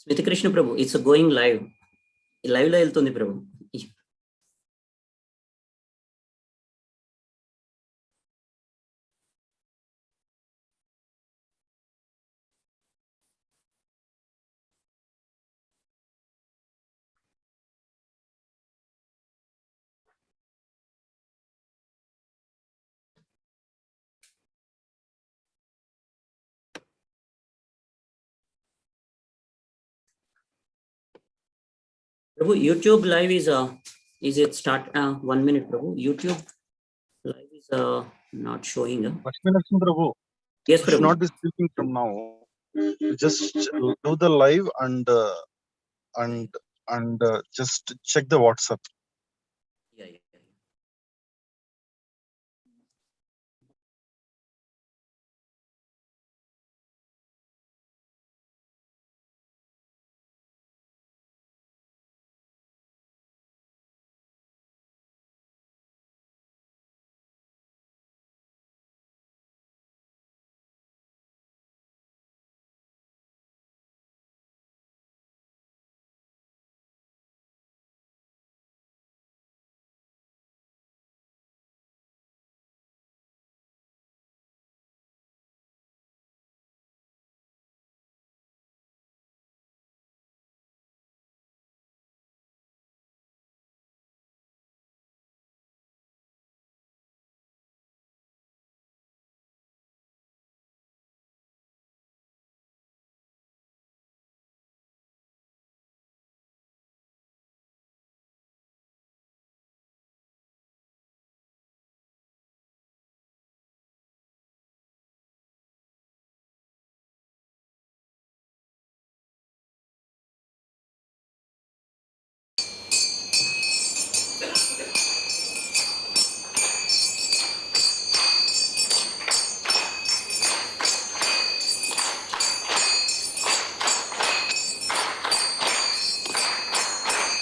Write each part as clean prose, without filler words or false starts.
Smriti Krishna Prabhu, it's going live. Live lo వెళ్తుంది ప్రభు. Prabhu, YouTube live is it start 1 minute, Prabhu? YouTube live is not showing. Prabhu. Yes, Prabhu. Should not be speaking from now. Just do the live and just check the WhatsApp. Yeah.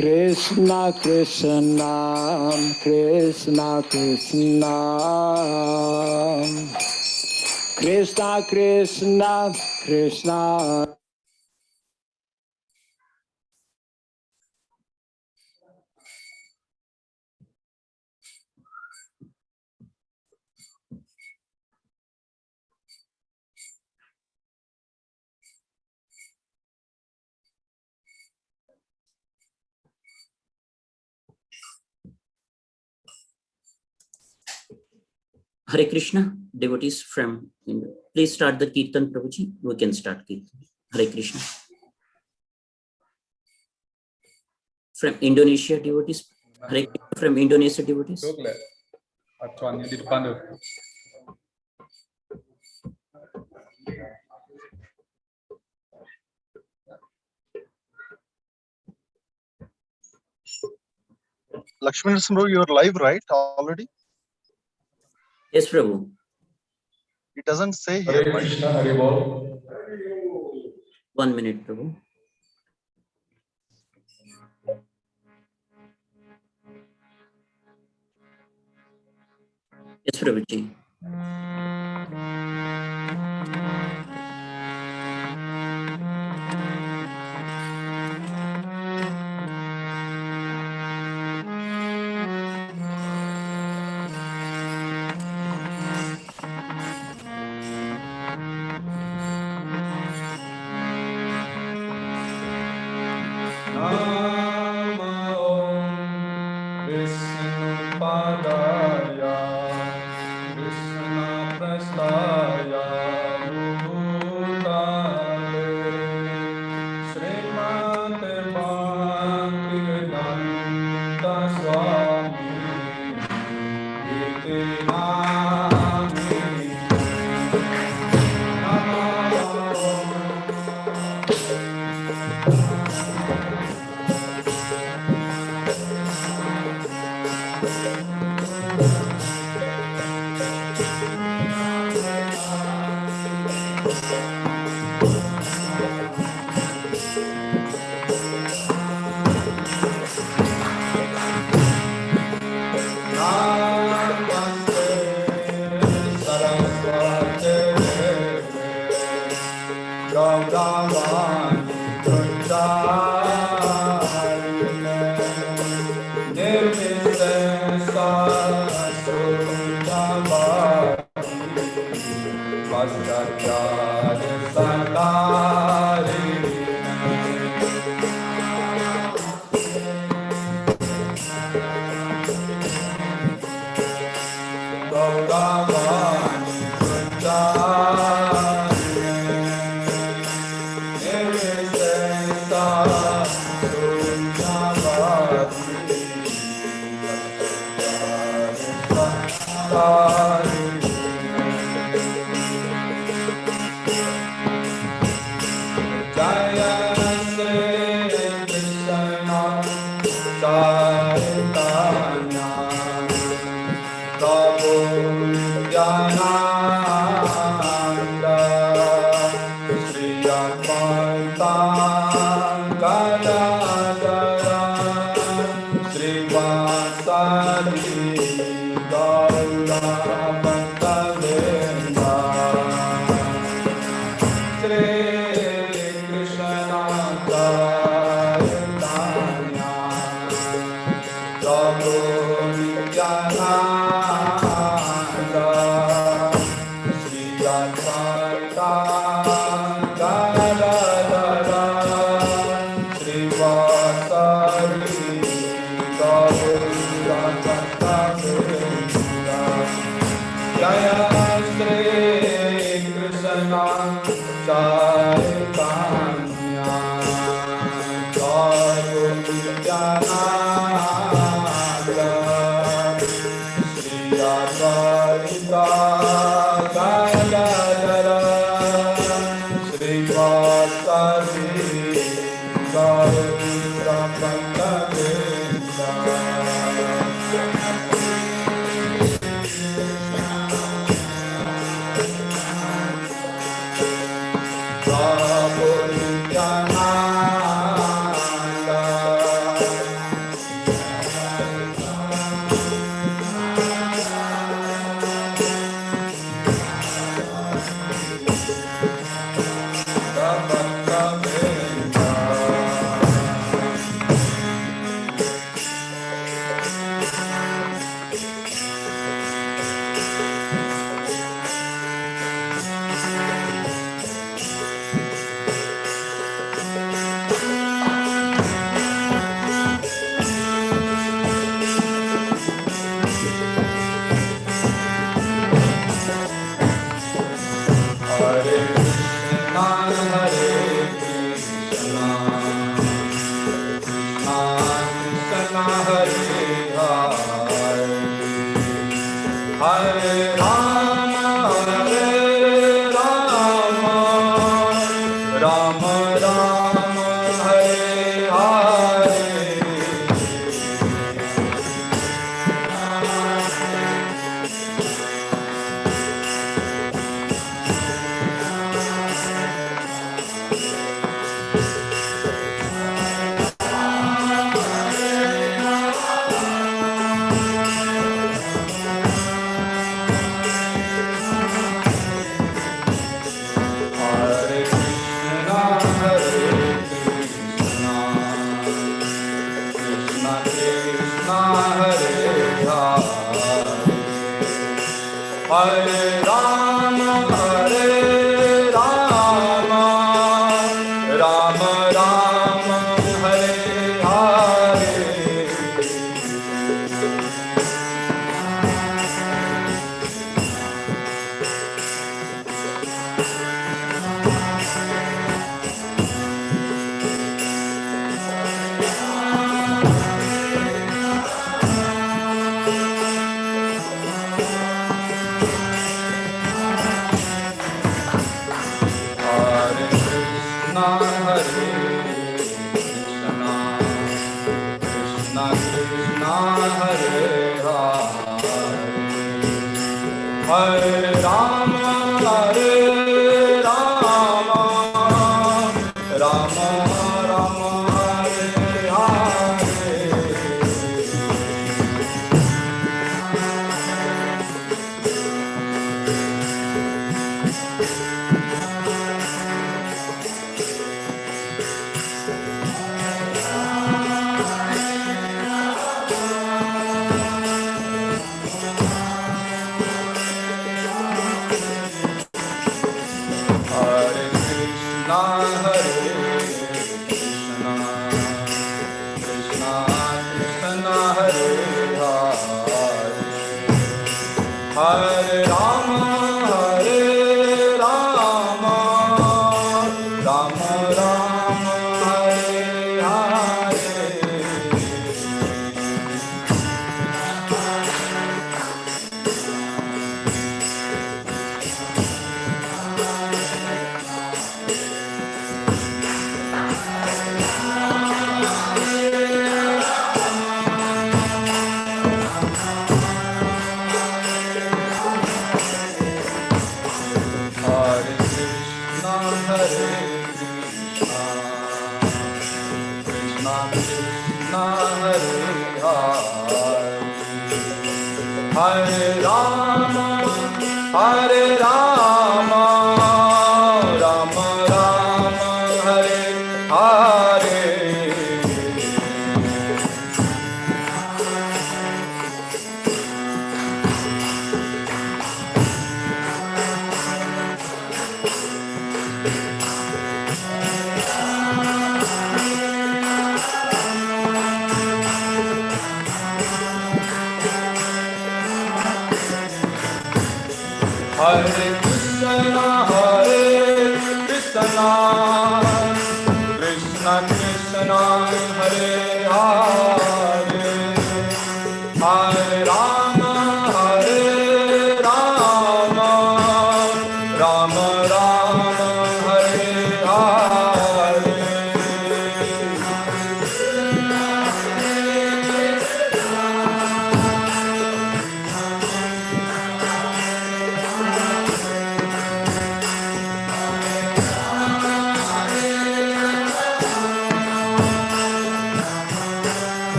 Krishna Krishna Krishna Krishna Krishna Krishna Krishna. Hare Krishna, devotees from India. Please start the Kirtan, Prabhuji. We can start Kirtan. Hare Krishna. From Indonesia, devotees. Hare Krishna from Indonesia, devotees. Di depan tu. Lakshmi Narasimha, you are live, right? Already? Yes, Prabhu. It doesn't say here. Hare Krishna, Hare Bol. 1 minute, Prabhu. Yes, Prabhuji.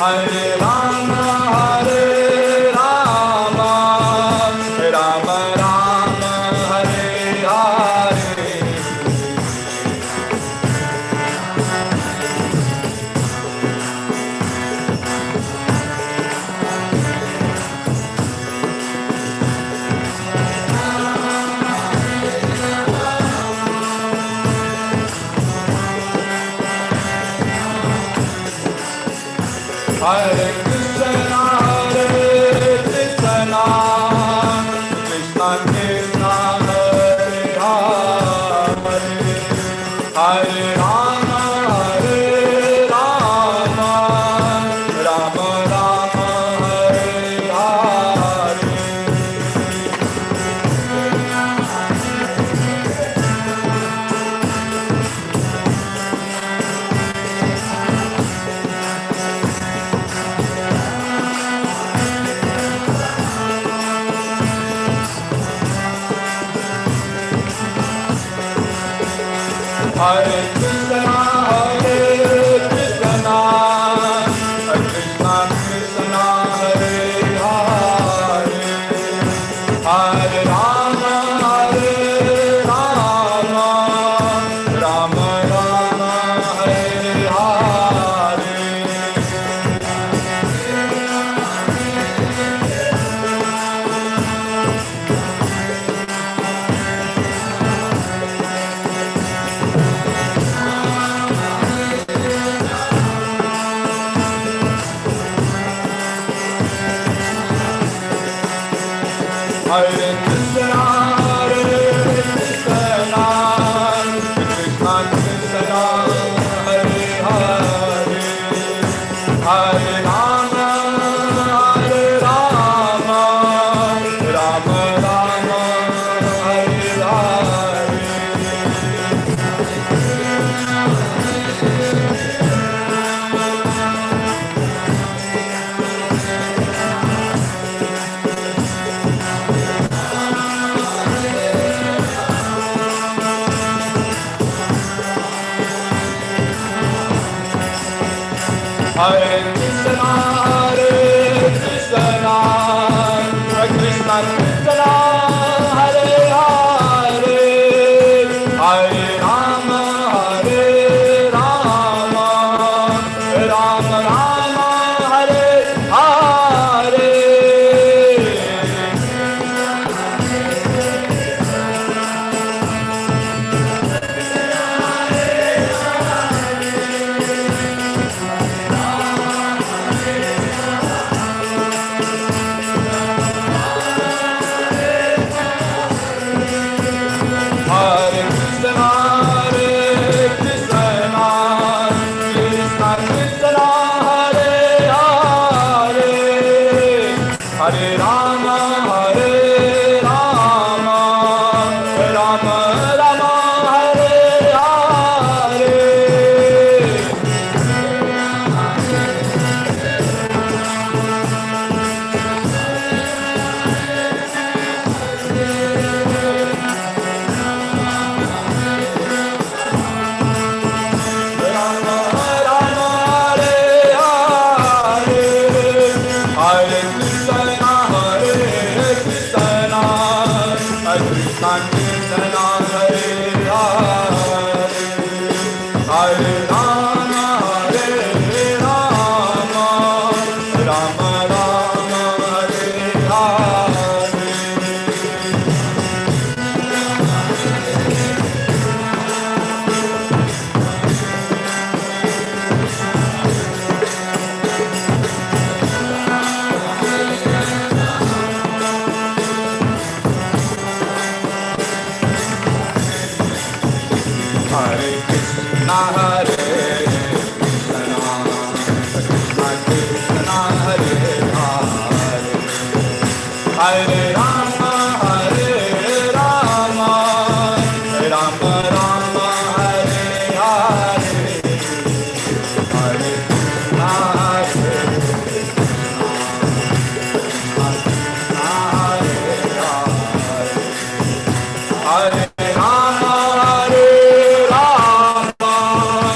Hare Rama, Rama, Rama Rama Hare Hare Hare Krishna, Krishna Krishna, Hare Hare, Hare Rama, Rama Rama, Hare Hare. Hare Krishna, Krishna Krishna, Hare Hare, Hare Rama, Rama Rama, Hare Hare. Hare Krishna, Krishna Krishna, Hare Hare, Hare Rama, Rama Rama, Hare Hare. Hare Krishna, Krishna Krishna, Hare Hare, Hare Rama, Rama Rama, Hare Hare. Hare Krishna, Krishna Krishna, Hare Hare, Hare Rama, Rama Rama, Hare Hare. Rama Rama, Hare Hare, Hare Krishna, Krishna Krishna, Hare Hare, Hare Rama, Rama Rama, Hare Hare. Hare Krishna, Krishna Krishna, Hare Hare, Hare Rama, Rama Rama, Hare Hare, Hare Krishna, Hare Rama,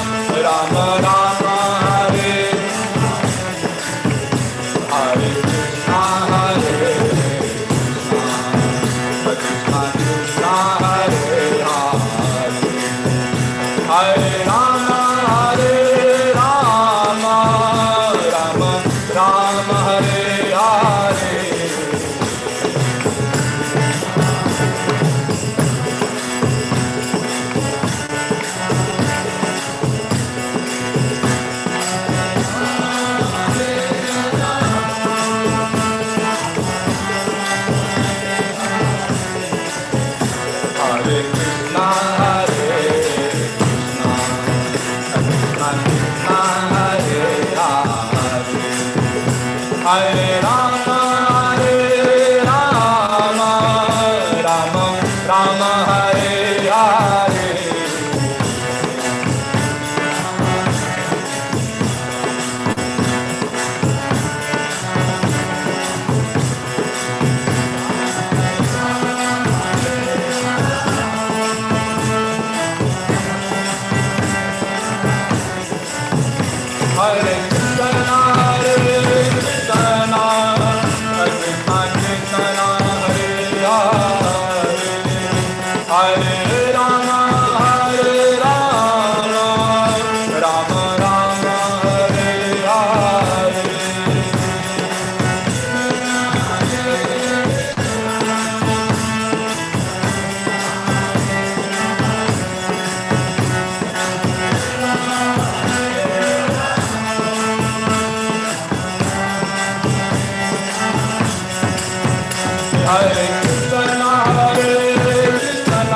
Hare Krishna, Krishna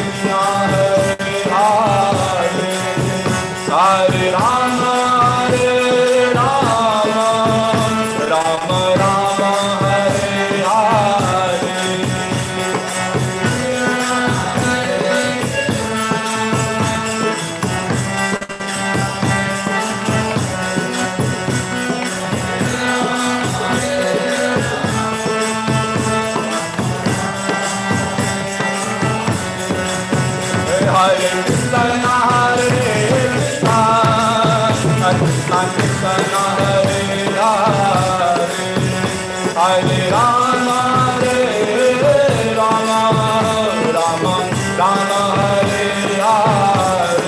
Krishna, Hare Hare, Hare Rama, Rama Rama, Hare Hare. Hare Krishna, Krishna Krishna, Hare Hare, Hare Rama, Rama Rama, Hare Hare.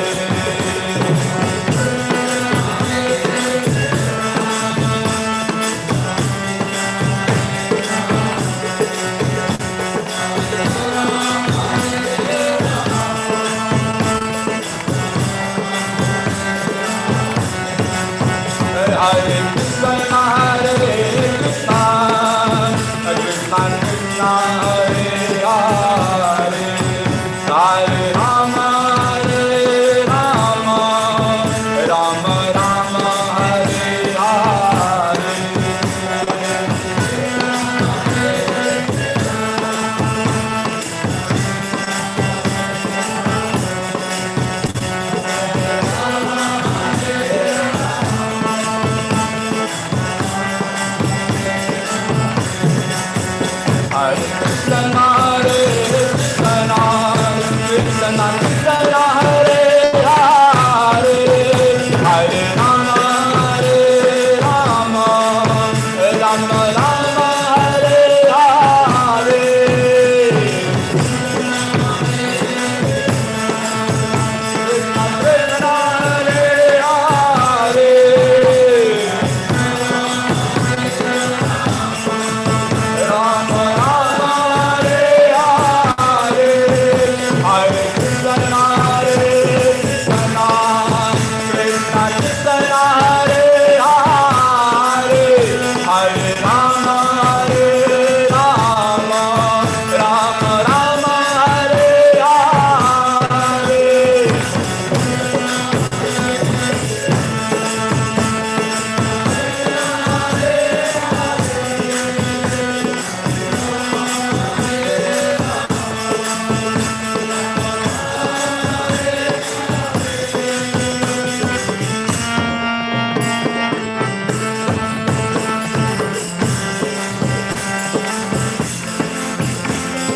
Hare Krishna, Krishna Krishna, Hare Hare, Hare Rama, Rama Rama, Hare Hare. Hare Krishna, Krishna Krishna, Hare Hare, Hare Rama, Rama Rama, Hare Hare. Krishna Krishna, Hare Hare, Rama Rama, Hare Hare, Hare Krishna, Krishna Krishna, Hare Hare, Hare Rama, Rama Rama, Hare Hare.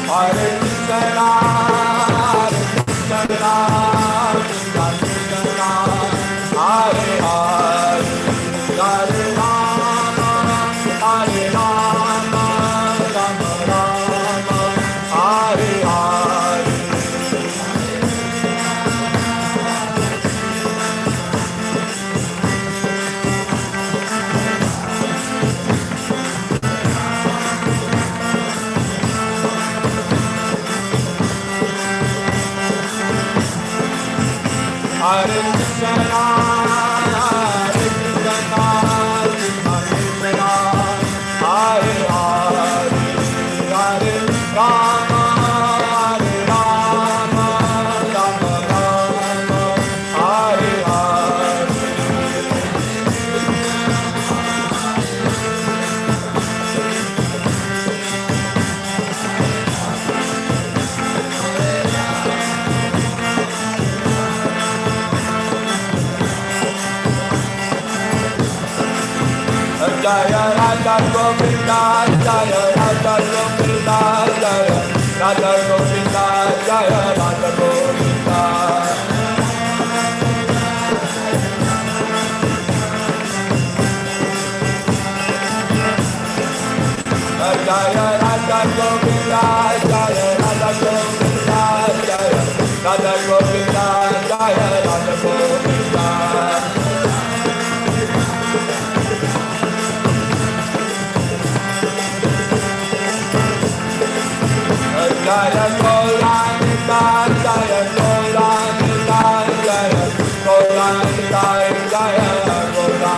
Hare Krishna, Krishna Krishna, Hare Hare, Hare Rama, Rama Rama, Hare Hare. Hare Krishna, Krishna Krishna, Hare Hare, Hare Rama, Rama Rama, Hare Hare. Jaya Radha Govinda, Jaya Radha Govinda, Jaya Radha Govinda, Jaya Radha Govinda. Jaya Radha Govinda, Jaya Radha Govinda, Jaya Radha Govinda, Jaya Radha Govinda. Jaya Goloka, Jaya Goloka, Jaya Goloka, Jaya Goloka.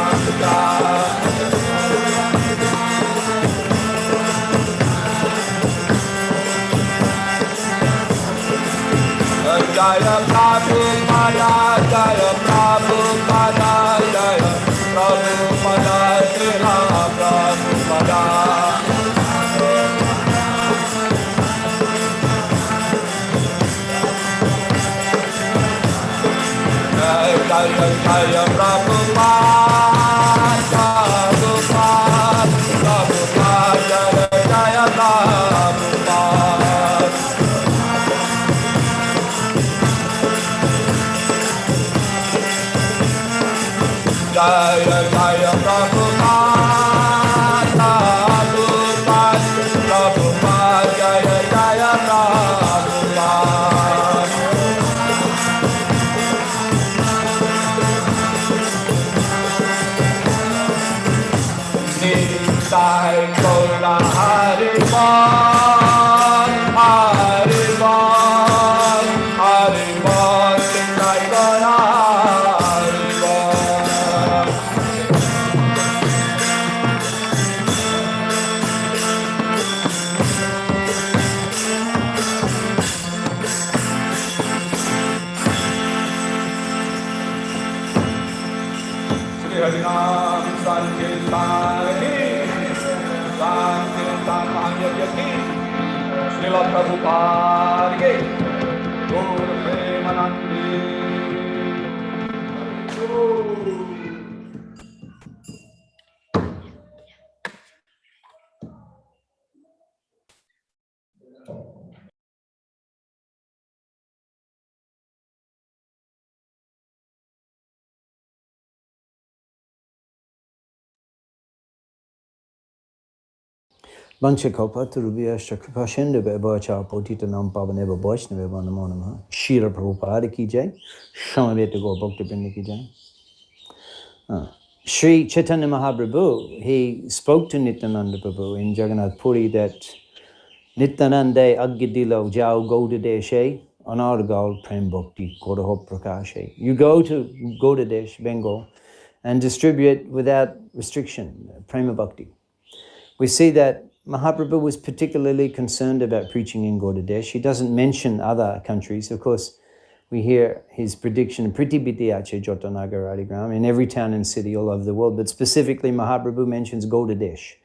Jaya Prabhupada, Jaya Prabhupada, Jaya Prabhupada, Srila Prabhupada. Jaya Jaya Prabhupada, Prabhupada, Prabhupada, Jaya Jaya Prabhupada. Jaya Jaya Prabhupada, Prabhupada, Prabhupada, Jaya Jaya Prabhupada. Nitai Gaura Hari Bol, Hari Bol, Hari Bol, Nitai Gaura Hari Bol. Shri Harinam Sankirtan Ki, Sankirtan Mahayagya Ki, Srila Prabhupada Ki, Gaur Premanandi. Vanchakopa Turubhyashta Kripashinda Bebachar Potita Nam Pavaneva Vaishnava Namo Namaha Shira Prabhupada Ki Jai Shamaveta Gaur Bhakta Vrinda Ki Jai. Sri Chaitanya Mahaprabhu, he spoke to Nityananda Prabhu in Jagannath Puri that Nityanande Agidilo Jao Godadeshe Anargal Prem Bhakti Kodaho Prakashe. You go to Godadesh, Bengal, and distribute without restriction, Prema Bhakti. We see that Mahaprabhu was particularly concerned about preaching in Godadesh. He doesn't mention other countries. Of course, we hear his prediction, Priti Bidyache Jotanagaradigram, in every town and city all over the world, but specifically Mahaprabhu mentions Godadesh.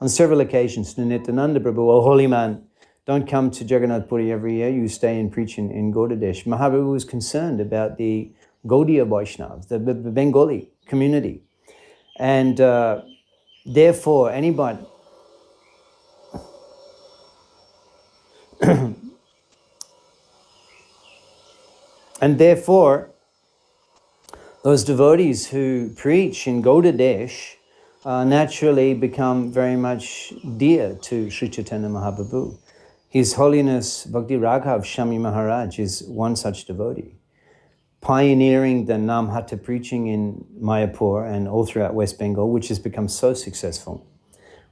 On several occasions, to Nityananda Prabhu, oh holy man, don't come to Jagannath Puri every year, you stay and preach in Godadesh. Mahaprabhu was concerned about the Gaudiya Vaishnavas, the Bengali community. And therefore, anybody... And therefore, those devotees who preach in Godadesh naturally become very much dear to Sri Chaitanya Mahaprabhu. His Holiness Bhakti Raghava Swami Maharaj is one such devotee, pioneering the Namhata preaching in Mayapur and all throughout West Bengal, which has become so successful.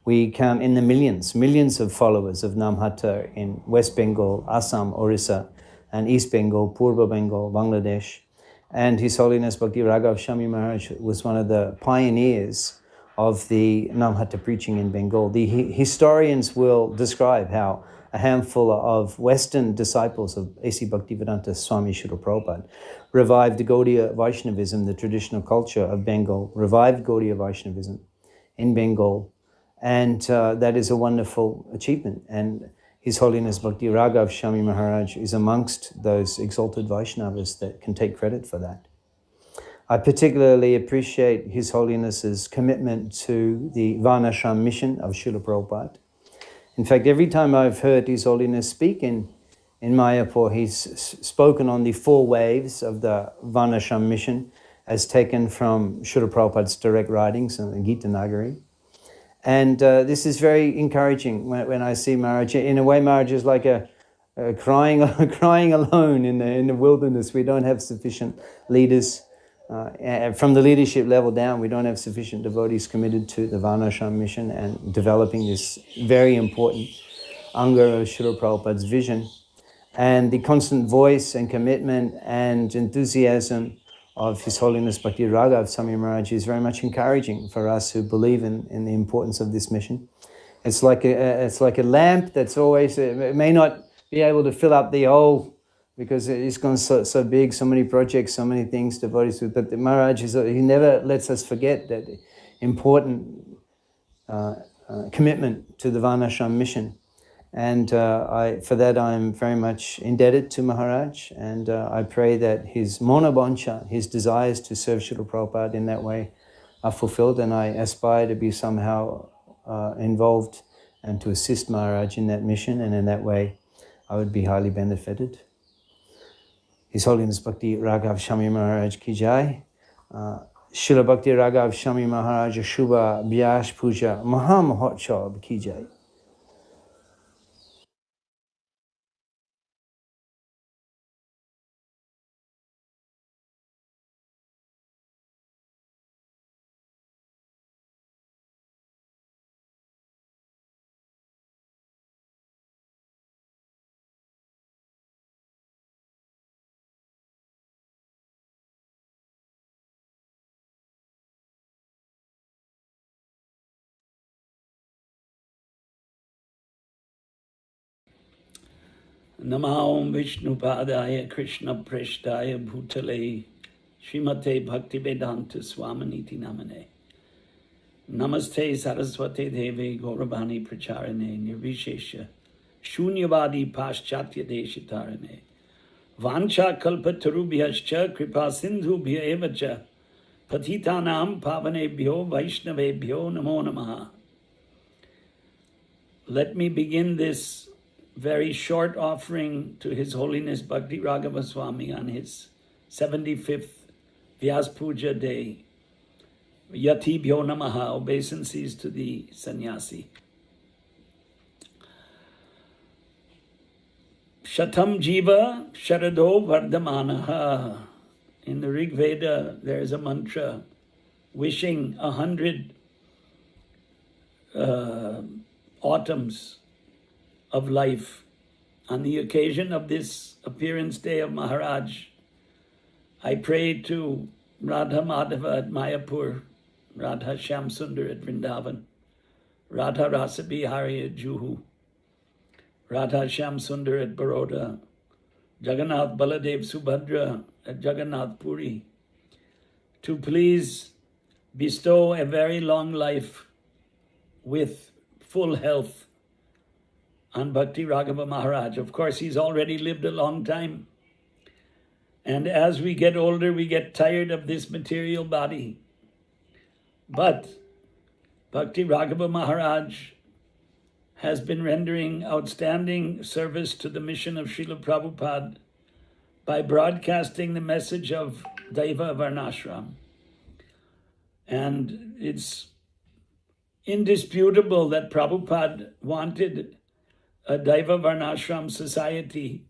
We count in the millions of followers of Namhata in West Bengal, Assam, Orissa, and East Bengal, Purba Bengal, Bangladesh. And His Holiness Bhakti Raghava Swami Maharaj was one of the pioneers of the Namhata preaching in Bengal. The historians will describe how a handful of Western disciples of A.C. Bhaktivedanta Swami Srila Prabhupada revived Gaudiya Vaishnavism, the traditional culture of Bengal, revived Gaudiya Vaishnavism in Bengal. And that is a wonderful achievement. And His Holiness Bhakti Raghava Swami Maharaj is amongst those exalted Vaishnavas that can take credit for that. I particularly appreciate His Holiness's commitment to the Varnashram mission of Srila Prabhupada. In fact, every time I've heard His Holiness speak in Mayapur, he's spoken on the 4 waves of the Varnashram mission as taken from Srila Prabhupada's direct writings in the Gita Nagari. And this is very encouraging when I see Maharaj. In a way, Maharaj is like a crying alone in the wilderness. We don't have sufficient leaders. From the leadership level down, we don't have sufficient devotees committed to the Varnashram mission and developing this very important anga of Srila Prabhupada's vision. And the constant voice and commitment and enthusiasm of His Holiness Bhakti Raghava Swami Maharaj is very much encouraging for us who believe in the importance of this mission. It's like a lamp that's always, it may not be able to fill up the whole because it's gone so big, so many projects, so many things devotees do. But the Maharaj he never lets us forget that important commitment to the Varnashram mission. And for that I'm very much indebted to Maharaj, and I pray that his monoboncha, his desires to serve Srila Prabhupada in that way, are fulfilled, and I aspire to be somehow involved and to assist Maharaj in that mission, and in that way I would be highly benefited. His Holiness Bhakti Raghava Swami Maharaj ki jai. Srila Bhakti Raghava Swami Maharaj Shubha Vyasa Puja Maha Mahotsav ki jai. Namo Vishnu Padaya Krishna Preshtaya Bhutale Srimate Bhaktivedanta Swaminiti Namane Namaste Saraswate Deve Gauravani Pracharane Nirvishesha Shunyavadi Paschatya Deshitarane Vancha Kalpatarubhyascha Kripa Sindhubhya Evacha Patitanam Pavanebhyo Vaishnavebhyo Namo Namaha. Let me begin this very short offering to His Holiness Bhakti Raghava Swami on his 75th Vyasa Puja day. Yati Bhyo Namaha, obeisances to the sannyasi. Shatam Jiva Sharado Vardhamanaha. In the Rig Veda, there is a mantra wishing 100 autumns of life. On the occasion of this appearance day of Maharaj, I pray to Radha Madhava at Mayapur, Radha Shyam Sundar at Vrindavan, Radha Rasa Bihari at Juhu, Radha Shyam Sundar at Baroda, Jagannath Baladev Subhadra at Jagannath Puri, to please bestow a very long life with full health on Bhakti Raghava Maharaj. Of course, he's already lived a long time. And as we get older, we get tired of this material body. But Bhakti Raghava Maharaj has been rendering outstanding service to the mission of Srila Prabhupada by broadcasting the message of Daiva Varnashram. And it's indisputable that Prabhupada wanted a Daiva Varnashram society.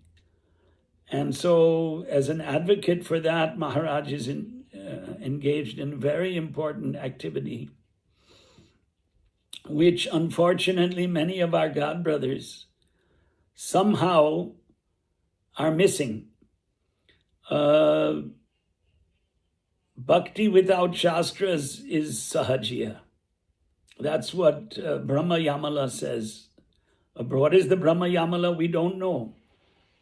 And so, as an advocate for that, Maharaj is engaged in very important activity, which unfortunately many of our God brothers somehow are missing. Bhakti without Shastras is Sahajiya. That's what Brahma Yamala says. What is the Brahma Yamala? We don't know.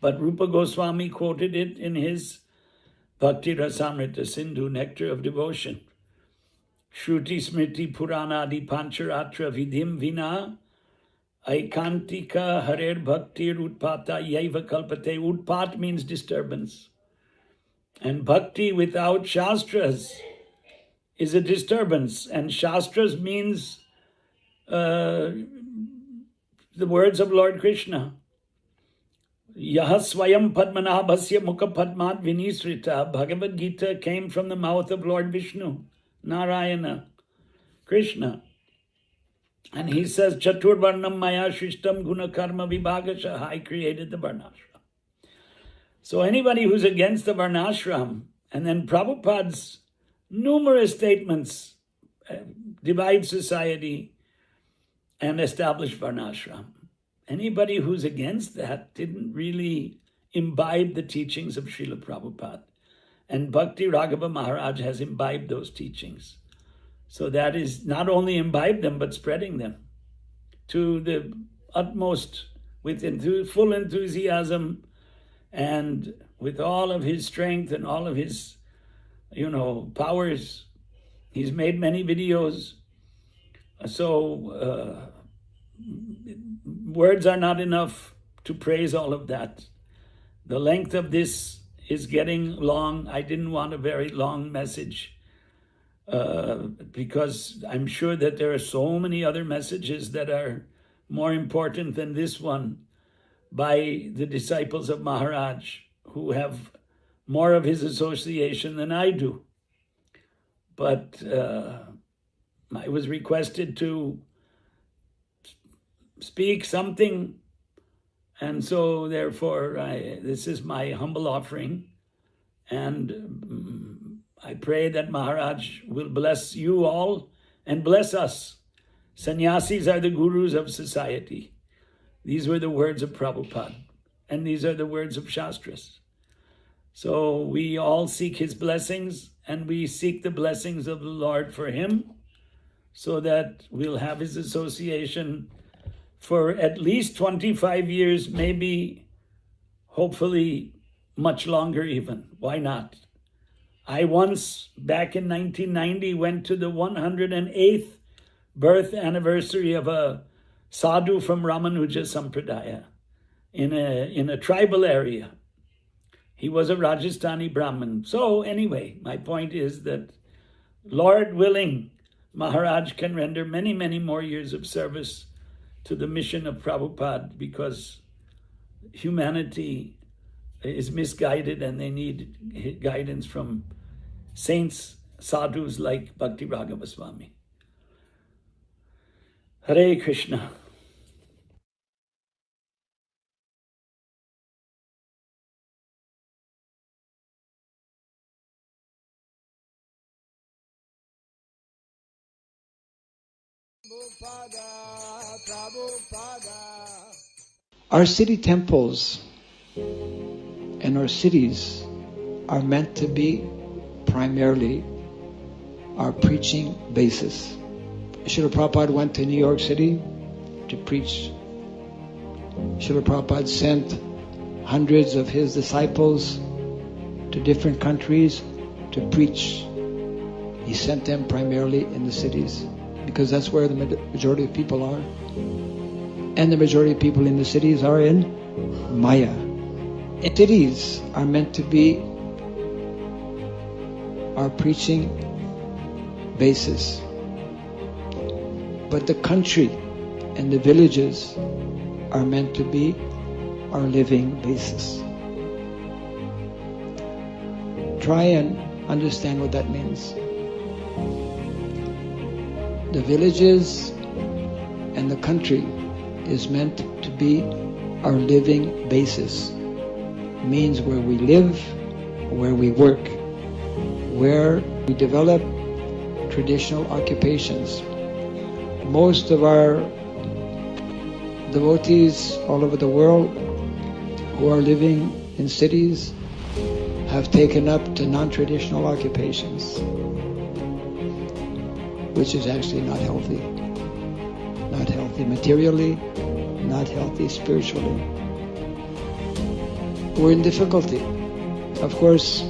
But Rupa Goswami quoted it in his Bhakti Rasamrita Sindhu, Nectar of Devotion. Shruti Smriti Puranadi Pancharatra Vidhim Vina Aikantika Harer Bhaktir Utpata Yaiva Kalpate. Utpat means disturbance. And Bhakti without Shastras is a disturbance. And Shastras means the words of Lord Krishna. Yaha Swayam Padmanabhasya Mukha Padmat Vinisrita. Bhagavad Gita came from the mouth of Lord Vishnu, Narayana, Krishna. And he says, Chatur Varnam Maya Shrishtam Guna Karma Vibhagasha. I created the Varnashram. So anybody who's against the Varnashram, and then Prabhupada's numerous statements divide society and establish Varnashram. Anybody who's against that didn't really imbibe the teachings of Srila Prabhupada. And Bhakti Raghava Maharaj has imbibed those teachings. So that is not only imbibe them, but spreading them to the utmost with full enthusiasm And with all of his strength and all of his, powers, he's made many videos. So words are not enough to praise all of that. The length of this is getting long. I didn't want a very long message because I'm sure that there are so many other messages that are more important than this one by the disciples of Maharaj, who have more of his association than I do. But I was requested to speak something, and so therefore this is my humble offering, and I pray that Maharaj will bless you all and bless us. Sannyasis are the gurus of society. These were the words of Prabhupada, and these are the words of Shastras. So we all seek his blessings, and we seek the blessings of the Lord for him, so that we'll have his association for at least 25 years, maybe, hopefully, much longer even. Why not? I once, back in 1990, went to the 108th birth anniversary of a sadhu from Ramanuja Sampradaya in a tribal area. He was a Rajasthani Brahmin. So anyway, my point is that, Lord willing, Maharaj can render many, many more years of service to the mission of Prabhupada, because humanity is misguided and they need guidance from saints, sadhus like Bhakti Raghava Swami. Hare Krishna. Our city temples and our cities are meant to be primarily our preaching basis. Srila Prabhupada went to New York City to preach. Srila Prabhupada sent hundreds of his disciples to different countries to preach. He sent them primarily in the cities, because that's where the majority of people are. And the majority of people in the cities are in Maya. And cities are meant to be our preaching basis. But the country and the villages are meant to be our living basis. Try and understand what that means. The villages and the country is meant to be our living basis. It means where we live, where we work, where we develop traditional occupations. Most of our devotees all over the world who are living in cities have taken up to non-traditional occupations, which is actually not healthy. Not healthy materially, not healthy spiritually. We're in difficulty. Of course,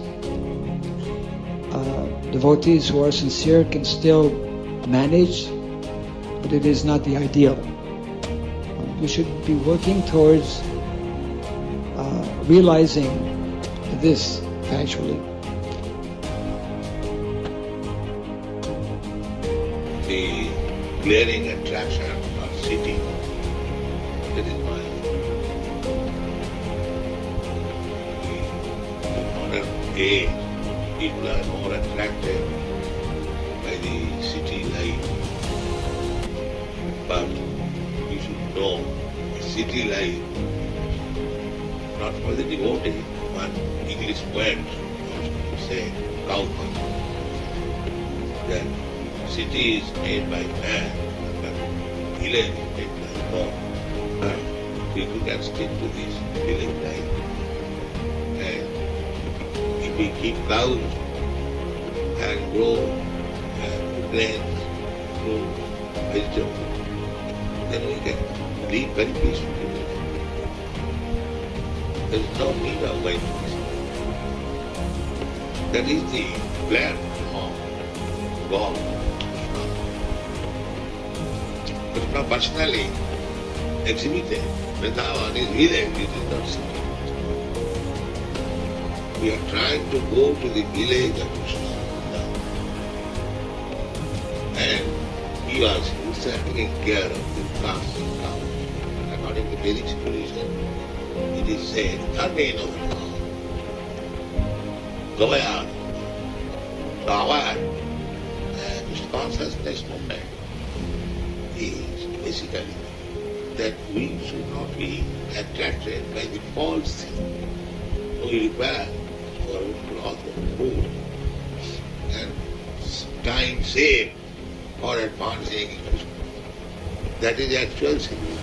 devotees who are sincere can still manage, but it is not the ideal. We should be working towards realizing this factually. The glaring attraction of city, that is my modern age. People are more attracted by the city life. But you should know, city life, not for the devotee, one English word say, cowpox. That city is made by man, but village is made by God. People can stick to this village life. And if we keep cows and grow grains, fruit, vegetables, then we can live very peacefully. There is no need of violence. That is the plan of God. Krishna personally exhibited. Vrindavan is village, it is not city. We are trying to go to the village of Krishna. And he was himself taking care of the castes and cows. According to Vedic tradition, it is said, Dharmeno Gavaya. So our consciousness movement is basically that we should not be attracted by the false thing. We require for cloth and food and time saved for advancing. That is the actual thing.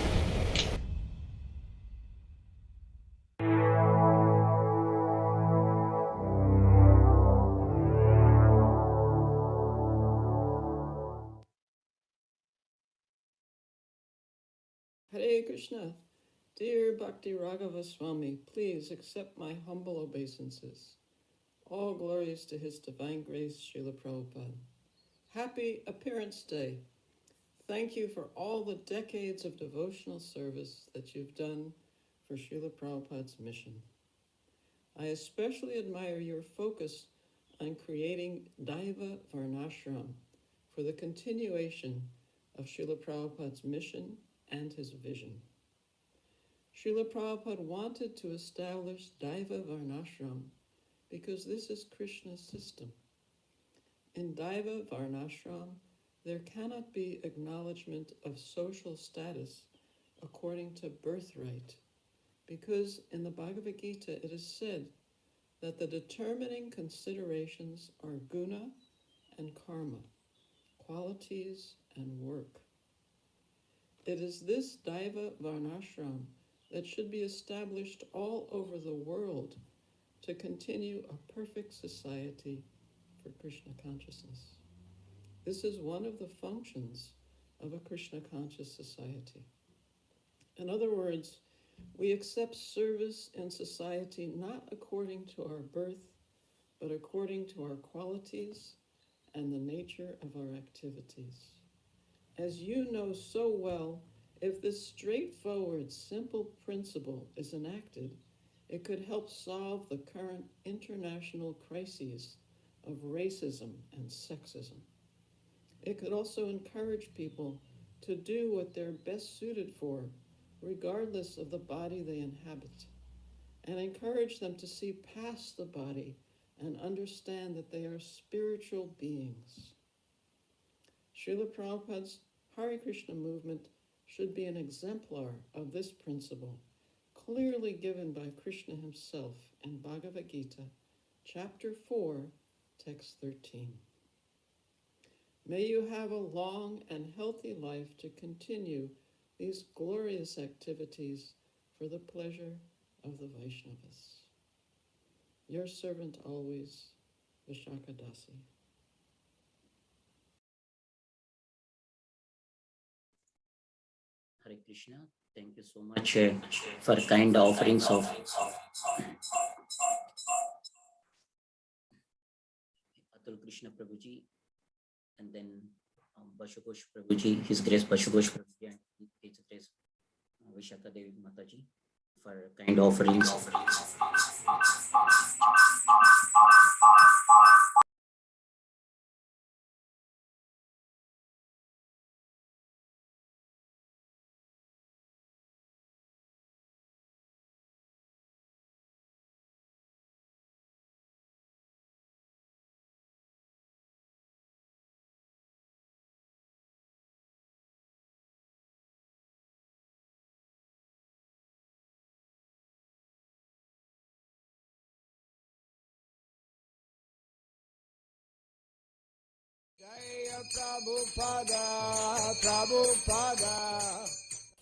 Hare Krishna. Dear Bhakti Raghava Swami, please accept my humble obeisances. All glories to His Divine Grace, Srila Prabhupada. Happy Appearance Day. Thank you for all the decades of devotional service that you've done for Srila Prabhupada's mission. I especially admire your focus on creating Daiva Varnashram for the continuation of Srila Prabhupada's mission and his vision. Srila Prabhupada wanted to establish Daiva Varnashram because this is Krishna's system. In Daiva Varnashram, there cannot be acknowledgement of social status according to birthright, because in the Bhagavad Gita it is said that the determining considerations are guna and karma, qualities and work. It is this Daiva Varnashram that should be established all over the world to continue a perfect society for Krishna consciousness. This is one of the functions of a Krishna conscious society. In other words, we accept service in society not according to our birth, but according to our qualities and the nature of our activities. As you know so well, if this straightforward, simple principle is enacted, it could help solve the current international crises of racism and sexism. It could also encourage people to do what they're best suited for, regardless of the body they inhabit, and encourage them to see past the body and understand that they are spiritual beings. Srila Prabhupada's Hare Krishna movement should be an exemplar of this principle, clearly given by Krishna himself in Bhagavad Gita, chapter 4, text 13. May you have a long and healthy life to continue these glorious activities for the pleasure of the Vaishnavas. Your servant always, Vishaka Dasi. Hare Krishna. Thank you so much for kind offerings of Atul Krishna Prabhuji, and then Bashukosh Prabhuji, His Grace Bashukosh Prabhuji, and His Grace Vishaka Devi Mataji for kind offerings.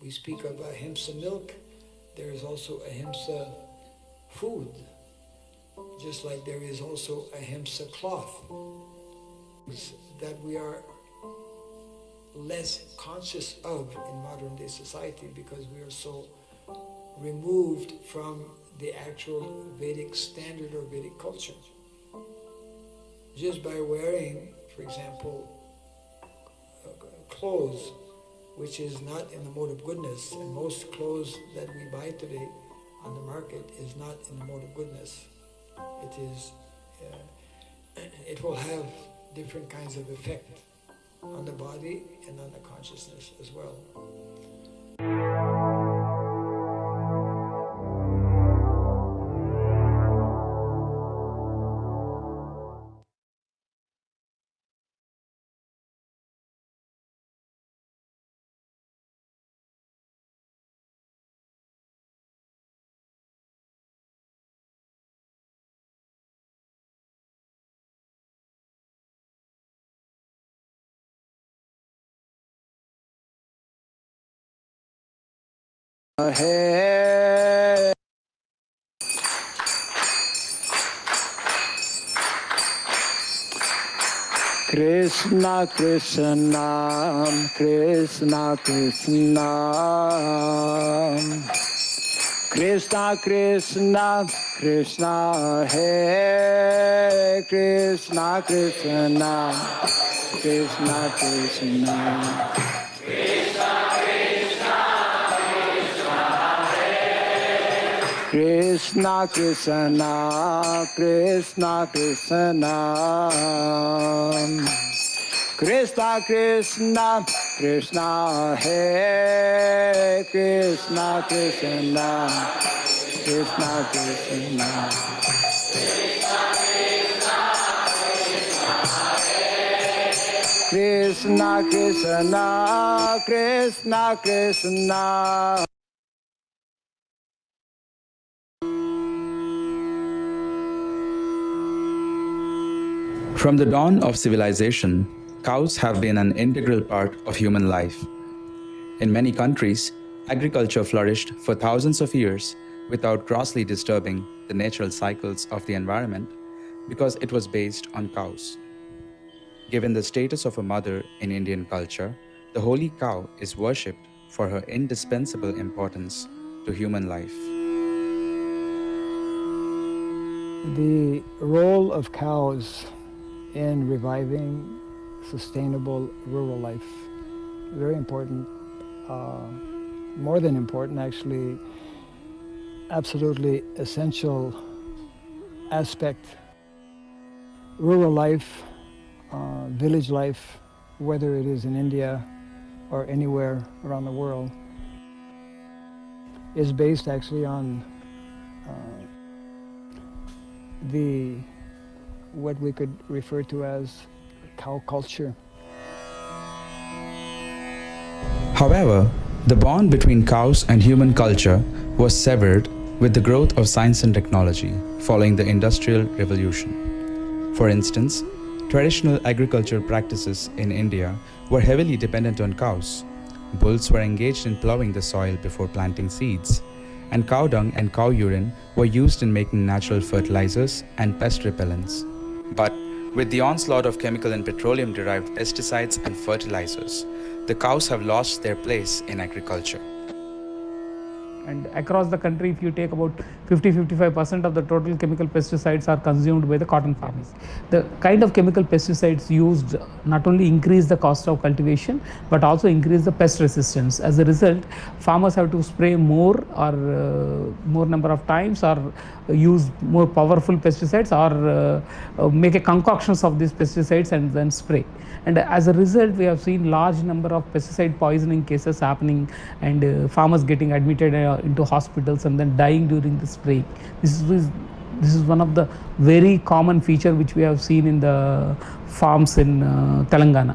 We speak of ahimsa milk. There is also ahimsa food, just like there is also ahimsa cloth. That we are less conscious of in modern day society because we are so removed from the actual Vedic standard or Vedic culture. Just by wearing, for example, clothes, which is not in the mode of goodness, and most clothes that we buy today on the market is not in the mode of goodness. It is, it will have different kinds of effect on the body and on the consciousness as well. Hey. Krishna Krishna Krishna Krishna Krishna Krishna Krishna Hey Krishna Krishna Krishna Krishna Krishna Krishna Krishna Krishna Krishna Krishna Krishna Hey Krishna Krishna Krishna Krishna Krishna Krishna Krishna Krishna From the dawn of civilization, cows have been an integral part of human life. In many countries, agriculture flourished for thousands of years without grossly disturbing the natural cycles of the environment because it was based on cows. Given the status of a mother in Indian culture, the holy cow is worshipped for her indispensable importance to human life. The role of cows in reviving sustainable rural life, very important, more than important actually, absolutely essential aspect. Rural life, village life, whether it is in India or anywhere around the world, is based actually on what we could refer to as cow culture. However, the bond between cows and human culture was severed with the growth of science and technology following the Industrial Revolution. For instance, traditional agricultural practices in India were heavily dependent on cows. Bulls were engaged in plowing the soil before planting seeds, and cow dung and cow urine were used in making natural fertilizers and pest repellents. But with the onslaught of chemical and petroleum-derived pesticides and fertilizers, the cows have lost their place in agriculture. And across the country, if you take about 50-55% of the total chemical pesticides are consumed by the cotton farmers. The kind of chemical pesticides used not only increase the cost of cultivation, but also increase the pest resistance. As a result, farmers have to spray more or more number of times, or use more powerful pesticides, or make a concoctions of these pesticides and then spray. And as a result, we have seen large number of pesticide poisoning cases happening, and farmers getting admitted into hospitals and then dying during the spraying. This is one of the very common feature which we have seen in the farms in Telangana.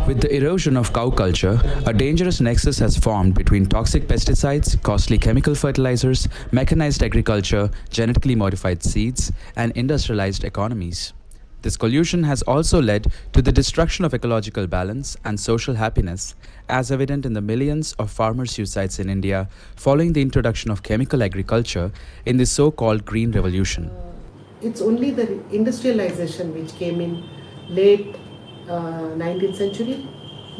With the erosion of cow culture, a dangerous nexus has formed between toxic pesticides, costly chemical fertilizers, mechanized agriculture, genetically modified seeds, and industrialized economies. This collusion has also led to the destruction of ecological balance and social happiness, as evident in the millions of farmer suicides in India following the introduction of chemical agriculture in the so-called Green Revolution. It's only the industrialization which came in late 19th century,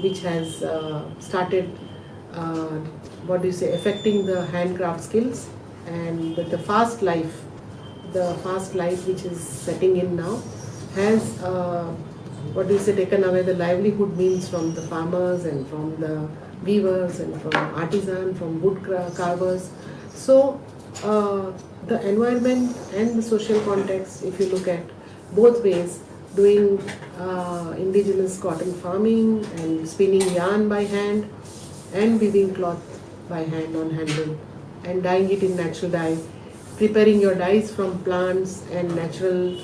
which has started, affecting the handcraft skills. and with the fast life which is setting in now has taken away the livelihood means from the farmers and from the weavers and from artisan, from wood carvers. So the environment and the social context, if you look at both ways, doing indigenous cotton farming and spinning yarn by hand and weaving cloth by hand on handloom and dyeing it in natural dye, preparing your dyes from plants and natural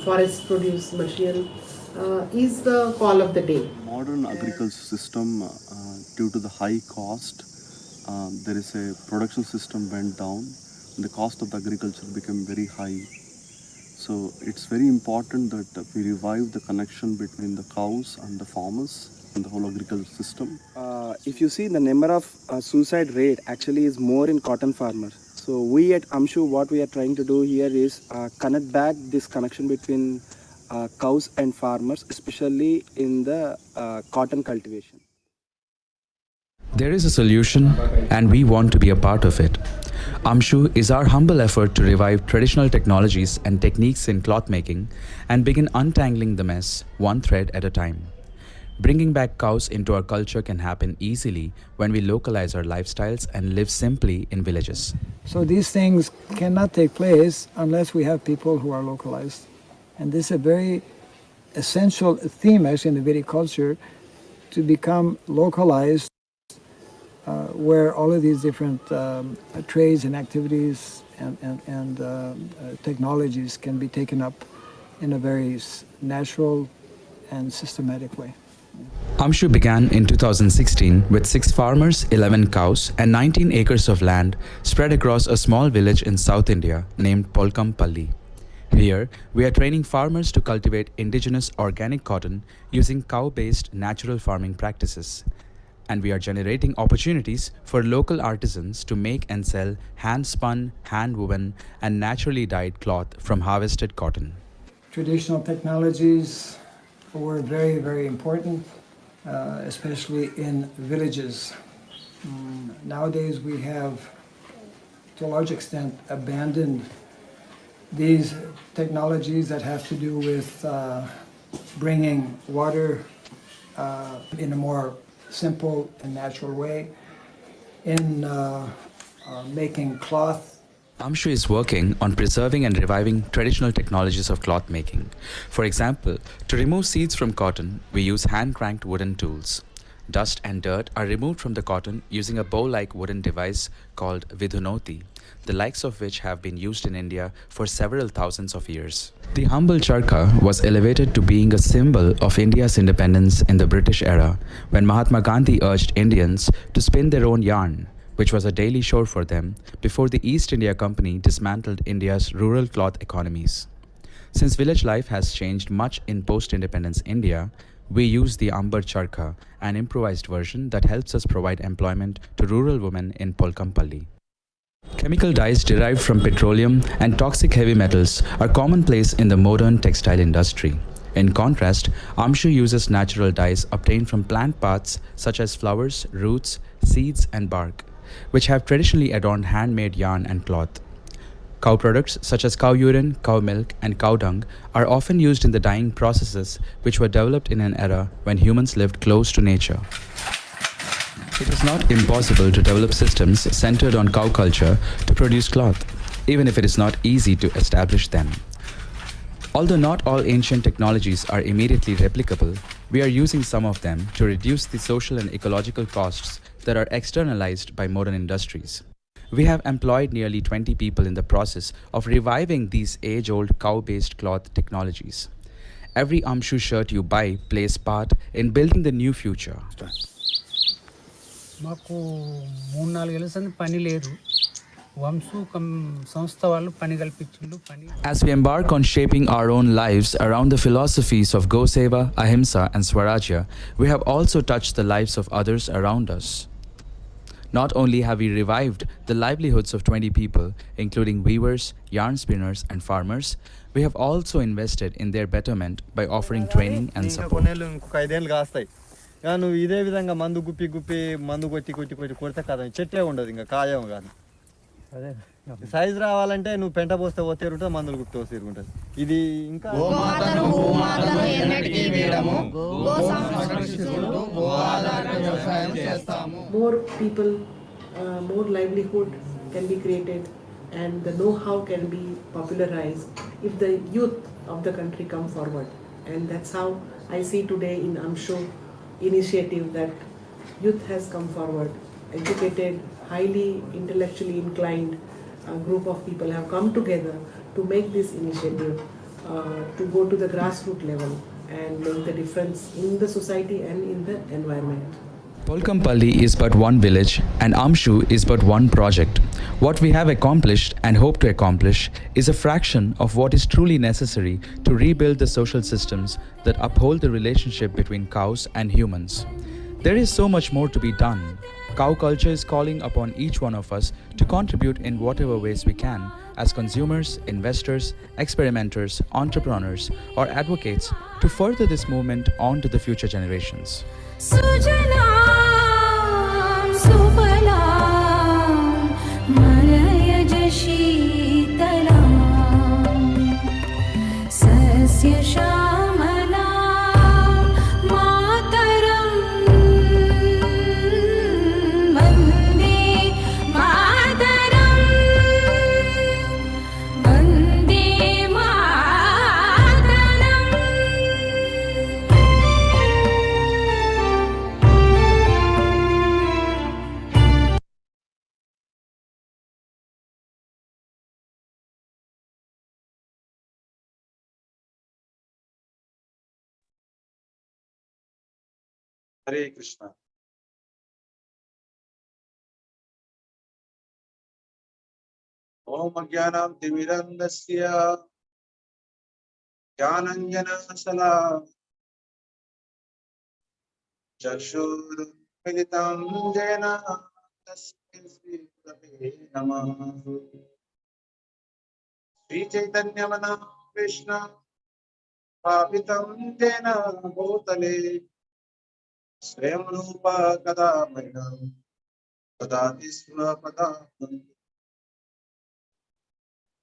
forest produce material is the call of the day. Modern agriculture system, due to the high cost, there is a production system went down and the cost of the agriculture became very high. So it's very important that we revive the connection between the cows and the farmers and the whole agriculture system. If you see, the number of suicide rate actually is more in cotton farmers. So we at Amshu, what we are trying to do here is connect back this connection between cows and farmers, especially in the cotton cultivation. There is a solution, and we want to be a part of it. Amshu is our humble effort to revive traditional technologies and techniques in cloth making and begin untangling the mess one thread at a time. Bringing back cows into our culture can happen easily when we localize our lifestyles and live simply in villages. So these things cannot take place unless we have people who are localized. And this is a very essential theme actually in the Vedic culture, to become localized, where all of these different trades and activities and technologies can be taken up in a very natural and systematic way. Amshu began in 2016 with 6 farmers, 11 cows, and 19 acres of land spread across a small village in South India named Polkampalli. Here, we are training farmers to cultivate indigenous organic cotton using cow-based natural farming practices. And we are generating opportunities for local artisans to make and sell hand-spun, hand-woven, and naturally dyed cloth from harvested cotton. Traditional technologies were very, very important, especially in villages. Nowadays we have, to a large extent, abandoned these technologies that have to do with bringing water in a more simple and natural way, in making cloth. Amshu is working on preserving and reviving traditional technologies of cloth making. For example, to remove seeds from cotton, we use hand-cranked wooden tools. Dust and dirt are removed from the cotton using a bow-like wooden device called vidhunoti, the likes of which have been used in India for several thousands of years. The humble charkha was elevated to being a symbol of India's independence in the British era, when Mahatma Gandhi urged Indians to spin their own yarn, which was a daily chore for them before the East India Company dismantled India's rural cloth economies. Since village life has changed much in post-independence India, we use the Ambar Charkha, an improvised version that helps us provide employment to rural women in Polkampalli. Chemical dyes derived from petroleum and toxic heavy metals are commonplace in the modern textile industry. In contrast, Amshu uses natural dyes obtained from plant parts such as flowers, roots, seeds, and bark, which have traditionally adorned handmade yarn and cloth. Cow products such as cow urine, cow milk, and cow dung are often used in the dyeing processes which were developed in an era when humans lived close to nature. It is not impossible to develop systems centered on cow culture to produce cloth, even if it is not easy to establish them. Although not all ancient technologies are immediately replicable, we are using some of them to reduce the social and ecological costs that are externalized by modern industries. We have employed nearly 20 people in the process of reviving these age-old cow-based cloth technologies. Every Amshu shirt you buy plays part in building the new future. As we embark on shaping our own lives around the philosophies of Go Seva, Ahimsa, and Swarajya, we have also touched the lives of others around us. Not only have we revived the livelihoods of 20 people, including weavers, yarn spinners, and farmers, we have also invested in their betterment by offering training and support. Size రావాలంటే నువ్వు పెంట పోస్తే తీరుంటుంది, మందులు గుప్తే తీరుంటుంది. ఇది ఇంకా more people, more livelihood can be created, and the know-how can be popularized if the youth of the country come forward. And that's how I see today in Amshu initiative that youth has come forward, educated, highly intellectually inclined group of people have come together to make this initiative, to go to the grassroots level and make the difference in the society and in the environment. Polkampalli is but one village and Amshu is but one project. What we have accomplished and hope to accomplish is a fraction of what is truly necessary to rebuild the social systems that uphold the relationship between cows and humans. There is so much more to be done. Cow culture is calling upon each one of us to contribute in whatever ways we can as consumers, investors, experimenters, entrepreneurs, or advocates to further this movement on to the future generations. सुजलां सुफलां मलयज शीतलां सस्यश्यामलां मातरं वन्दे मातरं Vande Mataram. Hare Krishna. Om Ajnanam Timirandasya Jnananjana Chakshurmilitam Jena Tasmai Shri Gurave Namah. Shri Chaitanya Krishna Bhavitam Jena Bhutale Swayam Rupa Kadamaya Kadati Surapadam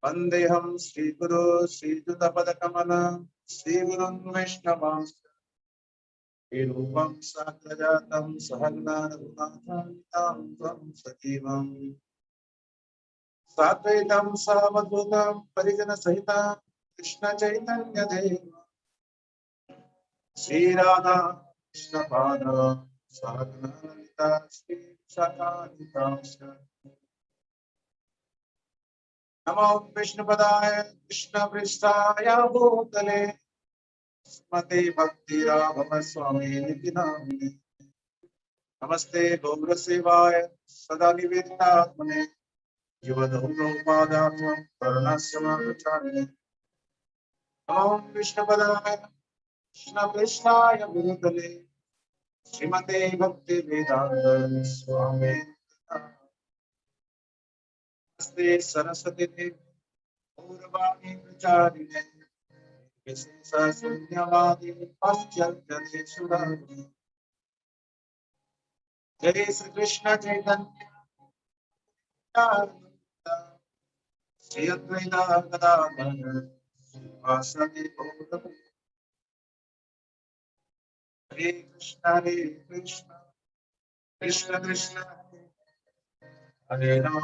Vandeham Shri Guru Shri Jutapadakamalam Shri Gurun Vaishnavamsa Rupam Sakrajatam Sahagna Raghunathatam Tvam Sajivam Satvaitam Savadhutam Parijana Sahitam Krishna Chaitanya Deva Shri Radha Krishna Pada Sahagna Lalita Shri Shakadita Namo Vishnu Padaya Krishna Pristaya Bhutale Smate Bhakti Raghava Swami Nitinamne Namaste Goloka Sevaya Sada Niveditmane Yuvadho Prabhupada Varunasya Gacchami Namo Vishnu Padaya Krishna Pristaya Bhutale Srimate Bhakti Vedanta Swami Namaste Saraswati Devi Gaurvani Pracharine Visesa Sunyavadi Paschalya Deshurani Jai Sri Krishna Chaitanya Sahyadri Gadadhar Vasadi Gaurava Hare Krishna Krishna Krishna Hare Rama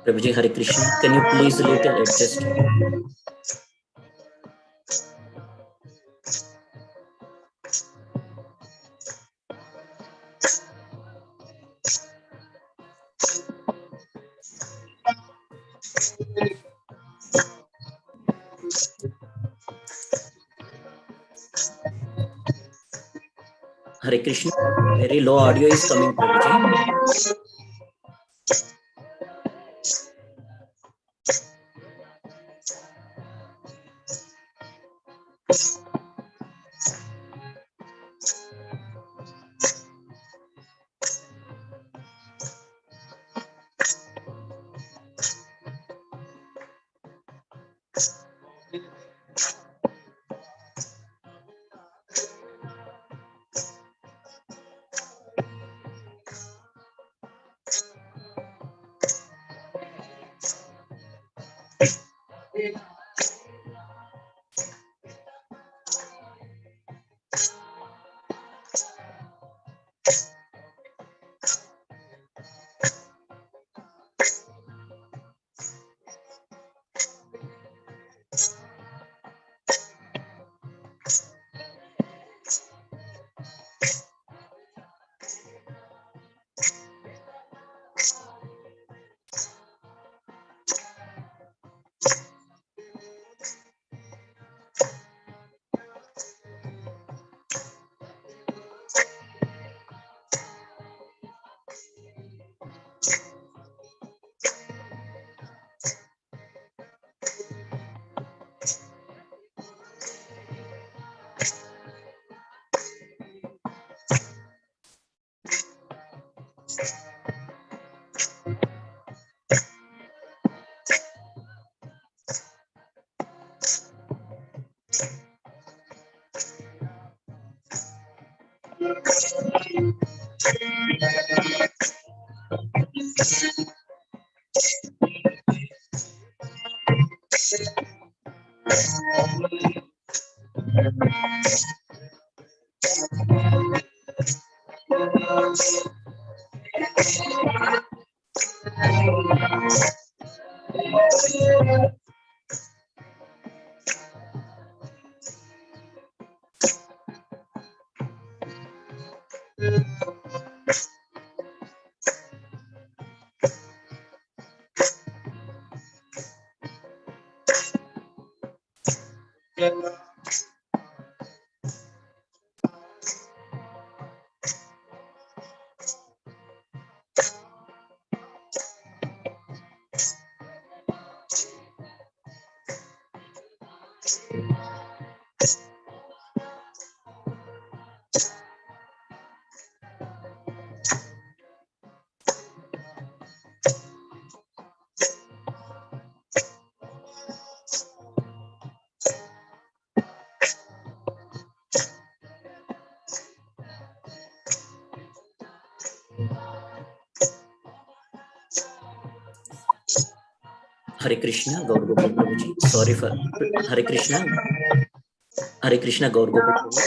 Prabhuji, Hare Krishna. Can you please little adjust? Hare Krishna. Very low audio is coming, Prabhuji. Hare Krishna, Gaur Gopal Prabhuji. Sorry for Hare Krishna. Hare Krishna, Gaur Gopal Prabhuji.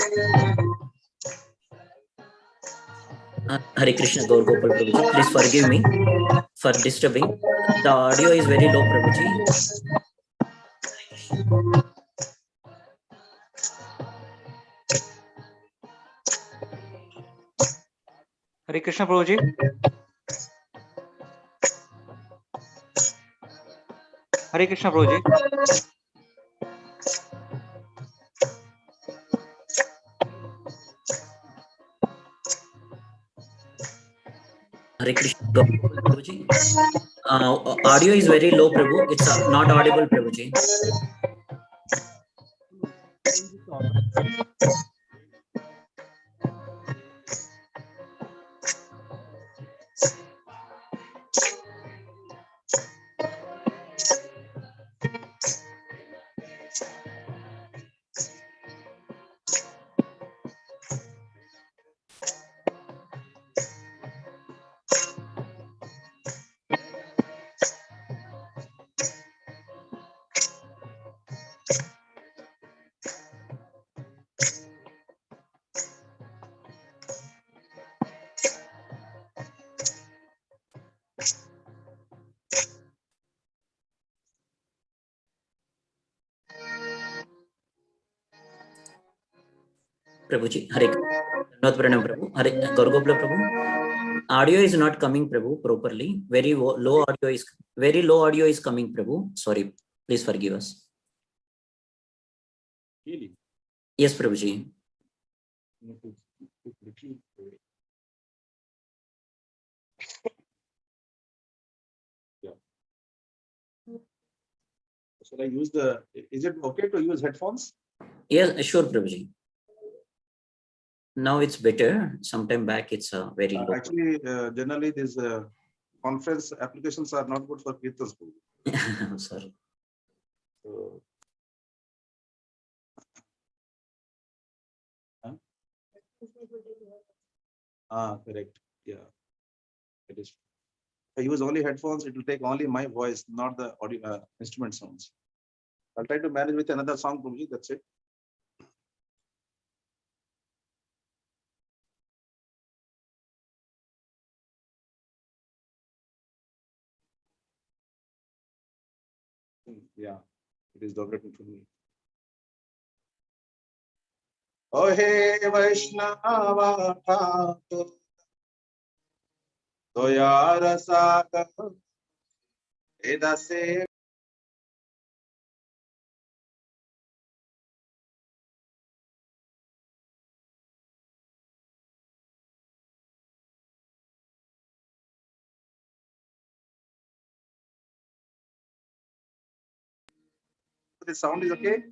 Hare Krishna, Gaur Gopal Prabhuji. Please forgive me for disturbing. The audio is very low, Prabhuji. Hare Krishna Prabhuji. Hare Krishna Prabhuji. Hare Krishna, Gaur Gopal Prabhuji. Audio is very low, Prabhu. It's not audible, Prabhuji. Prabhuji, Hare not Pranam Prabhu, Hare Gaurgopala Prabhu. Audio is not coming, Prabhu, properly. Very low audio is coming, Prabhu. Sorry, please forgive us. Really? Yes, Prabhuji. Yeah. Shall I use is it okay to use headphones? Yes, sure, Prabhuji. Now it's better. Sometime back, it's very low. Actually, generally, these conference applications are not good for Kirtans. Sorry. So, correct. Yeah, it is. If I use only headphones, it will take only my voice, not the audio instrument sounds. I'll try to manage with another song, Prabhuji. That's it. Yeah, it is dominating for me. Oh hey Vaishnava Thakur, Doya Sagar, Edase. The sound is okay?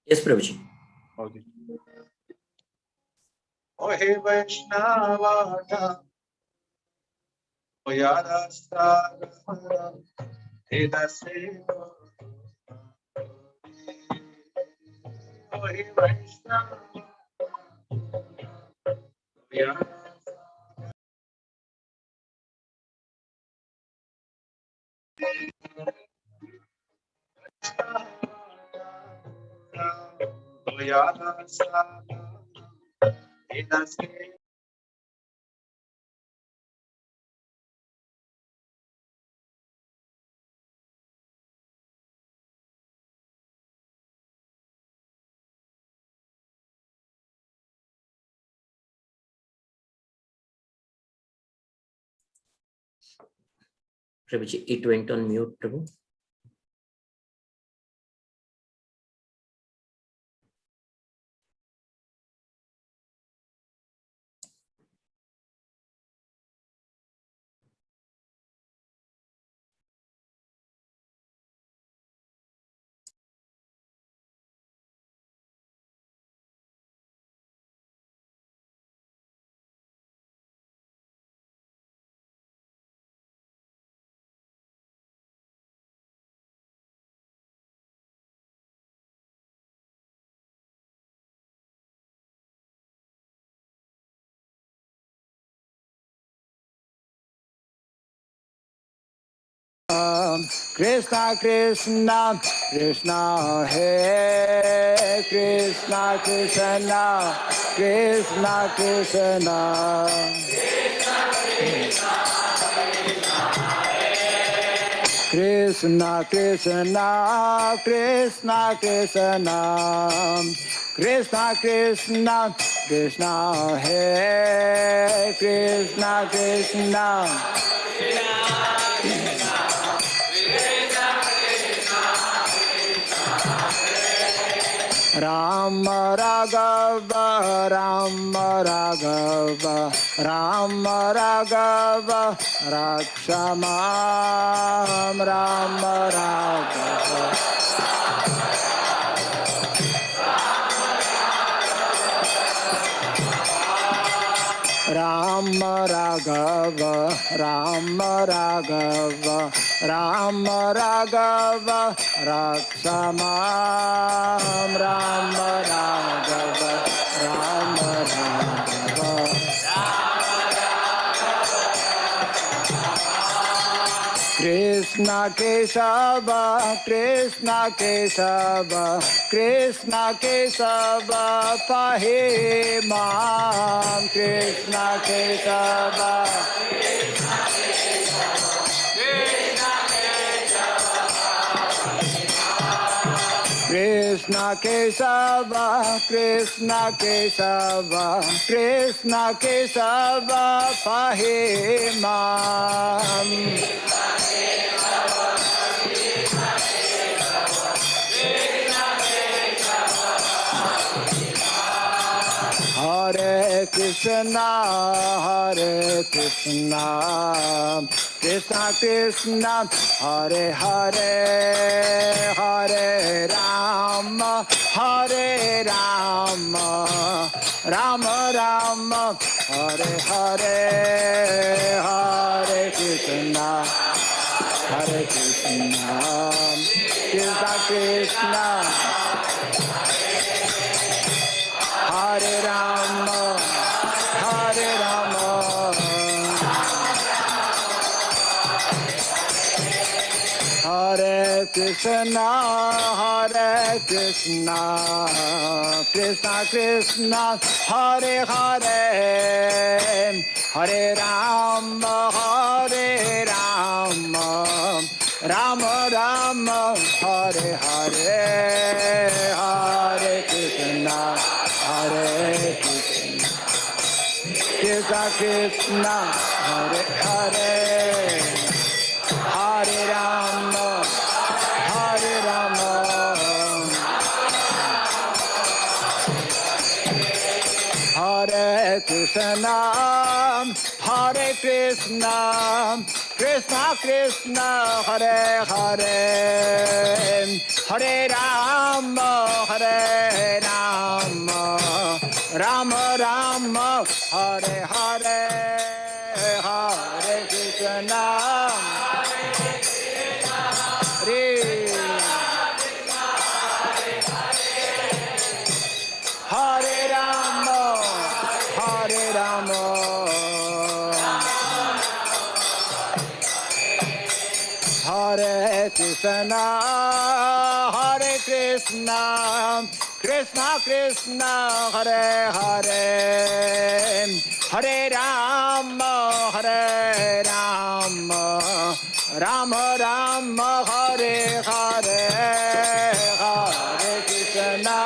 Yes, Prabhuji. Okay. Oh hey Vaishnava Thakur, Doya Sagar, Edase. Oh hey Vaishnava, Doya. Doya Sagar, Edase. Prabhuji, it went on mute, Prabhu. Krishna Krishna Krishna Hare Krishna Krishna Krishna Krishna Krishna Krishna Krishna Krishna Krishna Krishna Krishna Hare Krishna Krishna Rama Raghava Rama Raghava Rama Raghava Rakshamam Rama Raghava Rama Raghava Rama Raghava Rama Raghava Rakshamam Rama Raghava Rama Raghava Krishna Kesava Krishna Kesava Krishna Kesava Pahe Mam Krishna Kesava Krishna Kesava Krishna Kesava Krishna Kesava Pahe Mam Hare Krishna Krishna Krishna Hare Hare Hare Rama Rama Rama Hare Hare Hare Krishna Krishna Krishna Hare Rama Hare Krishna Krishna Krishna Hare Hare Hare Rama Rama Rama Hare Hare Hare Krishna Krishna Krishna Hare Hare Hare Rama Hare Krishna Krishna Krishna Hare Hare Hare Rama Rama Rama Hare Hare Hare Krishna Hare Rama Hare Krishna Krishna Krishna Hare Hare Hare Rama Rama Rama Hare Hare Hare Krishna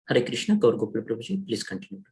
Hare Krishna, Gaur Gopal Prabhuji, please continue.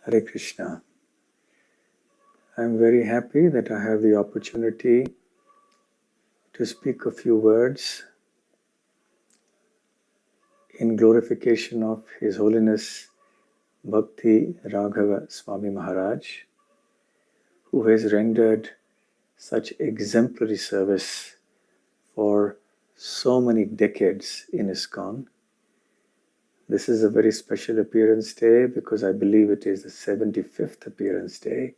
Hare Krishna. I'm very happy that I have the opportunity to speak a few words in glorification of His Holiness Bhakti Raghava Swami Maharaj, who has rendered such exemplary service for so many decades in ISKCON. This is a very special appearance day because I believe it is the 75th appearance day.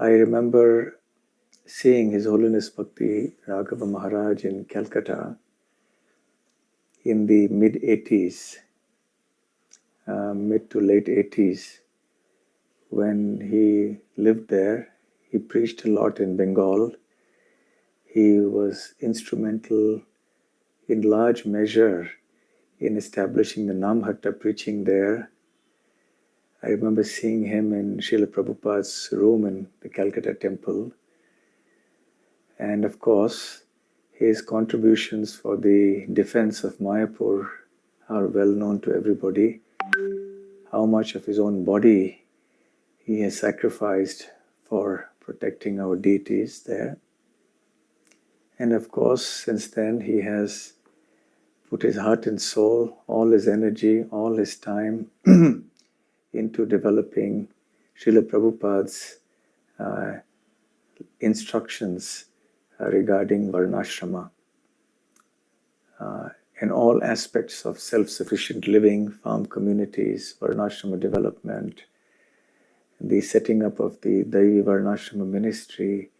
I remember seeing His Holiness Bhakti Raghava Maharaj in Calcutta in the mid-80s, mid to late 80s. When he lived there, he preached a lot in Bengal. He was instrumental in large measure in establishing the Namhatta preaching there. I remember seeing him in Srila Prabhupada's room in the Calcutta temple. And of course, his contributions for the defense of Mayapur are well known to everybody. How much of his own body he has sacrificed for protecting our deities there. And of course, since then, he has put his heart and soul, all his energy, all his time into developing Srila Prabhupada's instructions regarding Varnashrama and all aspects of self-sufficient living, farm communities, Varnashrama development, the setting up of the Daivi Varnashrama ministry,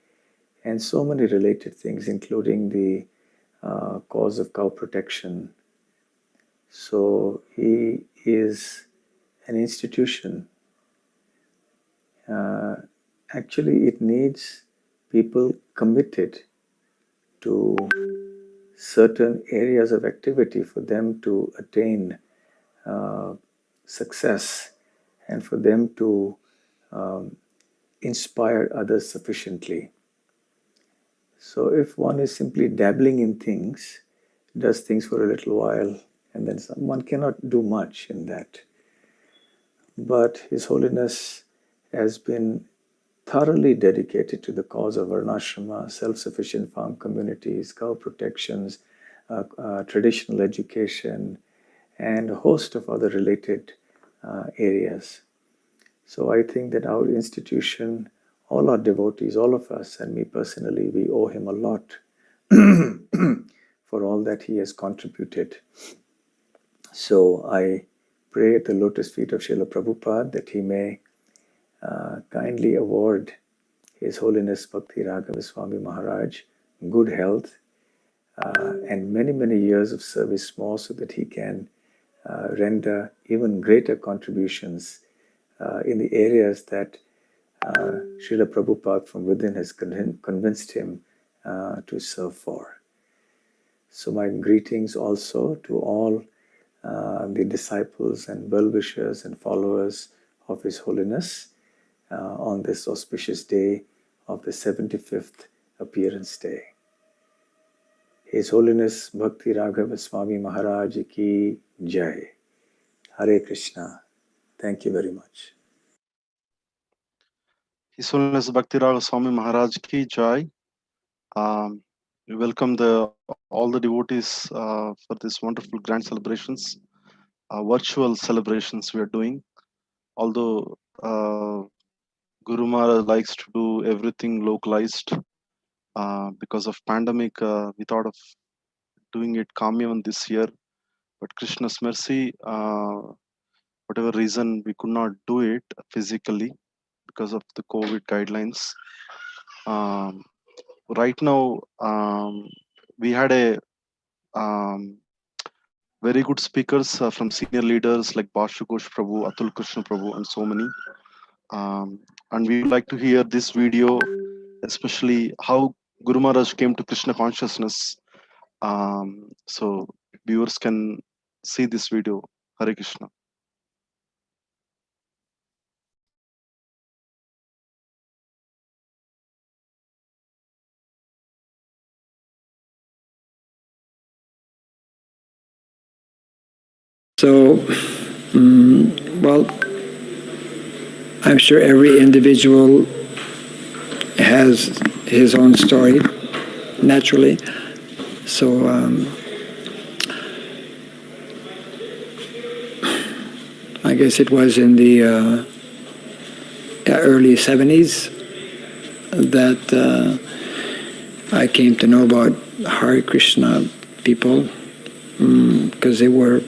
and so many related things, including the cause of cow protection. So he is an institution. Actually, it needs people committed to certain areas of activity for them to attain success and for them to inspire others sufficiently. So if one is simply dabbling in things, does things for a little while, and then one cannot do much in that. But His Holiness has been thoroughly dedicated to the cause of Varnashrama, self-sufficient farm communities, cow protections, traditional education, and a host of other related areas. So I think that our institution, all our devotees, all of us, and me personally, we owe him a lot for all that he has contributed. So I pray at the lotus feet of Srila Prabhupada that he may kindly award His Holiness Bhakti Raghava Swami Maharaj good health and many, many years of service more, so that he can render even greater contributions in the areas that Srila Prabhupada from within has convinced him to serve for. So my greetings also to all the disciples and well-wishers and followers of His Holiness on this auspicious day of the 75th appearance day. His Holiness Bhakti Raghava Swami Maharaj ki Jai. Hare Krishna. Thank you very much. His Holiness Bhakti Raghava Swami Maharaj ki Jai. We welcome all the devotees for this wonderful grand celebrations, virtual celebrations we are doing. Although Guru Maharaj likes to do everything localized, because of pandemic, we thought of doing it Kamyavan this year, but Krishna's mercy, whatever reason we could not do it physically because of the COVID guidelines. Right now, we had a very good speakers from senior leaders like Bashukosh Prabhu, Atul Krishna Prabhu, and so many. And we would like to hear this video, especially how Guru Maharaj came to Krishna consciousness. So viewers can see this video. Hare Krishna. So, well, I'm sure every individual has his own story, naturally. So, I guess it was in the early 70s that I came to know about Hare Krishna people, because they were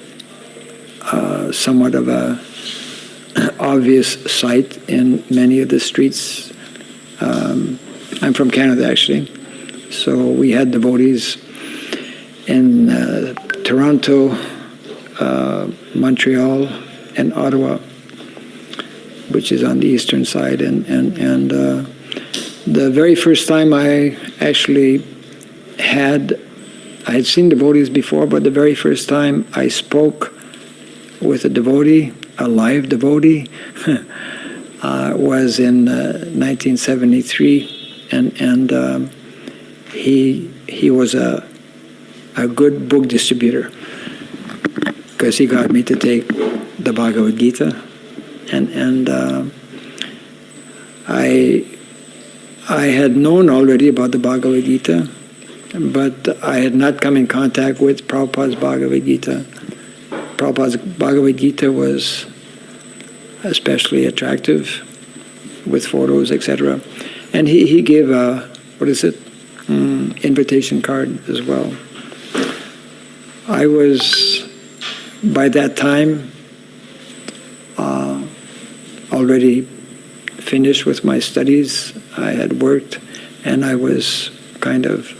somewhat of a obvious sight in many of the streets. I'm from Canada, actually, so we had devotees in Toronto, Montreal, and Ottawa, which is on the eastern side. And the very first time I actually had seen devotees before, but the very first time I spoke with a devotee, a live devotee, was in 1973, and he was a good book distributor, because he got me to take the Bhagavad Gita, and I had known already about the Bhagavad Gita, but I had not come in contact with Prabhupada's Bhagavad Gita. Prabhupada's Bhagavad Gita was especially attractive, with photos, etc. And he gave a, invitation card as well. I was, by that time, already finished with my studies. I had worked, and I was kind of,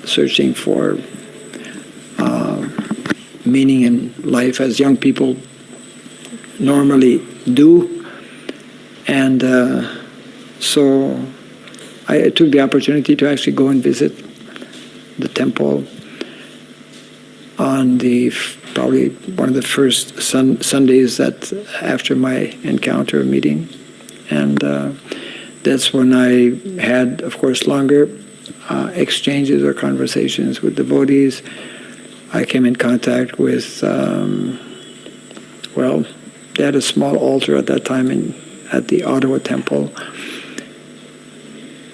searching for meaning in life, as young people normally do. And so I took the opportunity to actually go and visit the temple on probably one of the first Sundays that after my encounter meeting. And that's when I had, of course, longer exchanges or conversations with devotees. I came in contact with, they had a small altar at that time at the Ottawa temple.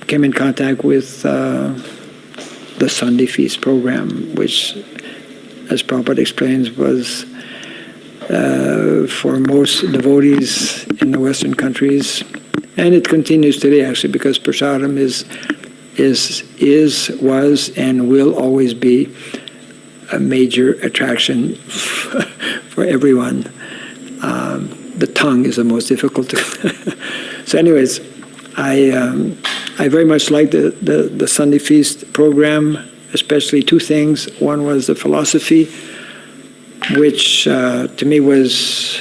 Came in contact with the Sunday Feast program, which, as Prabhupada explains, was for most devotees in the Western countries, and it continues today, actually, because prasadam was, and will always be a major attraction for everyone. The tongue is the most difficult to so anyways, I very much liked the Sunday Feast program, especially two things. One was the philosophy, which to me was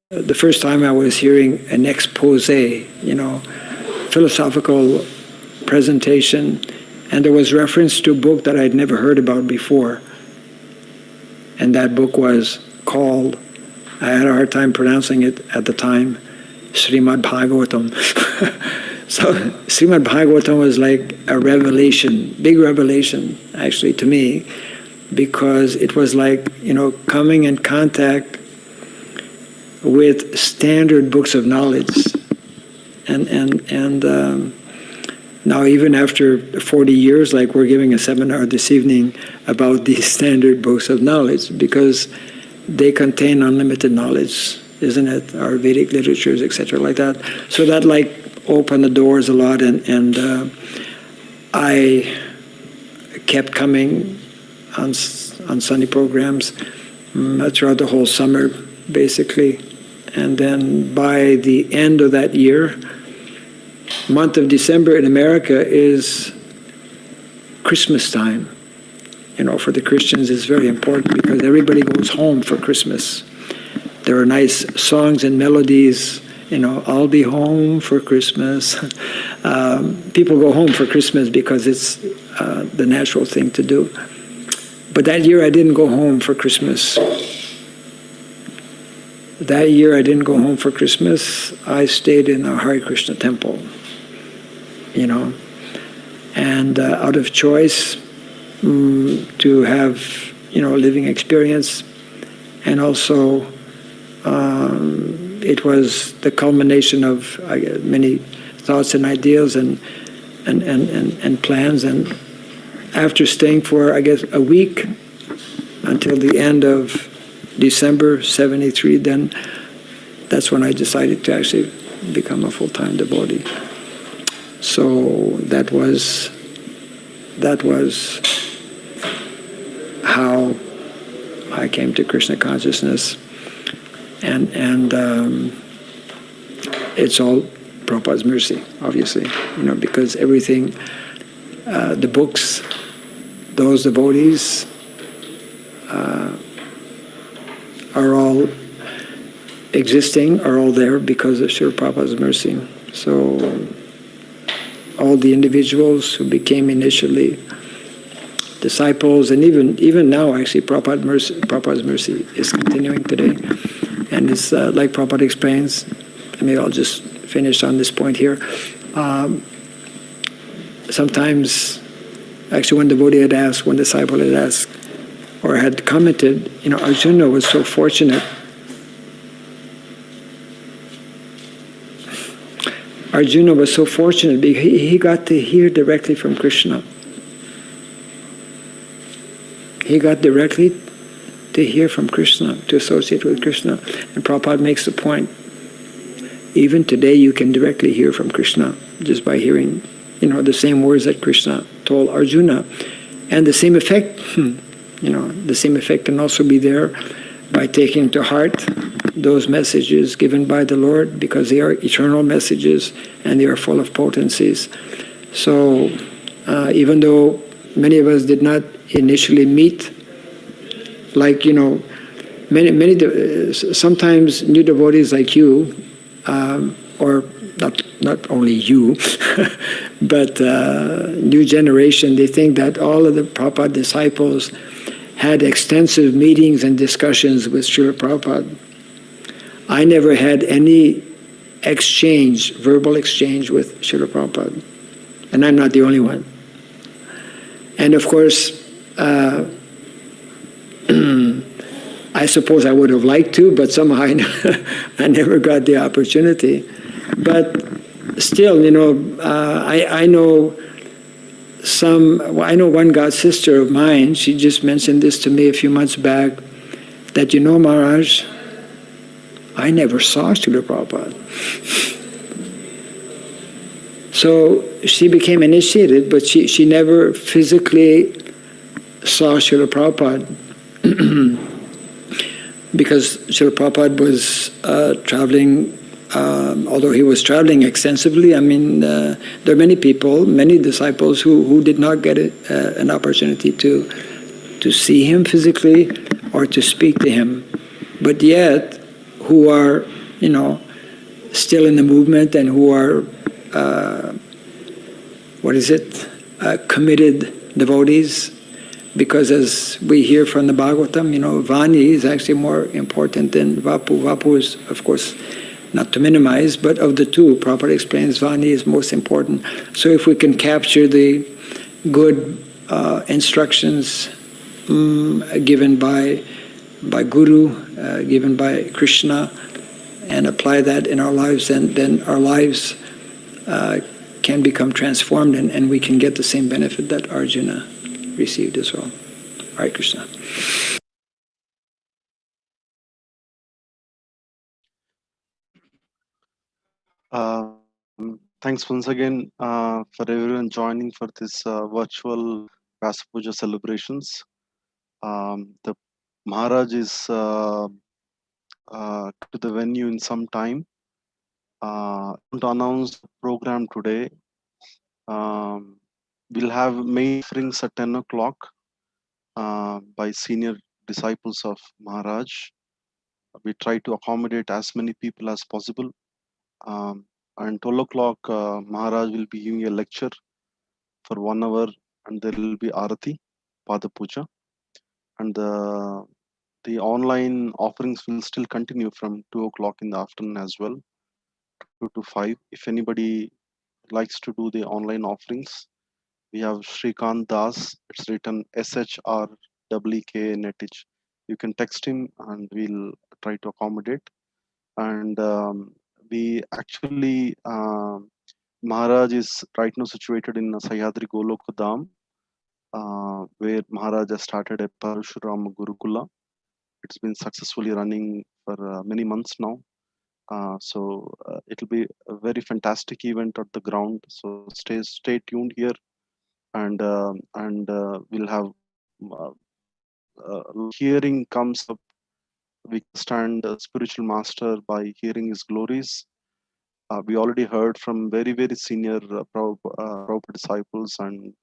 the first time I was hearing an expose, philosophical presentation, and there was reference to a book that I'd never heard about before. And that book was called, I had a hard time pronouncing it at the time, Srimad Bhagavatam. So Srimad Bhagavatam was like a revelation, big revelation, actually, to me, because it was like, coming in contact with standard books of knowledge. And Now, even after 40 years, like we're giving a seminar this evening about these standard books of knowledge, because they contain unlimited knowledge, isn't it? Our Vedic literatures, etc., like that. So that like opened the doors a lot, and I kept coming on Sunday programs throughout the whole summer, basically. And then by the end of that year, month of December in America is Christmas time. You know, for the Christians, it's very important because everybody goes home for Christmas. There are nice songs and melodies. You know, I'll be home for Christmas. People go home for Christmas because it's the natural thing to do. But that year I didn't go home for Christmas. That year I didn't go home for Christmas. I stayed in a Hare Krishna temple, you know, and out of choice to have, you know, living experience, and also it was the culmination of many thoughts and ideas and plans. And after staying for, I guess, a week until the end of December '73, then that's when I decided to actually become a full-time devotee. So that was how I came to Krishna consciousness, and it's all Prabhupada's mercy, obviously, you know, because everything, the books, those devotees are all existing, are all there because of Srila Prabhupada's mercy. So all the individuals who became initially disciples, and even now, actually, Prabhupada's mercy is continuing today. And it's like Prabhupada explains, maybe I'll just finish on this point here. Sometimes, actually, one devotee had asked, one disciple had asked, or had commented, you know, Arjuna was so fortunate. Arjuna was so fortunate because he got to hear directly from Krishna. He got directly to hear from Krishna, to associate with Krishna. And Prabhupada makes the point, even today you can directly hear from Krishna just by hearing, you know, the same words that Krishna told Arjuna. And the same effect, you know, the same effect can also be there by taking to heart those messages given by the Lord, because they are eternal messages and they are full of potencies. So even though many of us did not initially meet, like, you know, sometimes new devotees like you, or not only you, but new generation, they think that all of the Prabhupada disciples had extensive meetings and discussions with Srila Prabhupada. I never had any exchange, verbal exchange with Srila Prabhupada, and I'm not the only one. And of course, I suppose I would have liked to, but somehow I never got the opportunity. But still, you know, I know one god sister of mine, she just mentioned this to me a few months back, that, you know, Maharaj, I never saw Srila Prabhupada. So she became initiated, but she never physically saw Srila Prabhupada because Srila Prabhupada was traveling, although he was traveling extensively. I mean, there are many people, many disciples who did not get an opportunity to see him physically or to speak to him, but yet who are, you know, still in the movement and who are, committed devotees. Because as we hear from the Bhagavatam, you know, Vani is actually more important than Vapu. Vapu is, of course, not to minimize, but of the two, Prabhupada explains Vani is most important. So if we can capture the good instructions given by Guru, given by Krishna, and apply that in our lives, then our lives can become transformed, and we can get the same benefit that Arjuna received as well. Hare Krishna. Thanks once again for everyone joining for this virtual Vyasa Puja celebrations. The Maharaj is to the venue in some time. To announce the program today, we'll have main offerings at 10 o'clock by senior disciples of Maharaj. We try to accommodate as many people as possible. And 12 o'clock, Maharaj will be giving a lecture for 1 hour, and there will be Arati, Pada Puja. And the online offerings will still continue from 2 o'clock in the afternoon as well, 2 to 5. If anybody likes to do the online offerings, we have Shrikant Das. It's written SHRWKNETH. You can text him and we'll try to accommodate. And we actually, Maharaj is right now situated in Sahyadri Goloka Dham, where Maharaja started a Parashurama Gurukula. It's been successfully running for many months now. So it'll be a very fantastic event at the ground. So stay tuned here, and we'll have hearing comes up. We stand spiritual master by hearing his glories. We already heard from very senior Prabhupada disciples and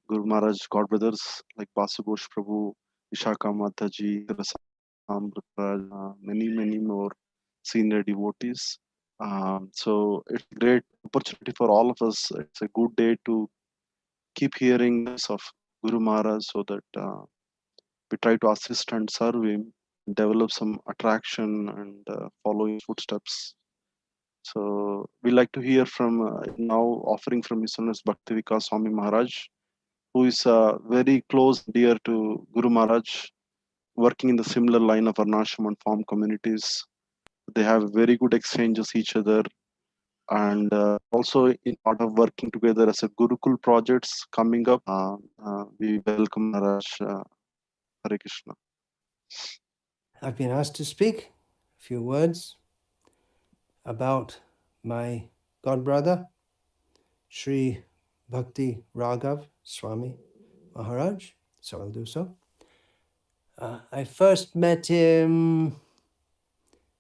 Guru Maharaj God brothers like Basugosh Prabhu, Vishaka Mataji, many more senior devotees. So it's a great opportunity for all of us. It's a good day to keep hearing this of Guru Maharaj so that we try to assist and serve him, develop some attraction and follow his footsteps. So we like to hear from now offering from His Holiness Bhakti Raghava Swami Maharaj, who is very close, dear to Guru Maharaj, working in the similar line of Varnashram and farm communities. They have very good exchanges each other, and also in part of working together as a Gurukul projects coming up. We welcome Maharaj. Hare Krishna. I've been asked to speak a few words about my godbrother, Sri Bhakti Raghava Swami Maharaj, so I'll do so. I first met him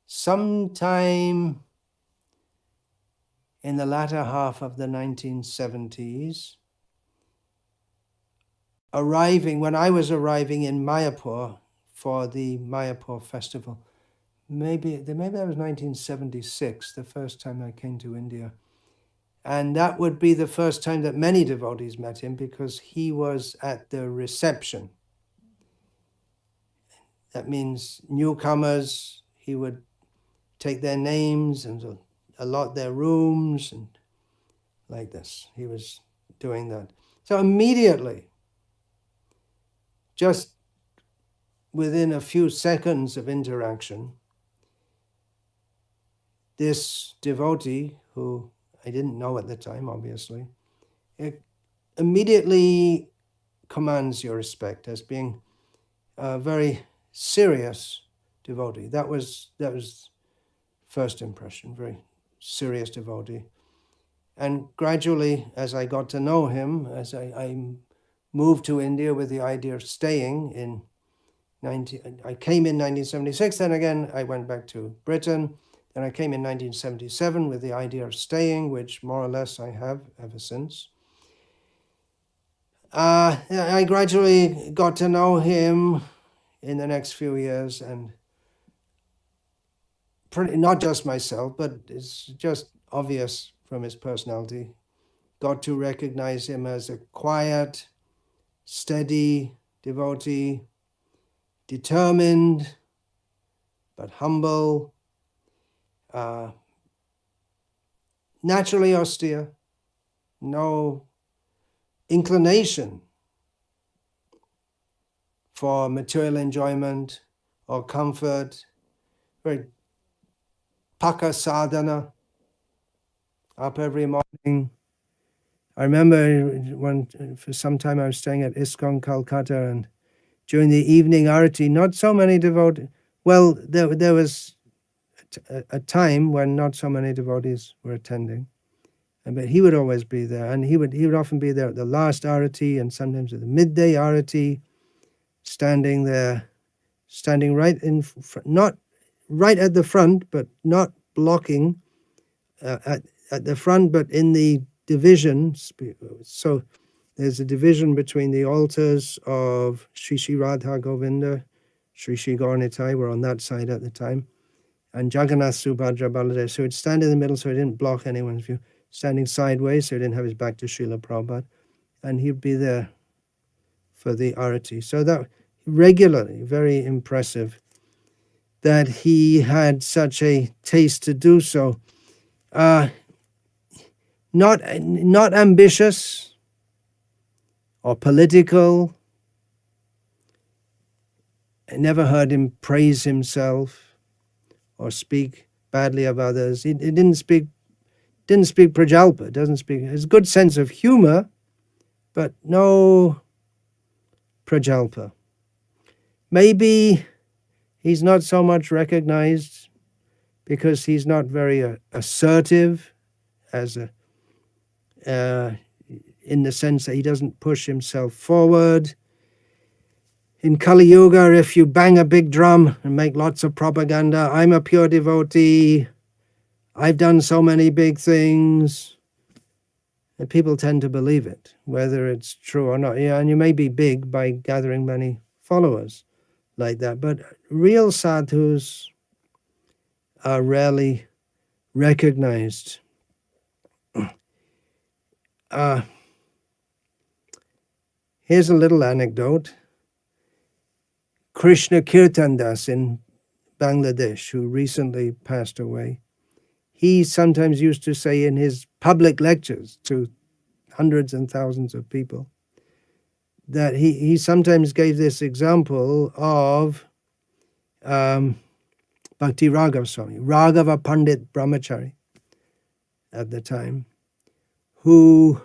sometime in the latter half of the 1970s, when I was arriving in Mayapur for the Mayapur festival. Maybe that was 1976, the first time I came to India. And that would be the first time that many devotees met him, because he was at the reception. That means newcomers, he would take their names and allot their rooms and like this. He was doing that. So immediately, just within a few seconds of interaction, this devotee, who I didn't know at the time, obviously, it immediately commands your respect as being a very serious devotee. That was first impression, very serious devotee. And gradually, as I got to know him, as I moved to India with the idea of staying I came in 1976, then again I went back to Britain. Then I came in 1977 with the idea of staying, which more or less I have ever since. I gradually got to know him in the next few years, and not just myself, but it's just obvious from his personality, got to recognize him as a quiet, steady devotee, determined, but humble, naturally austere, no inclination for material enjoyment or comfort, very paka sadhana, up every morning, I remember for some time I was staying at ISKCON Calcutta, and during the evening arati, not so many devotees. Well, there was a time when not so many devotees were attending, but he would always be there, and he would often be there at the last arati and sometimes at the midday arati, standing there, standing right in front, not right at the front, but not blocking at the front, but in the divisions. So there's a division between the altars of Sri Sri Radha Govinda, Sri Sri Gauranitai were on that side at the time, and Jagannath Subhadra Baladev. So he'd stand in the middle so he didn't block anyone's view, standing sideways so he didn't have his back to Srila Prabhupada, and he'd be there for the arati. So that regularly, very impressive that he had such a taste to do so. Not ambitious or political. I never heard him praise himself or speak badly of others. He didn't speak prajalpa, doesn't speak. Has a good sense of humor, but no prajalpa. Maybe he's not so much recognized because he's not very assertive as in the sense that he doesn't push himself forward. In Kali Yuga, if you bang a big drum and make lots of propaganda, I'm a pure devotee, I've done so many big things, and people tend to believe it, whether it's true or not. Yeah, and you may be big by gathering many followers like that, but real sadhus are rarely recognized. Here's a little anecdote. Krishna Kirtan Das in Bangladesh, who recently passed away, he sometimes used to say in his public lectures to hundreds and thousands of people that he sometimes gave this example of Bhakti Raghava Swami, Raaghava Pandit Brahmachari at the time, who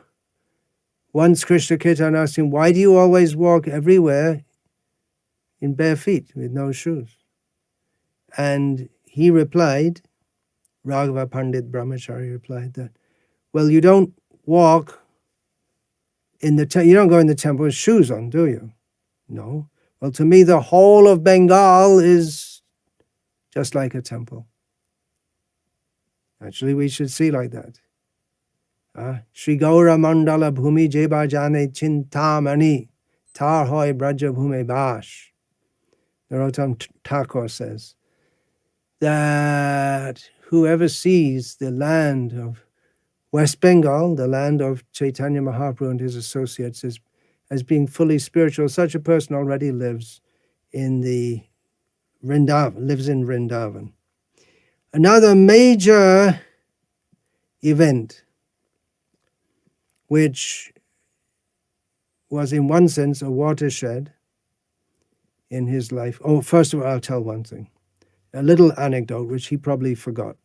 once Krishna Kirtan asked him, why do you always walk everywhere in bare feet with no shoes? And he replied, Raaghava Pandit Brahmachari replied that, well, you don't walk in the you don't go in the temple with shoes on, do you? No. Well, to me, the whole of Bengal is just like a temple. Actually, we should see like that. Shri Gaura Mandala Bhumi Jeba Jane Chintamani Tar Hoy Braja Bhume Bash. Narottam Thakur says that whoever sees the land of West Bengal, the land of Chaitanya Mahaprabhu and his associates, as being fully spiritual, such a person already lives in the Vrindavan. Another major event, which was in one sense a watershed in his life. Oh, first of all, I'll tell one thing. A little anecdote, which he probably forgot.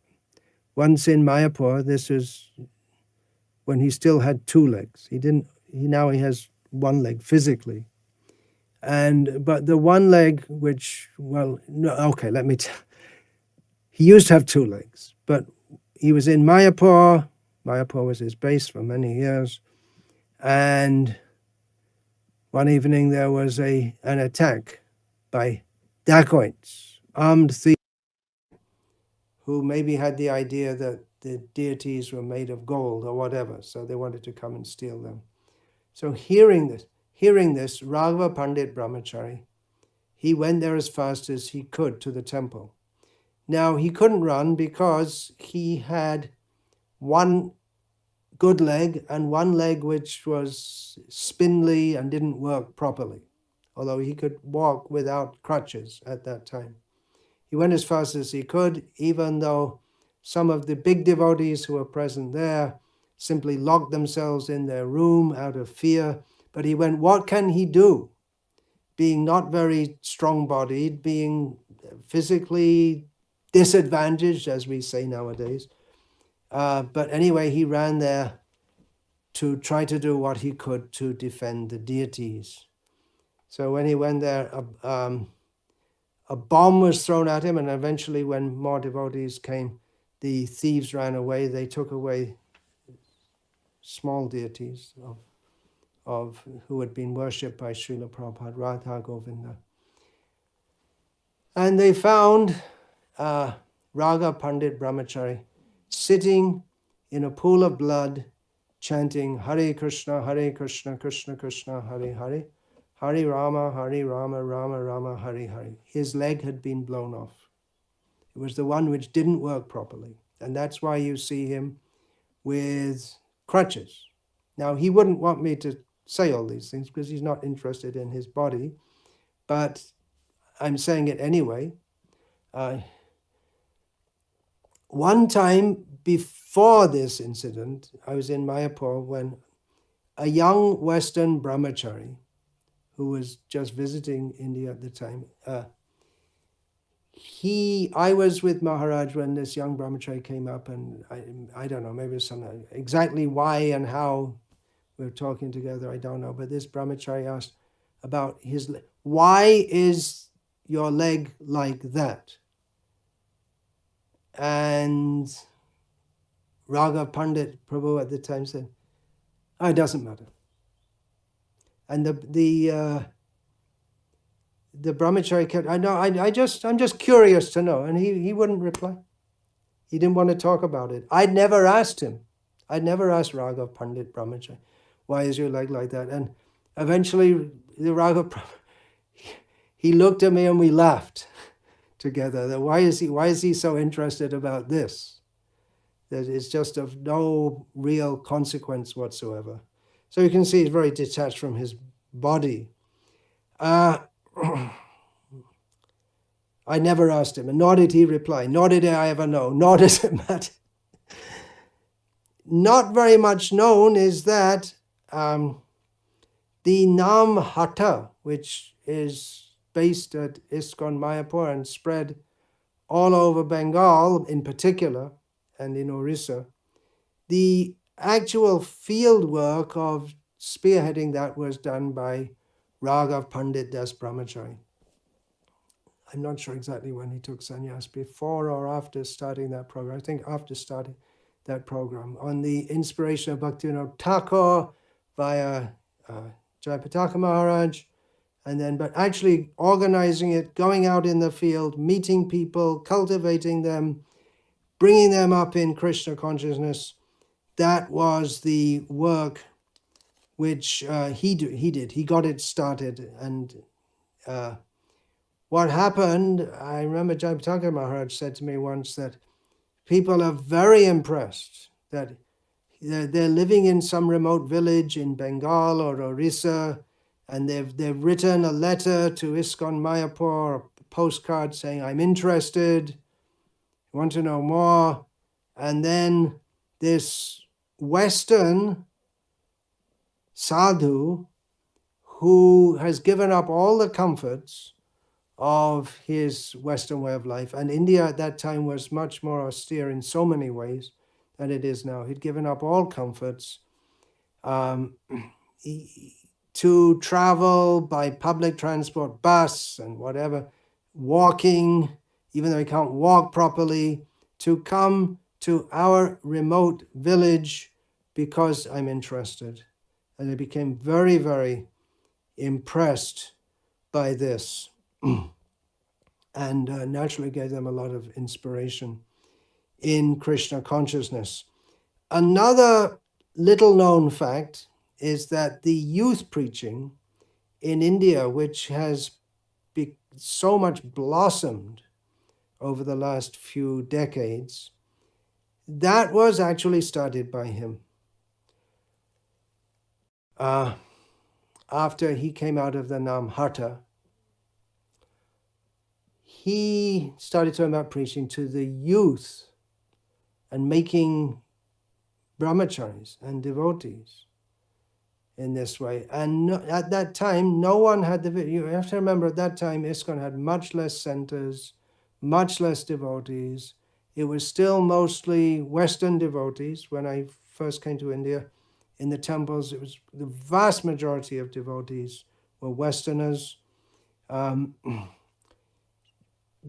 Once in Mayapur, this was when he still had two legs. Now he has one leg physically. But the one leg he used to have two legs, but he was in Mayapur. Mayapur was his base for many years. And one evening there was an attack by dacoits, armed thieves, who maybe had the idea that the deities were made of gold or whatever, so they wanted to come and steal them. So hearing this, Raaghava Pandit Brahmachari, he went there as fast as he could to the temple. Now, he couldn't run because he had one good leg and one leg which was spindly and didn't work properly, although he could walk without crutches at that time. He went as fast as he could, even though some of the big devotees who were present there simply locked themselves in their room out of fear. But he went, what can he do? Being not very strong-bodied, being physically disadvantaged, as we say nowadays. But anyway, he ran there to try to do what he could to defend the deities. So when he went there, a bomb was thrown at him, and eventually when more devotees came, the thieves ran away. They took away small deities of who had been worshipped by Srila Prabhupada, Radha Govinda. And they found Raga Pandit Brahmachari sitting in a pool of blood, chanting Hare Krishna, Krishna Krishna, Hare Hare, Hare Rama, Rama Rama, Hare Hare. His leg had been blown off. It was the one which didn't work properly. And that's why you see him with crutches. Now, he wouldn't want me to say all these things because he's not interested in his body, but I'm saying it anyway. One time before this incident, I was in Mayapur when a young Western brahmachari who was just visiting India at the time, I was with Maharaj when this young brahmachari came up, and I don't know, maybe something, exactly why and how we were talking together, I don't know, but this brahmachari asked about his leg. Why is your leg like that? And Raghav Pandit Prabhu at the time said, oh, it doesn't matter. And the brahmachari kept, I'm just curious to know. And he wouldn't reply. He didn't want to talk about it. I'd never asked him. I'd never asked Raghav Pandit Brahmachari, why is your leg like that? And eventually the Raghav, he looked at me and we laughed together. That why is he so interested about this? That it's just of no real consequence whatsoever. So you can see he's very detached from his body. I never asked him, and nor did he reply, nor did I ever know, nor does it matter. Not very much known is that the Nam Hatha, which is based at ISKCON Mayapur and spread all over Bengal in particular, and in Orissa, the actual field work of spearheading that was done by Raghav Pandit Das Brahmachari. I'm not sure exactly when he took sannyas, before or after starting that program. I think after starting that program, on the inspiration of Bhaktivinoda Thakur via Jayapataka Maharaj, and then, but actually organizing it, going out in the field, meeting people, cultivating them, bringing them up in Krishna consciousness. That was the work which he did. He got it started. And what happened, I remember Jayapataka Maharaj said to me once that people are very impressed that they're living in some remote village in Bengal or Orissa, and they've written a letter to ISKCON Mayapur, a postcard saying, I'm interested, want to know more. And then this Western sadhu who has given up all the comforts of his Western way of life, and India at that time was much more austere in so many ways than it is now. He'd given up all comforts to travel by public transport, bus and whatever, walking, even though he can't walk properly, to come to our remote village because I'm interested. And I became very, very impressed by this. And naturally gave them a lot of inspiration in Krishna consciousness. Another little known fact is that the youth preaching in India, which has so much blossomed over the last few decades, that was actually started by him. After he came out of the Nam Hatha, he started talking about preaching to the youth and making brahmacharis and devotees in this way. And at that time, no one had you have to remember, at that time, ISKCON had much less centers, much less devotees. It was still mostly Western devotees. When I first came to India, in the temples. It was the vast majority of devotees were Westerners.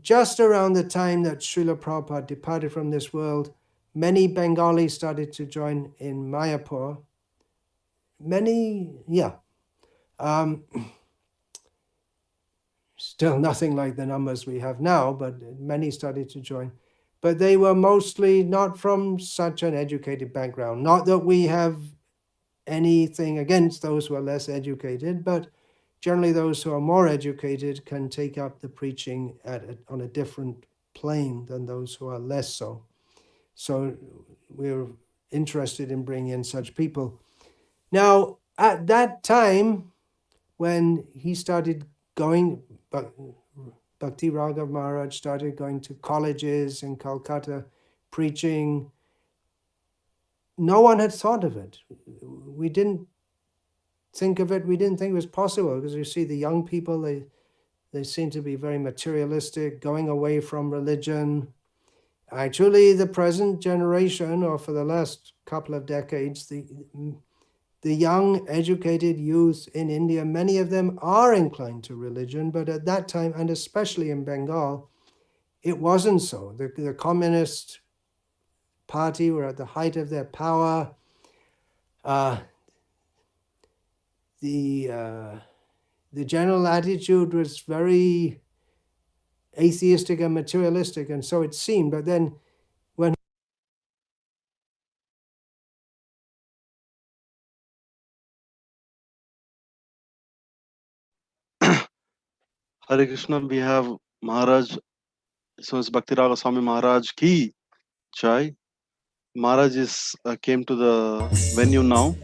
Just around the time that Srila Prabhupada departed from this world, many Bengalis started to join in Mayapur. Still nothing like the numbers we have now, but many started to join. But they were mostly not from such an educated background. Not that we have anything against those who are less educated, but generally those who are more educated can take up the preaching on a different plane than those who are less so. So we're interested in bringing in such people. Now, at that time, when he started going, Bhakti Raghava Maharaj started going to colleges in Calcutta, preaching, no one had thought of it. We didn't think of it. We didn't think it was possible, because you see the young people, they seem to be very materialistic, going away from religion. Actually, the present generation, or for the last couple of decades, the young, educated youth in India, many of them are inclined to religion, but at that time, and especially in Bengal, it wasn't so. The Communist Party were at the height of their power. The general attitude was very atheistic and materialistic, and so it seemed. But then when Hare Krishna, we have Maharaj, so it's Bhakti Raghava Swami Maharaj ki jai. Maharaj came to the venue now.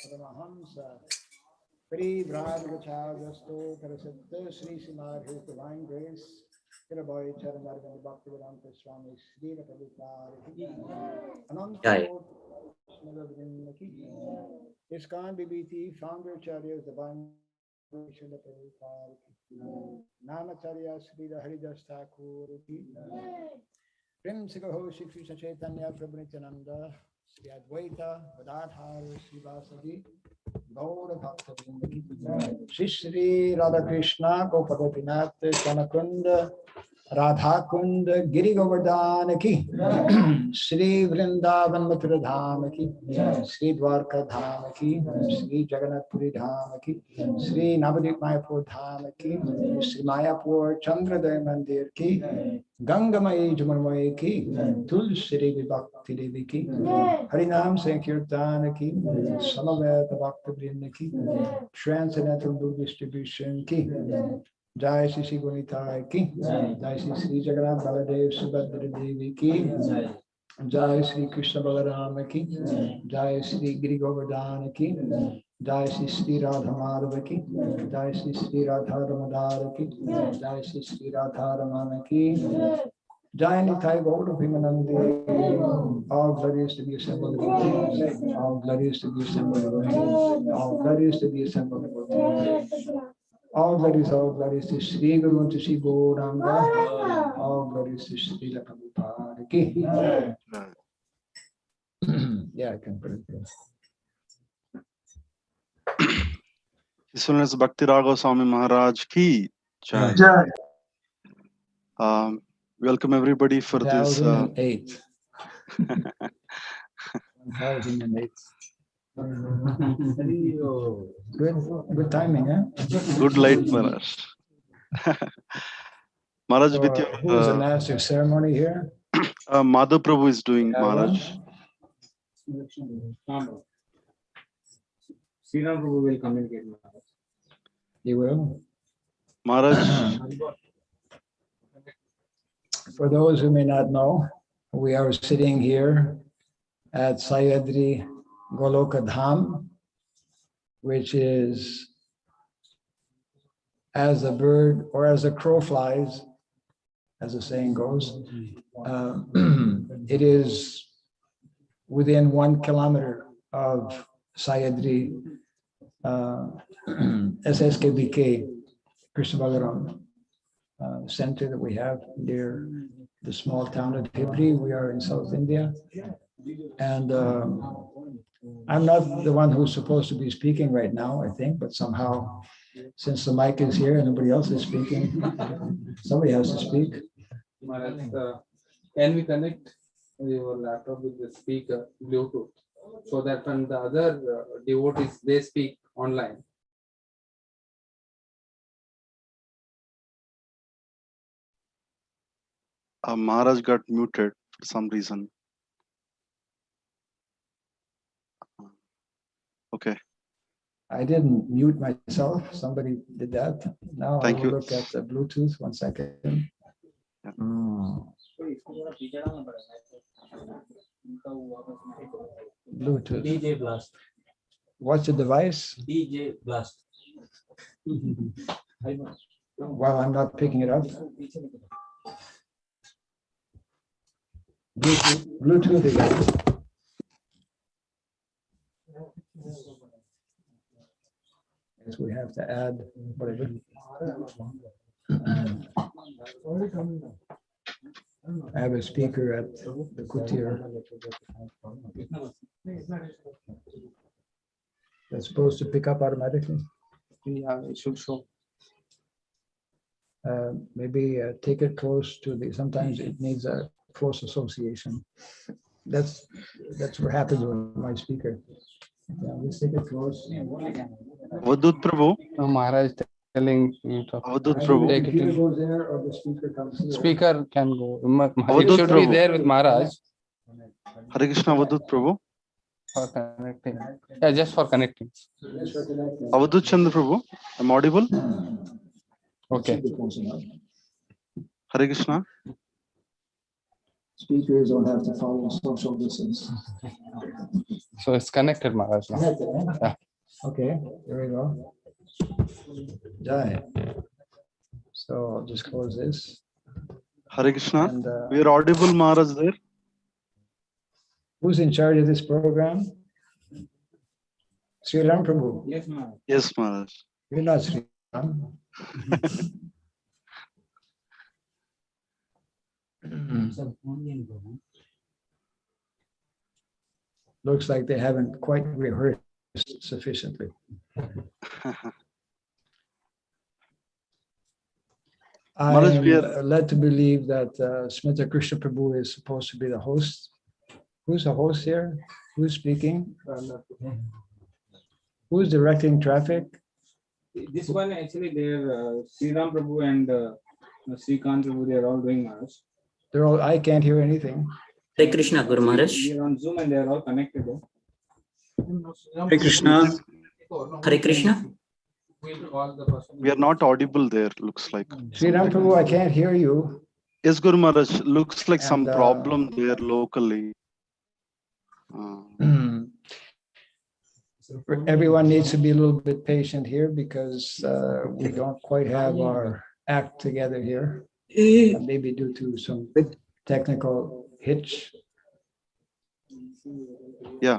Paramahamsa, Pri Vragavachagasto, Karasetta, Sri Simar, His Divine Grace, Kiraboy Charanarvanda Bhakti Raghava Swami, Sri Prabhupada, Jai. Ananta ISKCON BBT founder Charyas Divine Srila Prabhupada ki Namacharya Srila Haridas Thakur ki Prim Sigaho Shri Krishna Chaitanya Prabhu Nityananda Sri Advaita Vadadhara Sri Vasadi Gaura Bhakta Vrinda ki Shri Shri Radha Krishna Gopadopinath Chanakunda Radha Kund Giri Govardhan ki Shri Vrindavan Mathura Dham ki Shri Dwarka Dham ki Shri Jagannath Puri Dham ki Shri Navadvip Mayapur Dham ki Shri Mayapur Chandraday Mandir ki Gangamai Jamunmoy ki Tulsi Devi Bhakti Devi ki Harinam Sankirtan ki Samaveta Bhakti Vrinda ki Transcendental Book Distribution ki Jai Shri Shri Gunitai ki Jai Shri Shri Jagannath Baladev Subhadra Devi ki Jai Shri Krishna Balarama ki Jai Shri Giri Govardhan ki Jai Shri Shri Radha Madhava ki Jai Shri Shri Radha Damadara ki Jai Shri Shri Radha Ramana ki Jai Nitai Gaur Bhimanandi. All glories to be assembled. All glories to be assembled. All glories to be assembled. All glories to Sri Guru and to Sri Gauranga. All glories to Sri Prabhupada ki. Yeah, I can put it there. His Holiness Bhakti Raghava Swami Maharaj ki Jai. Welcome everybody for this. 2008. 2008. Good timing, eh? Good light, Maharaj. Maharaj, So, with who is the your master of ceremony here? Madhav Prabhu is doing, Maharaj. Sriram Prabhu will communicate. He will. Maharaj. For those who may not know, we are sitting here at Sahyadri Goloka Dham, which is as a bird or as a crow flies, as the saying goes. It is within 1 kilometer of Sahyadri SSKBK Krishna Balaram center that we have near the small town of Hebri. We are in South India. And I'm not the one who's supposed to be speaking right now, I think, but somehow, since the mic is here and nobody else is speaking, somebody has to speak. Can we connect your laptop with the speaker, Bluetooth, so that when the other devotees, they speak online? Maharaj got muted for some reason. Okay. I didn't mute myself. Somebody did that. Now Thank I will you. look at the Bluetooth. 1 second. Bluetooth. DJ Blast. What's the device? DJ Blast. Well, I'm not picking it up. Bluetooth again. Yes, we have to add whatever. I have a speaker at the kutir that's supposed to pick up automatically. Yeah, it should show. Maybe take it close to the, sometimes it needs a close association. That's what happens with my speaker. Yeah, let's take it close. Avadut Prabhu. Maharaj telling you to Avadut The Prabhu. computer goes there or the speaker comes here. Speaker can go. Avadut It should be Prabhu. there with Maharaj Hare Krishna, Avadut Prabhu. for connecting. Yeah, just for connecting. Avadut Chandra Prabhu. I'm audible. Okay. Hare Krishna. Speakers don't have to follow social distance. So it's connected, Maharaj. Now. Connected, eh? Yeah. Okay, there we go. Jai. So I'll just close this. Hare Krishna. And, We are audible, Maharaj, there. Who's in charge of this program? Sri Ram Prabhu. Yes, Maharaj. Yes, Maharaj. You're not Sri Ram. Looks like they haven't quite rehearsed sufficiently. Maharaj, we I'm are- led to believe that Smita Krishna Prabhu is supposed to be the host. Who's the host here? Who's speaking? Who's directing traffic? This one actually, they're Sri Ram Prabhu and Srikant Prabhu, they're all doing Maharaj. They're all, I can't hear anything. Hare Krishna, Guru Maharaj. We are on Zoom and they're all connected. Hare Krishna. Hare Krishna. We are not audible there, looks like. Sri Ram Prabhu, I can't hear you. Yes, Guru Maharaj, looks like some And, problem there locally. Everyone needs to be a little bit patient here because we don't quite have our act together here. Maybe due to some technical hitch. Yeah.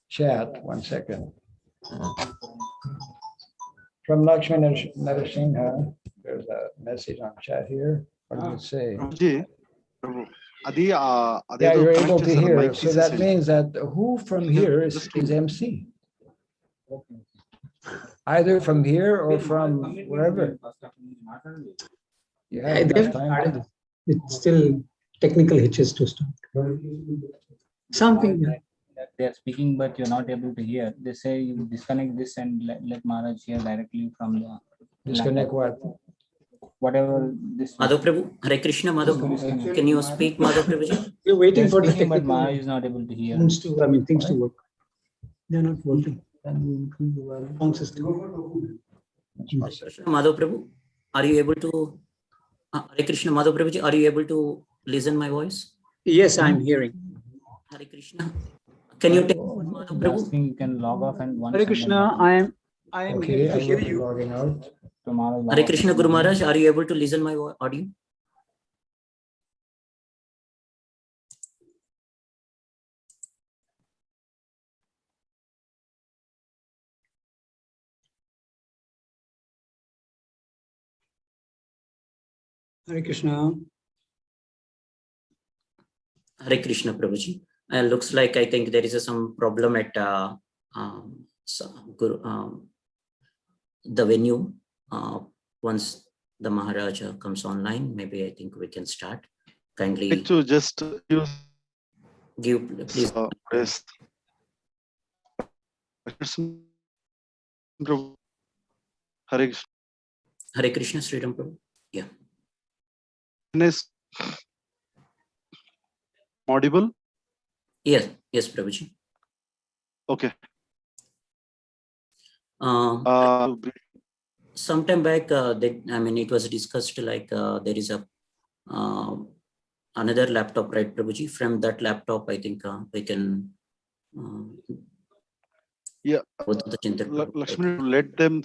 Chat, 1 second. From Lakshman Narasingha, there's a message on chat here. What does it say? Prabhuji, Prabhu, Yeah, you're able to hear. So that means that who from here is MC? Either from here or from wherever. You have enough time. It's still technical hitches to start. Something. They are speaking, but you're not able to hear. They say you disconnect this and let Maharaj hear directly from the. Disconnect what? Whatever this. Madhav Prabhu, Hare Krishna, Madhav Prabhu. Can you speak, Madhav Prabhuji? You're waiting for the But technical Maharaj is not able to hear. things to work. They're not working. Phone system. Madhav Prabhu, are you able to? Hare Krishna, Madhav Prabhuji, are you able to listen my voice? Yes, I'm hearing. Hare Krishna. Can you take Madhav Prabhu? You can log off and once. Hare Krishna, I am Okay, able to I hear will be you. logging out. Hare Krishna, Guru Maharaj, are you able to listen my audio? Hare Krishna. Hare Krishna, Prabhuji. Looks like I think there is some problem at the venue. Once the Maharaja comes online, maybe I think we can start. Kindly To just use give, please. Yes. Prabhu. Hare Krishna. Hare Krishna, Sri Ram Prabhu. Yeah. Is audible? Yes, yes, Prabhuji. Okay. Sometime back, it was discussed like there is a another laptop, right, Prabhuji? From that laptop, I think we can. Yeah. Lakshman, Lakshman, let them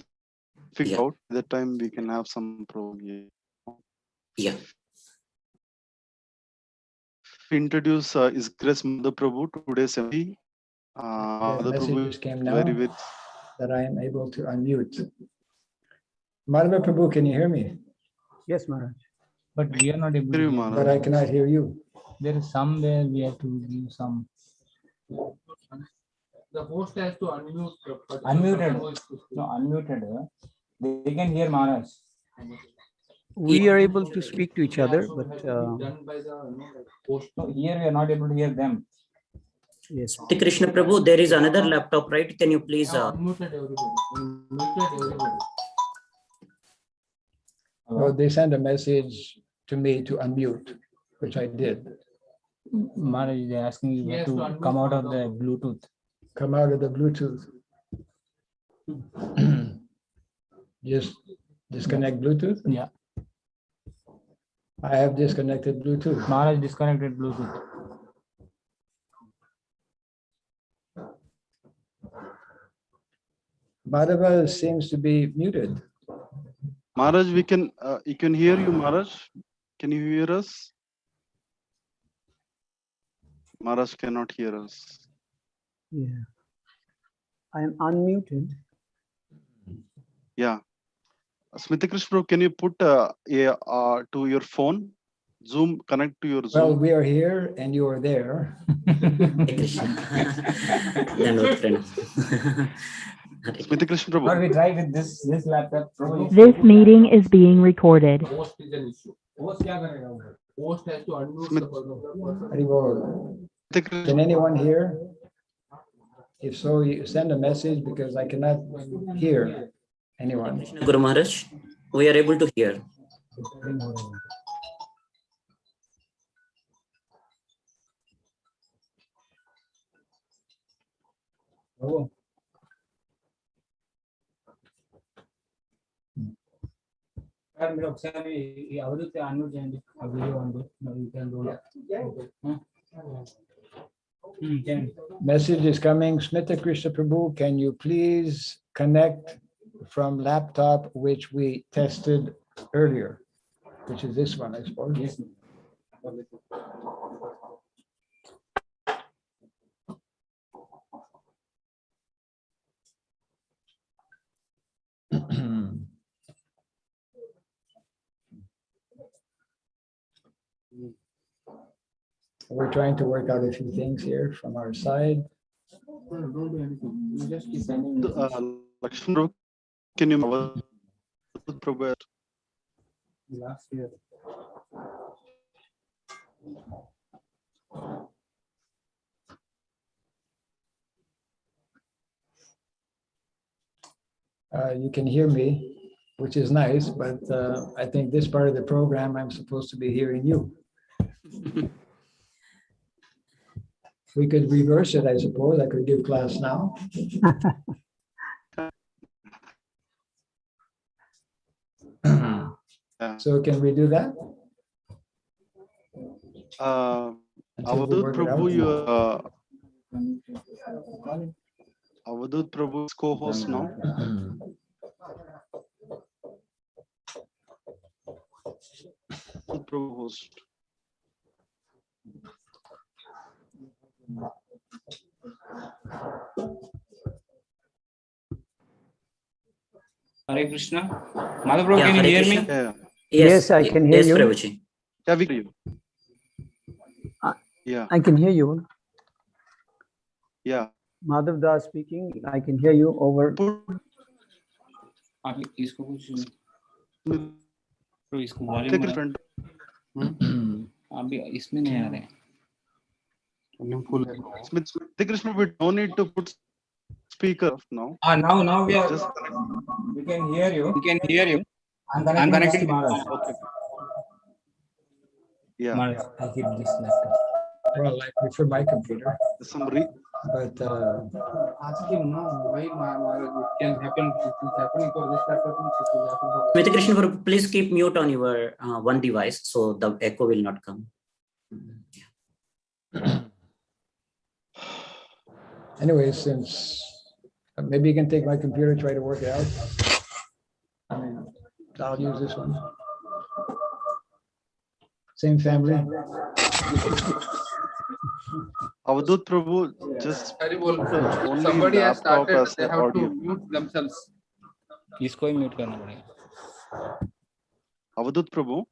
figure out. At that time we can have some problem. Yeah. Introduce is Grace Madhav Prabhu, today's MP. The message came now that I am able to unmute. Madhava Prabhu, can you hear me? Yes, Maharaj. But we are not able to hear. But I cannot hear you. There is somewhere we have to give some. The host has to unmute. Unmuted. No, unmuted. They can hear Maharaj. We are able to speak to each other, but So here we are not able to hear them. yes. Hare Krishna Prabhu, there is another laptop, right? Can you please? Unmuted everybody. Unmuted everybody. Well, they sent a message to me to unmute, which I did. Maharaj, they're asking you Yes, to to come out unmute of the Bluetooth. Come out of the Bluetooth. Just disconnect Bluetooth? Yeah. I have disconnected Bluetooth. Maharaj disconnected Bluetooth. Madhava seems to be muted. Maharaj, you can hear you, Maharaj. Can you hear us? Maharaj cannot hear us. Yeah. I am unmuted. Yeah. Smita Krishna, can you put to your phone? Zoom, connect to your Well, Zoom. we are here and you are there. Smita Krishna Prabhu. Or we try with this laptop. This meeting is being recorded. Host is an issue. Host क्या करेगा उधर? Host has to unmute the person. Haribol. Can anyone hear? If so, you send a message because I cannot hear anyone. Guru Maharaj, we are able to hear. Oh. మీరు ఒకసారి ఈ అవధూత unmute చేయండి ఆ video అండి you can do Message is coming. Smita Krishna Prabhu, can you please connect from laptop which we tested earlier, which is this one, I suppose. Yes. We're trying to work out a few things here from our side. Don't do anything. You just keep sending. Lakshman, can you Prabhu? Last year. You can hear me, which is nice, but I think this part of the program, I'm supposed to be hearing you. We could reverse it, I suppose. I could give class now. So can we do that? Avadut Prabhu, Avadut Prabhu is co-host now. Prabhu host. Hare Krishna. Madhav Prabhu, can you hear me? Yeah. Yes, I can hear yes, you. Prabhuji. Yeah, we hear you. Yeah. I can hear you. Yeah. Madhav Das speaking. I can hear you over. अभी इसको कुछ तो इसको Take volume it front. अभी इसमें नहीं आ रहे हैं Smita Krishna, we don't need to put speaker now. Now we are just we can hear you. We can hear you. I'm connecting to Maharaj. Okay. Yeah. Maharaj, I keep this laptop. Well, I prefer my computer. But Ask him now why it can happen. It is happening for this laptop. It will happen for Smita Krishna Prabhu, please keep mute on your one device so the echo will not come. anyway, since maybe you can take my computer, try to work it out. I mean, I'll use this one. Same family. Avadut Prabhu, just only somebody has laptop started, as they the have audio. to mute themselves. इसको ही mute करना पड़ेगा. Avadut Prabhu.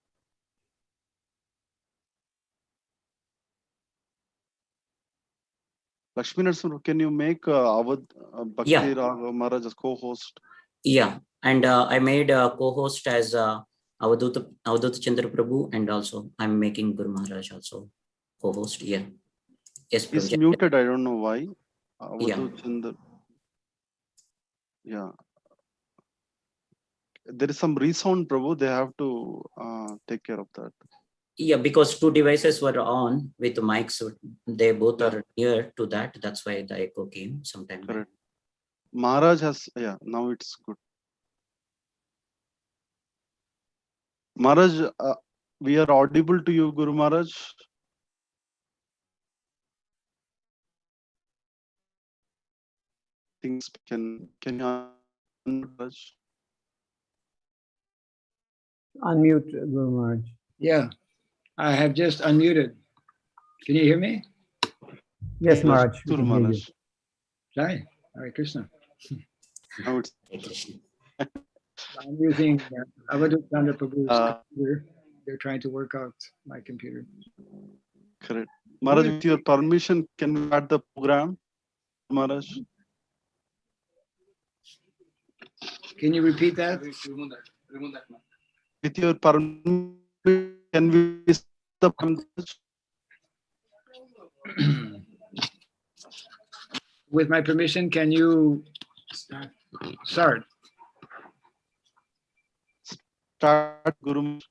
Lakshmi Narasimha, can you make Bhakti Raghava Maharaj as co-host? Yeah, and I made a co-host as Avadut Chandra Prabhu, and also I'm making Guru Maharaj also co-host. Yeah. Yes, He's Prabhu. muted. I don't know why. Yeah. Chandra. Yeah. There is some resound, Prabhu. They have to take care of that. Yeah, because two devices were on with mics, they both are near to that. That's why the echo came sometime. Correct. Maharaj has, yeah, now it's good. Maharaj, we are audible to you, Guru Maharaj. Things can you Maharaj? Unmute, Guru Maharaj. Yeah, I have just unmuted. Can you hear me? Yes, Maharaj. we Guru can hear you. Maharaj. Hi, Hare Krishna. Now it's I'm using Avadut Chandra Prabhu's computer. They're trying to work out my computer. correct. Maharaj, with your permission, can we start the program? Maharaj. Can you repeat that? Remove that. With your permission, can we start the program? With my permission, can you start? Start, Guru Maharaj.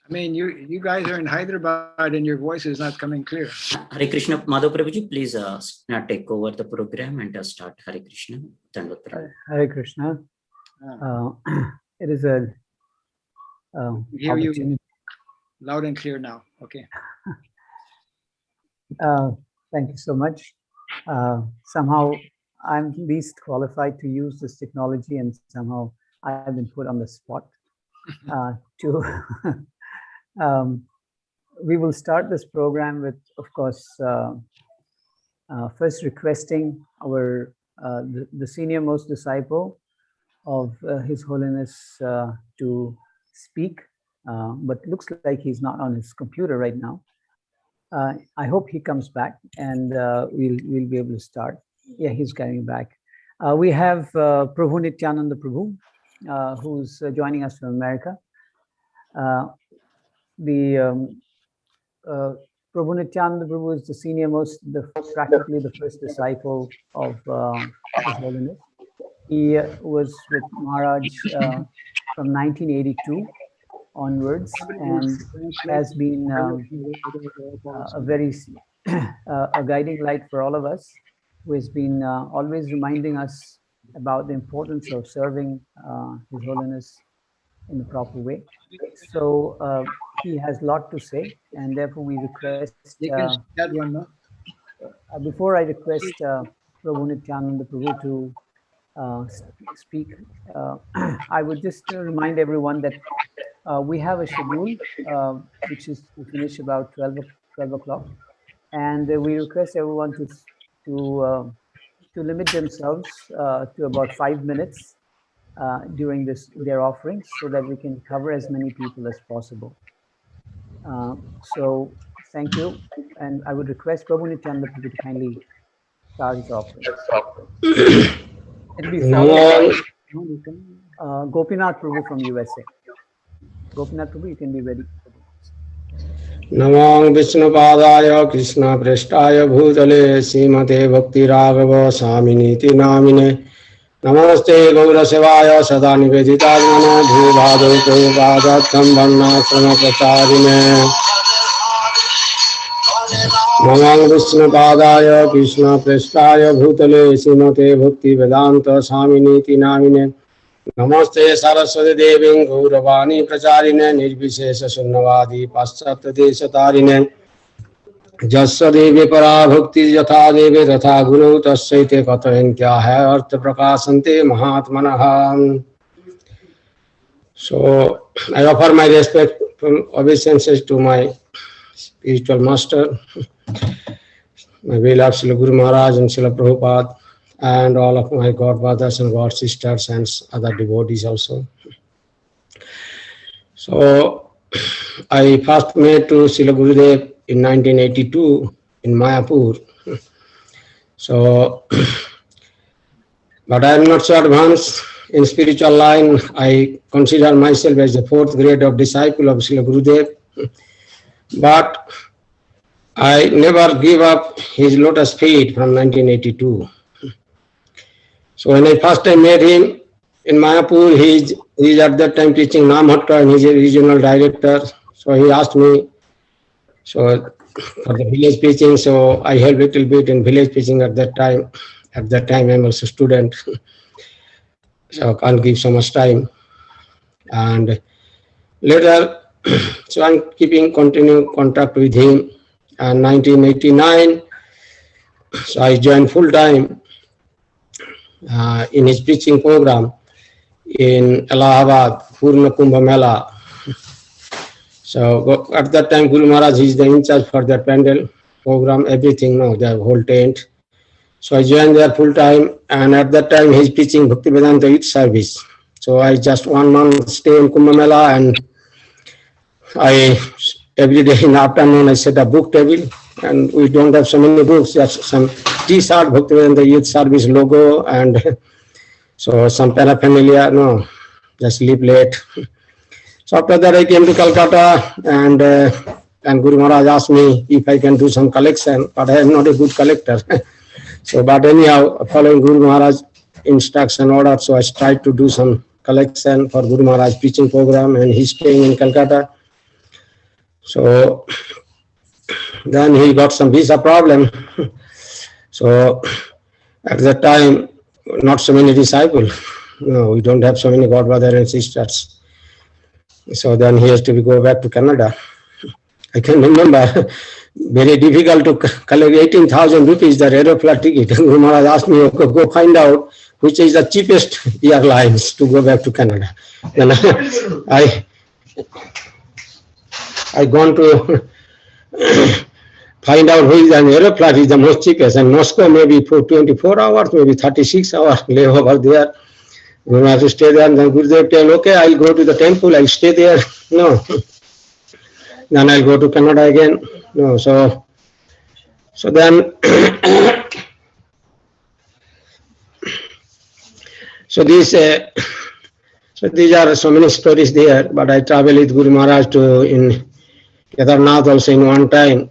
I mean, you guys are in Hyderabad and your voice is not coming clear. Hare Krishna, Madhav Prabhuji, please take over the program and start. Hare Krishna. Dandavat Prabhu. Hare Krishna. It is a Hear you opportunity. loud and clear now. Okay. Thank you so much. Somehow I'm least qualified to use this technology, and somehow I've been put on the spot to. We will start this program with, of course, first requesting our the senior most disciple of His Holiness to speak, but looks like he's not on his computer right now. I hope he comes back and we'll be able to start. Yeah, he's coming back. We have Prabhu Nityananda Prabhu, who's joining us from America. Prabhu Nityananda Prabhu is the senior most, practically the first disciple of His Holiness. He was with Maharaj from 1982 onwards, and has been a very a guiding light for all of us, who has been always reminding us about the importance of serving His Holiness in the proper way. So he has a lot to say, and therefore we request, before I request Prabhu Nityananda Prabhu to speak, I would just remind everyone that we have a schedule which is to finish about 12 o'clock, and we request everyone to limit themselves to about 5 minutes during their offerings, so that we can cover as many people as possible. So thank you, and I would request Prabhu Nityananda Prabhu to kindly start his offering. It'll be followed by Gopinath Prabhu from USA. Gopinath Prabhu, you can be ready. Namang Vishnupadaya Krishna Prestaya Bhutale Srimate Bhakti Raghava Swami Niti Namine Namaste Gaura Sevaya Sada Nivedita Jnana Bhuvado Prabhupada Vanna Sama Pracharine Namang Vishnupadaya Krishna Prestaya Bhutale Srimate Bhakti Vedanta Swami Niti Namine Namaste Saraswati Devi Gauravani Pracharine Nirvishesha Sunnavadi Paschatya Deshatarine Jasya Devi Para Bhakti Yatha Devi Ratha Guru Tasyaite Katayan Kya Hai Artha Prakasante Mahatmanaha. So I offer my respectful obeisances to my spiritual master, my beloved Srila Guru Maharaj and Srila Prabhupada, and all of my godfathers and god sisters and other devotees also. So I first met to Srila Gurudev in 1982 in Mayapur. So, but I am not so advanced in spiritual line. I consider myself as the fourth grade of disciple of Srila Gurudev. But I never give up his lotus feet from 1982. So when I first time met him in Mayapur, he is at that time teaching Namhatta and he is a regional director. So he asked me, so for the village preaching, so I helped a little bit in village preaching at that time. At that time I am also a student, so I can't give so much time. And later, so I am continuing contact with him. And 1989, so I joined full time in his preaching program in Allahabad, Purna Kumbh Mela. So at that time, Guru Maharaj is the in charge for that pandal program, everything, no, the whole tent. So I joined there full time, and at that time he's preaching Bhakti Vedanta youth service. So I just 1 month stay in Kumbh Mela, and I every day in the afternoon I set a book table, and we don't have so many books, just some T-shirt, Bhakti Vedanta youth service logo, and so some paraphernalia, no, just leave late. So after that I came to Calcutta, and Guru Maharaj asked me if I can do some collection, but I am not a good collector. So, but anyhow, following Guru Maharaj instruction order, so I tried to do some collection for Guru Maharaj preaching program, and he's staying in Calcutta. So then he got some visa problem. So at that time, not so many disciples. No, we don't have so many godbrother and sisters. So then he has to go back to Canada. I can remember, very difficult to collect 18,000 rupees, the aeroplane ticket. Guru Maharaj asked me, okay, go find out which is the cheapest airlines to go back to Canada. Then I gone to find out who is an aeroplane is the most cheapest, and Moscow maybe for 24 hours, maybe 36 hours layover there. We have to stay there, and then Gurudev tell, okay, I'll go to the temple, I'll stay there. No. Then I'll go to Canada again. No, so then so these are so many stories there. But I travel with Guru Maharaj to in Kedarnath also in one time,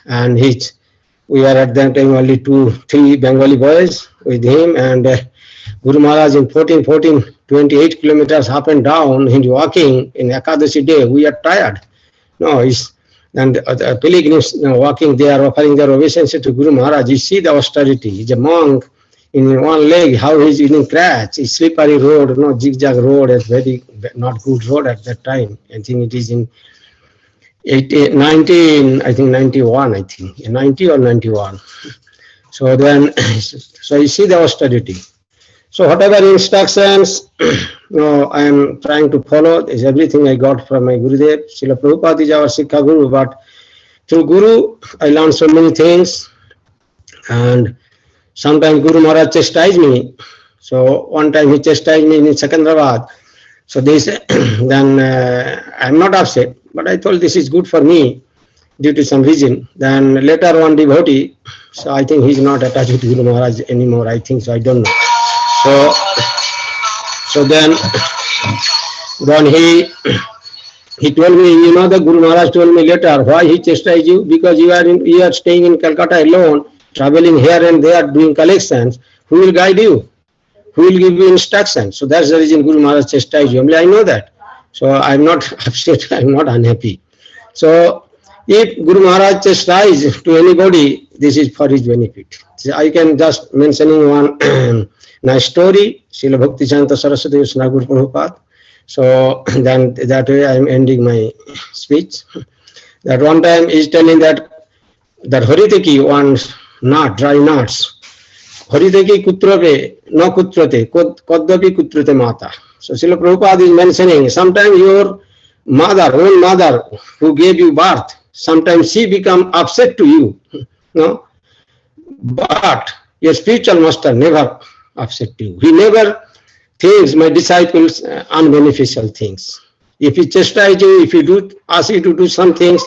and we were at that time only 2-3 Bengali boys with him, and Guru Maharaj in 28 kilometers up and down, he's walking in Ekadashi day. We are tired. No, and the pilgrims walking there, offering their obeisance to Guru Maharaj. You see the austerity. He's a monk in one leg, how he's eating cracks. It's slippery road, no zigzag road, it's very not good road at that time. I think it is in 91, I think, 90 or 91. So then, so you see the austerity. So whatever instructions, I am trying to follow is everything I got from my Gurudev. Srila Prabhupada is our Sikha Guru, but through Guru, I learned so many things. And sometimes Guru Maharaj chastised me. So one time he chastised me in Secunderabad. So this, then I'm not upset, but I thought this is good for me due to some reason. Then later one devotee, so I think he's not attached to Guru Maharaj anymore. I think so, I don't know. So then he told me, you know, the Guru Maharaj told me later, why he chastised you? Because you are staying in Calcutta alone, traveling here and there, doing collections. Who will guide you? Who will give you instructions? So that's the reason Guru Maharaj chastised you. I know that. So I'm not upset, I'm not unhappy. So if Guru Maharaj chastises to anybody, this is for his benefit. So I can just mentioning one nice story, Srila Bhakti Siddhanta Saraswati Guru Prabhupada. So then that way I am ending my speech. That one time is telling that Hariteki wants dry nuts. Hariteki kutrape, no kutrate, koddapi kutrate mata. So Srila Prabhupada is mentioning, sometimes your own mother who gave you birth, sometimes she become upset to you. No? But your spiritual master never upset you. He never thinks my disciples unbeneficial things. If he chastise you, if he ask you to do some things,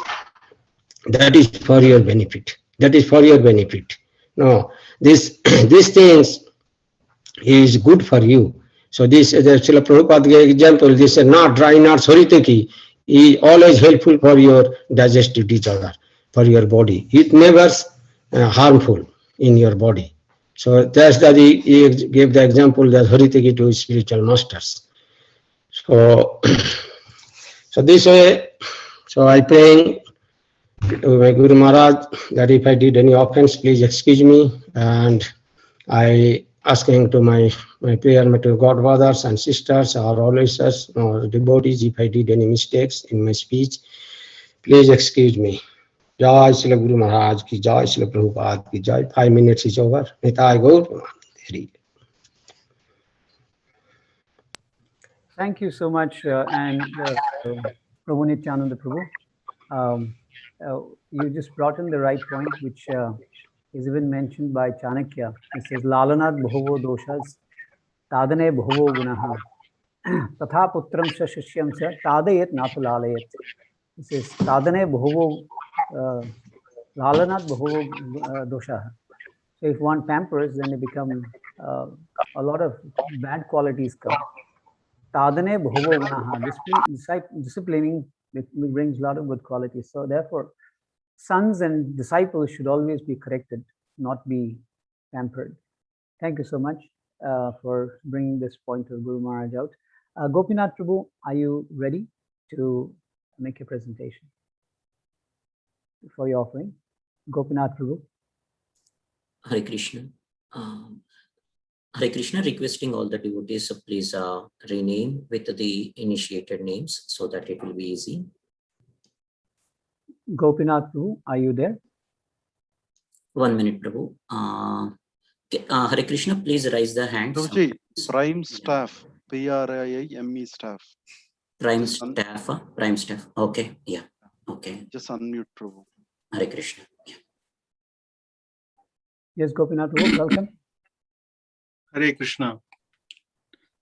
that is for your benefit. That is for your benefit. No, these things is good for you. So this is the Srila Prabhupada example. This is not dry nuts, Hariteki, is always helpful for your digestive disorder, for your body. It never harmful in your body. So that's that he gave the example that Hariteki to his spiritual masters. So this way, so I praying to my Guru Maharaj that if I did any offense, please excuse me. And I asking to my prayer to godfathers and sisters or always or devotees, if I did any mistakes in my speech, please excuse me. Jai Srila Guru Maharaj ki Jai, Srila Prabhupada ki Jai. 5 minutes is over. Nitai Gaur. Thank you so much, and Prabhu Nityananda Prabhu. You just brought in the right point, which is even mentioned by Chanakya. It says, Lalanat bhuvo doshas, tadane bhuvo gunaha, tatha putram sha shishyam sa, tadayet natu lalayet. It says, tadane bhuvo, lalanat bhuvo dosha. So if one pampers, then it become a lot of bad qualities come. Tadane bhuvo gunaha. Disciplining brings a lot of good qualities. So therefore, sons and disciples should always be corrected, not be pampered. Thank you so much for bringing this point of Guru Maharaj out. Gopinath Prabhu, are you ready to make a presentation for your offering? Gopinath Prabhu. Hare Krishna. Hare Krishna, requesting all the devotees to please rename with the initiated names so that it will be easy. Gopinath Prabhu, are you there? 1 minute, Prabhu. Hare Krishna, please raise the hands. Prabhuji, prime staff, PRIME staff. Prime staff, prime staff. Okay, yeah. Okay. Just unmute, Prabhu. Hare Krishna. Yeah. Yes, Gopinath Prabhu, welcome. Hare Krishna.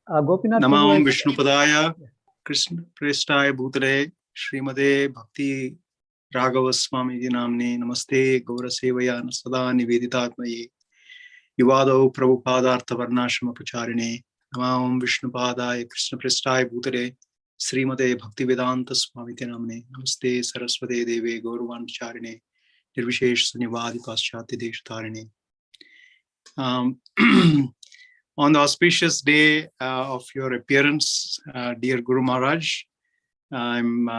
Gopinath Namam Prabhu. Vishnupadaya Krishna Prestaya Bhutale Srimade Bhakti Raghava Swami Namne Namaste Gaura Sevaya Sada Niveditaatmaye Yuvado Prabhupadartha Varnashama Pacharine Namam Vishnupadaya Krishna Prestaya Bhutale Srimade Bhakti Vedanta Swami Namne Namaste Saraswate Deve Gauravan Pacharine Nirvishesh Sunyavadi Paschati Deshtarine. On the auspicious day of your appearance, dear Guru Maharaj, I'm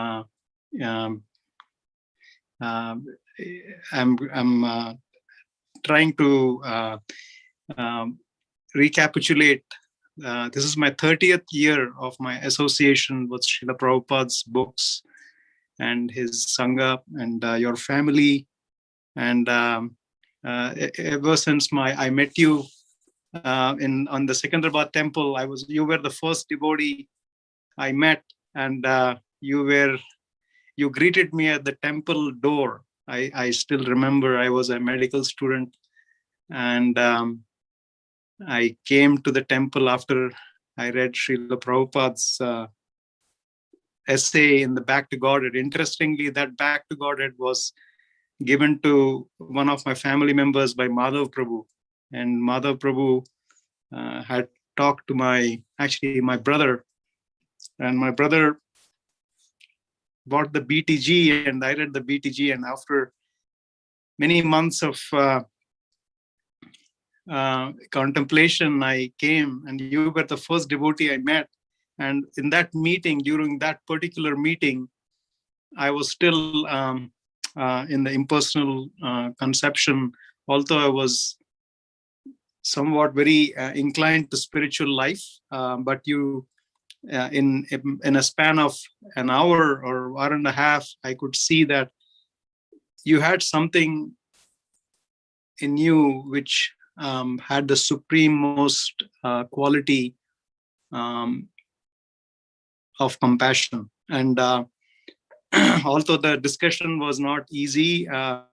trying to recapitulate. This is my 30th year of my association with Srila Prabhupada's books and his Sangha and your family. And ever since I met you on the Secunderabad temple, you were the first devotee I met, and you greeted me at the temple door. I still remember I was a medical student, and I came to the temple after I read Srila Prabhupada's essay in the Back to Godhead. Interestingly, that Back to Godhead was given to one of my family members by Madhav Prabhu. And Madhav Prabhu had talked to my brother, and my brother bought the BTG, and I read the BTG, and after many months of contemplation, I came, and you were the first devotee I met. And in that meeting, during that particular meeting, I was still in the impersonal conception, although I was somewhat very inclined to spiritual life, but you, in a span of an hour or hour and a half, I could see that you had something in you which had the supreme-most quality of compassion. And although the discussion was not easy, I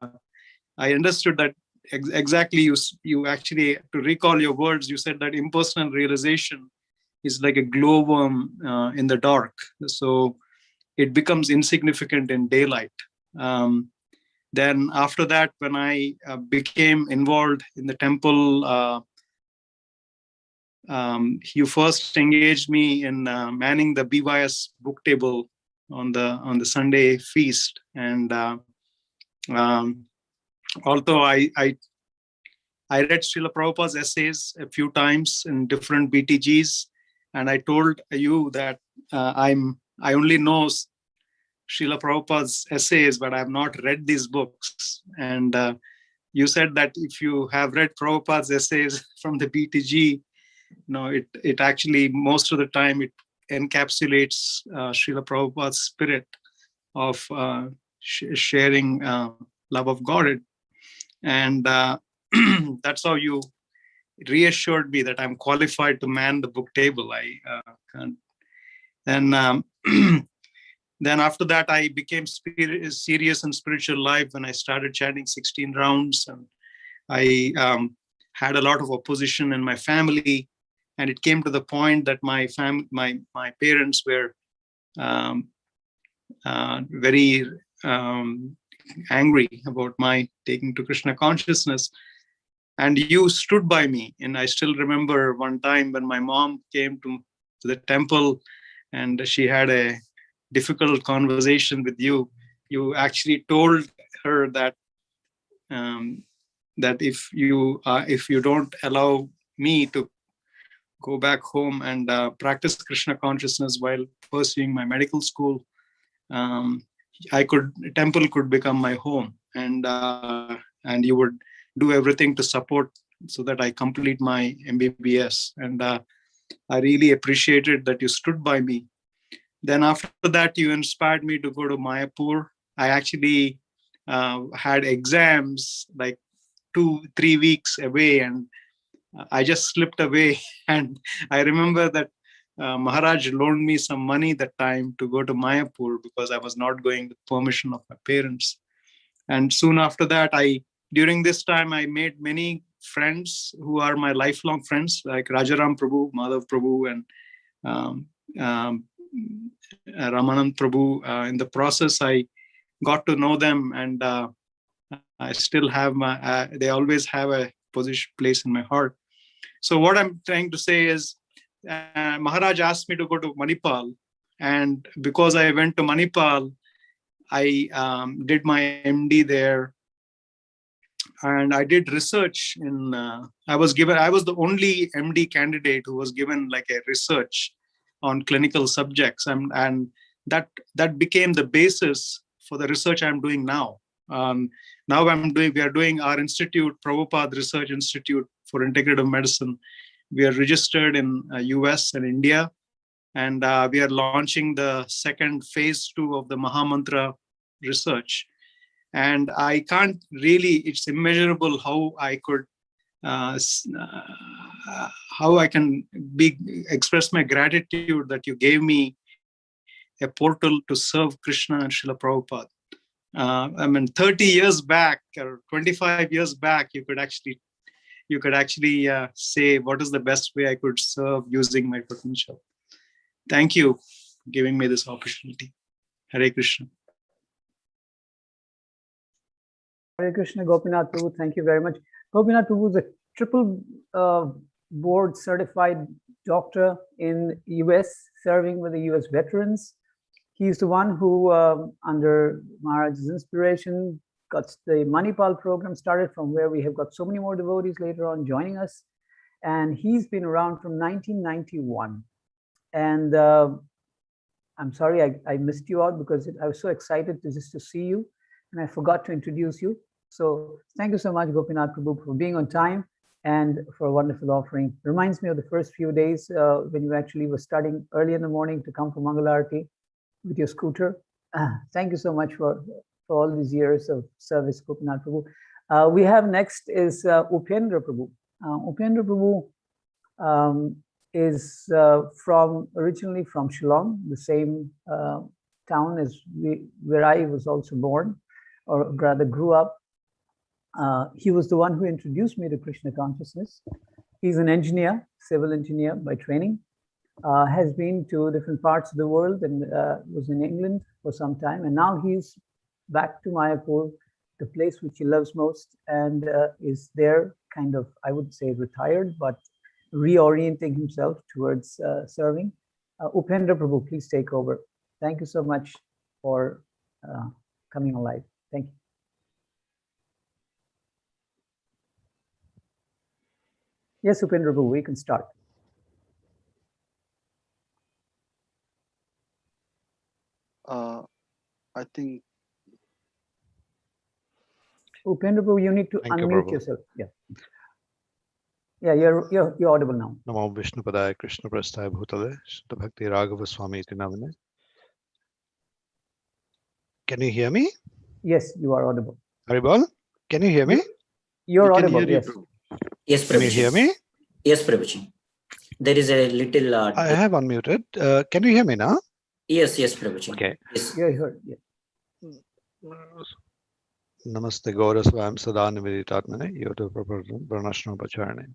understood that exactly. You actually, to recall your words, you said that impersonal realization is like a glowworm in the dark, so it becomes insignificant in daylight. Then after that, when I became involved in the temple, you first engaged me in manning the BYS book table on the Sunday feast. And although I read Srila Prabhupada's essays a few times in different BTGs, and I told you that I only know Srila Prabhupada's essays, but I have not read these books. And you said that if you have read Prabhupada's essays from the BTG, it actually, most of the time, it encapsulates Srila Prabhupada's spirit of sharing love of God. And that's how you reassured me that I'm qualified to man the book table. And then after that, I became serious in spiritual life when I started chanting 16 rounds. And I had a lot of opposition in my family. And it came to the point that my parents were very angry about my taking to Krishna consciousness. And you stood by me. And I still remember one time when my mom came to the temple and she had a difficult conversation with you. You actually told her that that if you don't allow me to go back home and practice Krishna consciousness while pursuing my medical school, temple could become my home, and you would do everything to support so that I complete my MBBS. And I really appreciated that you stood by me. Then after that, you inspired me to go to Mayapur. I actually had exams like 2-3 weeks away, and I just slipped away. And I remember that Maharaj loaned me some money that time to go to Mayapur because I was not going with permission of my parents. And soon after that, during this time, I made many friends who are my lifelong friends, like Rajaram Prabhu, Madhav Prabhu, and Ramanand Prabhu. In the process, I got to know them, and I still have they always have a place in my heart. So what I'm trying to say is, Maharaj asked me to go to Manipal, and because I went to Manipal, I did my MD there, and I did research in. I was the only MD candidate who was given like a research on clinical subjects, and that became the basis for the research I'm doing now. Now we are doing our institute, Prabhupada Research Institute for Integrative Medicine. We are registered in US and India, and we are launching the second phase 2 of the Mahamantra research. And I can't really, it's immeasurable how I could, how I can express my gratitude that you gave me a portal to serve Krishna and Srila Prabhupada. 30 years back or 25 years back, you could actually say what is the best way I could serve using my potential. Thank you for giving me this opportunity. Hare Krishna. Hare Krishna, Gopinath Prabhu, thank you very much. Gopinath Prabhu is a triple board certified doctor in US, serving with the US veterans. He's the one who, under Maharaj's inspiration, got the Manipal program started, from where we have got so many more devotees later on joining us. And he's been around from 1991. And I'm sorry I missed you out because I was so excited to see you, and I forgot to introduce you. So thank you so much, Gopinath Prabhu, for being on time and for a wonderful offering. Reminds me of the first few days when you actually were starting early in the morning to come for Mangalarti with your scooter. Thank you so much for all these years of service, Gopinath Prabhu. We have next is Upendra Prabhu. Upendra Prabhu is originally from Shillong, the same town as where I was also born, or rather grew up. He was the one who introduced me to Krishna consciousness. He's an engineer, civil engineer by training, has been to different parts of the world, and was in England for some time. And now he's back to Mayapur, the place which he loves most, and is there kind of, I would say, retired, but reorienting himself towards serving. Upendra Prabhu, please take over. Thank you so much for coming alive. Thank you. Yes, Upendra Prabhu, we can start. I think Upendra Prabhu, you need to unmute yourself. Yeah. Yeah, you're audible now. Namo Vishnupadaya Krishna Prasthaya Bhutale Shri Bhakti Raghava Swami iti namane. Can you hear me? Yes, you are audible. Haribol, can you hear me? You're audible, yes. Yes, Prabhuji. Can you hear me? Yes, Prabhuji. There is a little. I have unmuted. Can you hear me now? Yes, yes, Prabhuji. Okay. Yes. Yeah, I heard. Yeah. Namaste Gaura Swam Sada Niveditatmane Yoda Pranashna Pacharane.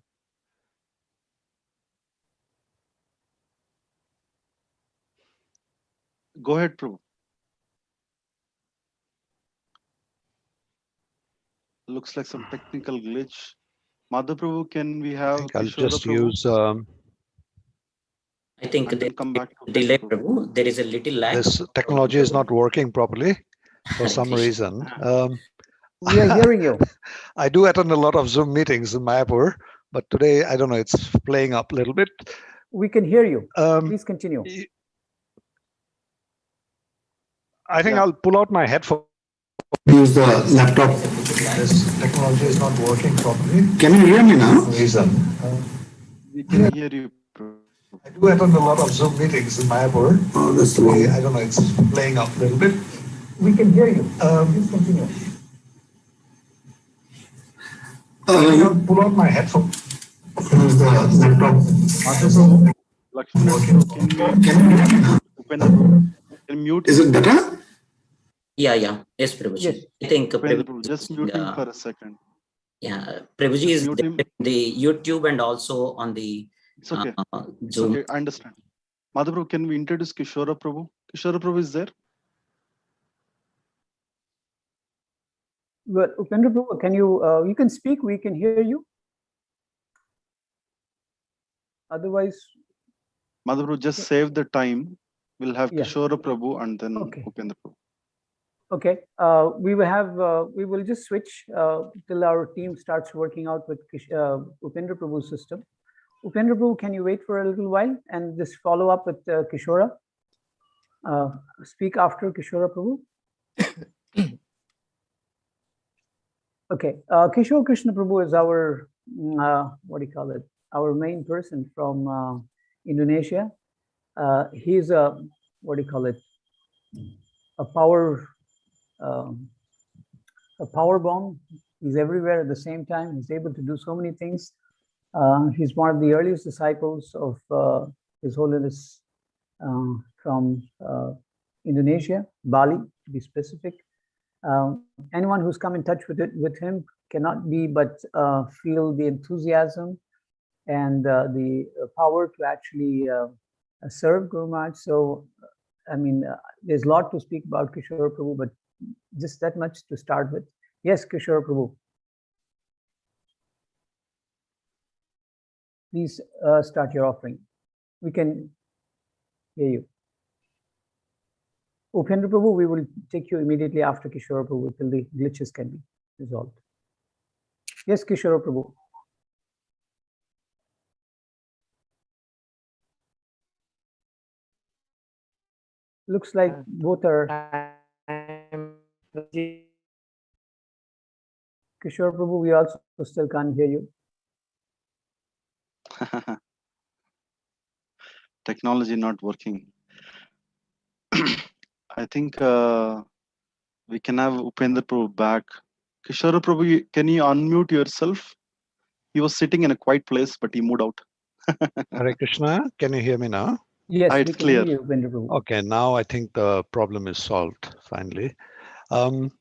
Go ahead, Prabhu. Looks like some technical glitch. Madhu Prabhu, can we have I'll Kishora just Prabhu? use I think And there then come back to delay, Prabhu. Prabhu. There is a little lag. this technology is not working properly for some Krishna. reason. We are hearing you. I do attend a lot of Zoom meetings in Mayapur, but today, I don't know, it's playing up a little bit. We can hear you. Please continue. I think I'll pull out my headphone. Use the laptop. This technology is not working properly. Can you hear me now? Reason. We can hear you, Prabhu. I do attend a lot of Zoom meetings in Mayapur. Oh, that's the Today, one. I don't know, it's playing up a little bit. We can hear you. Please continue. I'll pull out my headphone. Use the laptop. Lakshmi, can we open the Prabhu? Can you mute Is him? it better? Yeah, yeah. Yes, Prabhuji. Yes. I think Open the Prabhuji Prabhu. Just mute him for a second. yeah, Prabhuji Just is mute there him. in the YouTube and also on the It's okay. It's Zoom. okay. I understand. Madhu Prabhu, can we introduce Kishora Prabhu? Kishora Prabhu is there? Well, Upendra Prabhu, can you, you can speak, we can hear you. Otherwise, Madhu Prabhu, just save the time. We'll have Yeah. Kishora Prabhu and then Okay. Upendra Prabhu. okay, we will have, we will just switch till our team starts working out with Upendra Prabhu's system. Upendra Prabhu, can you wait for a little while and just follow up with Kishora? Speak after Kishora Prabhu. Okay, Kishore Krishna Prabhu is our, what do you call it? Our main person from Indonesia. He's a, what do you call it? A power bomb. He's everywhere at the same time. He's able to do so many things. He's one of the earliest disciples of His Holiness from Indonesia, Bali, to be specific. Anyone who's come in touch with him cannot be but feel the enthusiasm and the power to actually serve Guru Maharaj. So, I mean, there's a lot to speak about Kishore Prabhu, but just that much to start with. Yes, Kishore Prabhu. Please start your offering. We can hear you. Upendra Prabhu, we will take you immediately after Kishore Prabhu till the glitches can be resolved. Yes, Kishore Prabhu. Looks like both are. Kishore Prabhu, we also still can't hear you. Technology not working. I think we can have Upendra Prabhu back. Kishora Prabhu, can you unmute yourself? He was sitting in a quiet place, but he moved out. Hare Krishna, can you hear me now? Yes, It's we can clear. hear you, Upendra Prabhu. Okay, now I think the problem is solved finally. Namo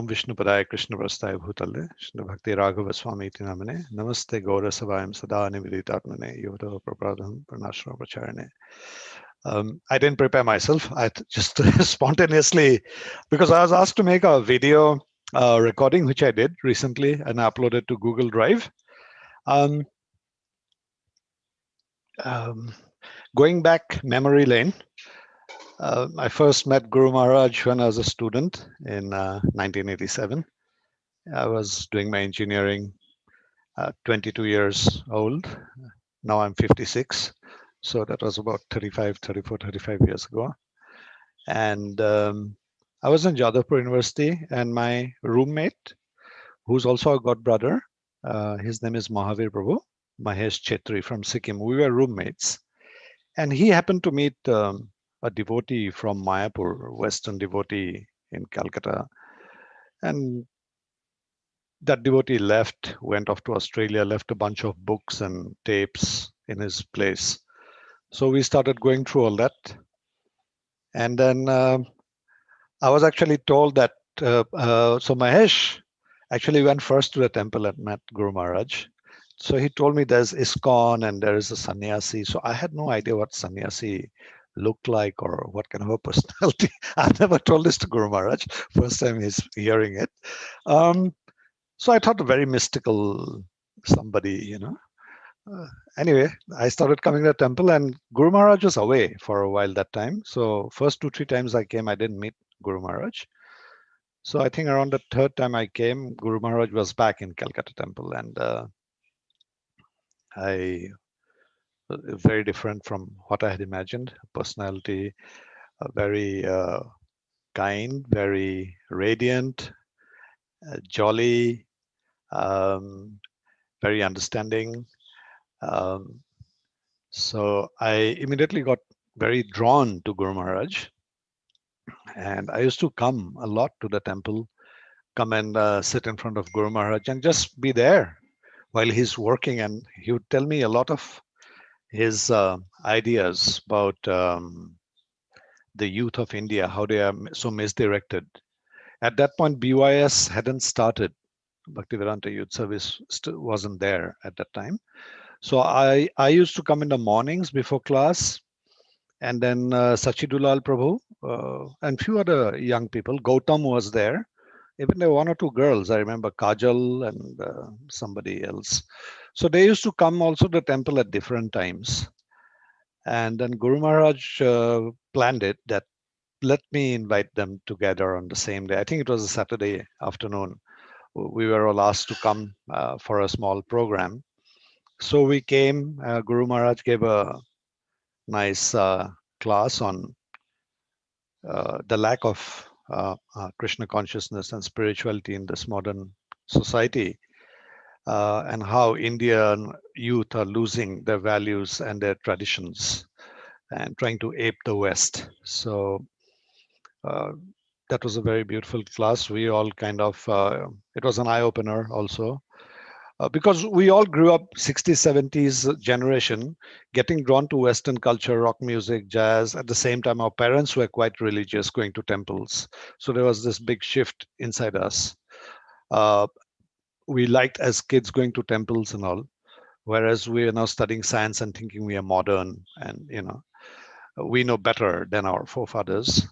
Vishnu Padaya Krishna Prastaya Bhutale, Shri Bhakti Raghava Swami iti namane, Namaste Gaura Savayam Sada Niveditatmane, Yoda Prapradham Pranashra Pracharane. I didn't prepare myself. I just spontaneously, because I was asked to make a video recording, which I did recently and uploaded to Google Drive. Going back memory lane, I first met Guru Maharaj when I was a student in 1987. I was doing my engineering, 22 years old. Now I'm 56. So that was about 35 years ago. And I was in Jadavpur University, and my roommate, who's also a god brother, his name is Mahavir Prabhu, Mahesh Chetri from Sikkim. We were roommates. And he happened to meet a devotee from Mayapur, Western devotee in Calcutta. And that devotee left, went off to Australia, left a bunch of books and tapes in his place. So we started going through all that. And then I was actually told that, so Mahesh actually went first to the temple and met Guru Maharaj. So he told me there's ISKCON and there is a sannyasi. So I had no idea what sannyasi looked like or what kind of a personality. I've never told this to Guru Maharaj. First time he's hearing it. So I thought a very mystical somebody, Anyway, I started coming to the temple and Guru Maharaj was away for a while that time. So first 2-3 times I came, I didn't meet Guru Maharaj. So I think around the third time I came, Guru Maharaj was back in Calcutta temple, and very different from what I had imagined. Personality, very kind, very radiant, jolly, very understanding. So I immediately got very drawn to Guru Maharaj, and I used to come a lot to the temple, come and sit in front of Guru Maharaj and just be there while he's working, and he would tell me a lot of his ideas about the youth of India, how they are so misdirected. At that point, BYS hadn't started. Bhaktivedanta Youth Service still wasn't there at that time. So I used to come in the mornings before class, and then Sachidulal Prabhu and few other young people. Gautam was there. Even there were 1 or 2 girls. I remember Kajal and somebody else. So they used to come also to the temple at different times. And then Guru Maharaj planned it that let me invite them together on the same day. I think it was a Saturday afternoon. We were all asked to come for a small program. So we came. Guru Maharaj gave a nice class on the lack of Krishna consciousness and spirituality in this modern society, and how Indian youth are losing their values and their traditions and trying to ape the West. So that was a very beautiful class. We all kind of, it was an eye-opener also. Because we all grew up 60s, 70s generation, getting drawn to Western culture, rock music, jazz. At the same time, our parents were quite religious, going to temples. So there was this big shift inside us. We liked as kids going to temples and all, whereas we are now studying science and thinking we are modern and, we know better than our forefathers.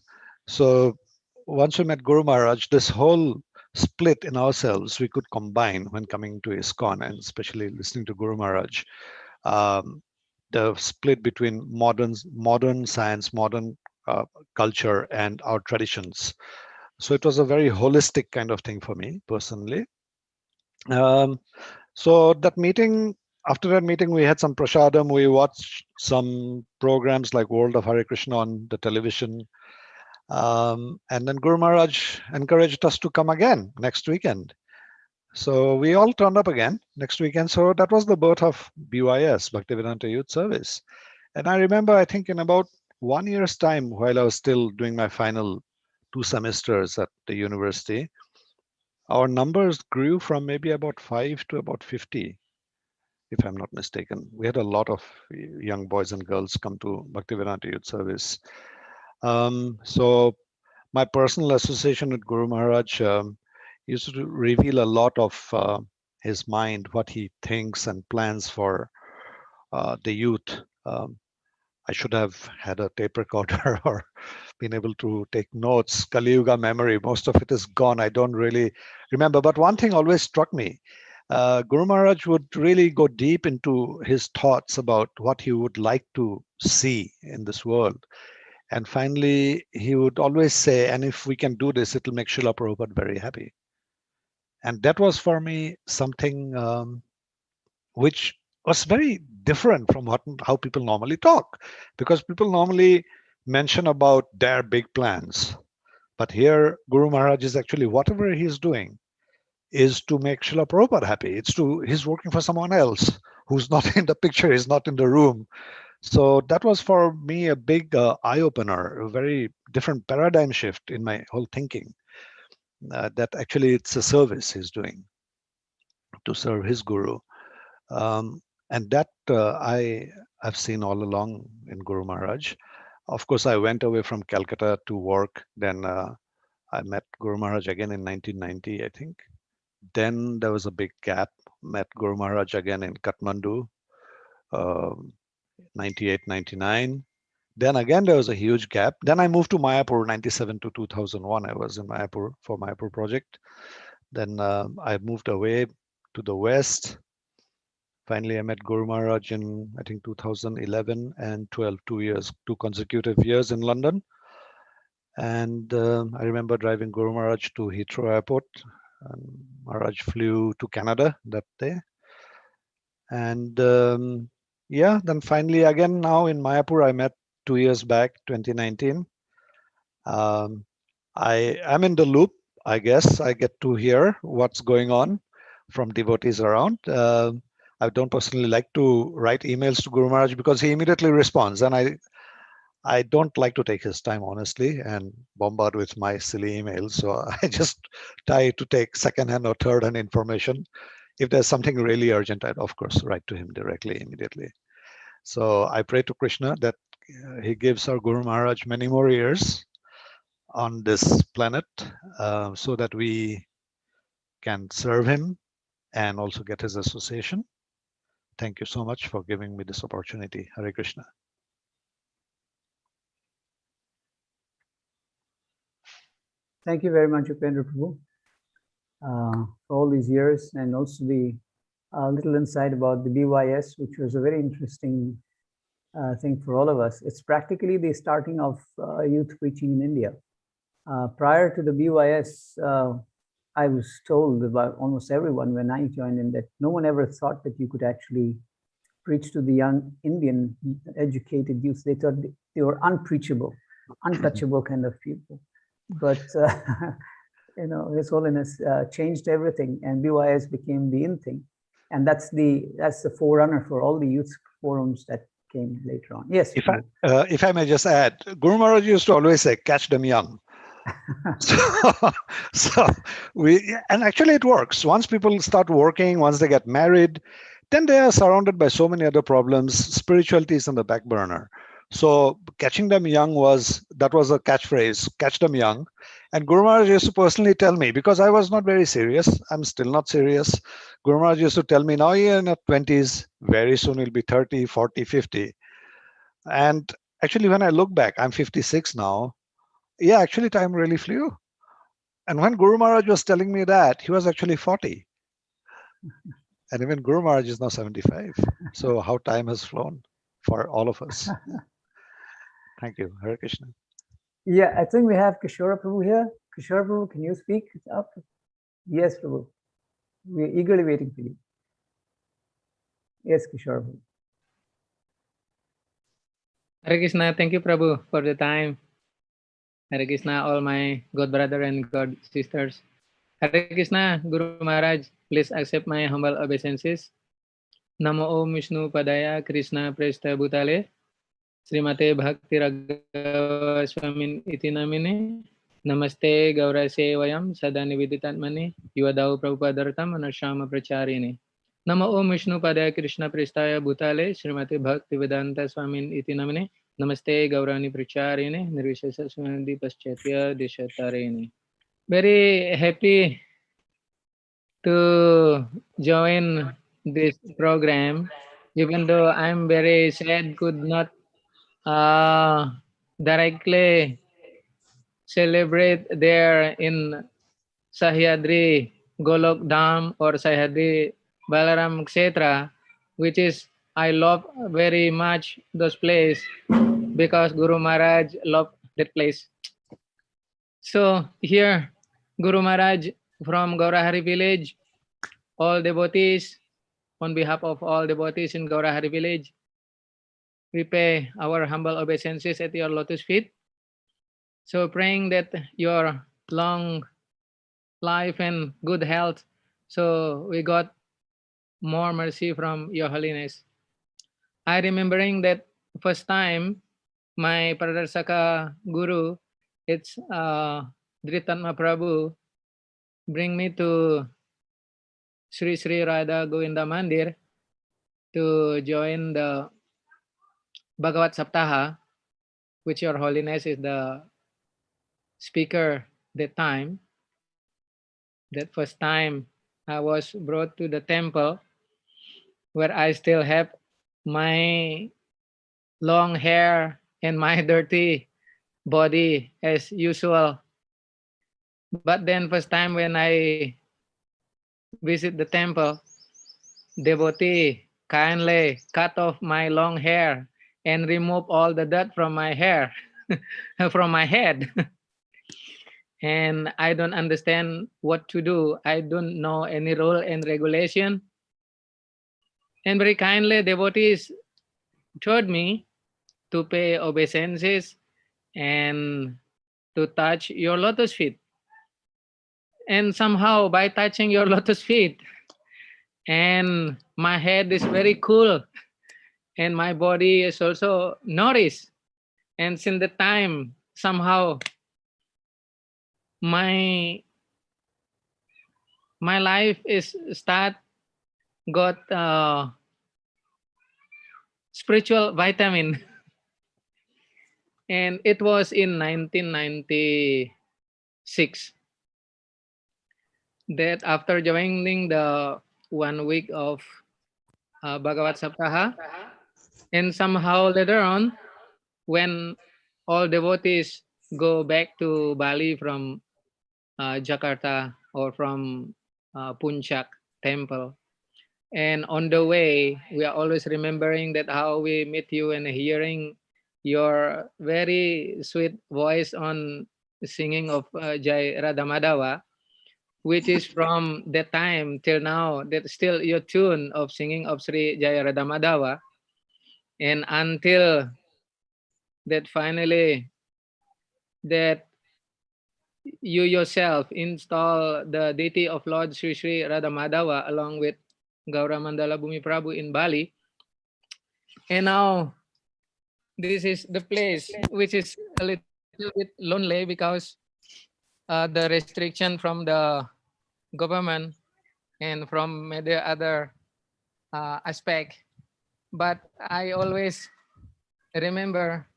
So once we met Guru Maharaj, this whole split in ourselves we could combine when coming to ISKCON, and especially listening to Guru Maharaj. The split between modern science, modern culture, and our traditions. So it was a very holistic kind of thing for me personally. So that meeting, after that meeting, we had some prasadam. We watched some programs like World of Hare Krishna on the television. And then Guru Maharaj encouraged us to come again next weekend. So we all turned up again next weekend. So that was the birth of BYS, Bhaktivedanta Youth Service. And I remember, I think in about 1 year's time, while I was still doing my final 2 semesters at the university, our numbers grew from maybe about 5 to about 50, if I'm not mistaken. We had a lot of young boys and girls come to Bhaktivedanta Youth Service. So my personal association with Guru Maharaj used to reveal a lot of his mind, what he thinks and plans for the youth. I should have had a tape recorder or been able to take notes. Kali Yuga memory, most of it is gone. I don't really remember. But one thing always struck me. Guru Maharaj would really go deep into his thoughts about what he would like to see in this world. And finally, he would always say, and if we can do this, it'll make Srila Prabhupada very happy. And that was for me something which was very different from how people normally talk. Because people normally mention about their big plans. But here, Guru Maharaj is actually, whatever he's doing is to make Srila Prabhupada happy. He's working for someone else who's not in the picture, is not in the room. So that was for me a big eye-opener, a very different paradigm shift in my whole thinking, that actually it's a service he's doing. to serve his guru. And that I've seen all along in Guru Maharaj. Of course, I went away from Calcutta to work. Then I met Guru Maharaj again in 1990, I think. Then there was a big gap. Met Guru Maharaj again in Kathmandu, 98, 99. Then again, there was a huge gap. Then I moved to Mayapur, 97 to 2001. I was in Mayapur for Mayapur project. Then I moved away to the West. Finally, I met Guru Maharaj in, I think, 2011 and 12, 2 consecutive years in London. And I remember driving Guru Maharaj to Heathrow Airport. And Maharaj flew to Canada that day. And yeah, then finally again now in Mayapur, I met 2 years back, 2019. I am in the loop, I guess. I get to hear what's going on from devotees around. I don't personally like to write emails to Guru Maharaj because he immediately responds, and I don't like to take his time, honestly, and bombard with my silly emails. So I just try to take second-hand or third-hand information. If there's something really urgent, I'd of course write to him directly, immediately. So I pray to Krishna that he gives our Guru Maharaj many more years on this planet so that we can serve him and also get his association. Thank you so much for giving me this opportunity. Hare Krishna. Thank you very much, Upendra Prabhu, for all these years, and also the little insight about the BYS, which was a very interesting thing for all of us. It's practically the starting of youth preaching in India. Prior to the BYS, I was told about almost everyone when I joined in that no one ever thought that you could actually preach to the young Indian educated youth. They thought they were unpreachable, untouchable kind of people. But you know, His Holiness changed everything, and BYS became the in thing, and that's the forerunner for all the youth forums that came later on. Yes. If I may just add, Guru Maharaj used to always say, "Catch them young." so and actually it works. Once people start working, once they get married, then they are surrounded by so many other problems. Spirituality is on the back burner. So catching them young was a catchphrase, catch them young. And Guru Maharaj used to personally tell me, because I was not very serious, I'm still not serious. Guru Maharaj used to tell me, now you're in your 20s, very soon you'll be 30, 40, 50. And actually, when I look back, I'm 56 now. Yeah, actually time really flew. And when Guru Maharaj was telling me that, he was actually 40. And even Guru Maharaj is now 75. So how time has flown for all of us. Thank you. Hare Krishna. Yeah, I think we have Kishore Prabhu here. Kishore Prabhu, can you speak up? Yes, Prabhu. We're eagerly waiting for you. Yes, Kishore Prabhu. Hare Krishna, thank you, Prabhu, for the time. Hare Krishna, all my God brother and God sisters. Hare Krishna, Guru Maharaj, please accept my humble obeisances. Namo Om Vishnu Padaya Krishna Presta Bhutale Srimate Bhakti Raghava Swami iti namine Namaste Gaurase Vayam Sada Nividitatmane Yuvadau Prabhupadartam Anashama Pracharini Namo Om Vishnu Padaya Krishna Prestaya Bhutale Srimate Bhakti Vedanta Swami iti namine Namaste Gaurani Pracharini Nirvishesa Swami Paschatya Dishatareni. Very happy to join this program, even though I'm very sad could not directly celebrate there in Sahyadri, Golok Dham or Sahyadri Balaram etc., which is I love very much those place because Guru Maharaj loved that place. So here Guru Maharaj from Gaurahari village, all devotees, on behalf of all devotees in Gaurahari village, we pay our humble obeisances at your lotus feet. So praying that your long life and good health, so we got more mercy from your holiness. I remembering that first time my Pradarsaka Guru, it's Dhritatma Prabhu, bring me to Sri Sri Radha Govinda Mandir to join the Bhagavat Saptaha, which Your Holiness is the speaker that time. That first time I was brought to the temple where I still have my long hair and my dirty body as usual. But then first time when I visit the temple, devotee kindly cut off my long hair and remove all the dirt from my hair, from my head. And I don't understand what to do. I don't know any rule and regulation. And very kindly, devotees told me to pay obeisances and to touch your lotus feet. And somehow by touching your lotus feet, and my head is very cool, and my body is also nourished. And since the time, somehow my life is got spiritual vitamin. And it was in 1996 that after joining the 1 week of Bhagavat Saptaha, and somehow later on, when all devotees go back to Bali from Jakarta or from Puncak temple, and on the way, we are always remembering that how we meet you and hearing your very sweet voice on singing of Jai Radha Madhava, which is from that time till now, that still your tune of singing of Sri Jai Radha Madhava. And until that finally, that you yourself install the deity of Lord Sri Sri Radha Madhava along with Gaura Mandala Bhumi Prabhu in Bali. And now this is the place which is a little bit lonely because the restriction from the government and from many other aspect. But I always remember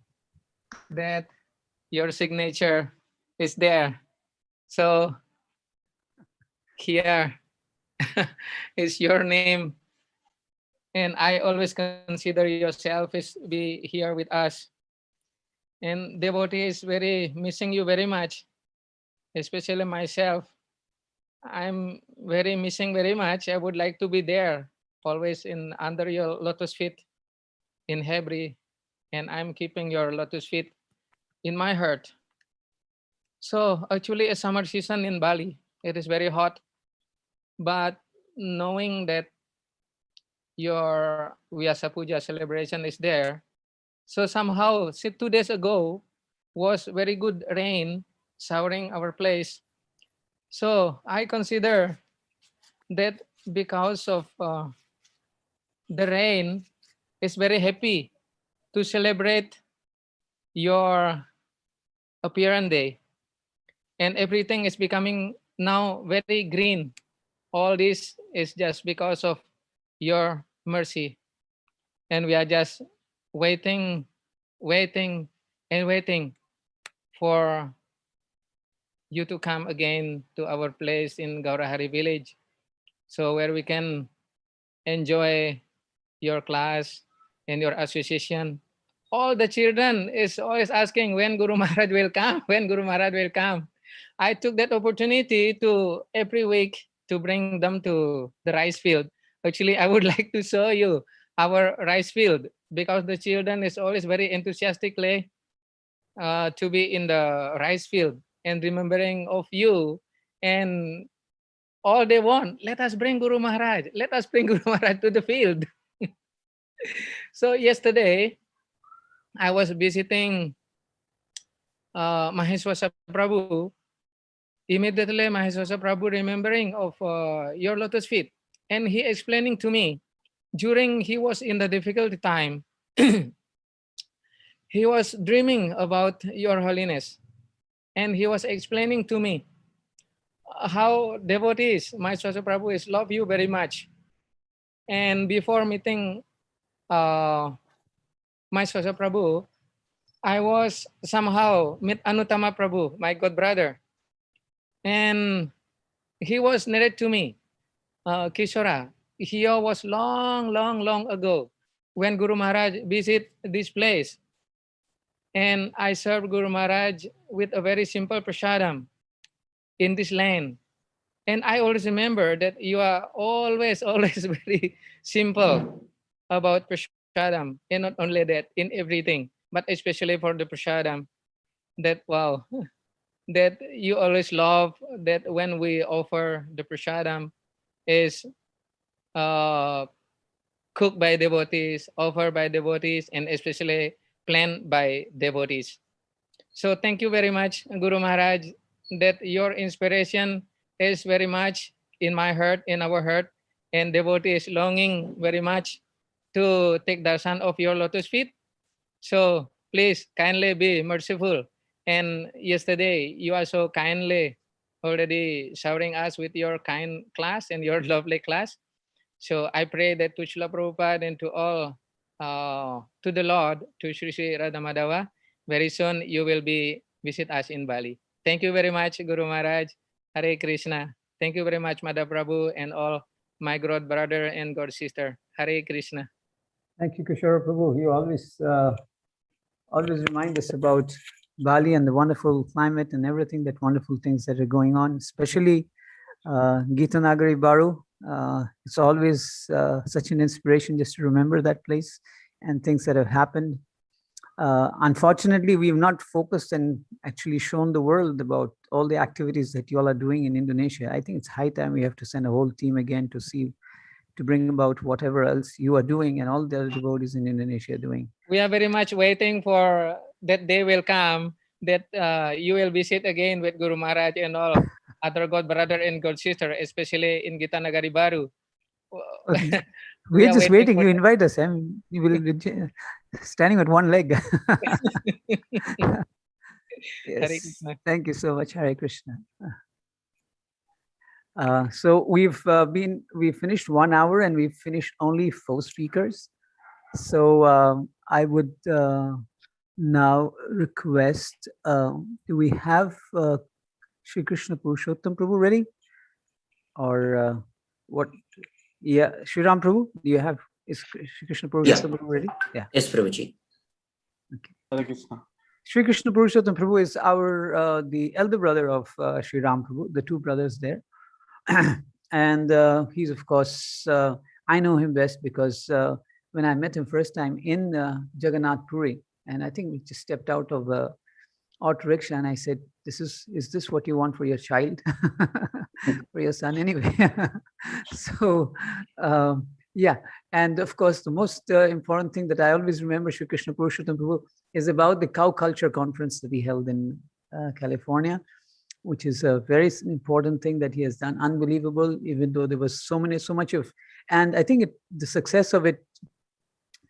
that your signature is there. So here is your name. And I always consider yourself as be here with us. And devotee is very missing you very much, especially myself. I'm very missing very much. I would like to be there, always in under your lotus feet in Hebri, and I'm keeping your lotus feet in my heart. So actually a summer season in Bali, it is very hot, but knowing that your Vyasa Puja celebration is there, so somehow 2 days ago was very good rain showering our place. So I consider that because of the rain is very happy to celebrate your appearance day, and everything is becoming now very green. All this is just because of your mercy, and we are just waiting and waiting for you to come again to our place in Gaurahari village, so where we can enjoy your class and your association. All the children is always asking when Guru Maharaj will come, when Guru Maharaj will come. I took that opportunity to every week to bring them to the rice field. Actually, I would like to show you our rice field because the children is always very enthusiastically to be in the rice field and remembering of you, and all they want, let us bring Guru Maharaj, let us bring Guru Maharaj to the field. So yesterday, I was visiting Maheshwasa Prabhu. Immediately, Maheshwasa Prabhu remembering of your lotus feet, and he explaining to me during he was in the difficult time. He was dreaming about your holiness, and he was explaining to me how devotees, my Swasa Prabhu, is love you very much. And before meeting my Swasa Prabhu, I was somehow meet Anutama Prabhu, my god brother. And he was narrated to me, Kishora, here was long, long, long ago when Guru Maharaj visit this place. And I served Guru Maharaj with a very simple prasadam in this land. And I always remember that you are always, always very simple about prasadam. And not only that, in everything, but especially for the prasadam, that, wow, that you always love that when we offer the prasadam is cooked by devotees, offered by devotees, and especially planned by devotees. So thank you very much, Guru Maharaj, that your inspiration is very much in my heart, in our heart, and devotees longing very much to take darshan of your lotus feet. So please kindly be merciful. And yesterday you are so kindly already showering us with your kind class and your lovely class. So I pray that to Srila Prabhupada and to all, to the Lord, to Sri Sri Radha Madhava, very soon you will be visit us in Bali. Thank you very much, Guru Maharaj. Hare Krishna. Thank you very much, Madha Prabhu, and all my god brother and god sister. Hare Krishna. Thank you, Kishore Prabhu. You always remind us about Bali and the wonderful climate and everything, that wonderful things that are going on, especially Gita Nagari Baru. It's always such an inspiration just to remember that place and things that have happened. Unfortunately, we've not focused and actually shown the world about all the activities that you all are doing in Indonesia. I think it's high time we have to send a whole team again to bring about whatever else you are doing and all the other devotees in Indonesia are doing. We are very much waiting for that day will come, that you will visit again with Guru Maharaj and all other god brother and god sister, especially in Gita Nagari Baru. We're just waiting. You invite us. I mean, you will be standing with one leg. Yes. Thank you so much, Hare Krishna. So we finished 1 hour and we've finished only 4 speakers. So I would now request, do we have Shri Krishna Purushottam Prabhu ready? Or what? Yeah, Shri Ram Prabhu, do you have, is Shri Krishna Purushottam Prabhu ready? Yeah. Yes, Prabhuji. Okay. Hare Krishna. Shri Krishna Purushottam Prabhu is our, the elder brother of Shri Ram Prabhu, the 2 brothers there. And he's, of course, I know him best because when I met him first time in Jagannath Puri, and I think we just stepped out of the auto rickshaw and I said, is this what you want for your child? For your son anyway. So yeah, and of course the most important thing that I always remember Shri Krishna Purushottam Prabhu is about the cow culture conference that he held in California, which is a very important thing that he has done. Unbelievable, even though there was so much of, and I think the success of it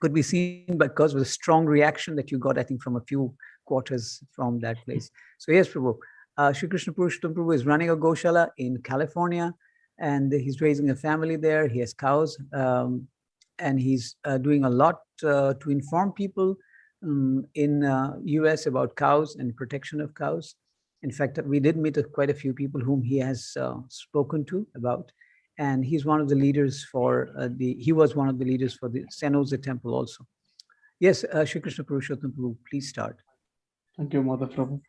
could be seen because of the strong reaction that you got, I think, from a few quarters from that place. So yes, Prabhu, Shri Krishna Purushottam Prabhu is running a Goshala in California, and he's raising a family there. He has cows, and he's doing a lot to inform people in US about cows and protection of cows. In fact, we did meet quite a few people whom he has spoken to about, and he's one of the leaders for he was one of the leaders for the San Jose Temple also. Yes, Shri Krishna Purushottam Prabhu, please start. Thank you, Mother Prabhu.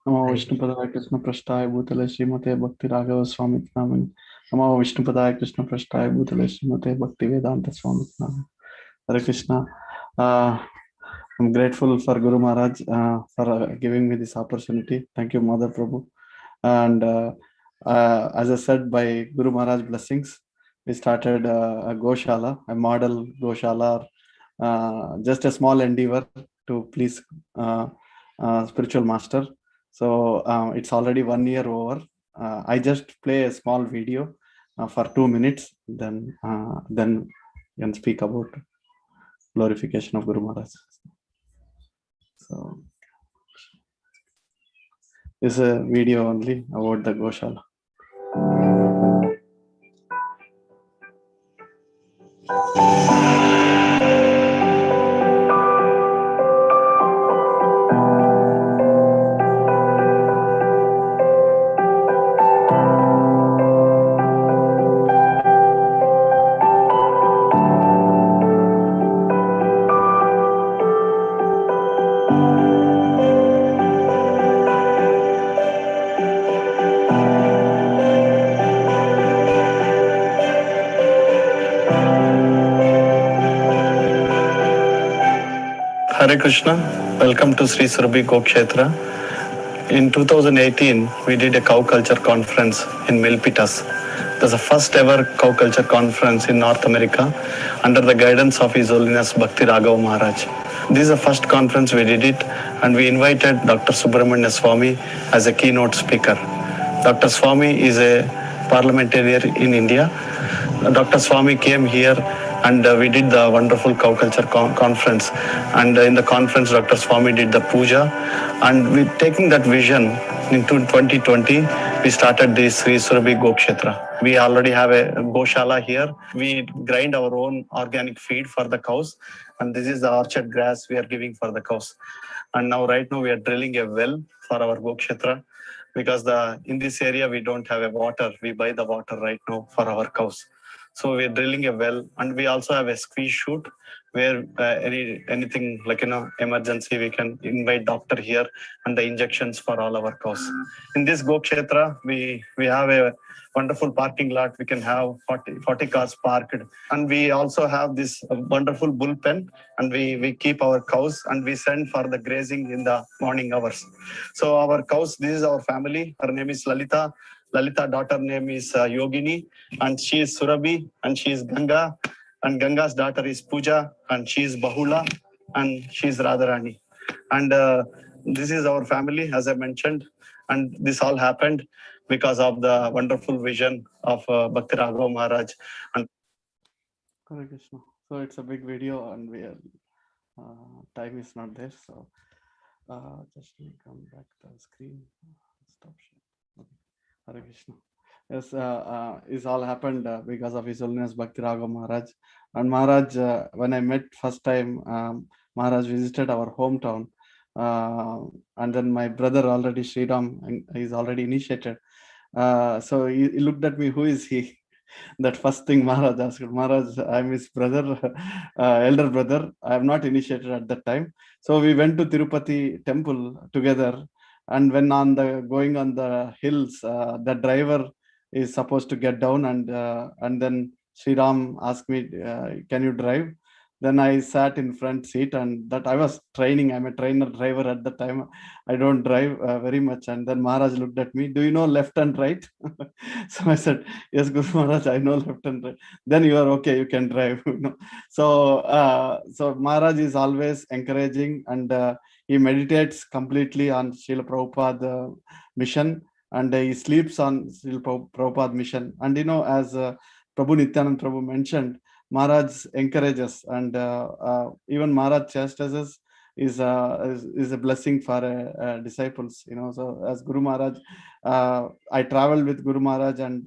Namo Vishnupadaya Krishna Prasthaya Bhutale Srimate Bhakti Raghava Swami Namani. Namo Vishnupadaya Krishna Prasthaya Bhutale Srimate Bhakti Vedanta Swami Namani. Hare Krishna. I'm grateful for Guru Maharaj for giving me this opportunity. Thank you, Mother Prabhu. And as I said, by Guru Maharaj blessings, we started a Goshala, a model Goshala, just a small endeavor to please spiritual master. So it's already 1 year over. I just play a small video for 2 minutes, then can speak about glorification of Guru Maharaj. So this is a video only about the Goshala. Hare Krishna, welcome to Sri Surabhi Gokshetra. In 2018, we did a cow culture conference in Milpitas. That's the first ever cow culture conference in North America under the guidance of His Holiness Bhakti Raghava Maharaj. This is the first conference we did it, and we invited Dr. Subramanya Swami as a keynote speaker. Dr. Swami is a parliamentarian in India. Dr. Swami came here and we did the wonderful cow culture conference. And in the conference, Dr. Swami did the puja. And we taking that vision into 2020, we started this Sri Surabhi Gokshetra. We already have a Goshala here. We grind our own organic feed for the cows. And this is the orchard grass we are giving for the cows. And now, right now, we are drilling a well for our Gokshetra because in this area, we don't have a water. We buy the water right now for our cows. So we're drilling a well, and we also have a squeeze chute where anything like emergency, we can invite doctor here and the injections for all our cows. In this Gokshetra, we have a wonderful parking lot. We can have 40 cars parked, and we also have this wonderful bullpen, and we keep our cows and we send for the grazing in the morning hours. So our cows, this is our family. Her name is Lalita. Lalita daughter name is Yogini, and she is Surabhi, and she is Ganga, and Ganga's daughter is Puja, and she is Bahula, and she is Radharani. And this is our family, as I mentioned, and this all happened because of the wonderful vision of Bhakti Raghava Maharaj. And Hare Krishna. So it's a big video, and we are, time is not there. So just let me come back to the screen. Stop sharing. Okay. Hare Krishna. Yes, this all happened because of His Holiness Bhakti Raghava Maharaj. And Maharaj, when I met first time, Maharaj visited our hometown. And then my brother already, Sriram, he's already initiated. So he looked at me, who is he? That first thing Maharaj asked, Maharaj, I'm his brother, elder brother. I am not initiated at that time. So we went to Tirupati temple together. And when going on the hills, the driver is supposed to get down, and then Sri Ram asked me, can you drive? Then I sat in front seat, and that I was training. I'm a trainer driver at the time. I don't drive very much. And then Maharaj looked at me, do you know left and right? So I said, yes, Guru Maharaj, I know left and right. Then you are okay, you can drive. So Maharaj is always encouraging, and he meditates completely on Srila Prabhupada mission, and he sleeps on Srila Prabhupada mission. And as Prabhu Nityanand Prabhu mentioned, Maharaj encourages, and even Maharaj chastises is a blessing for disciples. So as Guru Maharaj, I traveled with Guru Maharaj, and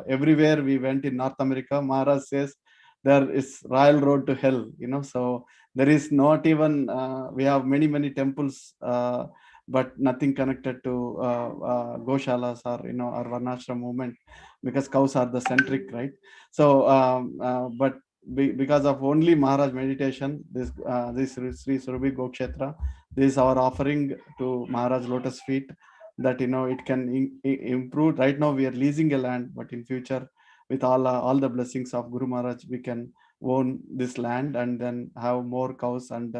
everywhere we went in North America, Maharaj says there is royal road to hell. So there is not even we have many temples, but nothing connected to Goshalas or our Varnashram movement, because cows are the centric, right? So but because of only Maharaj meditation, this Sri Surabhi Gokshetra, this is our offering to Maharaj lotus feet, that it can improve. Right now we are leasing a land, but in future, with all the blessings of Guru Maharaj, we can own this land and then have more cows and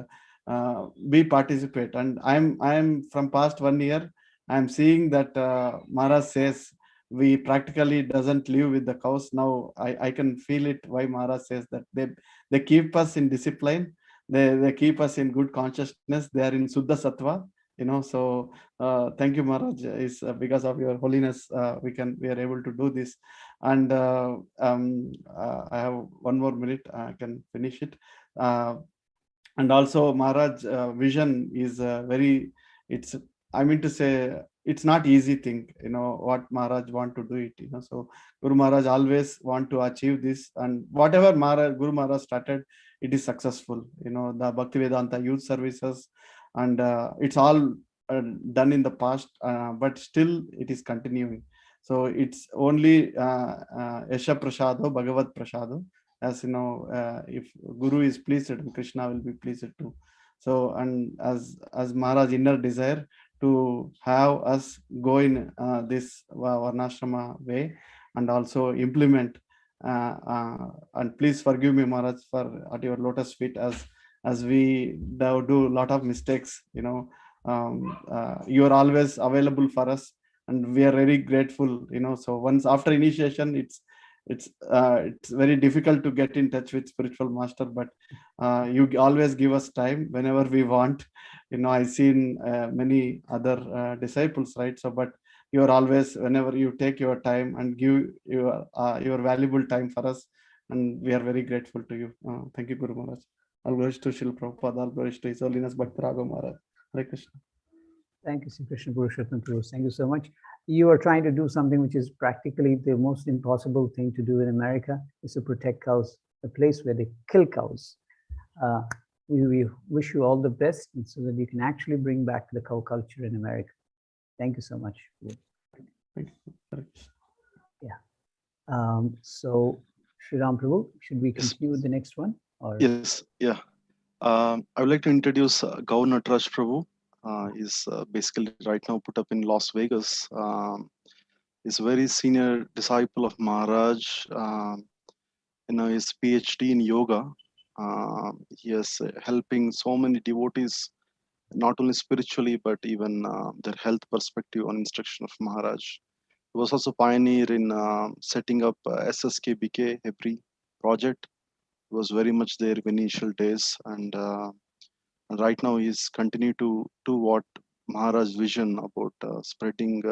we participate. And I'm from past 1 year, I'm seeing that Maharaj says we practically doesn't live with the cows. Now I can feel it, why Maharaj says that they keep us in discipline, they keep us in good consciousness, they are in Suddha Sattva. So thank you, Maharaj. Is because of your holiness we are able to do this. And I have 1 more minute, I can finish it. And also Maharaj vision is I mean to say, it's not easy thing, what Maharaj want to do it, so Guru Maharaj always want to achieve this, and whatever Guru Maharaj started, it is successful, the Bhaktivedanta youth services, and it's all done in the past, but still it is continuing. So it's only Yasha Prasado, Bhagavad Prasado, as if Guru is pleased, Krishna will be pleased too. So, and as Maharaj inner desire to have us go in this Varnashrama way and also implement, and please forgive me, Maharaj, for at your lotus feet, as we do a lot of mistakes, you are always available for us, and we are very grateful, so once after initiation, it's very difficult to get in touch with spiritual master, but you always give us time whenever we want. I've seen many other disciples, right? So, but you are always, whenever you take your time and give your valuable time for us, and we are very grateful to you. Thank you, Guru Maharaj. All glories to Srila Prabhupada, all glories to His Holiness Bhakti Raghava Maharaj. Hare Krishna. Thank you, Sri Krishna Purushottam Prabhu. Thank you so much. You are trying to do something which is practically the most impossible thing to do in America, is to protect cows, a place where they kill cows. We wish you all the best, and so that you can actually bring back the cow culture in America. Thank you so much. Thank you. Yeah. So, Sri Ram Prabhu, should we continue with the next one? Or? Yes, yeah. I would like to introduce Gaur Nataraj Prabhu. He's basically right now put up in Las Vegas. He's a very senior disciple of Maharaj. His PhD in yoga. He is helping so many devotees, not only spiritually, but even their health perspective on instruction of Maharaj. He was also pioneer in setting up SSKBK Hebri project. He was very much there in initial days, and right now he's continued to do what Maharaj's vision about spreading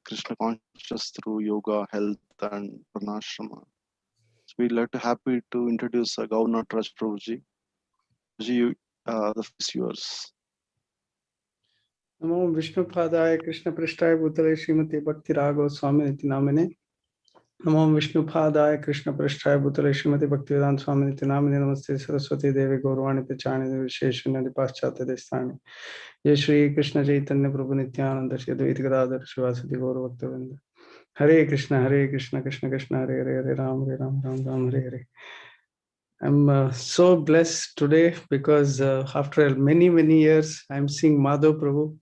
Krishna consciousness through yoga, health, and Varnashrama. So we'd like to happy to introduce Gaur Nataraj Prabhuji. Prabhuji, the floor is yours. Namo Vishnu Padaya Krishna Prishthaya Bhutale Srimati Bhakti Raghava Swami Niti Namine. Namo Vishnu Padaya Krishna Prishthaya Bhutale Srimati Bhakti Vedanta Swami Niti Namine. Namaste Saraswati Devi Gaurvani Pachani Devi Sheshana Paschata Destani. Jai Shri Krishna Chaitanya Prabhu Nityananda Shri Advaita Gadadhar Shivasati Gaura Bhaktavinda. Hare Krishna Krishna Krishna Hare Hare Hare Ram Ram Ram Hare Hare. I'm so blessed today because after many years, I'm seeing Madhav Prabhu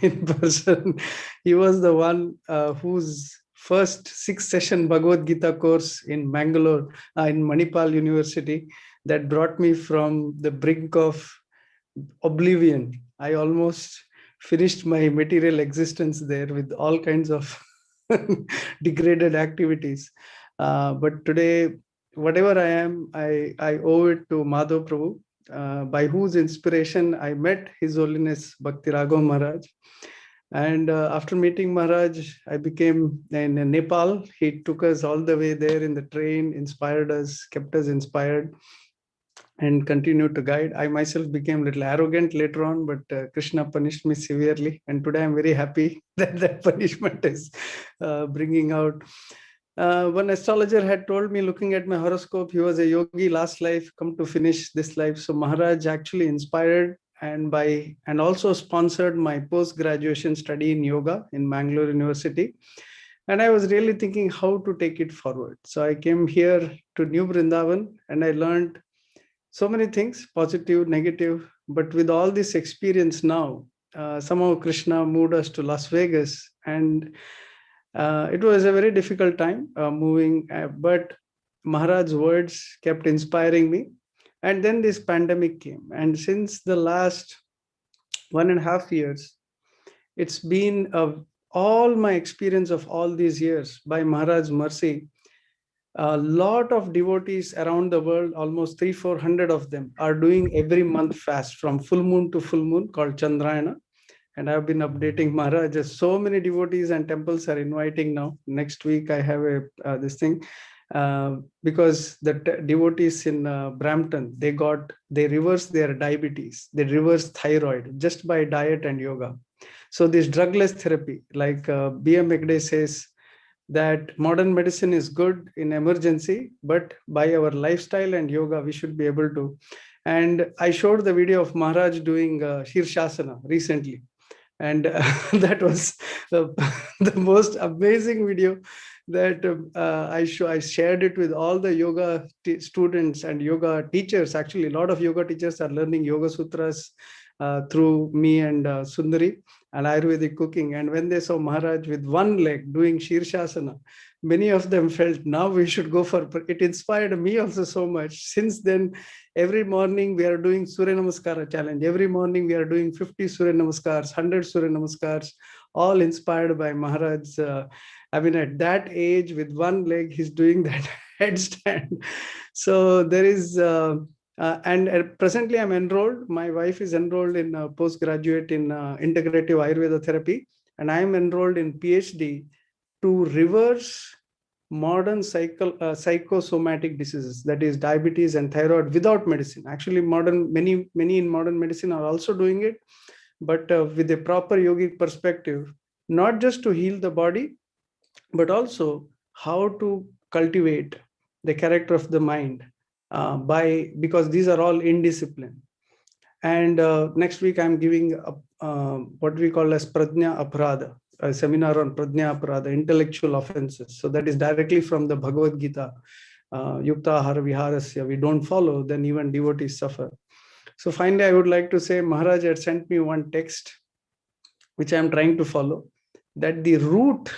in person. He was the one whose first 6-session Bhagavad Gita course in Bangalore, in Manipal University, that brought me from the brink of oblivion. I almost finished my material existence there with all kinds of degraded activities. But today, whatever I am, I owe it to Madhav Prabhu, by whose inspiration I met His Holiness Bhakti Raghava Maharaj. And after meeting Maharaj, I became in Nepal. He took us all the way there in the train, inspired us, kept us inspired, and continued to guide. I myself became a little arrogant later on, but Krishna punished me severely. And today I'm very happy that that punishment is bringing out. One astrologer had told me, looking at my horoscope, he was a yogi last life, come to finish this life. So Maharaj actually inspired and also sponsored my post-graduation study in yoga in Bangalore University. And I was really thinking how to take it forward. So I came here to New Vrindavan and I learned so many things, positive, negative. But with all this experience now, somehow Krishna moved us to Las Vegas, and it was a very difficult time moving, but Maharaj's words kept inspiring me. And then this pandemic came. And since the last 1.5 years, it's been all my experience of all these years, by Maharaj's mercy, a lot of devotees around the world, almost 300-400 of them, are doing every month fast from full moon to full moon, called Chandrayana. And I've been updating Maharaj. So many devotees and temples are inviting now. Next week I have this thing, because the devotees in Brampton, they reversed their diabetes, they reversed thyroid just by diet and yoga. So this drugless therapy, like B.M. Hegde says, that modern medicine is good in emergency, but by our lifestyle and yoga, we should be able to. And I showed the video of Maharaj doing Shirshasana recently. And that was the most amazing video that I shared it with all the yoga students and yoga teachers. Actually, a lot of yoga teachers are learning Yoga Sutras through me and Sundari and Ayurvedic cooking. And when they saw Maharaj with one leg doing Shirshasana, many of them felt now we should go for it. Inspired me also so much. Since then, every morning we are doing Surya Namaskara challenge. Every morning we are doing 50 Surya Namaskars, 100 Surya Namaskars, all inspired by Maharaj. I mean, at that age, with one leg, he's doing that headstand. So there is, and presently I'm enrolled. My wife is enrolled in postgraduate in integrative Ayurveda therapy, and I'm enrolled in PhD to reverse modern psychosomatic diseases, that is diabetes and thyroid, without medicine. Actually, many in modern medicine are also doing it, but with a proper yogic perspective, not just to heal the body, but also how to cultivate the character of the mind because these are all indiscipline. And next week I'm giving what we call as Prajna Aparadha, a seminar on Prajna Aparadha, intellectual offenses. So that is directly from the Bhagavad Gita. Yukta Ahara Viharasya, we don't follow, then even devotees suffer. So finally, I would like to say Maharaj had sent me one text, which I am trying to follow, that the root,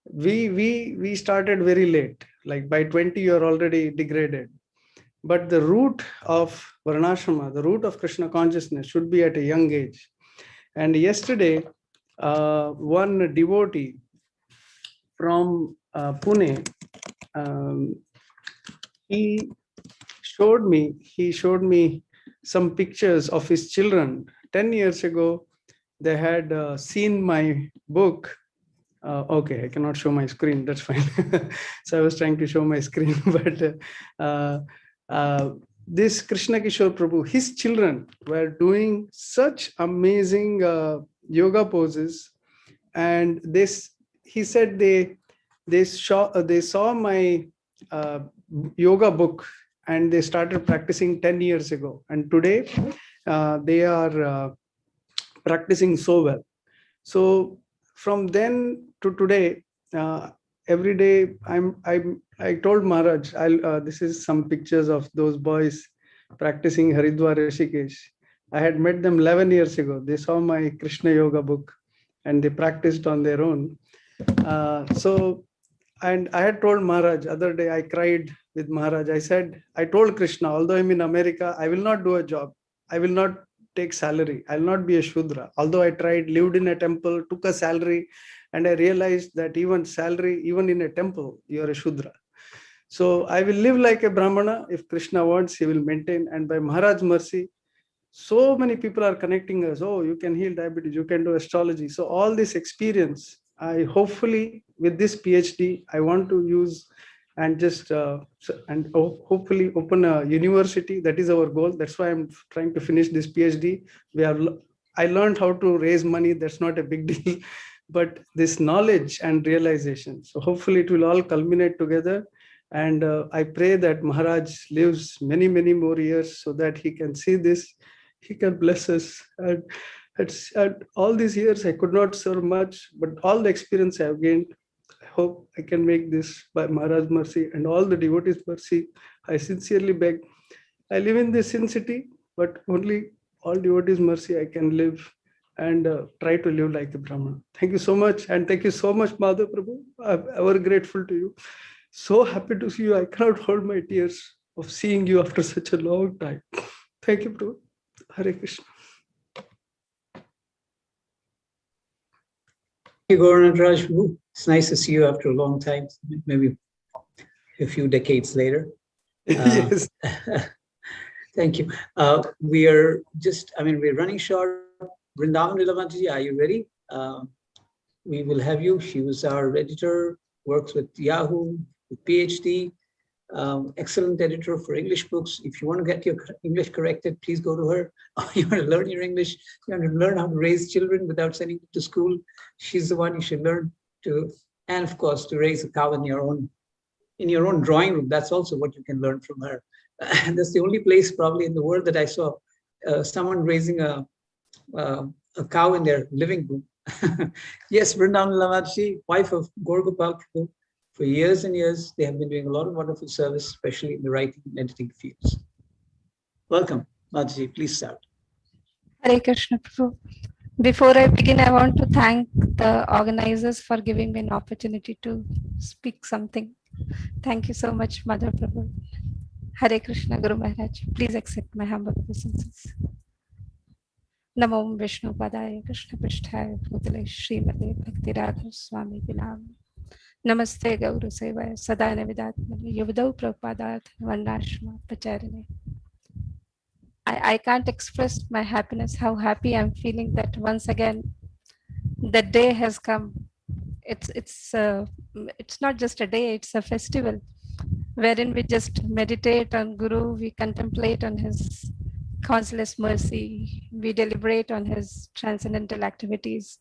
we started very late, like by 20 you're already degraded. But the root of Varnashrama, the root of Krishna consciousness should be at a young age. And yesterday, one devotee from Pune, he showed me some pictures of his children. 10 years ago, they had seen my book. Okay, I cannot show my screen, that's fine. So I was trying to show my screen, but this Krishna Kishore Prabhu, his children were doing such amazing yoga poses, and he said they saw my yoga book and they started practicing 10 years ago, and today they are practicing so well. So from then to today, every day I told Maharaj, this is some pictures of those boys practicing Haridwar Rishikesh. I had met them 11 years ago. They saw my Krishna Yoga book and they practiced on their own. And I had told Maharaj, other day I cried with Maharaj. I told Krishna, although I'm in America, I will not do a job. I will not take salary. I'll not be a Shudra. Although I tried, lived in a temple, took a salary, and I realized that even in a temple, you're a Shudra. So I will live like a Brahmana. If Krishna wants, he will maintain. And by Maharaj's mercy, so many people are connecting us. Oh, you can heal diabetes, you can do astrology. So all this experience, I hopefully with this PhD, I want to use and just hopefully open a university. That is our goal. That's why I'm trying to finish this PhD. I learned how to raise money. That's not a big deal, but this knowledge and realization. So hopefully it will all culminate together. And I pray that Maharaj lives many, many more years so that he can see this, he can bless us. And all these years, I could not serve much, but all the experience I have gained, I hope I can make this by Maharaj's mercy and all the devotees' mercy. I sincerely beg. I live in this sin city, but only all devotees' mercy I can live and try to live like a Brahman. Thank you so much. And thank you so much, Madhav Prabhu. I'm ever grateful to you. So happy to see you. I cannot hold my tears of seeing you after such a long time. Thank you, Prabhu. Hare Krishna. Thank you, Gauranga Prabhu. It's nice to see you after a long time, maybe a few decades later. Yes. Thank you. We're running short. Vrindavan Nilavantaji, are you ready? We will have you. She was our editor, works with Yahoo, with PhD. excellent editor for English books. If you want to get your English corrected, please go to her. You want to learn your English, you want to learn how to raise children without sending them to school, she's the one you should learn to. And of course, to raise a cow in your own drawing room. That's also what you can learn from her. And that's the only place probably in the world that I saw someone raising a cow in their living room. Yes, Vrindavan Lamaji, wife of Gorgopal Prabhu, for years and years, they have been doing a lot of wonderful service, especially in the writing and editing fields. Welcome, Mataji, please start. Hare Krishna Prabhu. Before I begin, I want to thank the organizers for giving me an opportunity to speak something. Thank you so much, Mother Prabhu. Hare Krishna Guru Maharaj. Please accept my humble obeisances. Namo Vishnu Padaya Krishna Prishtaya Bhutale Srimate Bhakti Raghava Swami Vinam. Namaste Gauru Sevaya Sadana Vidatmani Yuvadau Prabhupadat Varnashma Pacharane. I can't express my happiness, how happy I'm feeling that once again the day has come. It's not just a day, it's a festival wherein we just meditate on Guru, we contemplate on his causeless mercy, we deliberate on his transcendental activities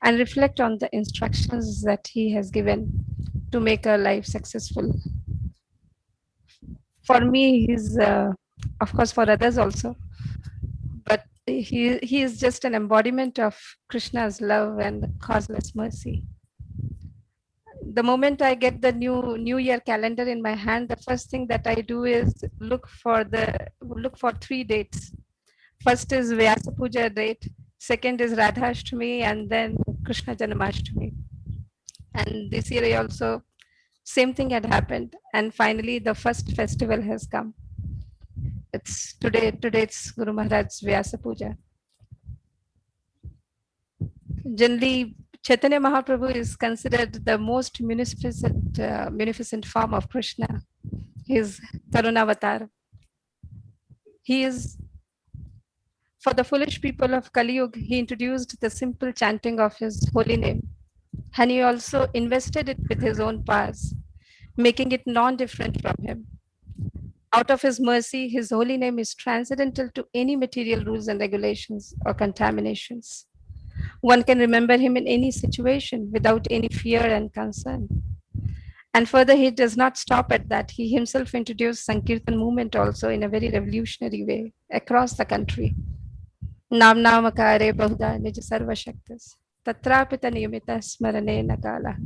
and reflect on the instructions that he has given to make our life successful. For me, he's of course for others also, but he is just an embodiment of Krishna's love and causeless mercy. The moment I get the new year calendar in my hand, the first thing that I do is look for 3 dates. First is Vyasa Puja date, second is Radhashtami, and then Krishna Janmashtami. And this year also same thing had happened, and finally the first festival has come. It's today it's Guru Maharaj's Vyasa Puja. Generally, Chaitanya Mahaprabhu is considered the most munificent form of Krishna. He is Tarunavatar. He is, for the foolish people of Kali Yuga, he introduced the simple chanting of his holy name. And he also invested it with his own powers, making it non-different from him. Out of his mercy, his holy name is transcendental to any material rules and regulations or contaminations. One can remember him in any situation without any fear and concern. And further, he does not stop at that. He himself introduced Sankirtan movement also in a very revolutionary way across the country. Nam namakare bahuda nij sarva shaktas tatrapita niyamita smarane nakala.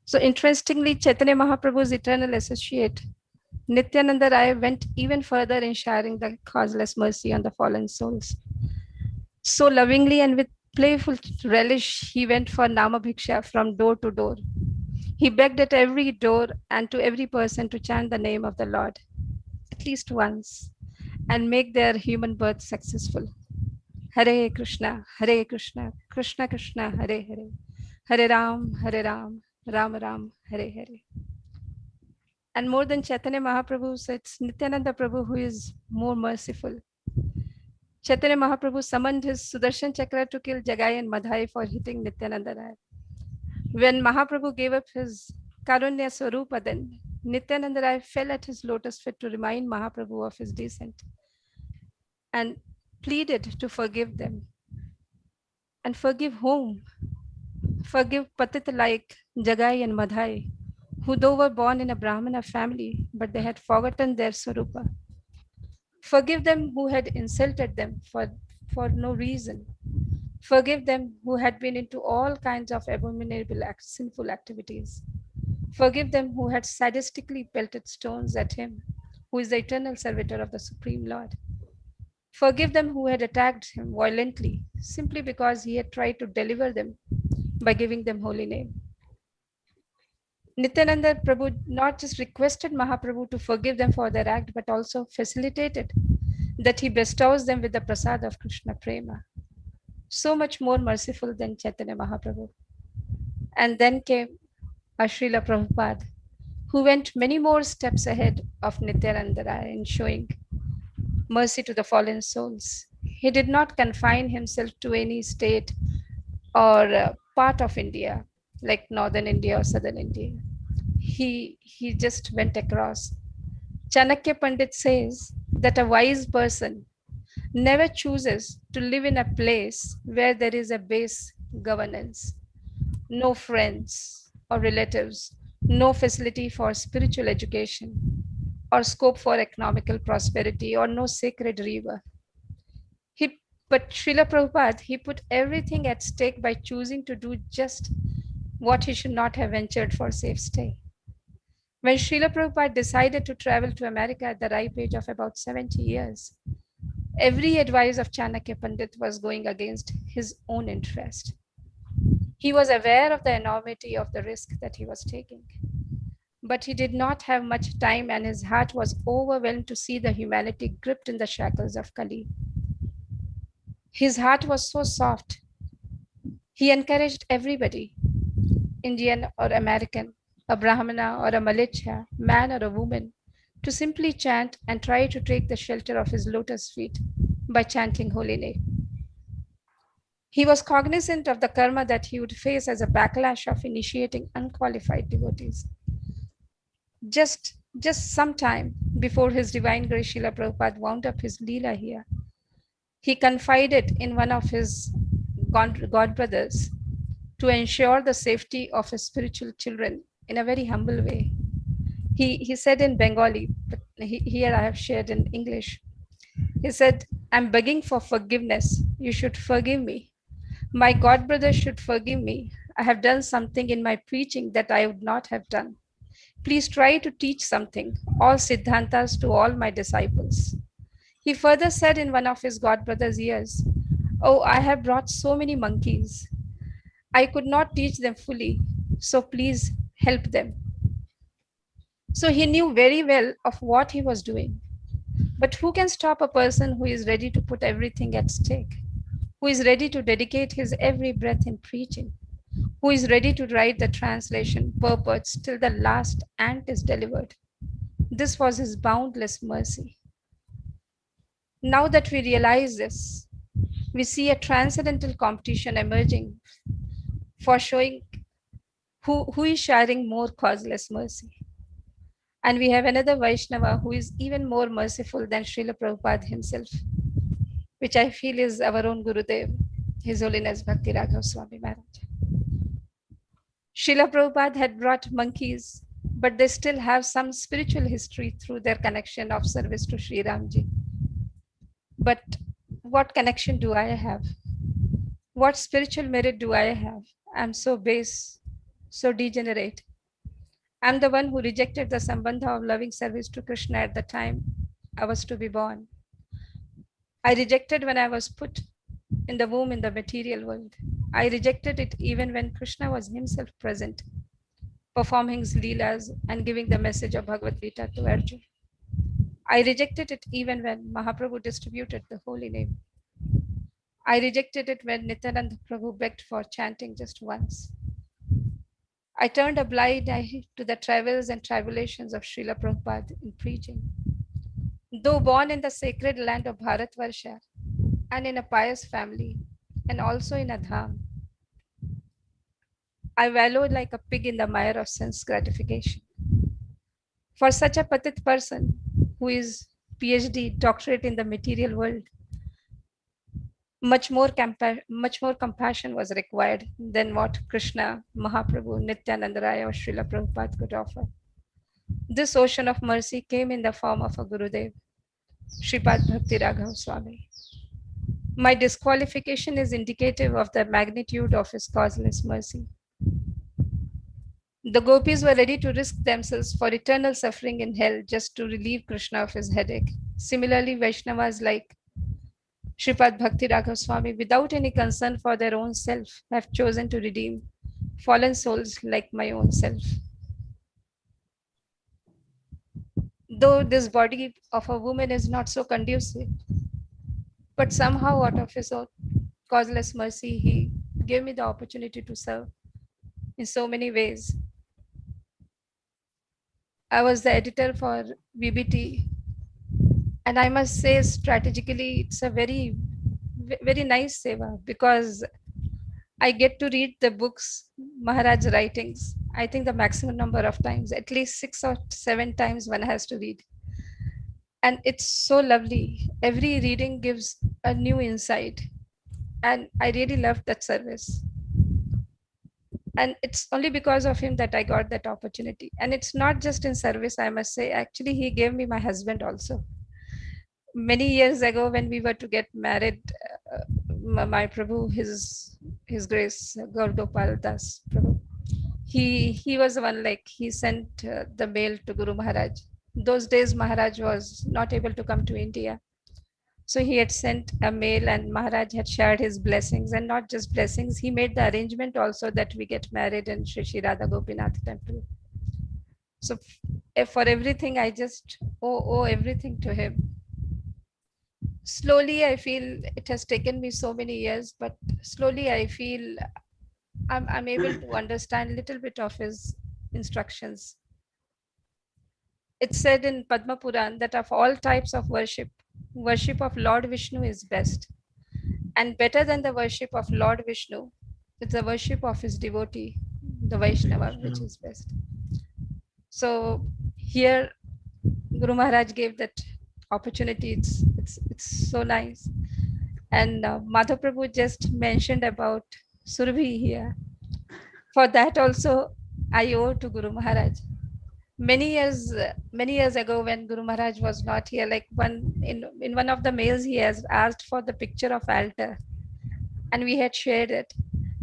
So interestingly, Chaitanya Mahaprabhu's eternal associate, Nityananda Rai, went even further in sharing the causeless mercy on the fallen souls. So lovingly and with playful relish, he went for Nama Bhiksha from door to door. He begged at every door and to every person to chant the name of the Lord at least once and make their human birth successful. Hare Krishna, Krishna Krishna, Hare Hare, Hare Ram, Ram Ram, Hare Hare. And more than Chaitanya Mahaprabhu, so it's Nityananda Prabhu who is more merciful. Chaitanya Mahaprabhu summoned his Sudarshan Chakra to kill Jagai and Madhai for hitting Nityananda Rai. When Mahaprabhu gave up his Karunya Swarupa, then Nityananda Rai fell at his lotus feet to remind Mahaprabhu of his descent and pleaded to forgive them. And forgive whom? Forgive Patita like Jagai and Madhai, who though were born in a Brahmana family, but they had forgotten their Swarupa. Forgive them who had insulted them for no reason. Forgive them who had been into all kinds of abominable sinful activities. Forgive them who had sadistically pelted stones at him, who is the eternal servitor of the Supreme Lord. Forgive them who had attacked him violently, simply because he had tried to deliver them by giving them holy name. Nityananda Prabhu not just requested Mahaprabhu to forgive them for their act, but also facilitated that he bestows them with the prasad of Krishna Prema. So much more merciful than Chaitanya Mahaprabhu. And then came Srila Prabhupada, who went many more steps ahead of Nityananda Rai in showing mercy to the fallen souls. He did not confine himself to any state or part of India, like Northern India or Southern India. he just went across. Chanakya Pandit says that a wise person never chooses to live in a place where there is a base governance, no friends or relatives, no facility for spiritual education or scope for economical prosperity or no sacred river. But Srila Prabhupada, he put everything at stake by choosing to do just what he should not have ventured for safe stay. When Srila Prabhupada decided to travel to America at the ripe age of about 70 years, every advice of Chanakya Pandit was going against his own interest. He was aware of the enormity of the risk that he was taking, but he did not have much time and his heart was overwhelmed to see the humanity gripped in the shackles of Kali. His heart was so soft. He encouraged everybody, Indian or American, a Brahmana or a Malicha, man or a woman, to simply chant and try to take the shelter of his lotus feet by chanting holy name. He was cognizant of the karma that he would face as a backlash of initiating unqualified devotees. Just some time before his divine grace, Srila Prabhupada wound up his Leela here, he confided in one of his god brothers to ensure the safety of his spiritual children in a very humble way. He said in Bengali, but here I have shared in English. He said, "I'm begging for forgiveness. You should forgive me. My god brother should forgive me. I have done something in my preaching that I would not have done. Please try to teach something, all Siddhantas to all my disciples." He further said in one of his god brother's ears, "Oh, I have brought so many monkeys. I could not teach them fully, so please help them." So he knew very well of what he was doing. But who can stop a person who is ready to put everything at stake, who is ready to dedicate his every breath in preaching, who is ready to write the translation purports till the last ant is delivered? This was his boundless mercy. Now that we realize this, we see a transcendental competition emerging for showing who is sharing more causeless mercy. And we have another Vaishnava who is even more merciful than Srila Prabhupada himself, which I feel is our own Gurudev, His Holiness Bhakti Raghava Swami Maharaj. Srila Prabhupada had brought monkeys, but they still have some spiritual history through their connection of service to Sri Ramji. But what connection do I have? What spiritual merit do I have? I'm so base, so degenerate. I'm the one who rejected the sambandha of loving service to Krishna at the time I was to be born. I rejected when I was put in the womb in the material world. I rejected it even when Krishna was himself present, performing his leelas and giving the message of Bhagavad Gita to Arjuna. I rejected it even when Mahaprabhu distributed the holy name. I rejected it when Nityananda Prabhu begged for chanting just once. I turned a blind eye to the travels and tribulations of Srila Prabhupada in preaching. Though born in the sacred land of Bharatvarsha and in a pious family and also in a Dham, I wallowed like a pig in the mire of sense gratification. For such a patit person who is PhD, doctorate in the material world, much more compassion was required than what Krishna, Mahaprabhu, Nityananda Raya or Srila Prabhupada could offer. This ocean of mercy came in the form of a Gurudev, Sripad Bhakti Raghava Swami. My disqualification is indicative of the magnitude of his causeless mercy. The gopis were ready to risk themselves for eternal suffering in hell just to relieve Krishna of his headache. Similarly, Vaishnavas like Sripad Bhakti Raghava Swami, without any concern for their own self, have chosen to redeem fallen souls like my own self. Though this body of a woman is not so conducive, but somehow out of his own causeless mercy, he gave me the opportunity to serve in so many ways. I was the editor for VBT, and I must say strategically, it's a very, very nice seva because I get to read the books, Maharaj writings. I think the maximum number of times, at least 6 or 7 times one has to read. And it's so lovely. Every reading gives a new insight. And I really loved that service. And it's only because of him that I got that opportunity. And it's not just in service, I must say. Actually, he gave me my husband also. Many years ago, when we were to get married, my Prabhu, His Grace Gaur Gopal Das Prabhu, he was the one, like, he sent the mail to Guru Maharaj. Those days Maharaj was not able to come to India. So he had sent a mail and Maharaj had shared his blessings, and not just blessings, he made the arrangement also that we get married in Shri Radha Gopinath temple. So for everything, I just owe everything to him. Slowly, I feel it has taken me so many years, but slowly I feel I'm able to understand a little bit of his instructions. It's said in Padma Puran that of all types of worship, worship of Lord Vishnu is best. And better than the worship of Lord Vishnu, it's the worship of his devotee, the Vaishnava, which is best. So here, Guru Maharaj gave that opportunity. It's so nice. And Madhav Prabhu just mentioned about Surbhi here. For that also, I owe to Guru Maharaj. Many years ago, when Guru Maharaj was not here, like in one of the mails, he has asked for the picture of altar, and we had shared it.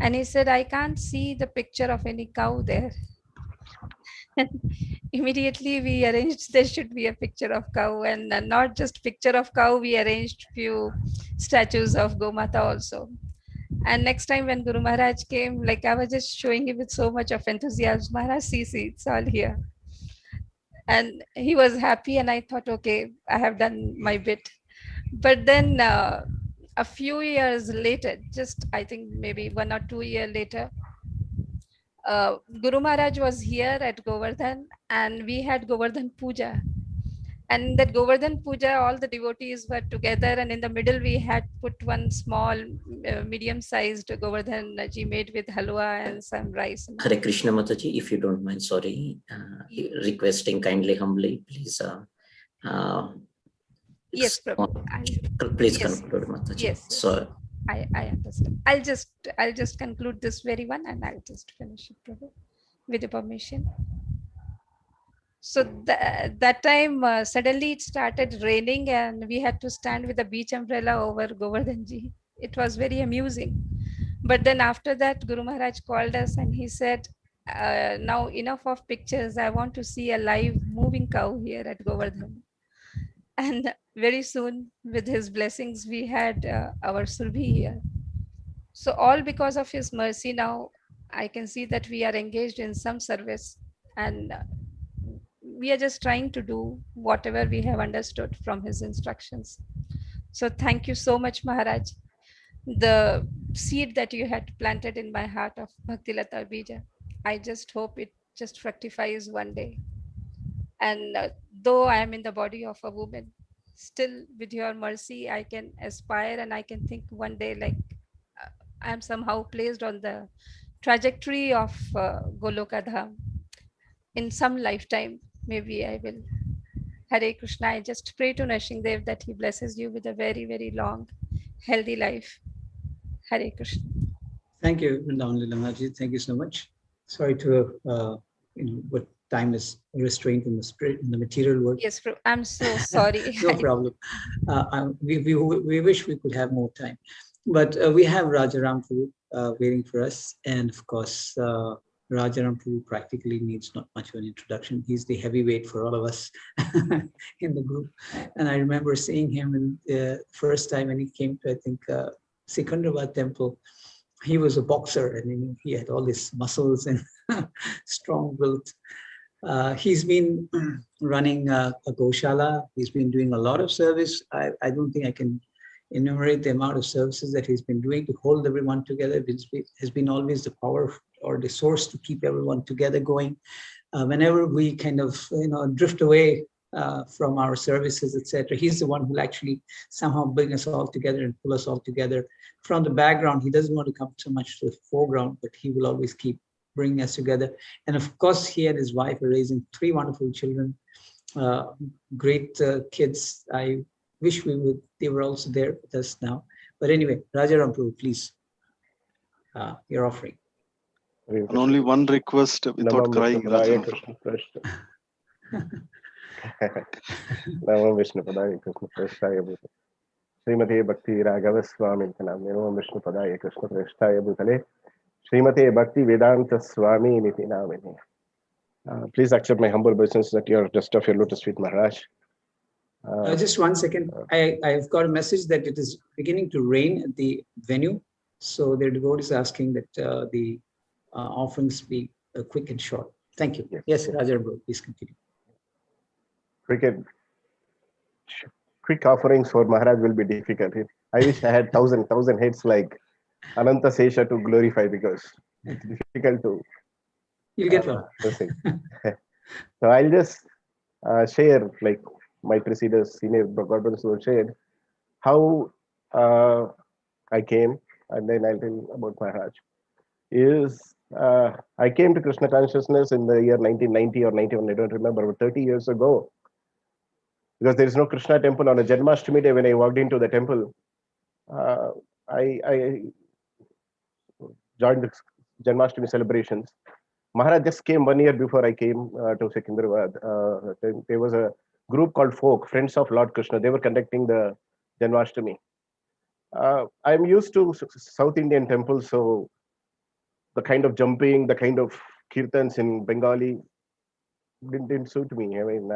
And he said, I can't see the picture of any cow there. And immediately we arranged there should be a picture of cow, and not just picture of cow, we arranged few statues of Gomata also. And next time when Guru Maharaj came, like, I was just showing him with so much of enthusiasm, Maharaj, see, it's all here. And he was happy, and I thought, okay, I have done my bit. But then a few years later, just I think maybe 1 or 2 years later, Guru Maharaj was here at Govardhan, and we had Govardhan Puja. And that Govardhan Puja, all the devotees were together, and in the middle we had put one small, medium-sized Govardhan ji made with halwa and some rice. Hare Krishna Mataji, if you don't mind, sorry, requesting kindly, humbly, please. Yes, Prabhu. Please conclude, Mataji. Yes. So I understand. I'll just conclude this very one, and I'll just finish it, Prabhu, with your permission. So that time suddenly it started raining, and we had to stand with a beach umbrella over Govardhanji. It was very amusing. But then after that, Guru Maharaj called us and he said, now enough of pictures. I want to see a live moving cow here at Govardhan. And very soon, with his blessings, we had our Surbhi here. So all because of his mercy, now I can see that we are engaged in some service, and we are just trying to do whatever we have understood from his instructions. So thank you so much, Maharaj. The seed that you had planted in my heart of Bhakti Lata Bija, I just hope it just fructifies one day. And though I am in the body of a woman, still with your mercy, I can aspire, and I can think one day, like, I am somehow placed on the trajectory of Goloka Dham. In some lifetime, maybe I will. Hare Krishna. I just pray to Nrsimhadev that he blesses you with a very, very long, healthy life. Hare Krishna. Thank you, Vrindavan Lilamaji. Thank you so much. Sorry to what time is restrained in the spirit, in the material world. Yes, I'm so sorry. No problem. We wish we could have more time, but we have Rajaram Prabhu waiting for us, and of course, Rajaram Prabhu practically needs not much of an introduction. He's the heavyweight for all of us in the group. And I remember seeing him in the first time when he came to, I think, Sikandrabad temple. He was a boxer, and he had all these muscles and strong built. He's been running a Goshala. He's been doing a lot of service. I don't think I can enumerate the amount of services that he's been doing to hold everyone together. It has been always the power or the source to keep everyone together going. Whenever we kind of drift away from our services, etc., he's the one who will actually somehow bring us all together and pull us all together. From the background, he doesn't want to come so much to the foreground, but he will always keep bringing us together. And of course, he and his wife are raising 3 wonderful children, great kids. I wish they were also there with us now. But anyway, Rajaram Prabhu, please, your offering. And only one request without crying, Rajaram Prabhu. Namam Vishnu Padaya Krishna Prasthaya Bhutale. Srimate Bhakti Raghava Swami Nitinam. Namam Vishnu Padaya Krishna Prasthaya Bhutale. Srimate Bhakti Vedanta Swami Nitinamine. Please accept my humble obeisance that you are just of your lotus feet, Maharaj. Just 1 second. I've got a message that it is beginning to rain at the venue. So the devotee is asking that the offerings be quick and short. Thank you. Yes, Rajaram Prabhu, please continue. Quick offerings for Maharaj will be difficult. I wish I had thousand heads like Ananta Sesha to glorify, because it's difficult to. You'll get one. So I'll just share, like my preceders, senior brothers who shared, how I came, and then I'll tell you about Maharaj. I came to Krishna consciousness in the year 1990 or 91, I don't remember, but 30 years ago. Because there is no Krishna temple. On a Janmashtami day, when I walked into the temple, I joined the Janmashtami celebrations. Maharaj just came 1 year before I came to Secunderabad. There was a group called Folk, Friends of Lord Krishna. They were conducting the Janmashtami. I'm used to South Indian temples, so the kind of jumping, the kind of kirtans in Bengali didn't suit me. I mean,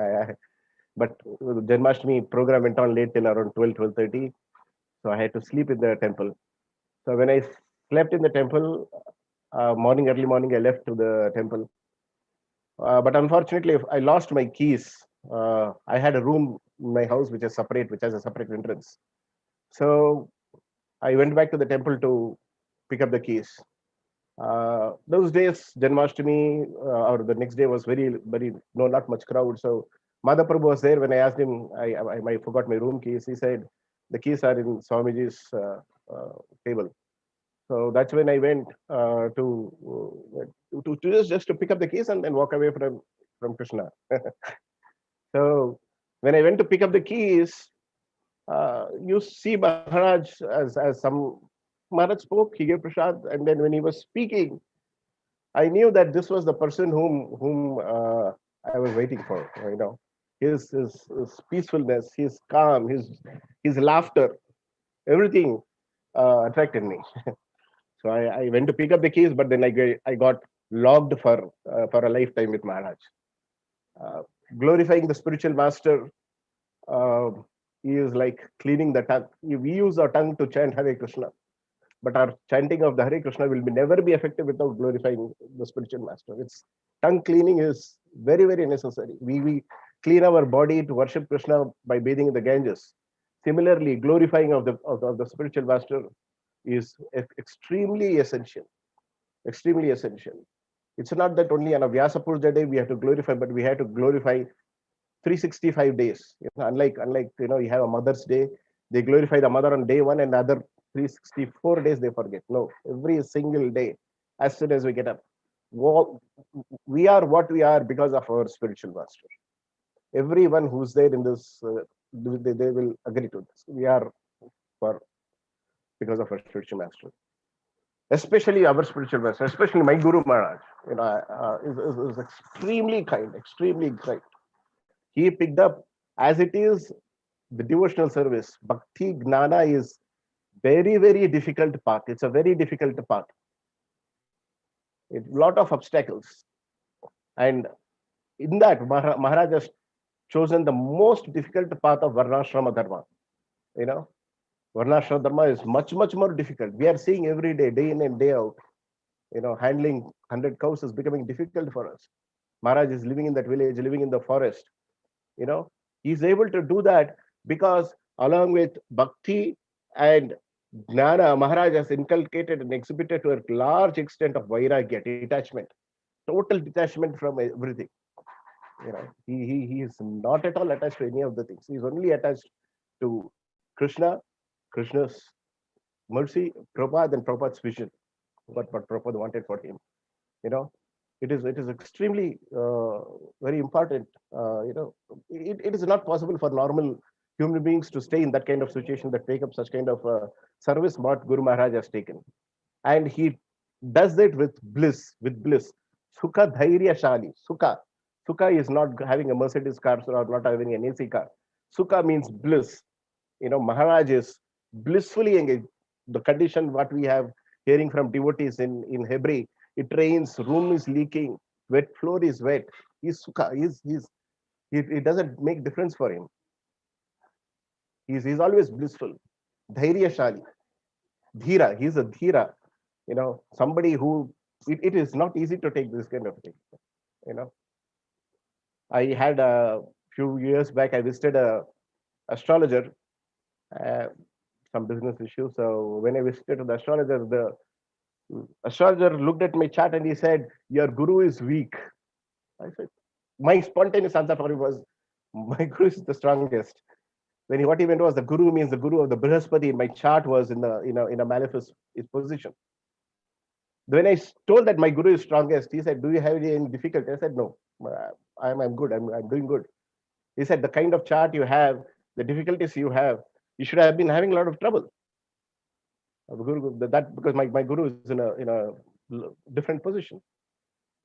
but the Janmashtami program went on late till around 12:30. So I had to sleep in the temple. So when I slept in the temple, early morning, I left to the temple. But unfortunately, I lost my keys. I had a room in my house which has a separate entrance. So I went back to the temple to pick up the keys. Those days, Janmashtami, or the next day was not much crowd. So Madha Prabhu was there. When I asked him, I forgot my room keys. He said, the keys are in Swamiji's table. So that's when I went to just to pick up the keys and then walk away from Krishna. So when I went to pick up the keys, you see Maharaj as some Maharaj spoke, he gave prasad, and then when he was speaking, I knew that this was the person whom I was waiting for. You know, his peacefulness, his calm, his laughter, everything attracted me. So I went to pick up the keys, but then I got logged for a lifetime with Maharaj. Glorifying the spiritual master is like cleaning the tongue. We use our tongue to chant Hare Krishna, but our chanting of the Hare Krishna will never be effective without glorifying the spiritual master. Its tongue cleaning is very, very necessary. We clean our body to worship Krishna by bathing in the Ganges. Similarly, glorifying of the spiritual master is extremely essential. Extremely essential. It's not that only on a Vyasa Puja day we have to glorify, but we have to glorify 365 days. Unlike you have a Mother's Day, they glorify the mother on day 1, and the other 364 days they forget. No, every single day, as soon as we get up, we are what we are because of our spiritual master. Everyone who's there in this, they will agree to this. We are because of our spiritual master. Especially our spiritual master, especially my Guru Maharaj, is extremely kind, extremely kind. He picked up, as it is the devotional service, Bhakti Gnana is very, very difficult path. It's a very difficult path. It's a lot of obstacles. And in that, Maharaj has chosen the most difficult path of Varnashrama Dharma. Varnashrama Dharma is much, much more difficult. We are seeing every day, day in and day out, handling 100 cows is becoming difficult for us. Maharaj is living in that village, living in the forest. He's able to do that because along with Bhakti and Gnana, Maharaj has inculcated and exhibited to a large extent of Vairagya, detachment, total detachment from everything. He is not at all attached to any of the things. He is only attached to Krishna, Krishna's mercy, Prabhupada, and Prabhupada's vision, what Prabhupada wanted for him. It is extremely very important. It is not possible for normal human beings to stay in that kind of situation, that take up such kind of service what Guru Maharaj has taken. And he does it with bliss, Sukha dhairya shali. Sukha is not having a Mercedes car or not having an AC car. Sukha means bliss. Maharaj is blissfully engaged. The condition what we have hearing from devotees in Hebri, it rains, room is leaking, wet floor is wet. He's Sukha. It doesn't make difference for him. He's always blissful. Dhairya shali. Dhira. He's a dhira. Somebody who it is not easy to take this kind of thing. I had a few years back, I visited a astrologer, some business issue. So when I visited the astrologer looked at my chart and he said, "Your guru is weak." I said, my spontaneous answer for him was, "My guru is the strongest." What he meant was the guru means the guru of the Brihaspati in my chart was in a malefic position. When I told that my guru is strongest, he said, "Do you have any difficulty?" I said, "No, I'm good. I'm doing good." He said, "The kind of chart you have, the difficulties you have, you should have been having a lot of trouble." That because my guru is in a different position.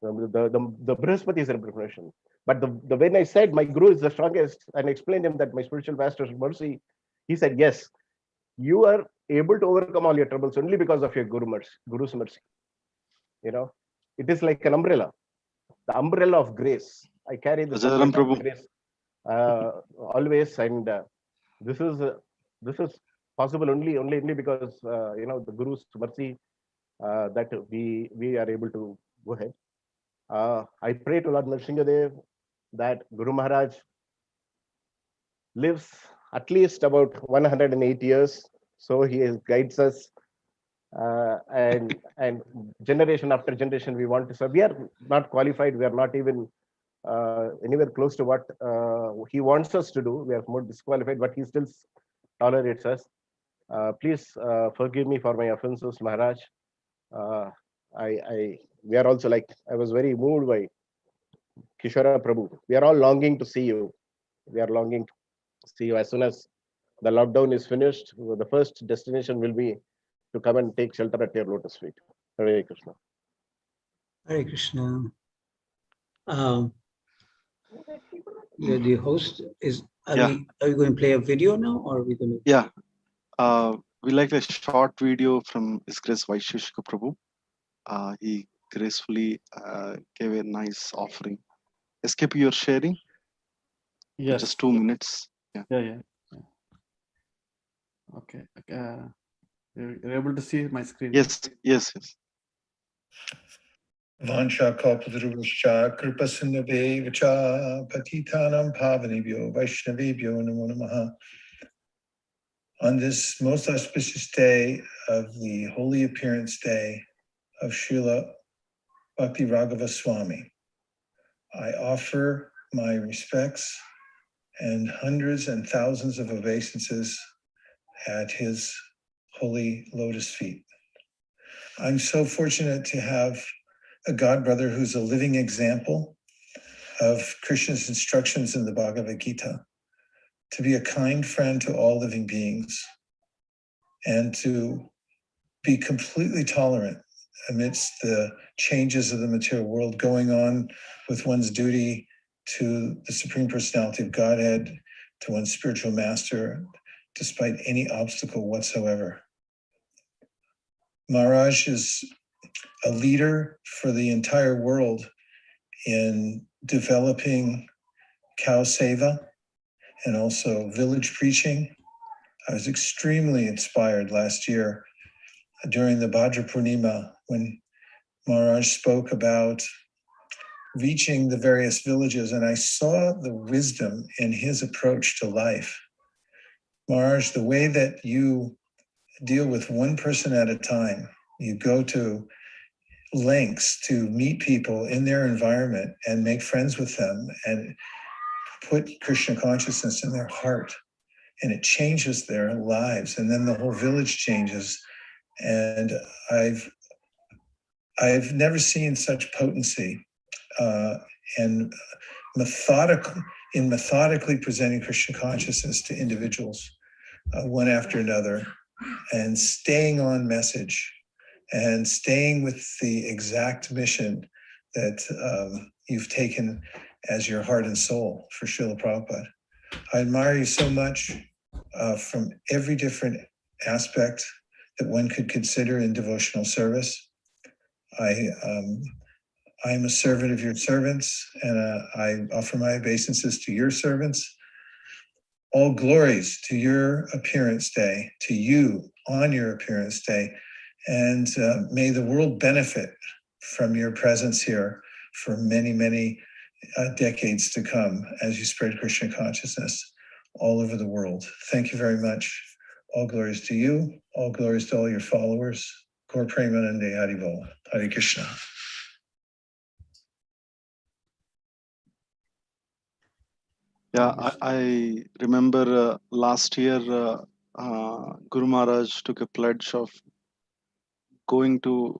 The Brihaspati is in a different position. But when I said my guru is the strongest and explained him that my spiritual master's mercy, he said, "Yes, you are able to overcome all your troubles only because of your guru's mercy." It is like an umbrella, the umbrella of grace. I carry this umbrella of grace always, and this is possible only because the guru's mercy that we are able to go ahead. I pray to Lord Nrsingadev that Guru Maharaj lives at least about 108 years, so he guides us. And generation after generation, we want to serve. We are not qualified. We are not even anywhere close to what he wants us to do. We are more disqualified, but he still tolerates us. Please forgive me for my offenses, Maharaj. We are also I was very moved by Kishora Prabhu. We are all longing to see you. We are longing to see you as soon as the lockdown is finished. The first destination will be to come and take shelter at your lotus feet. Hare Krishna. Hare Krishna. You're the host. Are we going to play a video now, or are we going to? Yeah. We like a short video from His Grace Vaisheshika Prabhu. He gracefully gave a nice offering. SKP, you're sharing? Yes. Just 2 minutes. Yeah. Okay. You're able to see my screen? Yes. Vansha kalpatarubhascha kripa sindhave vacha patitanam pavanebhyo vaishnavebhyo namo namaha. On this most auspicious day of the Holy Appearance Day of Srila Bhakti Raghava Swami, I offer my respects and hundreds and thousands of obeisances at his holy lotus feet. I'm so fortunate to have a godbrother who's a living example of Krishna's instructions in the Bhagavad Gita, to be a kind friend to all living beings and to be completely tolerant amidst the changes of the material world, going on with one's duty to the Supreme Personality of Godhead, to one's spiritual master, despite any obstacle whatsoever. Maharaj is a leader for the entire world in developing cow seva and also village preaching. I was extremely inspired last year during the Bhadra Purnima when Maharaj spoke about reaching the various villages, and I saw the wisdom in his approach to life. Maharaj, the way that you deal with one person at a time, you go to lengths to meet people in their environment and make friends with them and put Krishna consciousness in their heart, and it changes their lives, and then the whole village changes. And I've never seen such potency and methodically presenting Krishna consciousness to individuals, one after another, and staying on message and staying with the exact mission that you've taken as your heart and soul for Srila Prabhupada. I admire you so much from every different aspect that one could consider in devotional service. I'm a servant of your servants, and I offer my obeisances to your servants. All glories to your appearance day, to you on your appearance day, and may the world benefit from your presence here for many, many decades to come as you spread Krishna consciousness all over the world. Thank you very much. All glories to you. All glories to all your followers. Gaur Premanande Haribol. Hare Krishna. Yeah, I remember last year Guru Maharaj took a pledge of going to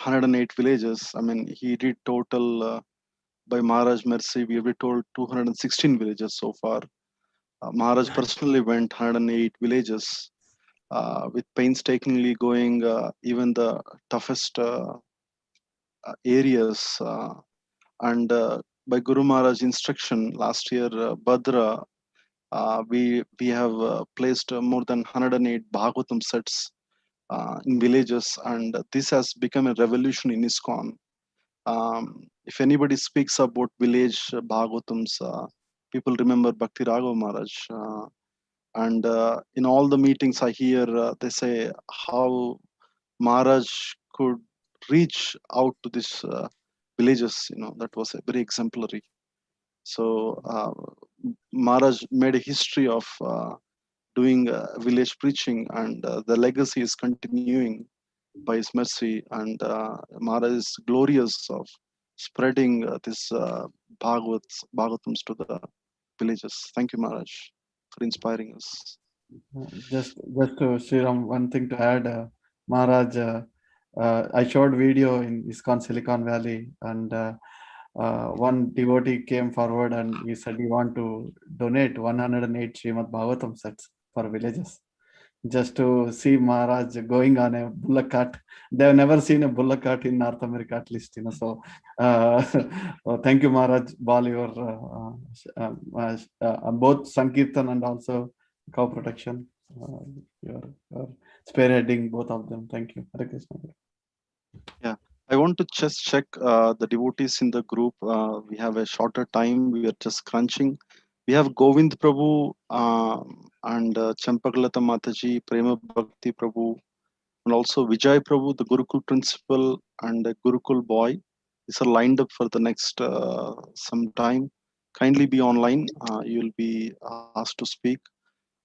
108 villages. I mean, he did total, by Maharaj mercy, we have told 216 villages so far. Maharaj personally went 108 villages with painstakingly going even the toughest areas. And by Guru Maharaj's instruction last year, Bhadra, we have placed more than 108 Bhagavatam sets in villages, and this has become a revolution in ISKCON. If anybody speaks about village Bhagavatams, people remember Bhakti Raghava Maharaj. And in all the meetings I hear, they say how Maharaj could reach out to these villages. That was a very exemplary. So Maharaj made a history of doing village preaching, and the legacy is continuing by his mercy. And Maharaj is glorious of spreading this Bhagavatams to the villages. Thank you, Maharaj, for inspiring us. Just to Sriram, one thing to add, Maharaj, I showed video in ISKCON Silicon Valley, and one devotee came forward and he said he want to donate 108 Srimad Bhagavatam sets for villages, just to see Maharaj going on a bullock cart. They've never seen a bullock cart in North America, at least. So thank you, Maharaj, all your both Sankirtan and also cow protection. You're spearheading both of them. Thank you. Hare Krishna. Yeah, I want to just check the devotees in the group. We have a shorter time. We are just crunching. We have Govind Prabhu and Champakalata Mataji, Prema Bhakti Prabhu, and also Vijay Prabhu, the Gurukul principal and the Gurukul boy. These are lined up for the next some time. Kindly be online. You will be asked to speak.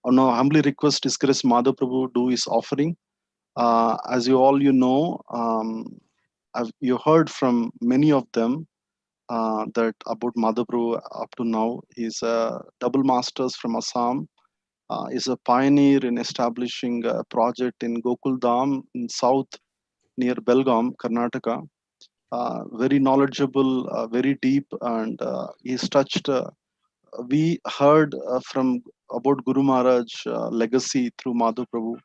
Now, humbly request His Grace Madhav Prabhu do his offering. As you all know, you heard from many of them that about Madhav Prabhu up to now. He's a double masters from Assam. Is a pioneer in establishing a project in Gokul Dham in south near Belgaum, Karnataka. Very knowledgeable, very deep, and he's touched. We heard from about Guru Maharaj legacy through Madhav Prabhu.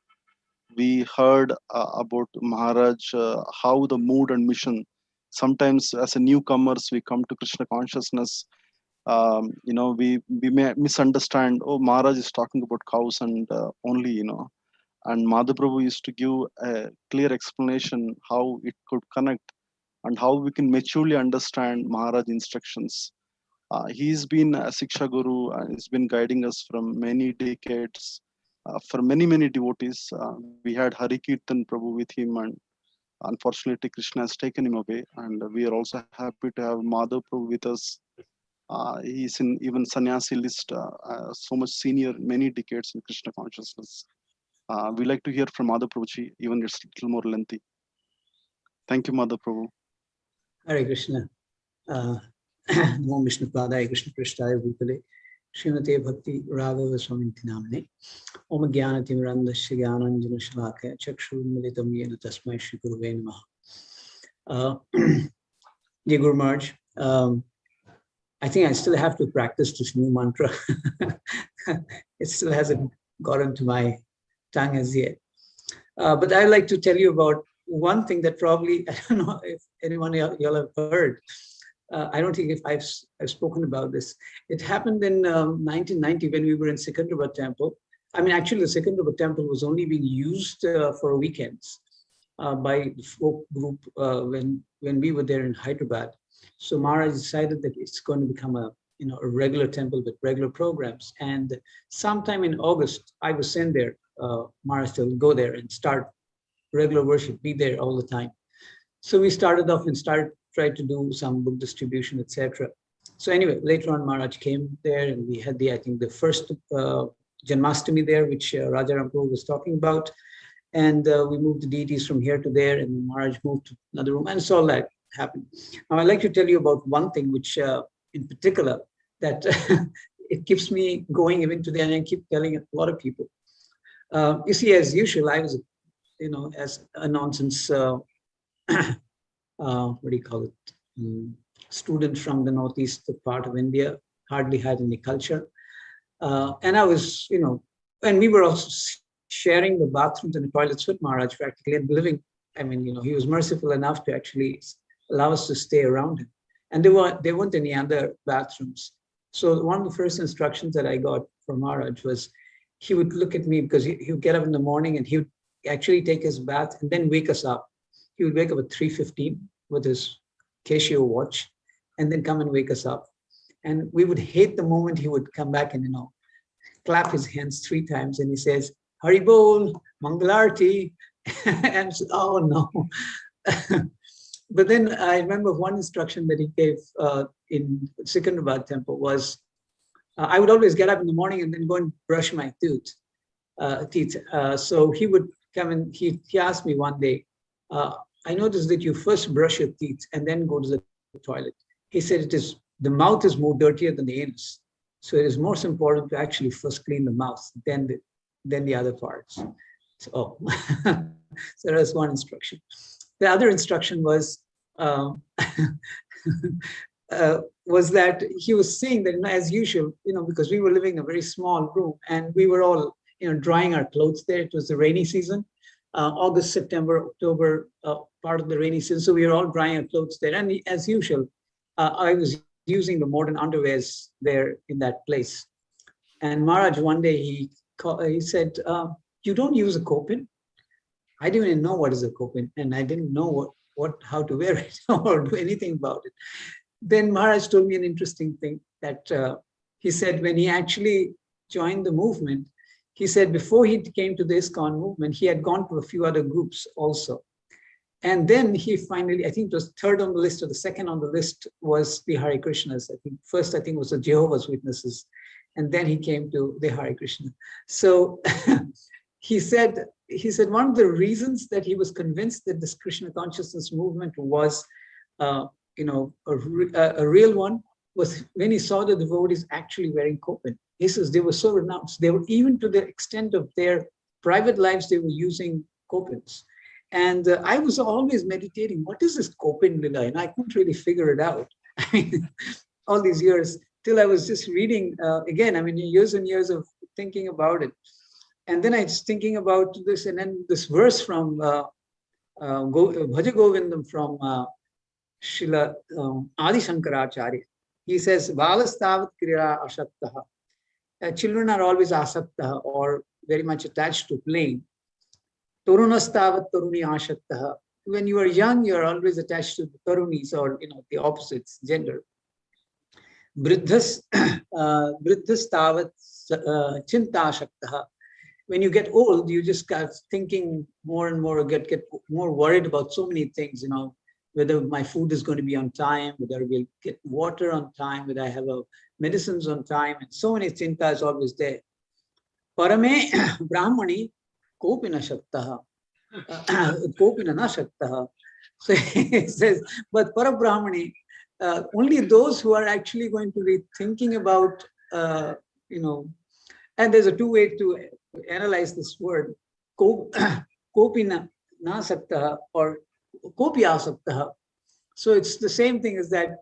We heard about Maharaj, how the mood and mission. Sometimes as a newcomers, we come to Krishna consciousness. We may misunderstand, oh, Maharaj is talking about cows and only, and Madhav Prabhu used to give a clear explanation how it could connect and how we can maturely understand Maharaj instructions. He's been a Siksha Guru and he's been guiding us from many decades for many, many devotees. We had Hari Kirtan Prabhu with him, and unfortunately Krishna has taken him away, and we are also happy to have Madhav Prabhu with us. He's in even sannyasi list, so much senior, many decades in Krishna consciousness. We like to hear from Madhav Prabhuji, even it's a little more lengthy. Thank you, Madhav Prabhu. Hare Krishna. Namo Vishnu Padaya Krishna Prishtaya Bhutale Srimate Bhakti Raghava Swami Namane Om Jnana Timirandasya Jnananjana Shalakaya Chakshur Militam Yena Tasmai Shri Guruve Namaha. Dear Guru Maharaj, I think I still have to practice this new mantra. It still hasn't gotten to my tongue as yet. But I'd like to tell you about one thing that probably, I don't know if anyone y'all have heard. I don't think if I've spoken about this. It happened in 1990 when we were in Secunderabad temple. I mean, actually the Secunderabad temple was only being used for weekends by the folk group when we were there in Hyderabad. So Maharaj decided that it's going to become a regular temple with regular programs. And sometime in August, I was sent there. Maharaj said, go there and start regular worship, be there all the time. So we started off and tried to do some book distribution, etc. So anyway, later on, Maharaj came there and we had I think the first Janmashtami there, which Rajaram Prabhu was talking about. And we moved the deities from here to there, and Maharaj moved to another room, and so all that happened. Now, I'd like to tell you about one thing, which in particular, that it keeps me going even today, and I keep telling a lot of people. You see, as usual, I was, as a nonsense, what do you call it, student from the northeast part of India, hardly had any culture. And I was, and we were also sharing the bathrooms and the toilets with Maharaj practically and living. I mean, he was merciful enough to actually allow us to stay around him. And there weren't any other bathrooms. So one of the first instructions that I got from Maharaj was he would look at me because he would get up in the morning and he would actually take his bath and then wake us up. He would wake up at 3:15 with his Casio watch and then come and wake us up. And we would hate the moment he would come back and, clap his hands 3 times and he says, Hari Bol, Mangalarti. And oh no. But then I remember one instruction that he gave in Secunderabad temple was, I would always get up in the morning and then go and brush my teeth. So he would come and he asked me one day, I noticed that you first brush your teeth and then go to the toilet. He said the mouth is more dirtier than the anus. So it is most important to actually first clean the mouth, then the other parts. So, so that was one instruction. The other instruction was that he was saying that, as usual, because we were living in a very small room and we were all, drying our clothes there. It was the rainy season, August, September, October, part of the rainy season. So we were all drying our clothes there. And as usual, I was using the modern underwears there in that place. And Maharaj, one day he said, you don't use a kopin? I didn't even know what is a kopin, and I didn't know how to wear it or do anything about it. Then Maharaj told me an interesting thing that he said when he actually joined the movement, he said before he came to the ISKCON movement, he had gone to a few other groups also. And then he finally, I think it was third on the list or the second on the list was the Hare Krishnas. I think first, was the Jehovah's Witnesses. And then he came to the Hare Krishna. So he said one of the reasons that he was convinced that this Krishna consciousness movement was, a real one was when he saw the devotees actually wearing kopin. He says they were so renounced. They were even to the extent of their private lives, they were using kopins. And I was always meditating, what is this kopin lila? And I couldn't really figure it out. I mean, all these years, till I was just reading again, years and years of thinking about it. And then I was thinking about this, and then this verse from Bhaja Govindam from Srila Adi Shankaracharya. He says, Balastavat Kriya Ashaktaha. Children are always asaktaha or very much attached to playing. Tarunastavat Taruni Ashaktaha. When you are young, you are always attached to the Tarunis or the opposites, gender. Vriddhas Tavat Chinta Ashaktaha. When you get old, you just start thinking more and more, get more worried about so many things, whether my food is going to be on time, whether we'll get water on time, whether I have medicines on time, and so many chinta is always there. Parame Brahmani Kopina Shaktaha. Kopina na Shaktaha. So he says, but Para Brahmani, only those who are actually going to be thinking about, and there's a two-way to analyze this word, kopina na sakta, or kopyasaptaha. So it's the same thing as that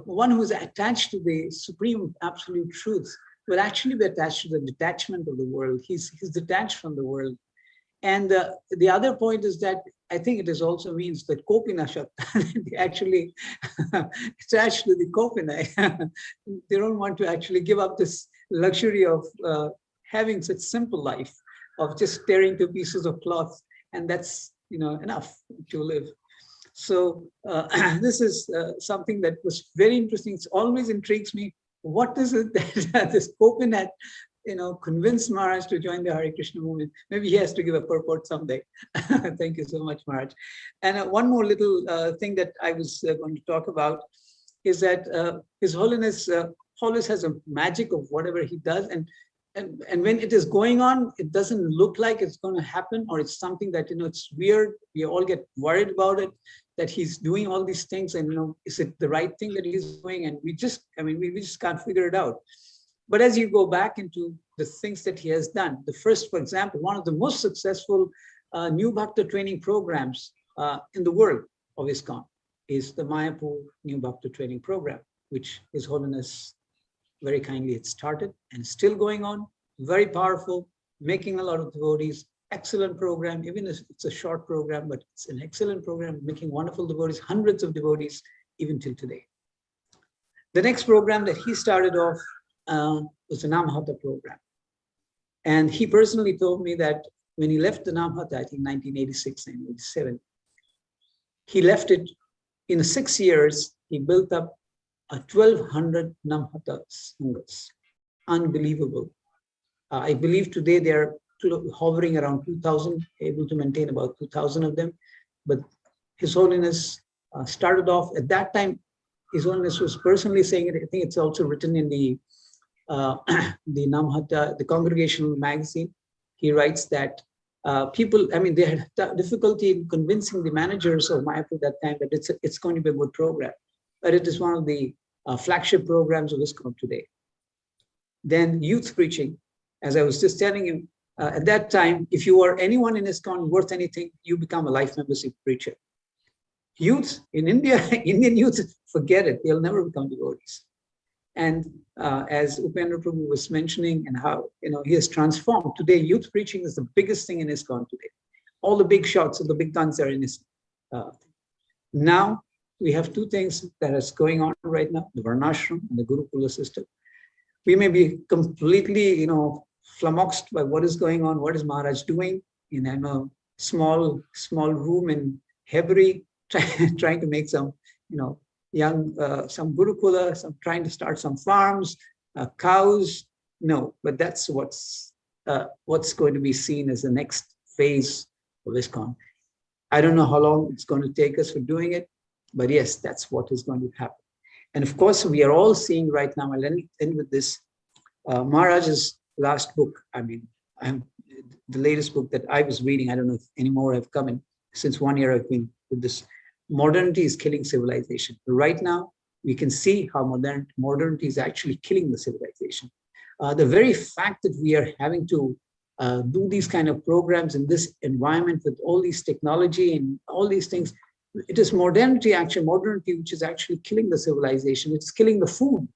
one who is attached to the supreme absolute truth will actually be attached to the detachment of the world. He's detached from the world. And the other point is that I think it is also means that kopinashat, they actually attached to the kopinai. They don't want to actually give up this luxury of having such simple life, of just tearing two pieces of cloth, and that's enough to live. So this is something that was very interesting. It always intrigues me. What is it that this Kopinath, convinced Maharaj to join the Hare Krishna movement? Maybe he has to give a purport someday. Thank you so much, Maharaj. And one more little thing that I was going to talk about is that His Holiness always has a magic of whatever he does. And when it is going on, it doesn't look like it's going to happen, or it's something that, it's weird. We all get worried about it, that he's doing all these things, and, is it the right thing that he's doing? And we just can't figure it out. But as you go back into the things that he has done, the first, for example, one of the most successful new Bhakta training programs in the world of ISKCON is the Mayapur New Bhakta Training Program, which His Holiness very kindly had started and still going on. Very powerful, making a lot of devotees. Excellent program, even if it's a short program, but it's an excellent program, making wonderful devotees, hundreds of devotees, even till today. The next program that he started off was the Namhata program. And he personally told me that when he left the Namhata, I think 1986, 1987, he left it in 6 years. He built up 1,200 Namhata sanghas. Unbelievable. I believe today they are hovering around 2,000, able to maintain about 2,000 of them. But His Holiness started off at that time. His Holiness was personally saying it. I think it's also written in the Namhata, the Congregational magazine. He writes that people, they had difficulty in convincing the managers of Mayapur at that time that it's going to be a good program. But it is one of the flagship programs of ISKCON today. Then youth preaching, as I was just telling you, at that time, if you are anyone in ISKCON worth anything, you become a life membership preacher. Youth in India, Indian youth, forget it. They'll never become devotees. And as Upendra Prabhu was mentioning, and how he has transformed. Today, youth preaching is the biggest thing in ISKCON today. All the big shots and the big guns are in ISKCON. Now, we have two things that is going on right now, the Varnashram and the Gurukula system. We may be completely, flummoxed by what is going on, what is Maharaj doing in a small room in Hebri, trying to make some, young, some Gurukula, some trying to start some farms, cows. No, but that's what's going to be seen as the next phase of ISKCON. I don't know how long it's going to take us for doing it, but yes, that's what is going to happen. And of course, we are all seeing right now, I'll end with this, Maharaj's last book. The latest book that I was reading, I don't know if any more have come in. Since 1 year I've been with this. Modernity is killing civilization. Right now, we can see how modernity is actually killing the civilization. The very fact that we are having to do these kind of programs in this environment with all these technology and all these things, it is modernity which is actually killing the civilization. It's killing the food.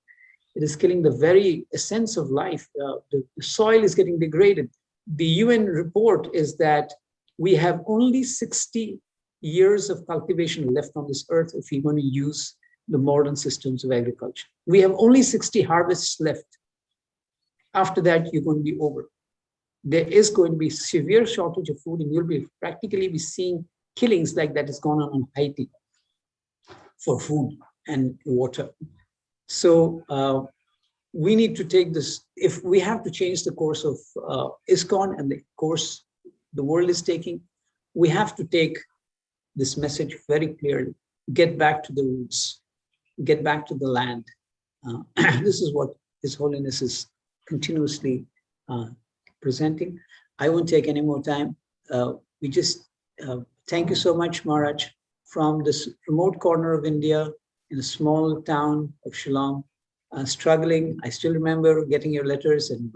It is killing the very essence of life. The soil is getting degraded. The UN report is that we have only 60 years of cultivation left on this earth if we're going to use the modern systems of agriculture. We have only 60 harvests left. After that, you're going to be over. There is going to be severe shortage of food, and you'll be practically be seeing killings like that is going on in Haiti for food and water. So we need to take this, if we have to change the course of ISKCON and the course the world is taking, we have to take this message very clearly. Get back to the roots, get back to the land. This is what His Holiness is continuously presenting. I won't take any more time. We just thank you so much, Maharaj, from this remote corner of India in a small town of Shillong, struggling. I still remember getting your letters and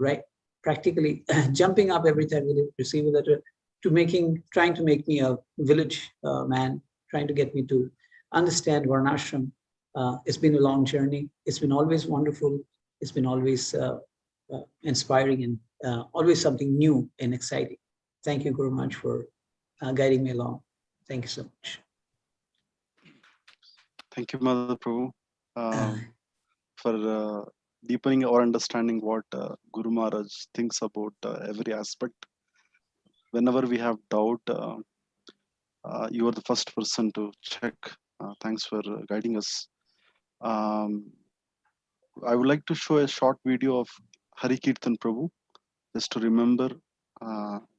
practically jumping up every time we receive a letter, to trying to make me a village man, trying to get me to understand Varnashram. It's been a long journey. It's been always wonderful. It's been always inspiring and always something new and exciting. Thank you, Guru Maharaj, for guiding me along. Thank you so much. Thank you, Mother Prabhu, for deepening our understanding what Guru Maharaj thinks about every aspect. Whenever we have doubt, you are the first person to check. Thanks for guiding us. I would like to show a short video of Hari Kirtan Prabhu, just to remember.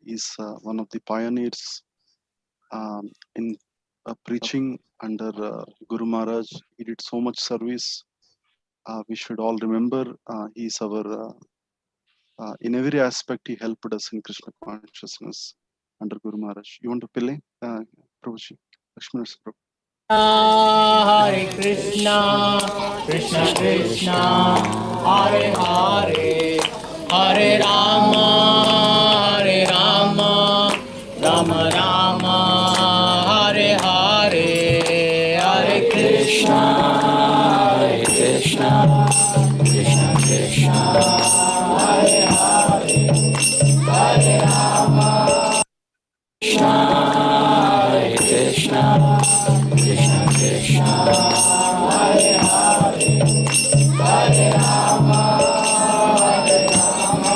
He's one of the pioneers in preaching under Guru Maharaj. He did so much service. We should all remember he's our, in every aspect, he helped us in Krishna consciousness under Guru Maharaj. You want to play, Prabhuji? Lakshmana Prabhu. Hare Krishna, Krishna Krishna, Hare Hare, Hare Rama, Hare Rama, Rama Rama, Hare Hare, Hare Krishna, Hare Krishna, Krishna Krishna, Hare Hare, Hare Rama, Hare Krishna, Krishna Krishna, Hare Hare, Hare Rama, Hare Rama,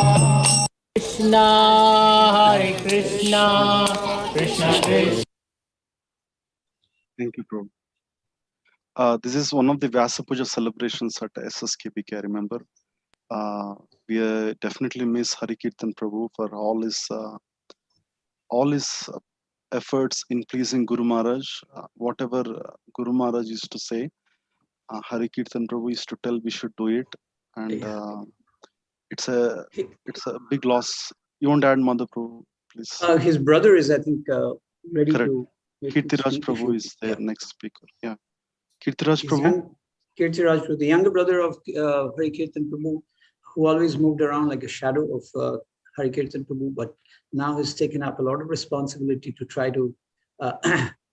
Krishna, Hare Krishna, Krishna Krishna. Thank you, Prabhu. This is one of the Vyasa Puja celebrations at SSKBK, I remember. We definitely miss Hari Kirtan Prabhu for all his efforts in pleasing Guru Maharaj. Whatever Guru Maharaj used to say, Hari Kirtan Prabhu used to tell we should do it, and it's a big loss. You want to add, Mother Prabhu, please? His brother is, I think, ready Correct. to. Kirtiraj Prabhu is their next speaker. Yeah, Kirtiraj Prabhu. Kirtiraj Prabhu, the younger brother of Hari Kirtan Prabhu, who always moved around like a shadow of Hari Kirtan Prabhu, but now has taken up a lot of responsibility to try to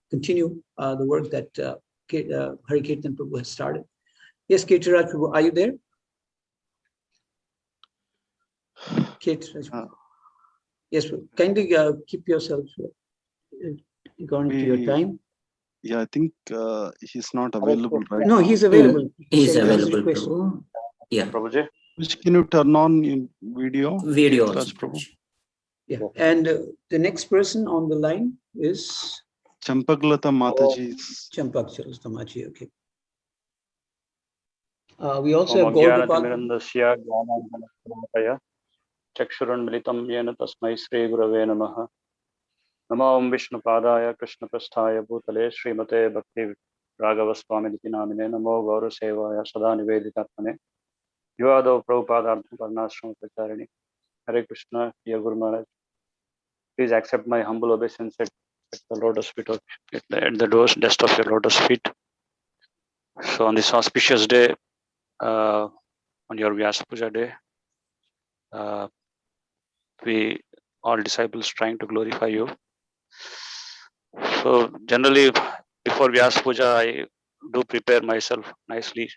continue the work that Hari Kirtan Prabhu has started. Yes, Kirtiraj Prabhu, are you there? Kirtiraj Prabhu. Yes, kindly keep yourself going to your time. Yeah, I think he's not available right No, now. he's available. He's Say his available, request. Prabhu. Yeah. Prabhuji. Which can you turn on in video? Video Kirtiraj also, Prabhu. Yeah, and the next person on the line is Champaglata Mataji. Champaglata Mataji. Okay. We also have Gopal. Chakshurunmilitam yena tasmai Sri Gurave Namaha. Namo Om Vishnu Padaya Krishna Prasthaya Bhutale Srimate Bhakti Raghava Swami Namine Namo Gauru Sevaya Sada Niveditatmane Yuvado Prabhupada Varnashram Pracharini. Hare Krishna, dear Guru Maharaj. Please accept my humble obeisance at the lotus feet of at the dust of your lotus feet. So on this auspicious day, on your Vyasa Puja day, we all disciples trying to glorify you. So generally before Vyasa Puja, I do prepare myself nicely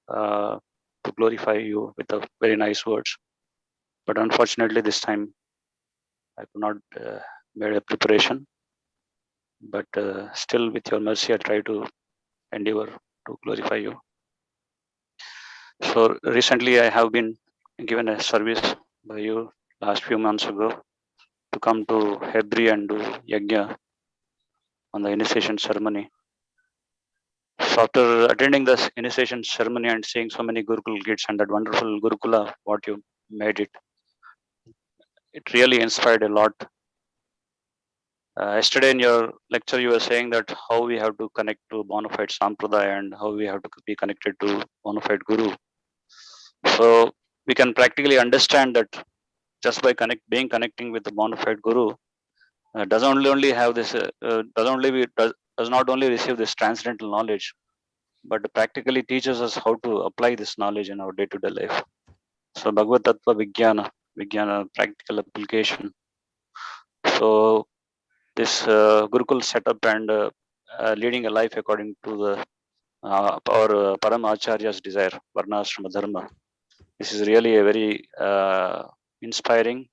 to glorify you with the very nice words. But unfortunately this time I could not made a preparation. But still with your mercy, I try to endeavor to glorify you. So recently I have been given a service by you last few months ago to come to Hebri and do yajna on the initiation ceremony. So after attending this initiation ceremony and seeing so many Gurukul kids and that wonderful Gurukula, what you made it really inspired a lot. Yesterday in your lecture, you were saying that how we have to connect to bona fide Sampradaya and how we have to be connected to bona fide Guru. So we can practically understand that just by connecting with the bona fide Guru, does not only receive this transcendental knowledge, but practically teaches us how to apply this knowledge in our day-to-day life. So Bhagavad Tattva Vijnana, practical application. So this Gurukul setup and leading a life according to the our Param Acharya's desire, Varnashrama Dharma. This is really a very inspiring,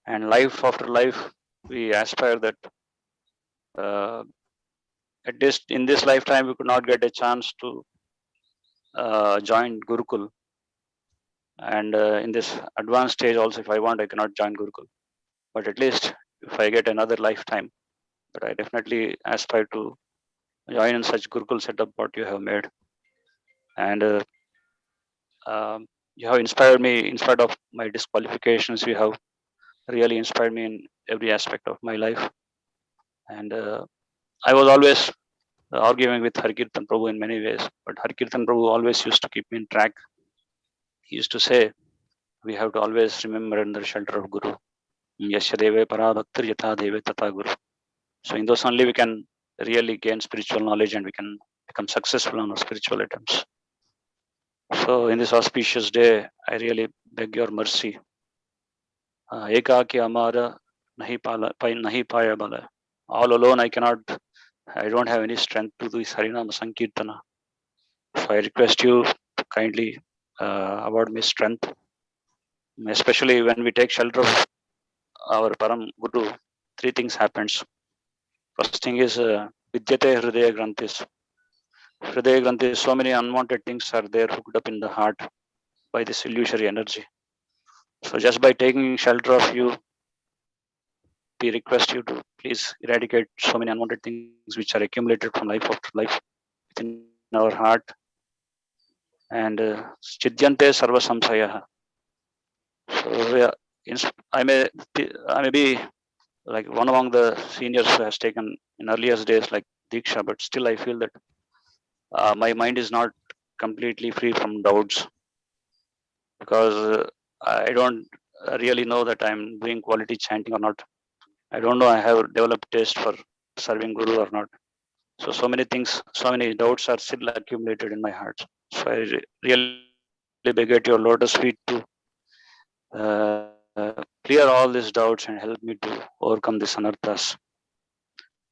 and life after life, we aspire that at least in this lifetime we could not get a chance to join Gurukul, and in this advanced stage also, if I want, I cannot join Gurukul, but at least if I get another lifetime, but I definitely aspire to join in such Gurukul setup what you have made. And you have inspired me in spite of my disqualifications. You have really inspired me in every aspect of my life. And I was always arguing with Harkirtan Prabhu in many ways, but Harkirtan Prabhu always used to keep me in track. He used to say, we have to always remember under the shelter of Guru. Yasya deve para bhaktir yatha deve tata Guru. So in those only we can really gain spiritual knowledge and we can become successful on our spiritual attempts. So in this auspicious day, I really beg your mercy. Ekaki amara nahi paya bala. All alone I don't have any strength to do this Harinama Sankirtana. So I request you to kindly award me strength, especially when we take shelter of our Param Guru. Three things happens. First thing is Vidyate Hridaya Granthis. Hridaya Granthis, so many unwanted things are there hooked up in the heart by this illusory energy. So just by taking shelter of you, we request you to please eradicate so many unwanted things which are accumulated from life after life within our heart. And Chidyante Sarva Samsayaha. So I may be like one among the seniors who has taken in earliest days like Diksha, but still I feel that my mind is not completely free from doubts, because I don't really know that I'm doing quality chanting or not. I don't know I have developed taste for serving Guru or not. So many things, so many doubts are still accumulated in my heart. So I really beg at your lotus feet to clear all these doubts and help me to overcome these anarthas.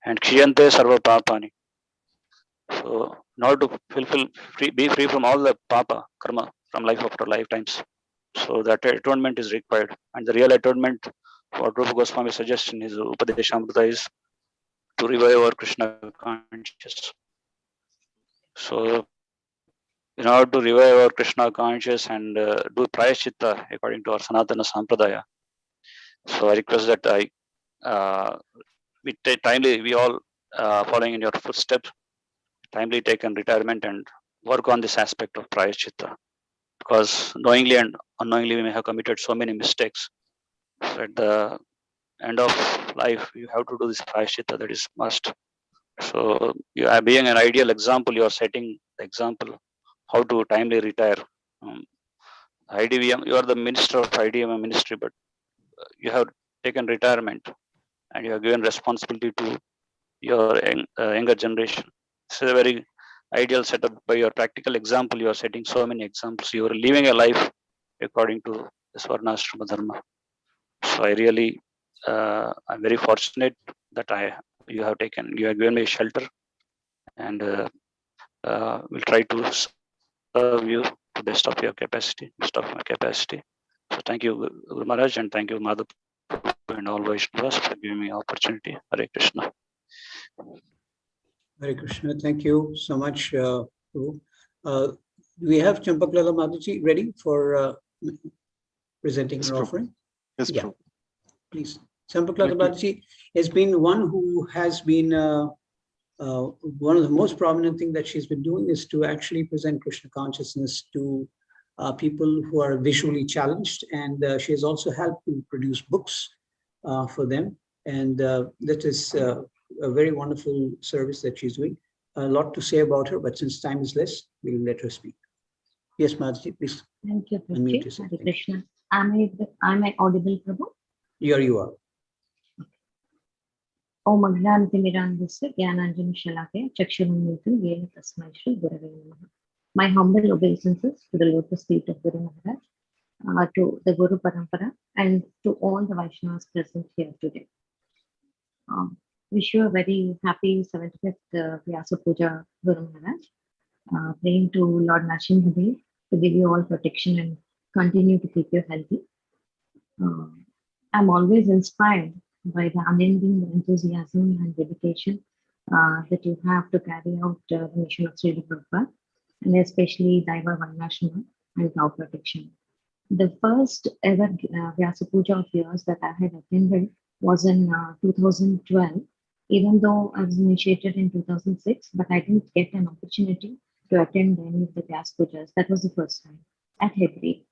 And Kshiyante Sarva Papani. So in order to be free from all the papa, karma from life after lifetimes. So that atonement is required. And the real atonement, what Rupa Goswami suggests in his Upadeshamrita, is to revive our Krishna consciousness. So in order to revive our Krishna consciousness and do prayaschitta according to our Sanatana Sampradaya. So I request that we all following in your footsteps, timely take in retirement and work on this aspect of prayaschitta, because knowingly and unknowingly we may have committed so many mistakes. So at the end of life, you have to do this prayaschitta, that is must. So you are being an ideal example, you are setting the example how to timely retire. IDVM, you are the minister of IDVM ministry, but you have taken retirement and you have given responsibility to your younger generation. This is a very ideal setup. By your practical example, you are setting so many examples. You are living a life according to this Varnashrama Dharma. So I really, I'm very fortunate that you have given me shelter, and will try to serve you to the best of your capacity, best of my capacity. So thank you, Guru Maharaj, and thank you, Madhav, and all Vaishnavas for giving me opportunity. Hare Krishna. Hare Krishna. Thank you so much, Prabhu. Do we have Champaklala Mataji ready for presenting her offering? Yes, yeah. Prabhu. Please. Champaklala Mataji has been one who has been one of the most prominent things that she's been doing is to actually present Krishna consciousness to people who are visually challenged, and she has also helped to produce books for them, and that is a very wonderful service that she's doing. A lot to say about her, but since time is less, we'll let her speak. Yes, Mataji, please. Thank you, Unmute Prabhu. yourself. Hare Krishna. Am I audible, Prabhu? Here you are. Om Agnanatimirandasya Jnananjana Chakshurunmilitam Yena Tasmai Shri Gurave Namaha. My humble obeisances to the lotus feet of Guru Maharaj, to the Guru Parampara, and to all the Vaishnavas present here today. wish you a very happy 75th Vyasa Puja, Guru Maharaj. Praying to Lord Narasimhadev to give you all protection and continue to keep you healthy. I'm always inspired by the unending enthusiasm and dedication that you have to carry out the mission of Srila Prabhupada, and especially Daiva Varnashrama and cow protection. The first ever Vyasa Puja of yours that I had attended was in 2012, even though I was initiated in 2006, but I didn't get an opportunity to attend any of the Vyasa Pujas. That was the first time at Hebri.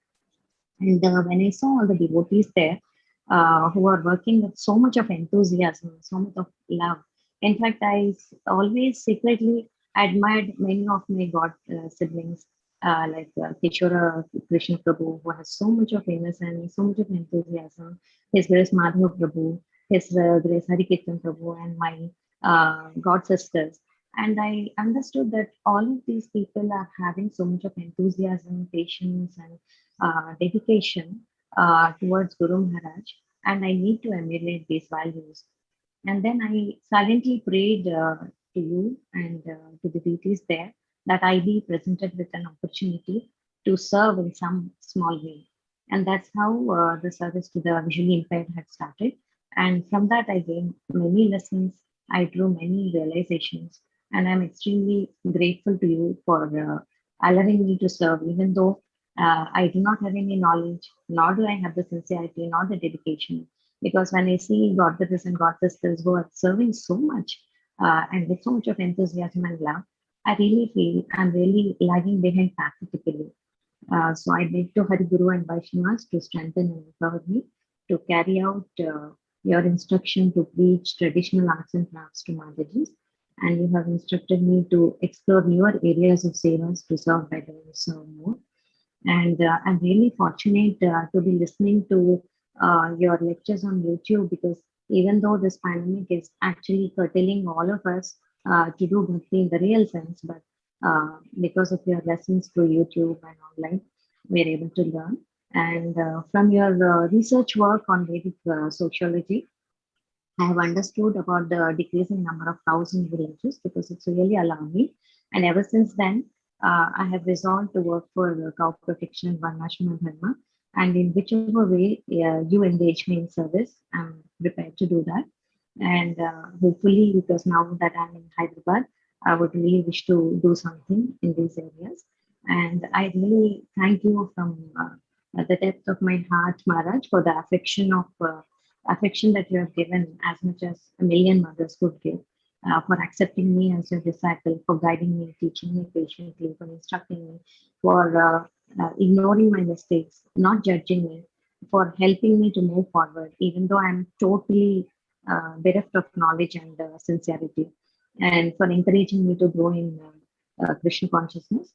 And when I saw all the devotees there who are working with so much of enthusiasm, so much of love, in fact, I always secretly admired many of my God siblings, like Kishora Krishna Prabhu, who has so much of innocence, so much of enthusiasm, His Grace Madhava Prabhu, His Grace Harikirtan Prabhu, and my God sisters. And I understood that all of these people are having so much of enthusiasm, patience, and dedication towards Guru Maharaj, and I need to emulate these values. And then I silently prayed to you and to the deities there that I be presented with an opportunity to serve in some small way. And that's how the service to the visually impaired had started. And from that, I gained many lessons. I drew many realizations. And I'm extremely grateful to you for allowing me to serve, even though I do not have any knowledge, nor do I have the sincerity, nor the dedication. Because when I see God brothers and God sisters who are serving so much and with so much of enthusiasm and love, I really feel I'm really lagging behind practically. So I beg to Hari Guru and Vaishnavas to strengthen and empower me to carry out your instruction to preach traditional arts and crafts to Maharajas. And you have instructed me to explore newer areas of sevas to serve better and serve more. And I'm really fortunate to be listening to your lectures on YouTube, because even though this pandemic is actually curtailing all of us to do bhakti in the real sense, but because of your lessons through YouTube and online, we're able to learn. And from your research work on Vedic sociology, I have understood about the decreasing number of cows in villages, because it's really alarming. And ever since then, I have resolved to work for cow protection, Varnashrama Dharma. And in whichever way you engage me in service, I'm prepared to do that. And hopefully, because now that I'm in Hyderabad, I would really wish to do something in these areas. And I really thank you from the depth of my heart, Maharaj, for the affection that you have given as much as a million mothers could give, for accepting me as your disciple, for guiding me, teaching me patiently, for instructing me, for ignoring my mistakes, not judging me, for helping me to move forward, even though I'm totally bereft of knowledge and sincerity, and for encouraging me to grow in Krishna consciousness.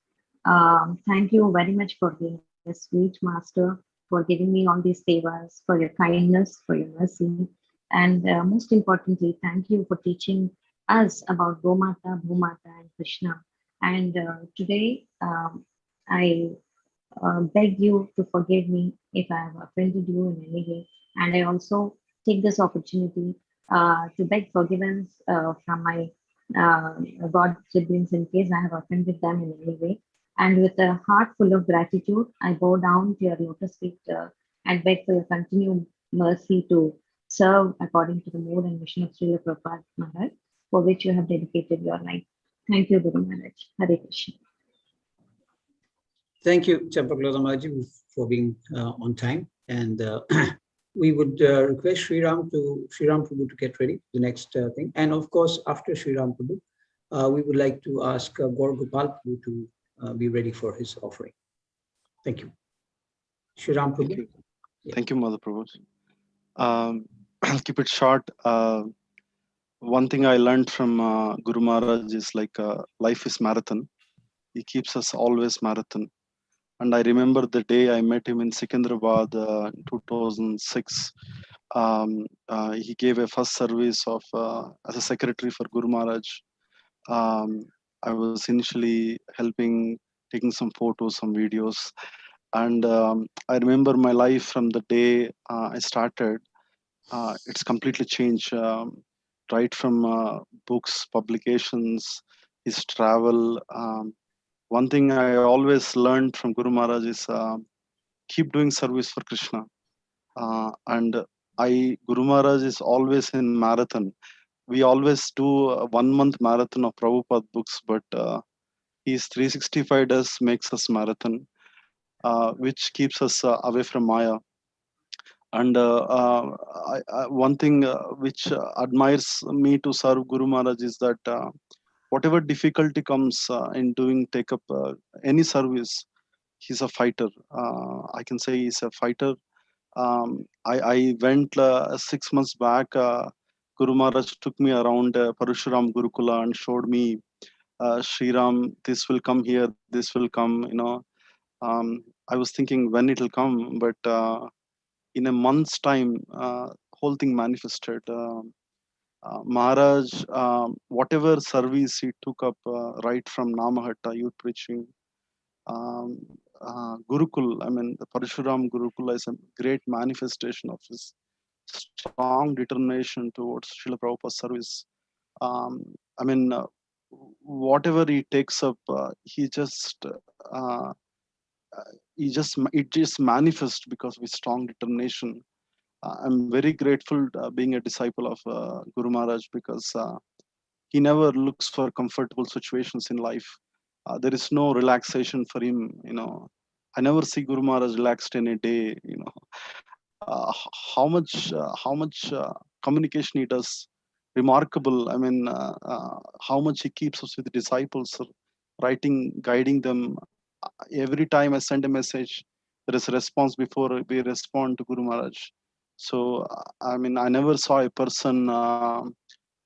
Thank you very much for being a sweet master, for giving me all these favors, for your kindness, for your mercy. And most importantly, thank you for teaching us about Gomata, Bhumata, and Krishna. And today, I beg you to forgive me if I have offended you in any way. And I also take this opportunity to beg forgiveness from my God siblings in case I have offended them in any way. And with a heart full of gratitude, I bow down to your lotus feet and beg for your continued mercy to serve according to the mode and mission of Srila Prabhupada Maharaj, for which you have dedicated your life. Thank you, Guru Maharaj. Hare Krishna. Thank you, Champaklata Maharaj, for being on time. And we would request Sriram Prabhu to get ready, the next thing. And of course, after Sriram Prabhu, we would like to ask Gaur Gopal Prabhu to be ready for his offering. Thank you. Sriram Prabhu. Thank you. Yeah. Thank you, Mother Prabhu. I'll keep it short. One thing I learned from Guru Maharaj is like life is marathon. He keeps us always marathon. And I remember the day I met him in Secunderabad in 2006. He gave a first service of as a secretary for Guru Maharaj. I was initially helping, taking some photos, some videos. And I remember my life from the day I started. It's completely changed. right from books, publications, his travel. One thing I always learned from Guru Maharaj is keep doing service for Krishna. And Guru Maharaj is always in marathon. We always do a 1 month marathon of Prabhupada books, but his 365 days makes us marathon, which keeps us away from Maya. And one thing which admires me to serve Guru Maharaj is that whatever difficulty comes in doing take up any service, he's a fighter. I can say he's a fighter. I went 6 months back. Guru Maharaj took me around Parashuram Gurukula and showed me Sri Ram, this will come here, this will come. I was thinking when it will come, but in a month's time, whole thing manifested. Maharaj, whatever service he took up, right from Namahatta, youth preaching, Gurukul, I mean, the Parashuram Gurukula is a great manifestation of his strong determination towards Srila Prabhupada's service. I mean, whatever he takes up, it just manifests because of his strong determination. I'm very grateful being a disciple of Guru Maharaj, because he never looks for comfortable situations in life. There is no relaxation for him. I never see Guru Maharaj relaxed in a day. How much communication he does, remarkable. I mean, how much he keeps us with disciples, writing, guiding them. Every time I send a message, there is a response before we respond to Guru Maharaj. So I mean, I never saw a person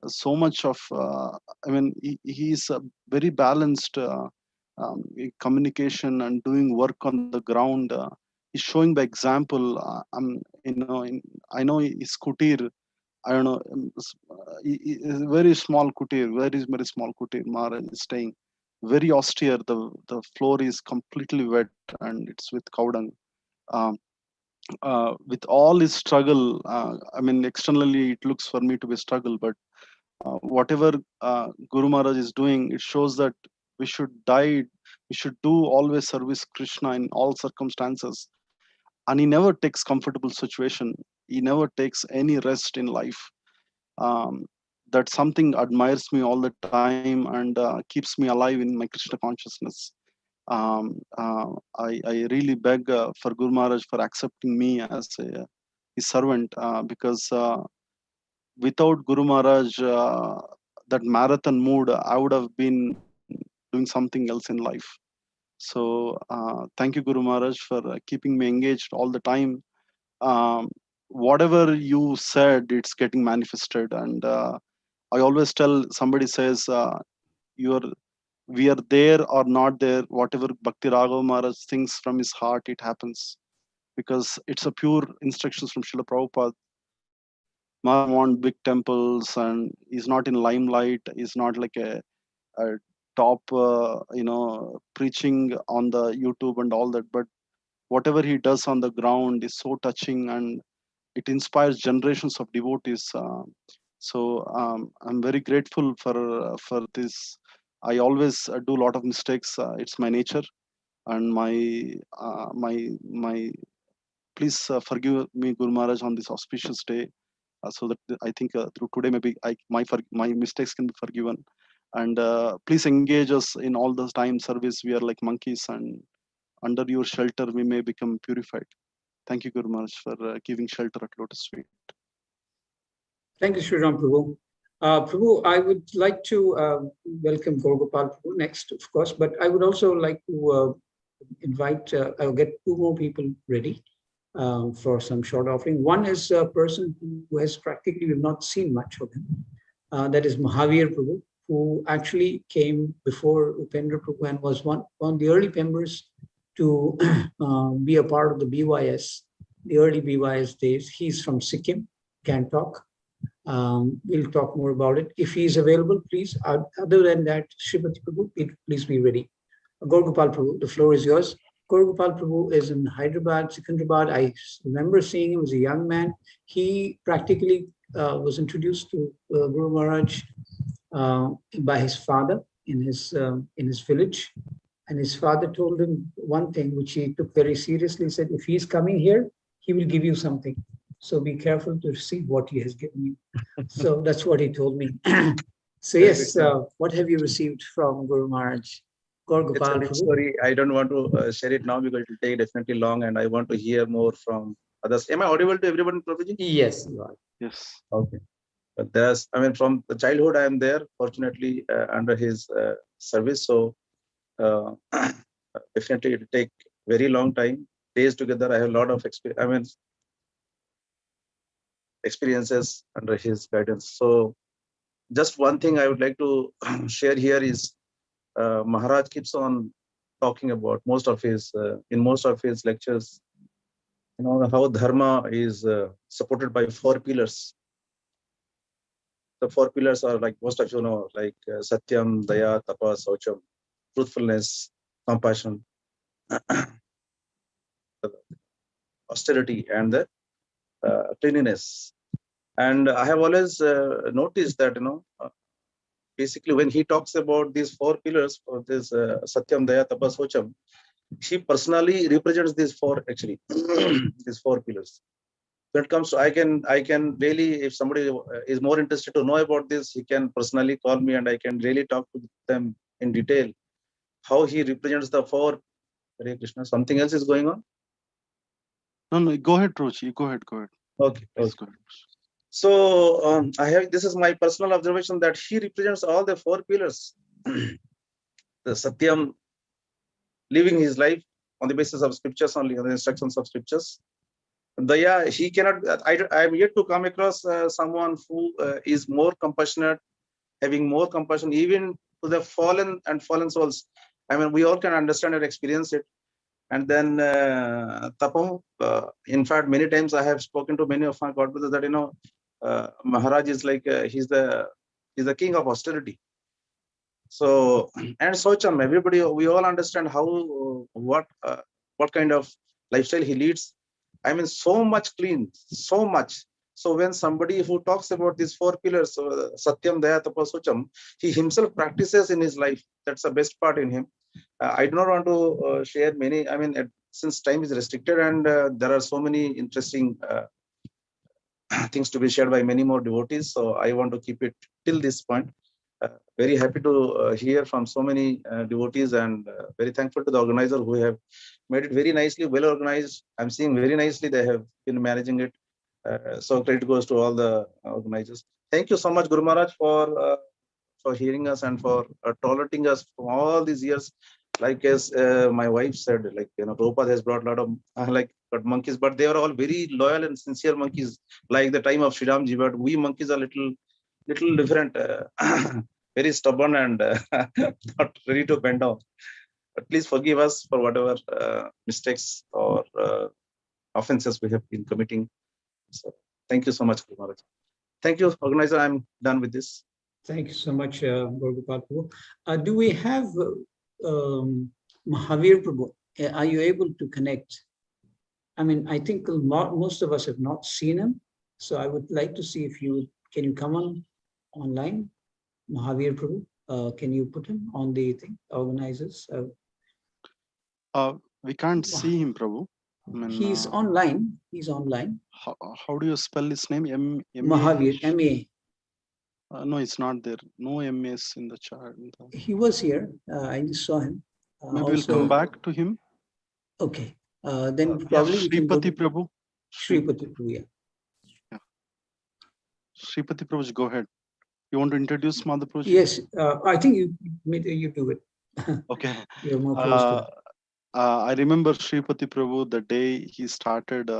so much of. I mean, he is very balanced communication and doing work on the ground. He's showing by example. I know his kutir. I don't know. Very small kutir. Very small kutir. Maharaj is staying. Very austere. The floor is completely wet and it's with cow dung. With all his struggle, I mean, externally it looks for me to be struggle, but whatever Guru Maharaj is doing, it shows that we should do always service Krishna in all circumstances. And he never takes comfortable situation. He never takes any rest in life. That something admires me all the time and keeps me alive in my Krishna consciousness. I really beg for Guru Maharaj for accepting me as his servant, because without Guru Maharaj, that marathon mood, I would have been doing something else in life. So thank you, Guru Maharaj, for keeping me engaged all the time. Whatever you said, it's getting manifested. And I always tell, somebody says, we are there or not there, whatever Bhakti Raghava Maharaj thinks from his heart, it happens, because it's a pure instructions from Srila Prabhupada. Maharaj want big temples, and he's not in limelight. He's not like a top, preaching on the YouTube and all that. But whatever he does on the ground is so touching, and it inspires generations of devotees. So I'm very grateful for this. I always do a lot of mistakes. It's my nature, and my please forgive me, Guru Maharaj, on this auspicious day, so that I think through today maybe my mistakes can be forgiven. And please engage us in all those time service. We are like monkeys, and under your shelter we may become purified. Thank you, Guru Maharaj, for giving shelter at Lotus Feet. Thank you, Sri Ram Prabhu. Prabhu, I would like to welcome Gorgopal Prabhu next, of course, but I would also like to invite, I'll get two more people ready for some short offering. One is a person who has practically, we've not seen much of him. That is Mahavir Prabhu, who actually came before Upendra Prabhu and was one of the early members to be a part of the BYS, the early BYS days. He's from Sikkim, Gangtok. We'll talk more about it. If he is available, please. Other than that, Srimati Prabhu, please be ready. Gorgopal Prabhu, the floor is yours. Gorgopal Prabhu is in Hyderabad, Secunderabad. I remember seeing him as a young man. He practically was introduced to Guru Maharaj by his father in his village, and his father told him one thing which he took very seriously. He said, if he is coming here, he will give you something. So be careful to receive what he has given you. So that's what he told me. So yes, what have you received from Guru Maharaj? It's a big story. I don't want to share it now because it will take definitely long, and I want to hear more from others. Am I audible to everyone, Prabhuji? Yes, you are. Yes. Okay. But there's, I mean, from the childhood, I am there, fortunately, under his service. So definitely it will take very long time. Days together, I have a lot of experience. I mean, experiences under his guidance. So just one thing I would like to share here is Maharaj keeps on talking about in most of his lectures, how dharma is supported by 4 pillars. The 4 pillars are, like most of you know, like satyam, daya, tapa, saucham, truthfulness, compassion, austerity, and the cleanliness. And I have always noticed that basically when he talks about these 4 pillars of this satyam, daya, tapa, saucham, he personally represents these 4 actually these 4 pillars. When it comes to, I can really, if somebody is more interested to know about this, he can personally call me and I can really talk to them in detail how he represents the 4. Hare Krishna. Something else is going on? No, go ahead, Rochi. Go ahead. Okay. Please go ahead. So this is my personal observation that he represents all the 4 pillars. The Satyam, living his life on the basis of scriptures only, on the instructions of scriptures. Daya, he cannot, I am yet to come across someone who is more compassionate, having more compassion even to the fallen souls. I mean, we all can understand and experience it. And then Tapam, in fact, many times I have spoken to many of my God brothers that, Maharaj is like, he's the king of austerity. So, and Socham, everybody, we all understand how, what kind of lifestyle he leads. I mean, so much clean, so much. So when somebody who talks about these 4 pillars, Satyam, Daya, Tapa, Socham, he himself practices in his life. That's the best part in him. I do not want to share many, I mean, since time is restricted and there are so many interesting things to be shared by many more devotees. So I want to keep it till this point. Very happy to hear from so many devotees and very thankful to the organizer who have made it very nicely, well organized. I'm seeing very nicely they have been managing it. So credit goes to all the organizers. Thank you so much, Guru Maharaj, for hearing us and for tolerating us for all these years. Like as my wife said, like, Prabhupada has brought a lot of monkeys, but they are all very loyal and sincere monkeys, like the time of Sri Ramji. But we monkeys are little different, very stubborn and not ready to bend down. But please forgive us for whatever mistakes or offenses we have been committing. So thank you so much, Guru Maharaj. Thank you, organizer. I'm done with this. Thank you so much, Guru Prabhu. Do we have Mahavir Prabhu? Are you able to connect? I mean, I think most of us have not seen him. So I would like to see if can you come online, Mahavir Prabhu? Can you put him on the thing, organizers? We can't see him, Prabhu. I mean, he's online. He's online. How do you spell his name? Mahavir, M-A. No, it's not there. No MS in the chart. He was here. I just saw him. Maybe we'll come back to him. Okay. Then probably we can go to Prabhu. Sripati Prabhu, yeah. Sripati Prabhu, go ahead. You want to introduce Madhu Prabhu? Yes. I think you do it. Okay. You're more close to it. I remember Sripati Prabhu the day he started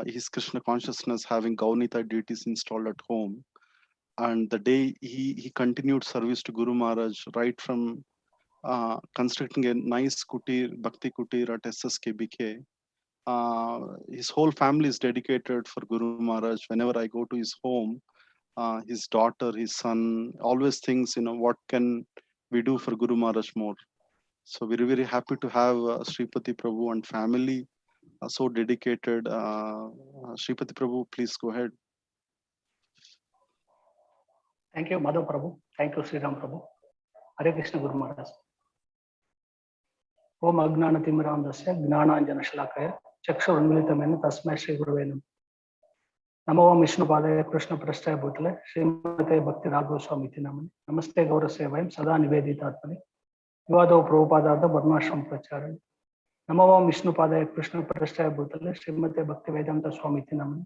his Krishna consciousness, having Gaunita deities installed at home. And the day he continued service to Guru Maharaj, right from constructing a nice kutir, Bhakti kutir at SSKBK. His whole family is dedicated for Guru Maharaj. Whenever I go to his home, his daughter, his son, always thinks, what can we do for Guru Maharaj more? So we're very happy to have Sripati Prabhu and family so dedicated. Sripati Prabhu, please go ahead. Thank you, Madhav Prabhu. Thank you, Sri Ram Prabhu. Hare Krishna Guru Maharaj. Om Agnana Timirandasya Gnananjana Shlakaya Chakshurunmilitamena Tasmai Shri Gurave Namah. Namo Om Vishnu Padaya Krishna Prasthaya Bhutale Srimate Bhakti Raghava Swami Namani. Namaste Gaura Sevayam Sada Niveditatmani. Vivado Prabhupada Varnashram Pracharani. Namo Om Vishnu Padaya Krishna Prasthaya Bhutale Srimate Bhakti Vedanta Swami Namani.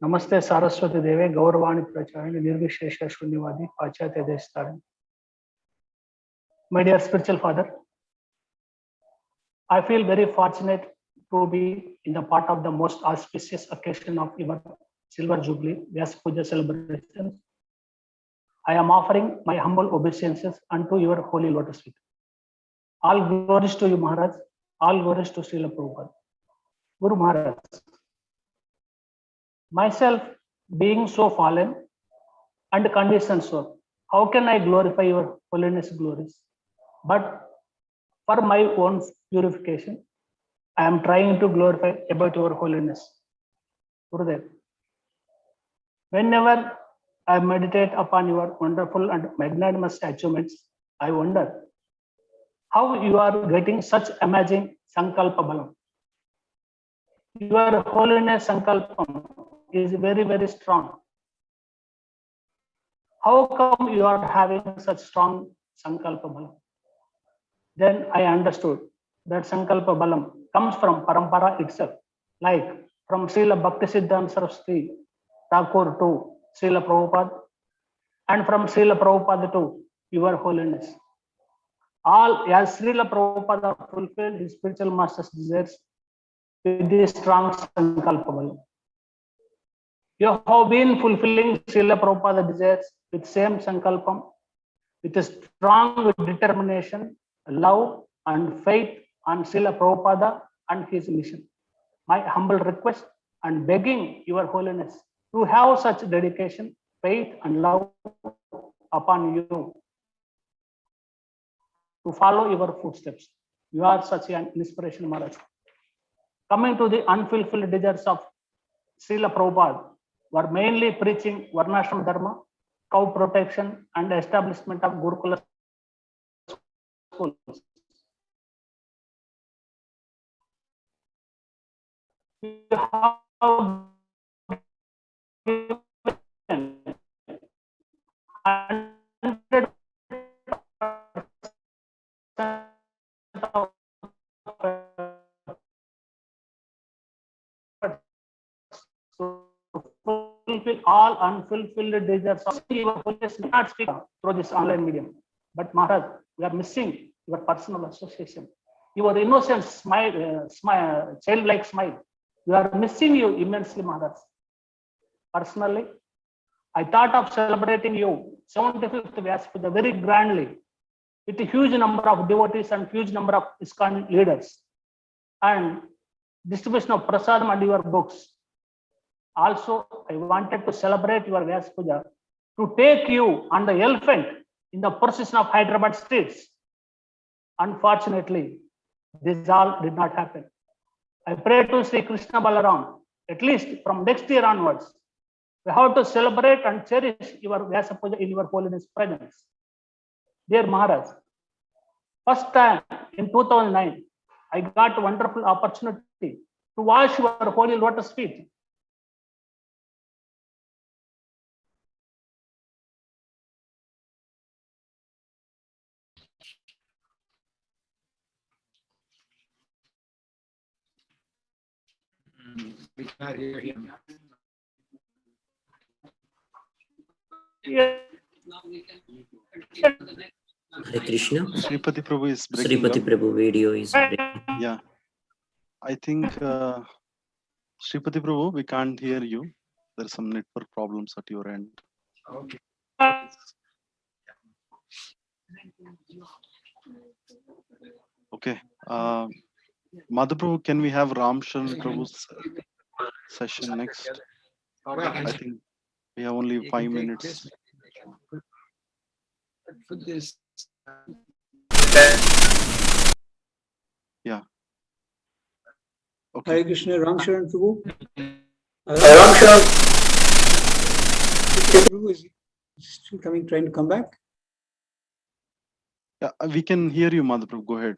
Namaste Saraswati Deve Gauravani Pracharani Nirvishesha Shunyavadi Pachatya Destarani. My dear spiritual father, I feel very fortunate to be in the part of the most auspicious occasion of your Silver Jubilee Vyasa Puja celebrations. I am offering my humble obeisances unto your holy lotus feet. All glories to you, Maharaj. All glories to Srila Prabhupada. Guru Maharaj, myself being so fallen and conditioned so, how can I glorify your holiness glories? But for my own purification, I am trying to glorify about your holiness. Gurudev, whenever I meditate upon your wonderful and magnanimous achievements, I wonder how you are getting such amazing Sankalpa Balam. Your holiness Sankalpam is very, very strong. How come you are having such strong Sankalpa Balam? Then I understood that Sankalpa Balam comes from Parampara itself, like from Srila Bhakti Siddhanta Saraswati Thakur to Srila Prabhupada, and from Srila Prabhupada to your holiness. All as Srila Prabhupada fulfilled his spiritual master's desires with this strong Sankalpa Balam. You have been fulfilling Srila Prabhupada desires with same Sankalpam, with a strong determination, love and faith on Srila Prabhupada and his mission. My humble request and begging your holiness to have such dedication, faith and love upon you to follow your footsteps. You are such an inspiration, Maharaj. Coming to the unfulfilled desires of Srila Prabhupada, were mainly preaching Varnashram Dharma, cow protection and establishment of Gurukula schools. You have given 100% to fulfill all unfulfilled desires of your holiness. Not speak through this online medium, but Maharaj, we are missing your personal association, your innocent smile, childlike smile. We are missing you immensely, Maharaj. Personally, I thought of celebrating you 75th Vyasa Puja very grandly, with a huge number of devotees and huge number of ISKCON leaders, and distribution of prasadam and your books. Also, I wanted to celebrate your Vyasa Puja to take you on the elephant in the procession of Hyderabad streets. Unfortunately, this all did not happen. I pray to Sri Krishna Balaram, at least from next year onwards, we have to celebrate and cherish your Vyasa Puja in your holiness presence. Dear Maharaj, first time in 2009, I got a wonderful opportunity to wash your holy lotus feet. Hare Krishna. Sripati Prabhu is breaking Sripati up. Prabhu video is breaking. Yeah, I think Sripati Prabhu, we can't hear you. There's some network problems at your end. Okay. Okay. Madhu Prabhu, can we have Ram Sharan Prabhu's session next? I think we have only 5 minutes. Yeah. Okay. Hare Krishna, Ram Sharan Prabhu. Ram Prabhu, Still coming, trying to come back. Yeah, we can hear you, Madhaprabhu. Go ahead.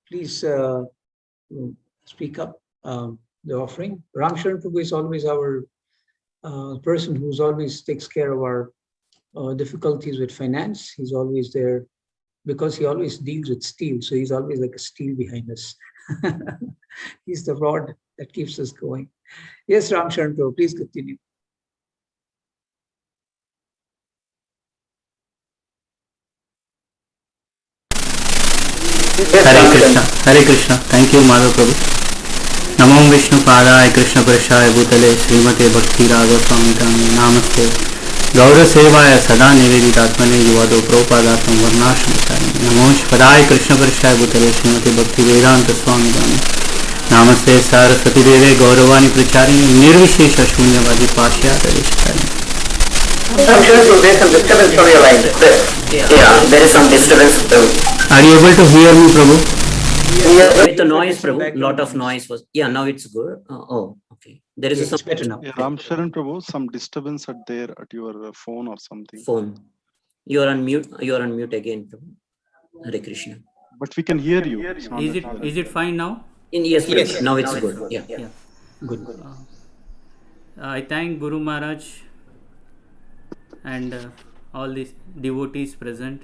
Please speak up. The offering. Ramcharan Prabhu is always our person who's always takes care of our difficulties with finance. He's always there because he always deals with steel. So he's always like a steel behind us. He's the rod that keeps us going. Yes, Ramcharan Prabhu, please continue. Hare Krishna. Thank you, Madhav Prabhu. Namo Vishnu Padaya Krishna Prashaya Bhutale Srimate Bhakti Raghava Swami Namaste. Gaura Sevaya Sada Niveditatmane Yuvado Prabhupada Varnasham. Namo Padaya Krishna Prashaya Bhutale Srimate Bhakti Vedanta Swami Namaste Saraswati Deve Gauravani Pracharini Nirvishesha Shunyavadi Pashyata Vishkari. I'm sure there's some disturbance from your line. Yeah, there is some disturbance. Are you able to hear me, Prabhu? With the noise, Prabhu, lot of noise was. Yeah, now it's good. Oh, okay. There is some better now. Yeah, Ramcharan Prabhu, some disturbance at there at your phone or something. phone. You are on mute. You are on mute again, Prabhu. Hare Krishna. But we can hear you. It's not Is that it fine now? Yes, yes. Now it's good. Yeah. Good. I thank Guru Maharaj and all these devotees present.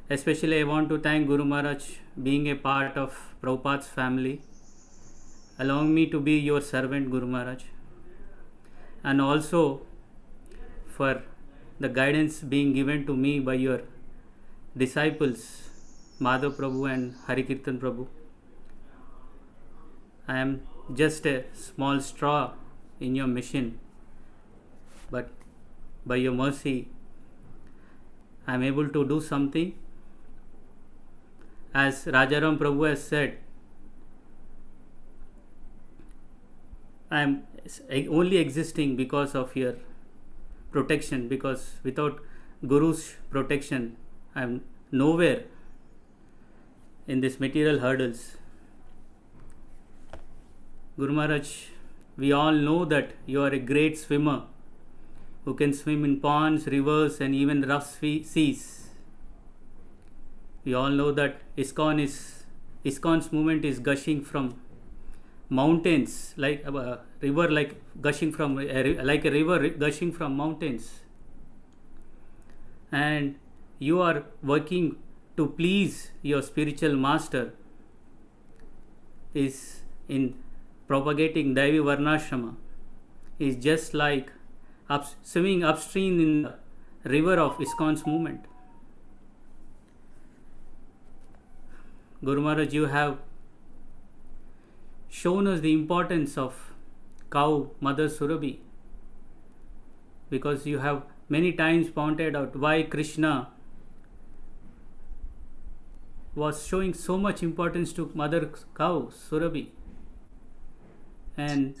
Especially I want to thank Guru Maharaj being a part of Prabhupada's family, allowing me to be your servant, Guru Maharaj, and also for the guidance being given to me by your disciples, Madhav Prabhu and Harikirtan Prabhu. I am just a small straw in your mission, but by your mercy, I am able to do something. As Rajaram Prabhu has said, I am only existing because of your protection, because without Guru's protection, I am nowhere in this material hurdles. Guru Maharaj, we all know that you are a great swimmer who can swim in ponds, rivers, and even rough seas. We all know that ISKCON's movement is gushing from mountains, like a river, like a river gushing from mountains. And you are working to please your spiritual master, is in propagating Daivi Varnashrama, is just like swimming upstream in the river of ISKCON's movement. Guru Maharaj, you have shown us the importance of cow Mother Surabhi, because you have many times pointed out why Krishna was showing so much importance to Mother cow Surabhi, and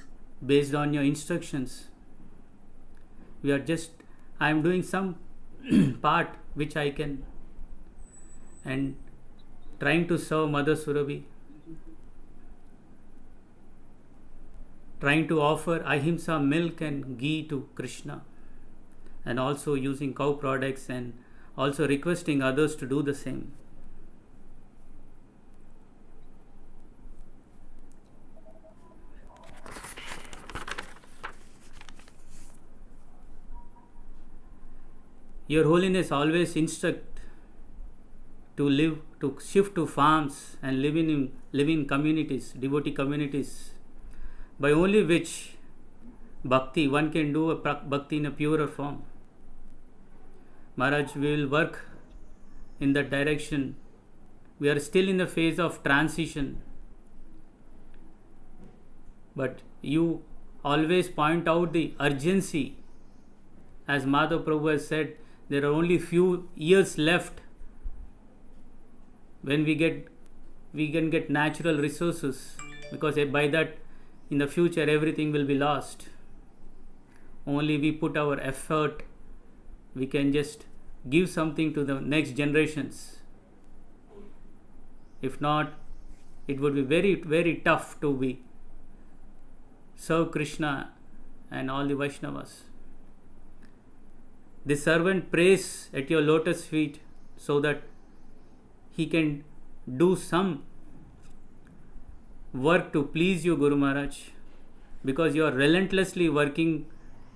based on your instructions, I am doing some part which I can, and trying to serve Mother Surabhi, trying to offer ahimsa milk and ghee to Krishna, and also using cow products, and also requesting others to do the same. Your Holiness always instruct to shift to farms and live in communities, devotee communities, by only which bhakti, one can do a bhakti in a purer form. Maharaj, we will work in that direction. We are still in the phase of transition, but you always point out the urgency. As Madhav Prabhu has said, there are only few years left when we can get natural resources, because by that in the future everything will be lost. Only we put our effort, we can just give something to the next generations. If not, it would be very, very tough to serve Krishna and all the Vaishnavas. The servant prays at your lotus feet so that he can do some work to please you, Guru Maharaj, because you are relentlessly working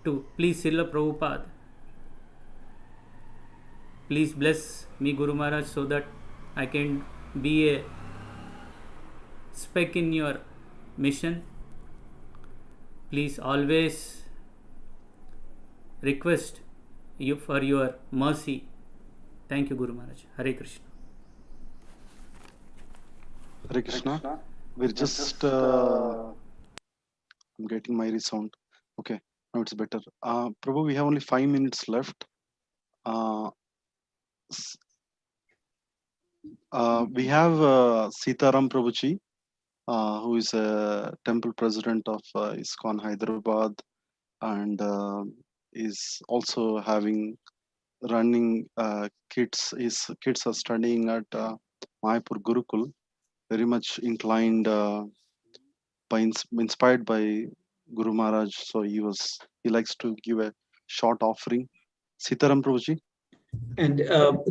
to please Srila Prabhupada. Please bless me, Guru Maharaj, so that I can be a speck in your mission. Please always request you for your mercy. Thank you, Guru Maharaj. Hare Krishna. Hare Krishna. We're just I'm getting my resound. Okay, now it's better. Prabhu, we have only 5 minutes left. We have Sitaram Prabhuji, who is a temple president of ISKCON Hyderabad, and is also running kids. His kids are studying at Mayapur Gurukul. Very much inclined inspired by Guru Maharaj, so he likes to give a short offering. Sitaram Prabhuji. And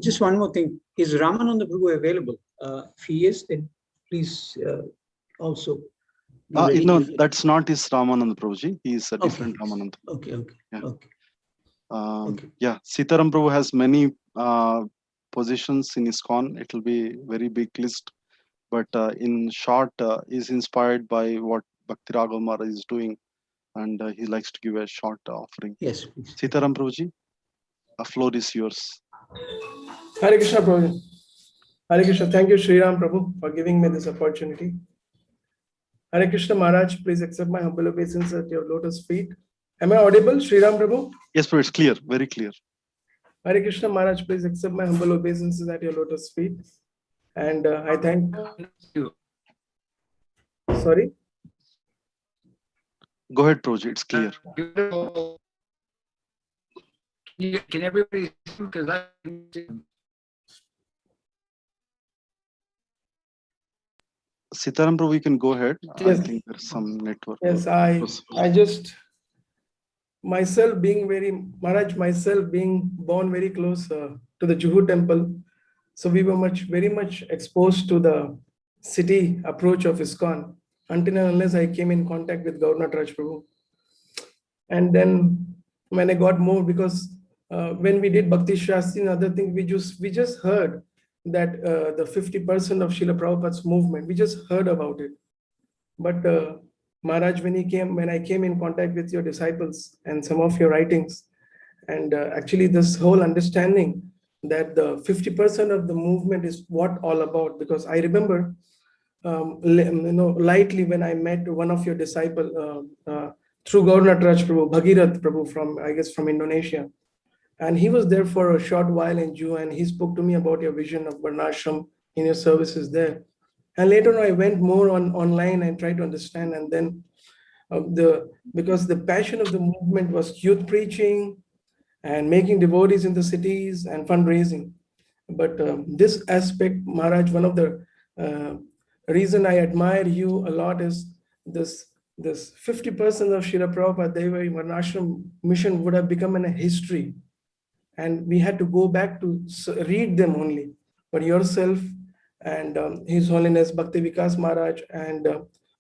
just one more thing, is Ramananda Prabhu available? If he is, then please also. No, that's not his Ramananda Prabhuji. He is a different Ramananda. Okay. Yeah. Yeah, Sitaram Prabhu has many positions in ISKCON. It will be very big list, but in short, is inspired by what Bhakti Raghava Maharaj is doing, and he likes to give a short offering. Yes, please. Sitaram Prabhuji, the floor is yours. Hare Krishna Prabhu. Hare Krishna. Thank you, Sri Ram Prabhu, for giving me this opportunity. Hare Krishna Maharaj, please accept my humble obeisance at your lotus feet. Am I audible, Sri Ram Prabhu? Yes, Prabhu, it's clear, very clear. Hare Krishna Maharaj, please accept my humble obeisances at your lotus feet. And I thank you. Sorry? Go ahead, Prabhuji, it's clear. Can everybody see? Because I Sitaram Prabhu, you can go ahead. Yes. I think there's some network. Yes, I just myself being born very close to the Juhu temple. So we were very much exposed to the city approach of ISKCON until and unless I came in contact with Governor Raj Prabhu. And then when I got more, because when we did Bhakti Shastri and other things, we just heard that the 50% of Srila Prabhupada's movement, we just heard about it. But Maharaj, when I came in contact with your disciples and some of your writings, and actually this whole understanding that the 50% of the movement is what all about, because I remember lightly when I met one of your disciples through Governor Raj Prabhu, Bhagirath Prabhu from Indonesia. And he was there for a short while in Jew, and he spoke to me about your vision of Varnashram in your services there. And later on, I went more online and tried to understand. And then because the passion of the movement was youth preaching and making devotees in the cities and fundraising. But this aspect, Maharaj, one of the reason I admire you a lot is this 50% of Srila Prabhupada Deva Varnashram mission would have become a history. And we had to go back to read them only. But yourself and His Holiness Bhakti Vikas Maharaj and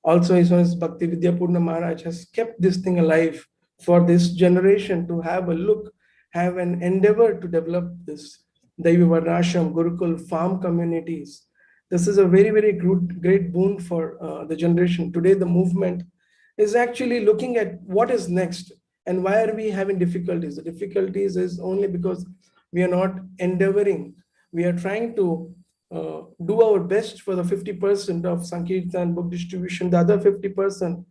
also His Holiness Bhakti Vidyapurna Maharaj has kept this thing alive for this generation to have a look, have an endeavor to develop this Devi Varnashram, Gurukul, farm communities. This is a very, very great boon for the generation. Today, the movement is actually looking at what is next. And why are we having difficulties? The difficulties is only because we are not endeavoring. We are trying to do our best for the 50% of Sankirtan book distribution. The other 50%,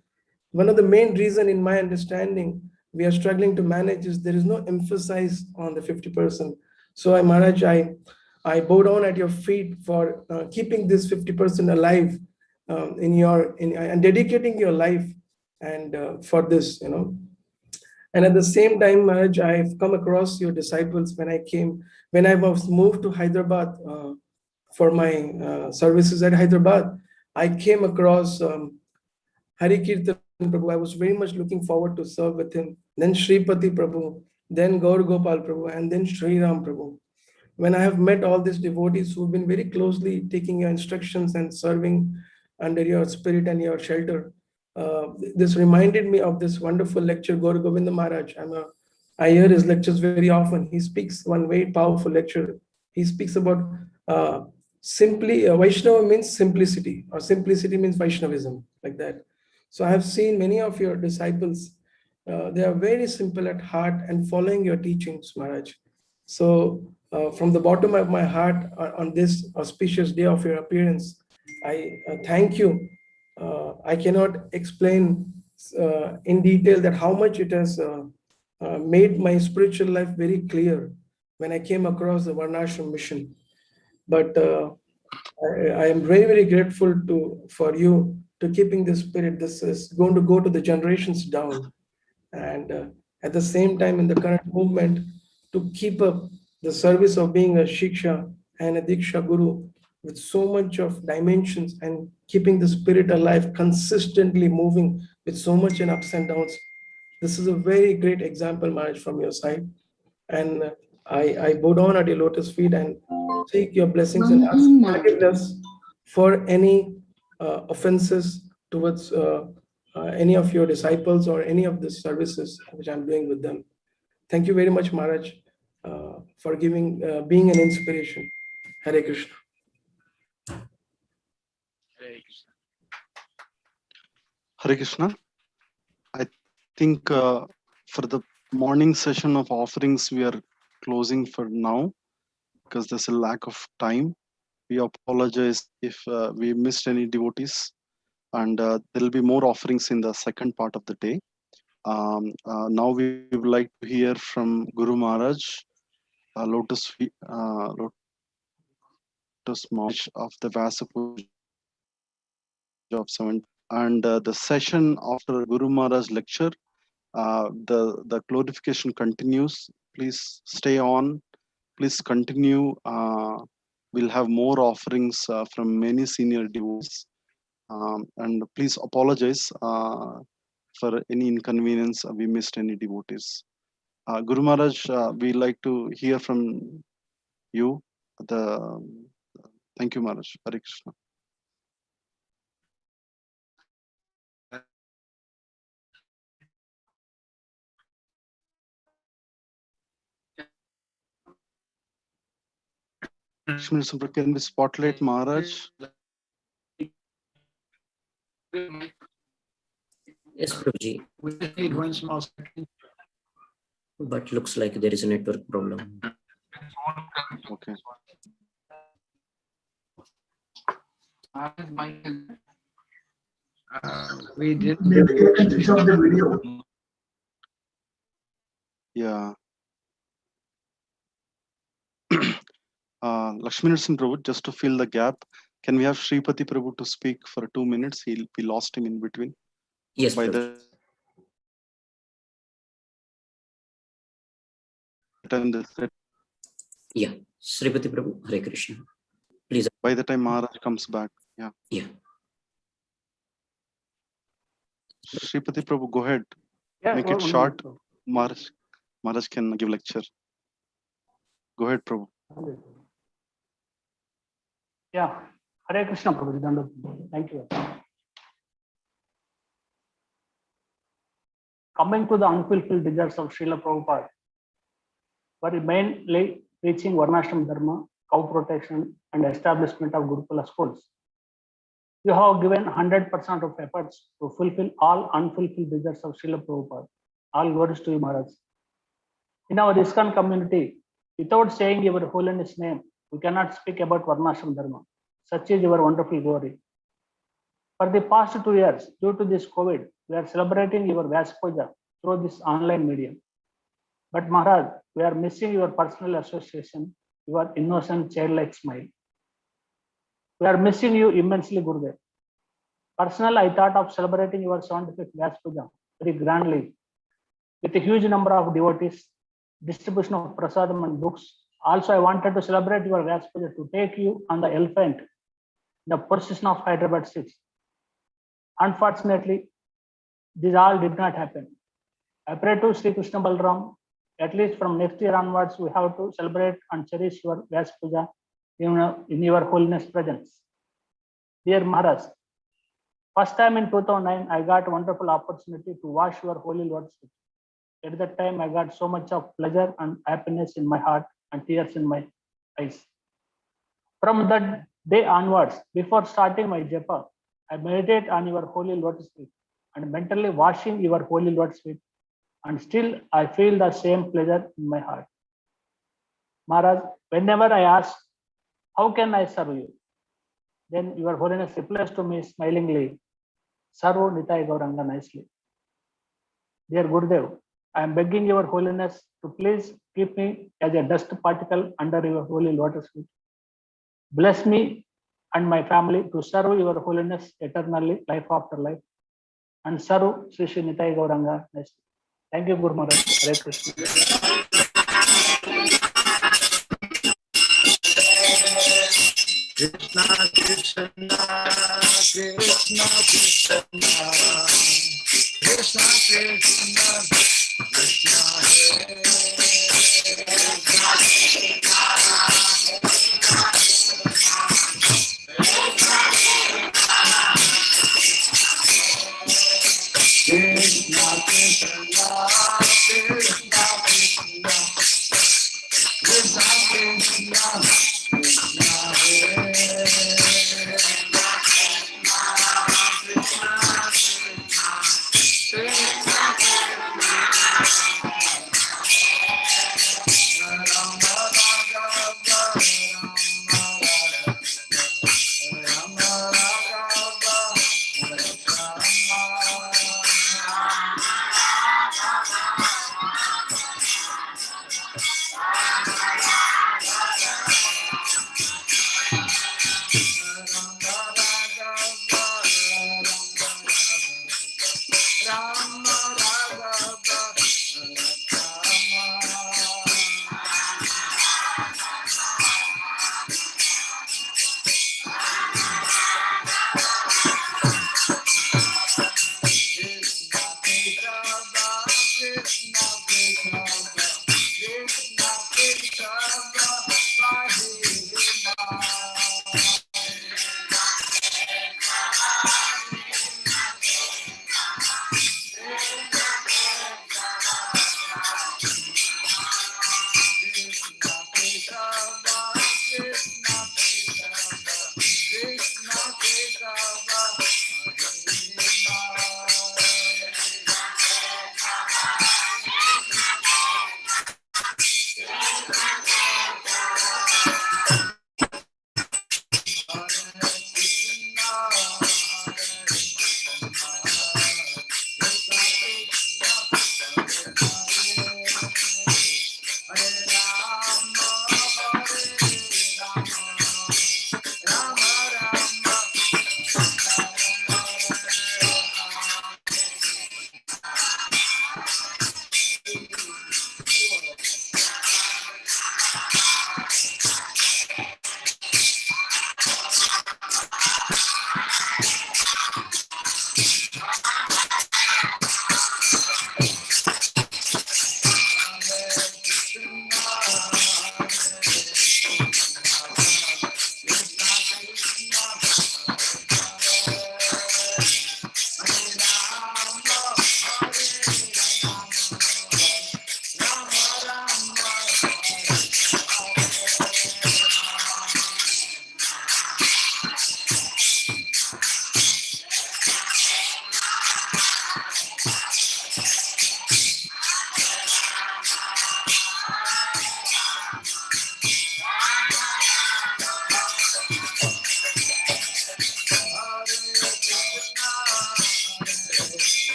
one of the main reason in my understanding, we are struggling to manage is there is no emphasis on the 50%. So Maharaj, I bow down at your feet for keeping this 50% alive and dedicating your life and for this, And at the same time, Maharaj, I've come across your disciples when I was moved to Hyderabad for my services at Hyderabad. I came across Hari Kirtan Prabhu. I was very much looking forward to serve with him. Then Shripati Prabhu, then Gaur Gopal Prabhu, and then Sri Ram Prabhu. When I have met all these devotees who've been very closely taking your instructions and serving under your spirit and your shelter, this reminded me of this wonderful lecture, Gaur Govinda Maharaj. I hear his lectures very often. He speaks one very powerful lecture. He speaks about Vaishnava means simplicity, or simplicity means Vaishnavism, like that. So I have seen many of your disciples, they are very simple at heart and following your teachings, Maharaj. So from the bottom of my heart, on this auspicious day of your appearance, I thank you. I cannot explain in detail that how much it has made my spiritual life very clear when I came across the Varnashram mission. But I am very, very grateful for you to keeping this spirit. This is going to go to the generations down. And at the same time, in the current movement, to keep up the service of being a Shiksha and a Diksha Guru with so much of dimensions and keeping the spirit alive, consistently moving with so much in ups and downs. This is a very great example, Maharaj, from your side. And I bow down at your lotus feet and seek your blessings and ask forgiveness for any offenses towards any of your disciples or any of the services which I'm doing with them. Thank you very much, Maharaj, for being an inspiration. Hare Krishna. Hare Krishna. I think for the morning session of offerings, we are closing for now because there's a lack of time. We apologize if we missed any devotees, and there will be more offerings in the second part of the day. Now we would like to hear from Guru Maharaj, Lotus March of the Vyasa Puja of 7. And the session after Guru Maharaj lecture, the glorification continues. Please stay on. Please continue. We'll have more offerings from many senior devotees. And please apologize for any inconvenience we missed any devotees. Guru Maharaj, we like to hear from you. Thank you, Maharaj. Hare Krishna. Can we spotlight Maharaj? Yes, Prabhuji. We just need one small second. But looks like there is a network problem. Okay. We did. The video. Yeah. Lakshmi Narasimha Prabhu, just to fill the gap, can we have Shripati Prabhu to speak for 2 minutes? We lost him in between. Yes, by Prabhuji. the time Yeah, Sripati Prabhu, Hare Krishna. Please. By the time Maharaj comes back, yeah. Yeah. Sripati Prabhu, go ahead. Yeah, Make it short. Maharaj can give lecture. Go ahead, Prabhu. Yeah, Hare Krishna, Prabhu. Thank you. Coming to the unfulfilled desires of Srila Prabhupada, were mainly reaching Varnashram Dharma, cow protection, and establishment of Gurukula schools. You have given 100% of efforts to fulfill all unfulfilled desires of Srila Prabhupada. All glories to you, Maharaj. In our ISKCON community, without saying your holiness name, we cannot speak about Varnashram Dharma. Such is your wonderful glory. For the past 2 years, due to this COVID, we are celebrating your Vyasa Puja through this online medium. But Maharaj, we are missing your personal association, your innocent childlike smile. We are missing you immensely, Gurudev. Personally, I thought of celebrating your 75th Vyasa Puja very grandly, with a huge number of devotees, distribution of prasadam and books. Also, I wanted to celebrate your Vyasa Puja to take you on the elephant, the procession of Hyderabad 6. Unfortunately, this all did not happen. I pray to Sri Krishna Balaram, at least from next year onwards, we have to celebrate and cherish your Vyasa Puja in your holiness presence. Dear Maharaj, first time in 2009, I got a wonderful opportunity to wash your holy Lord's feet. At that time, I got so much of pleasure and happiness in my heart and tears in my eyes. From that day onwards, before starting my japa, I meditate on your holy Lotus feet and mentally washing your holy Lotus feet, and still I feel the same pleasure in my heart. Maharaj, whenever I ask, how can I serve you? Then your holiness replies to me smilingly, Sarvo Nitai Gauranga nicely. Dear Gurudev, I am begging your holiness to please keep me as a dust particle under your holy lotus feet. Bless me and my family to serve your holiness eternally, life after life, and serve Sri Sri Nitai Gauranga nicely. Thank you, Guru Maharaj. Hare Krishna. Krishna Krishna Krishna Krishna Krishna Krishna Krishna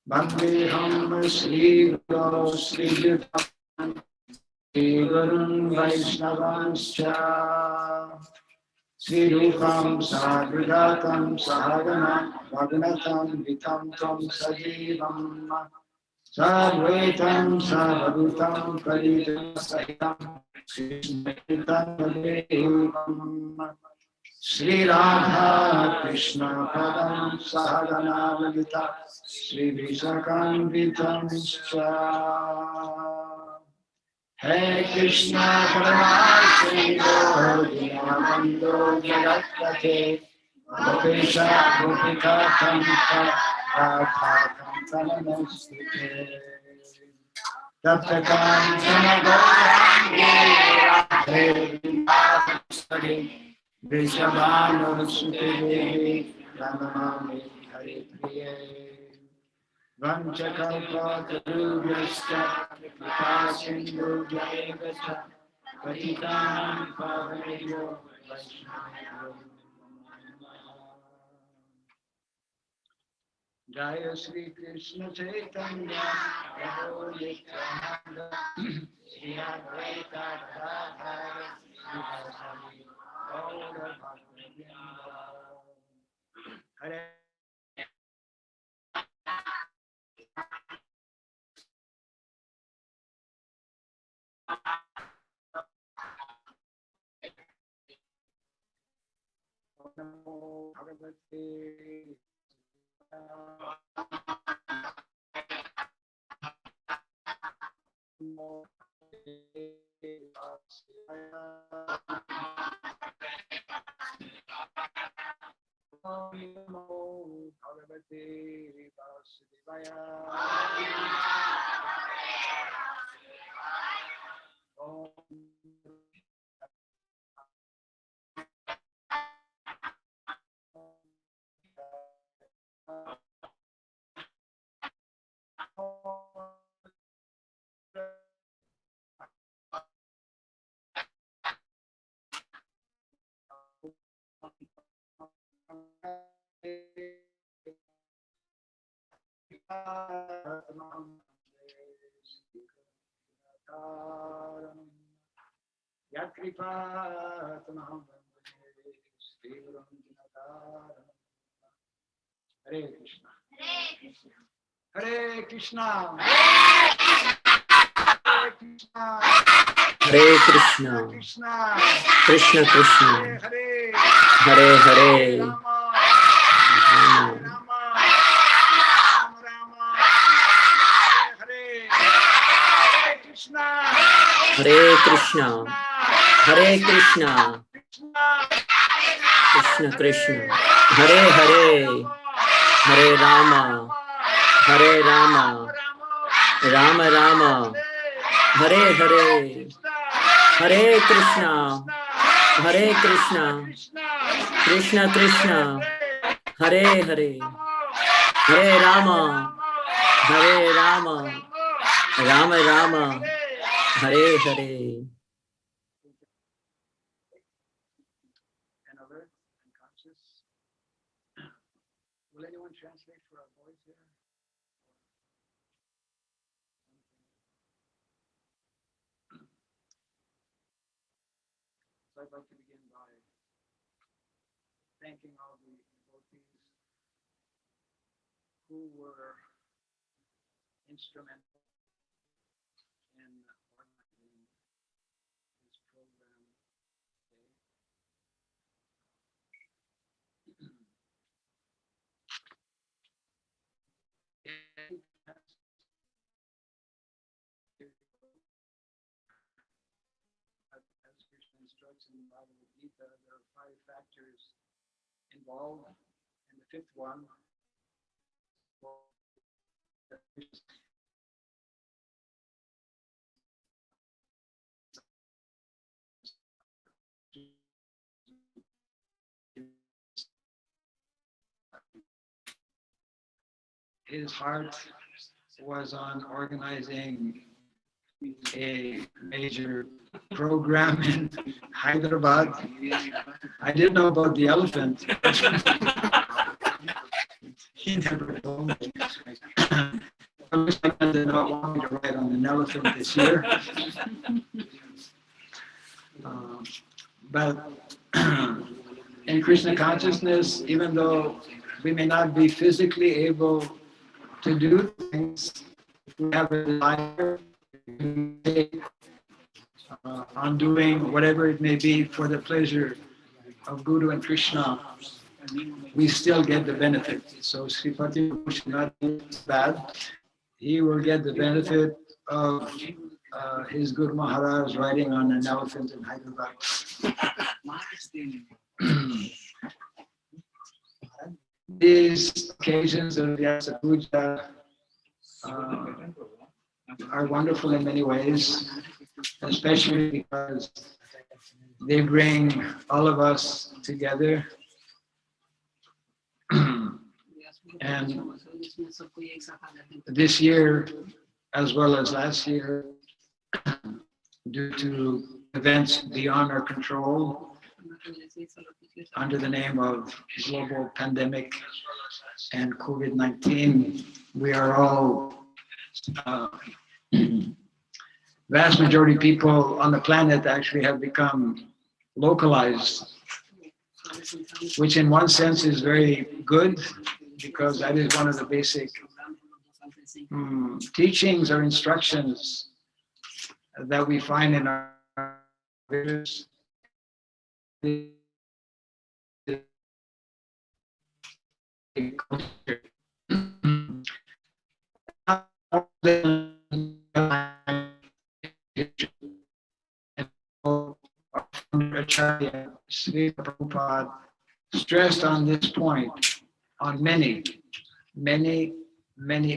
Vandeham Shri Guru Shri Yutam Shri Gurun Vaishnavanscha Shri Rupam Sadhrigatam Sahagana Bhaganatam Vitam Tam Sajivam Sadvaitam Savadutam Paritam Sahitam Shri Smritam Devam Shri Radha Krishna Padam Sahagana Lalita Shri Vishakam Hare Krishna Paramahං Bando Jagatkate Gopesha Gopika Tampa Radha Kantana Namaste Tapta Kantana Gaurangi Radhe Vrishabhanu Sute Ramamami Hare Priya Vanchakalpa Tarubhyascha Kripasindhu Jayavascha Patitanam Pavanebhyo Vaishnavabhyo Jaya Shri Krishna Chaitanya Prabhu Nityananda Shri Advaita Gadadhara Srivasadi Gaura Bhaktivinoda Hare Namo Bhagavate Namo Bhagavate Vasudevaya Yakripatamaham Shri Guru Hare Krishna Hare Krishna Hare Krishna Hare Krishna, Krishna Krishna, Hare Hare, Hare Krishna, Hare Krishna, Krishna Krishna, Hare Hare, Hare Rama, Hare Rama, Rama Rama, Hare Hare, Hare Krishna, Hare Krishna, Krishna Krishna, Hare Hare, Hare Rama, Hare Rama, Rama Rama, Hare Hare. And alert and conscious. Will anyone translate for our boys here? So I'd like to begin by thanking all the devotees who were instrumental in organizing this program today. As Krishna instructs in the Bhagavad Gita, there are 5 factors involved, and the 5th one his heart was on organizing a major program in Hyderabad. I didn't know about the elephant. He never told me. It looks like I did not want me to ride on an elephant this year. But in Krishna consciousness, even though we may not be physically able to do things, if we have a desire to take on doing whatever it may be for the pleasure of Guru and Krishna, we still get the benefit. So Sripati should not be bad. He will get the benefit of his Guru Maharaj riding on an elephant in Hyderabad. These occasions of Vyasa Puja are wonderful in many ways, especially because they bring all of us together. And this year, as well as last year, due to events beyond our control, under the name of global pandemic and COVID-19, we are all, vast majority of people on the planet actually have become localized, which in one sense is very good, because that is one of the basic teachings or instructions that we find in our videos. Acharya Sri Prabhupada stressed on this point on many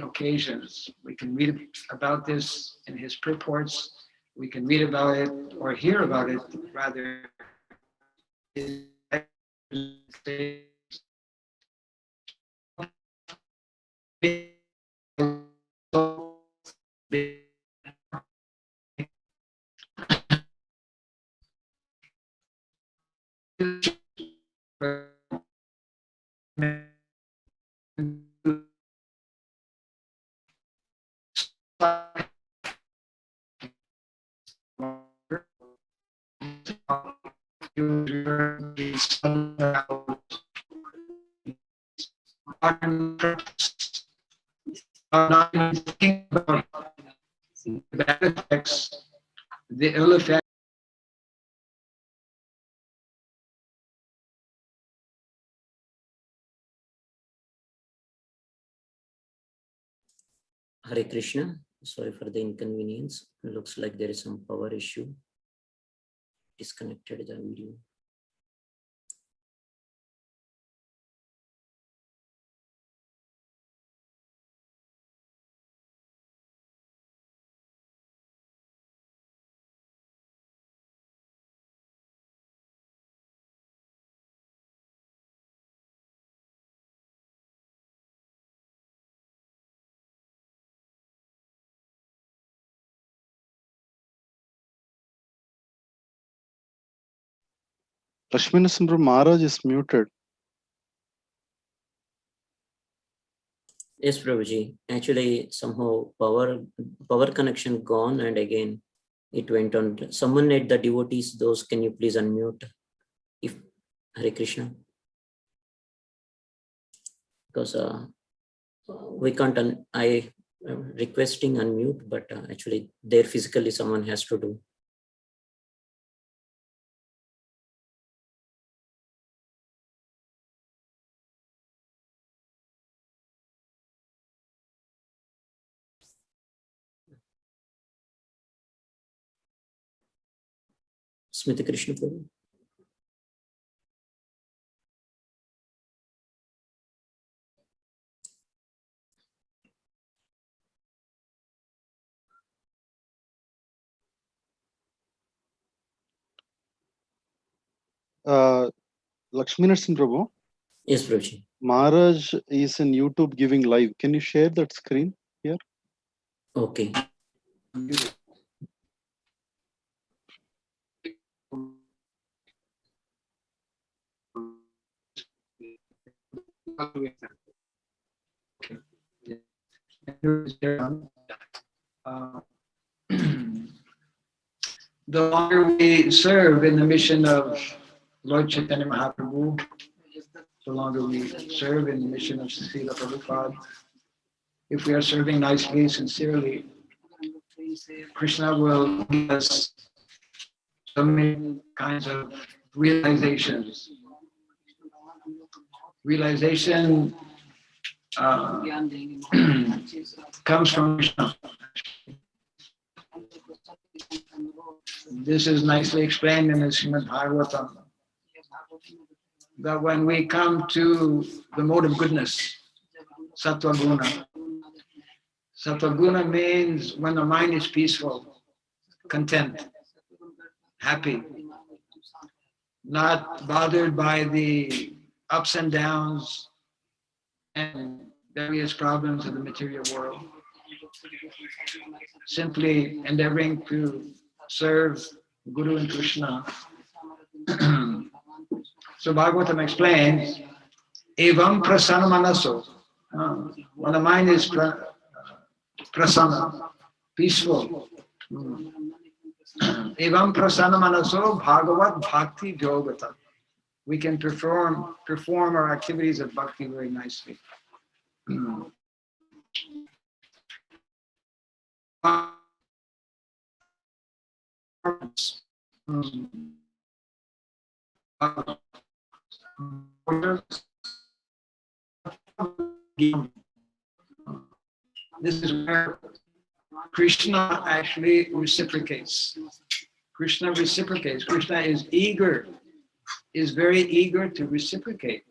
occasions. We can read about this in his purports. We can read about it or hear about it, rather. Not even thinking about the bad effects, the ill effects. Hare Krishna. Sorry for the inconvenience. Looks like there is some power issue. Disconnected the video. Lakshminarasimha Maharaj is muted. Yes, Prabhuji. Actually, somehow power connection gone, and again it went on. Someone at the devotees, those can you please unmute? If Hare Krishna, because we can't. I am requesting unmute, but actually, there physically someone has to do. Smita Krishna Prabhu. Lakshminarasimha Prabhu. Yes, Prabhuji. Maharaj is in YouTube giving live. Can you share that screen here? Okay. The longer we serve in the mission of Lord Chaitanya Mahaprabhu, the longer we serve in the mission of Srila Prabhupada, if we are serving nicely, sincerely, Krishna will give us so many kinds of realizations. Realization comes from Krishna. This is nicely explained in the Srimad Bhagavatam, that when we come to the mode of goodness, Sattva Guna. Sattva Guna means when the mind is peaceful, content, happy, not bothered by the ups and downs and various problems of the material world. Simply endeavoring to serve Guru and Krishna. So Bhagavatam explains, Evam prasana manaso. When the mind is prasana, peaceful. Evam prasana manaso bhagavat bhakti yogata. We can perform our activities of bhakti very nicely. This is where Krishna actually reciprocates. Krishna reciprocates. Krishna is very eager to reciprocate.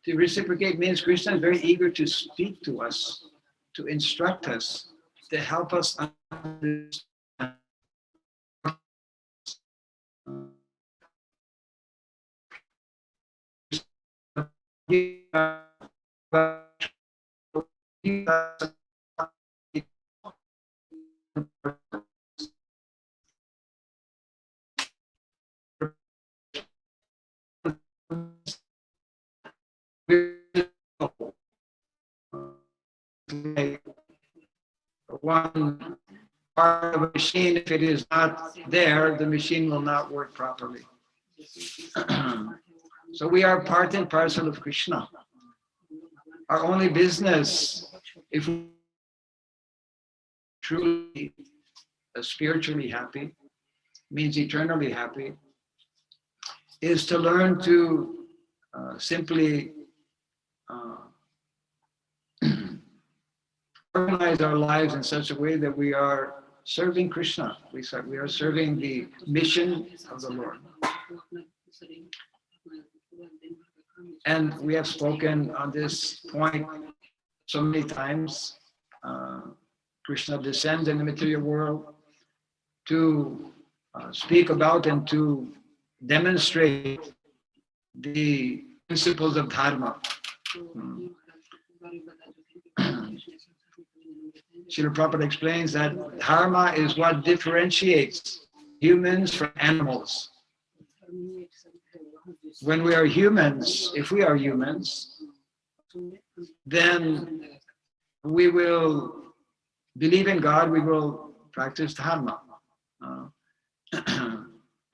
To reciprocate means Krishna is very eager to speak to us, to instruct us, to help us understand. One part of a machine, if it is not there, the machine will not work properly. So we are part and parcel of Krishna. Our only business, if we truly spiritually happy, means eternally happy, is to learn to simply organize our lives in such a way that we are serving Krishna. We are serving the mission of the Lord. And we have spoken on this point so many times. Krishna descends in the material world to speak about and to demonstrate the principles of Dharma. Srila Prabhupada explains that Dharma is what differentiates humans from animals. when we are humans, if we are humans, then we will believe in God, we will practice Dharma.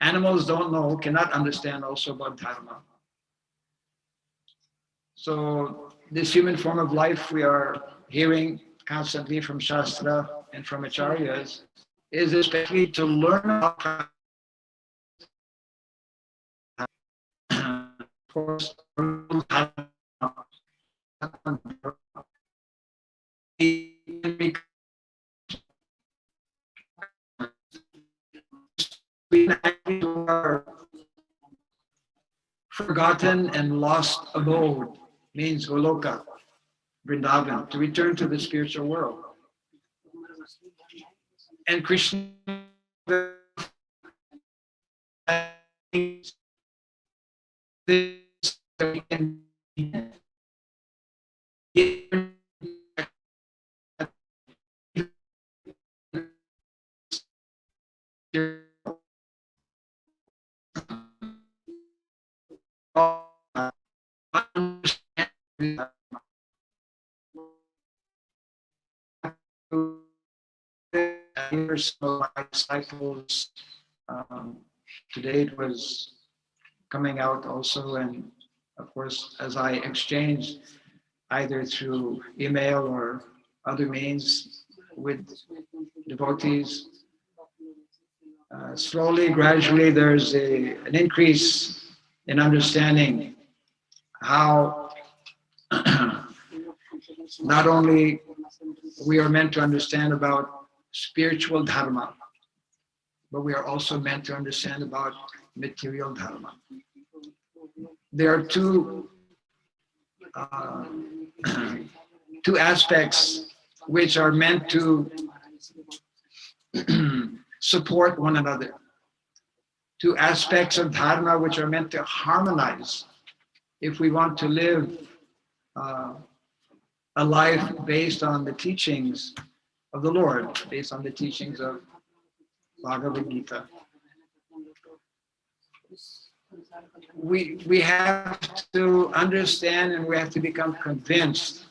Animals don't know, cannot understand also about Dharma. So this human form of life we are hearing constantly from Shastra and from Acharyas is especially to learn about of course, forgotten and lost abode means Goloka, Vrindavan, to return to the spiritual world. And Krishna my disciples today it was coming out also, and of course as I exchanged either through email or other means with devotees, slowly, gradually there's an increase in understanding how not only we are meant to understand about spiritual dharma, but we are also meant to understand about material dharma. There are two aspects which are meant to support one another. Two aspects of dharma which are meant to harmonize if we want to live a life based on the teachings of the Lord, based on the teachings of Bhagavad Gita. We have to understand and we have to become convinced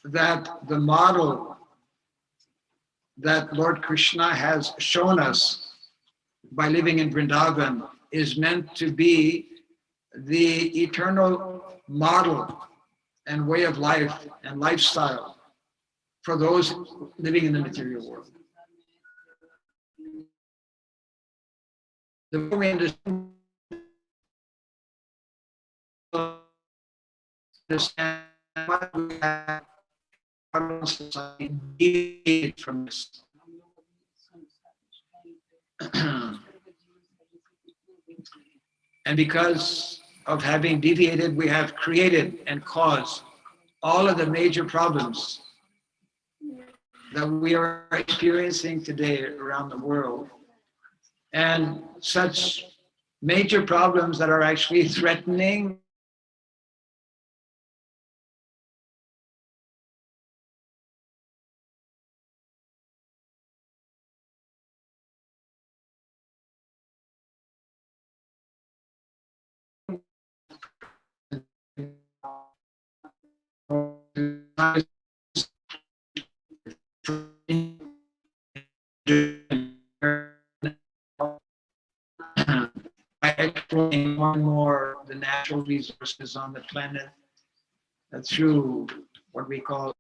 that the model that Lord Krishna has shown us by living in Vrindavan is meant to be the eternal model and way of life and lifestyle for those living in the material world. The more we understand what we have society from this. And because of having deviated, we have created and caused all of the major problems that we are experiencing today around the world. And such major problems that are actually threatening by exploiting more and more the natural resources on the planet through what we call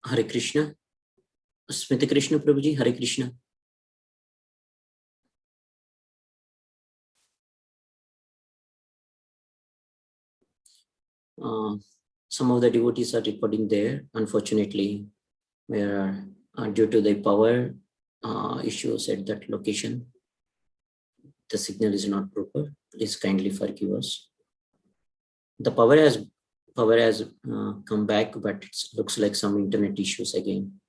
Hare Krishna. Smriti Krishna Prabhuji, Hare Krishna. Some of the devotees are reporting there. Unfortunately, where due to the power issues at that location, the signal is not proper. Please kindly forgive us. The power has come back, but it looks like some internet issues again.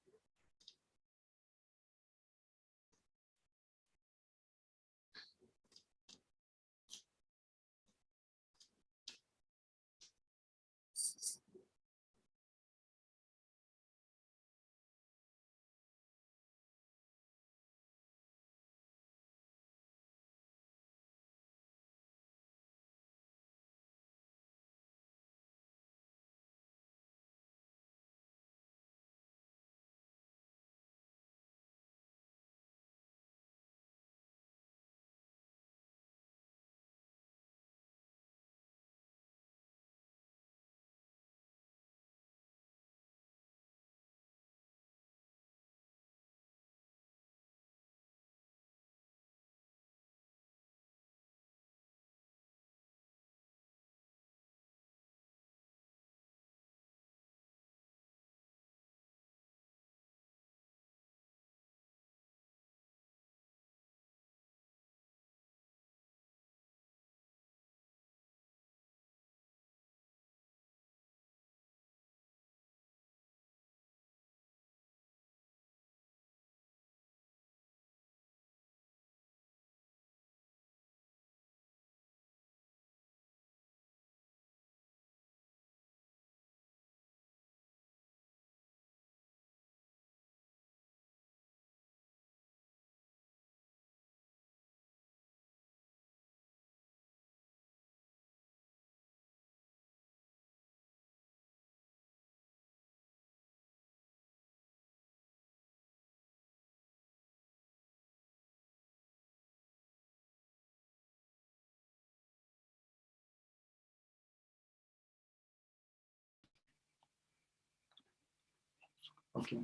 Okay.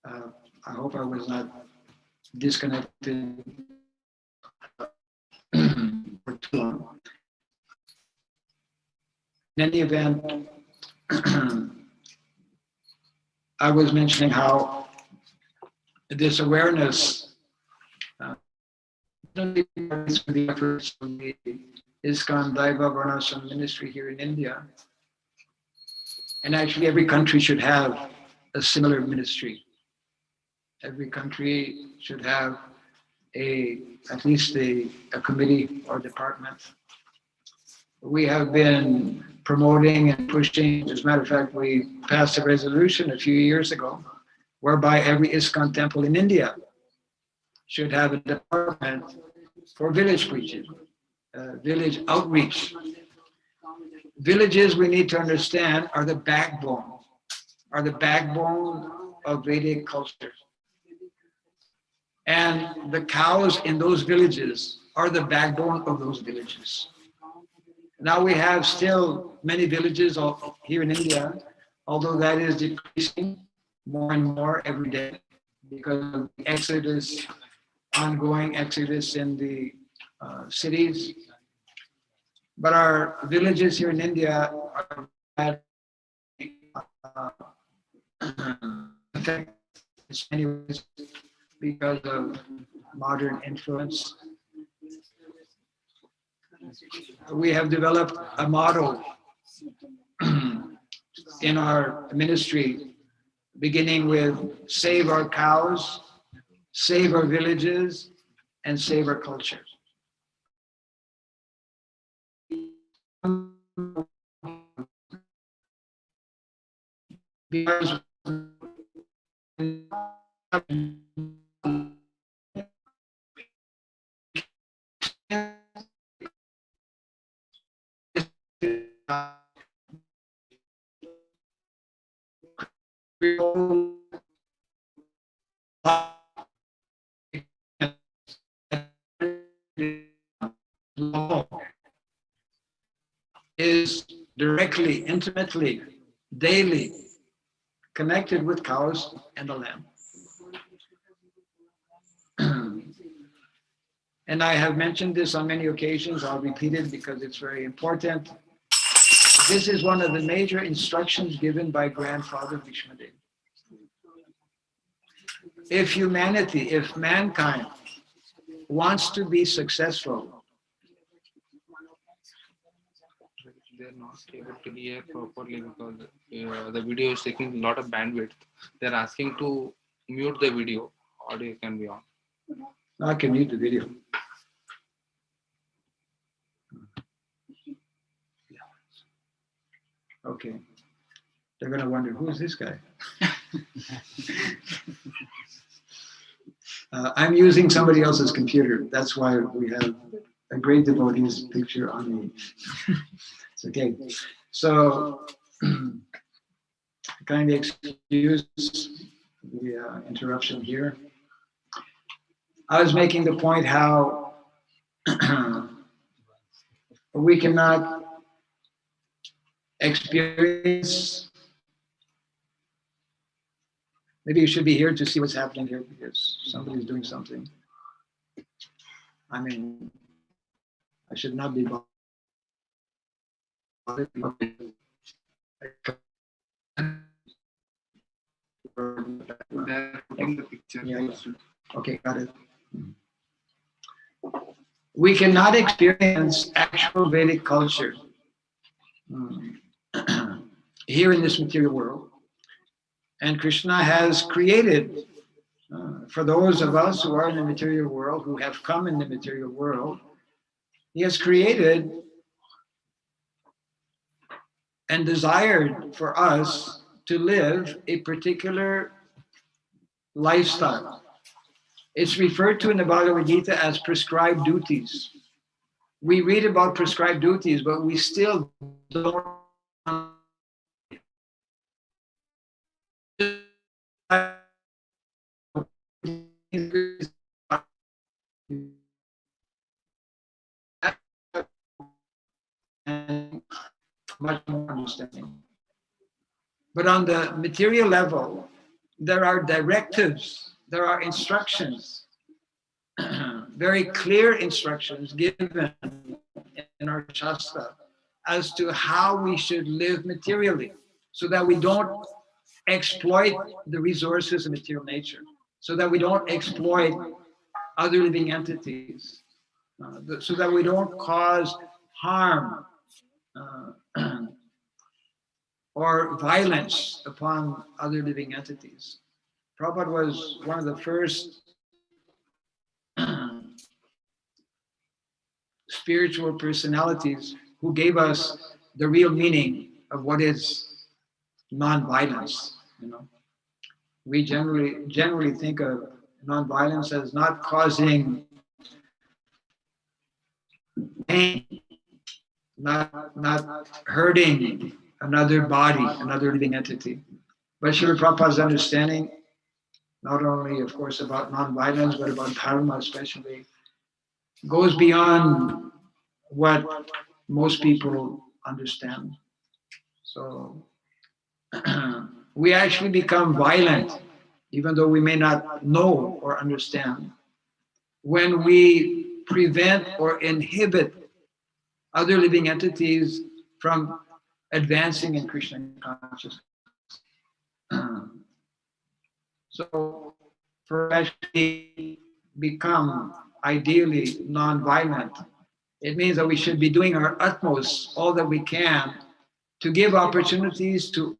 I hope I was not disconnected for too long. In any event, I was mentioning how this awareness, the efforts of the ISKCON Daiva Varnasam ministry here in India, and actually every country should have a similar ministry. Every country should have at least a committee or department. We have been promoting and pushing. As a matter of fact, we passed a resolution a few years ago whereby every ISKCON temple in India should have a department for village preaching, village outreach. Villages, we need to understand, are the backbone of Vedic culture. And the cows in those villages are the backbone of those villages. Now we have still many villages here in India, although that is decreasing more and more every day because of the exodus, ongoing exodus in the cities. But our villages here in India are affected in many ways because of modern influence. We have developed a motto in our ministry, beginning with save our cows, save our villages, and save our culture. Because is directly, intimately, daily connected with cows and the lamb. And I have mentioned this on many occasions. I'll repeat it because it's very important. This is one of the major instructions given by Grandfather Vishmadev. If humanity, if mankind wants to be successful, they're not able to hear properly because the video is taking a lot of bandwidth. They're asking to mute the video. Audio can be on. I can mute the video. Okay. They're going to wonder, who is this guy? I'm using somebody else's computer. That's why we have a great devotee's picture on me. It's okay. So, kindly excuse the interruption here. I was making the point how we cannot experience. Maybe you should be here to see what's happening here because somebody's doing something. I mean, I should not be bothered. Yeah. Okay, got it. We cannot experience actual Vedic culture here in this material world. And Krishna has created, for those of us who are in the material world, who have come in the material world, he has created and desired for us to live a particular lifestyle. It's referred to in the Bhagavad Gita as prescribed duties. We read about prescribed duties, but we still don't much more understanding. But on the material level, there are directives, there are instructions, very clear instructions given in our Shastra as to how we should live materially so that we don't exploit the resources of material nature, so that we don't exploit other living entities, so that we don't cause harm or violence upon other living entities. Prabhupada was one of the first spiritual personalities who gave us the real meaning of what is non-violence. You know, we generally think of non-violence as not causing pain, not hurting another body, another living entity. But Srila Prabhupada's understanding, not only, of course, about non-violence, but about dharma especially, goes beyond what most people understand. So we actually become violent, even though we may not know or understand, when we prevent or inhibit other living entities from advancing in Krishna consciousness. So for us to become ideally non-violent, it means that we should be doing our utmost, all that we can, to give opportunities to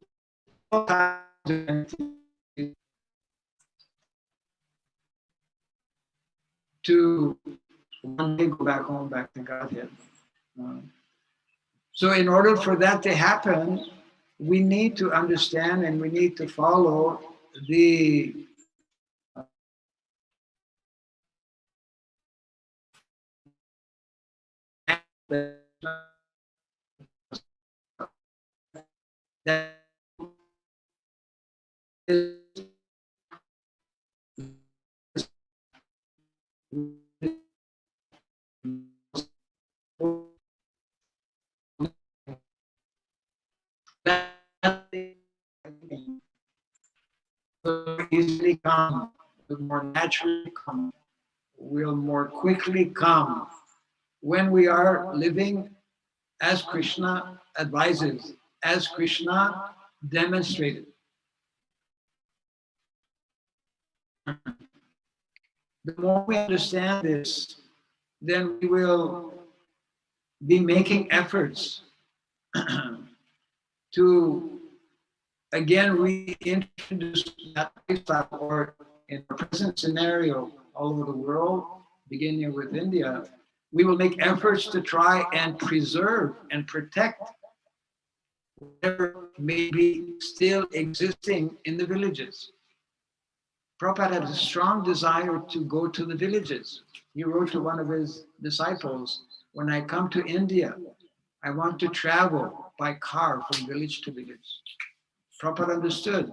all kinds of entities to one day go back home, back to Godhead. So in order for that to happen, we need to understand and we need to follow the that is come, will more naturally come, will more quickly come when we are living as Krishna advises, as Krishna demonstrated. The more we understand this, then we will be making efforts to again reintroduce that lifestyle, or in the present scenario all over the world, beginning with India, we will make efforts to try and preserve and protect whatever may be still existing in the villages. Prabhupada had a strong desire to go to the villages. He wrote to one of his disciples, when I come to India, I want to travel by car from village to village. Prabhupada understood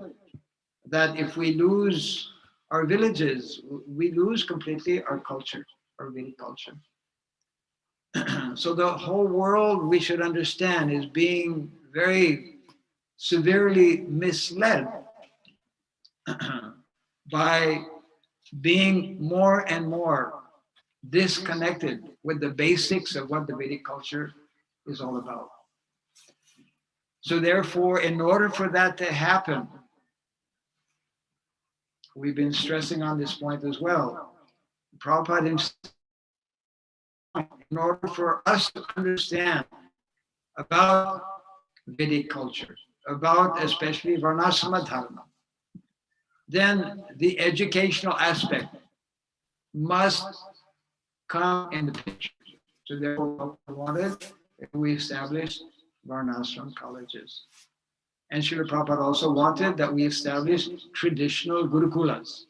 that if we lose our villages, we lose completely our culture, our Vedic culture. So the whole world, we should understand, is being very severely misled by being more and more disconnected with the basics of what the Vedic culture is all about. So therefore, in order for that to happen, we've been stressing on this point as well. Prabhupada himself, in order for us to understand about Vedic culture, about especially Varnashrama Dharma, then the educational aspect must come in the picture. So therefore, we established Varnashram colleges. And Srila Prabhupada also wanted that we establish traditional Gurukulas.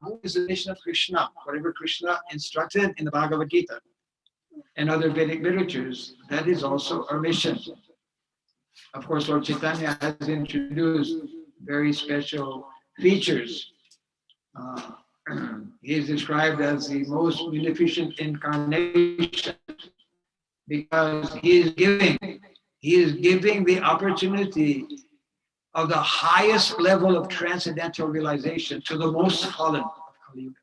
Who is the mission of Krishna? Whatever Krishna instructed in the Bhagavad Gita and other Vedic literatures, that is also our mission. Of course, Lord Chaitanya has introduced very special features. He is described as the most beneficent incarnation because he is giving the opportunity of the highest level of transcendental realization to the most fallen of Kali Yuga.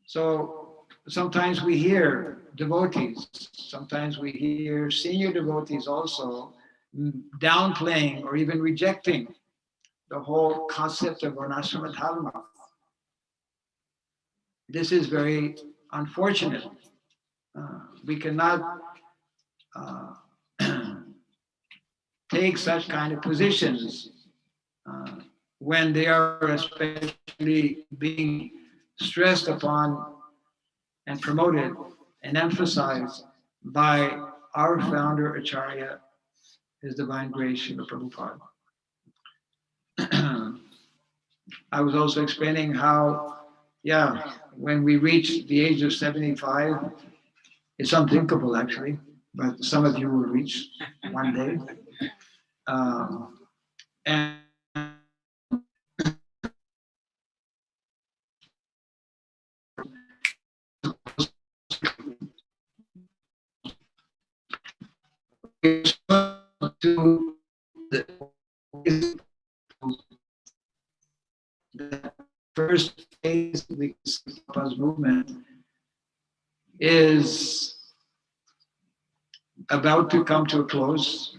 So sometimes we hear devotees, sometimes we hear senior devotees also downplaying or even rejecting the whole concept of Varnashrama Dharma. This is very unfortunate. We cannot take such kind of positions when they are especially being stressed upon and promoted and emphasized by our founder Acharya, His Divine Grace Srila Prabhupada. I was also explaining how, when we reach the age of 75, it's unthinkable actually, but some of you will reach one day. And to the first phase of the Prabhupada's movement is about to come to a close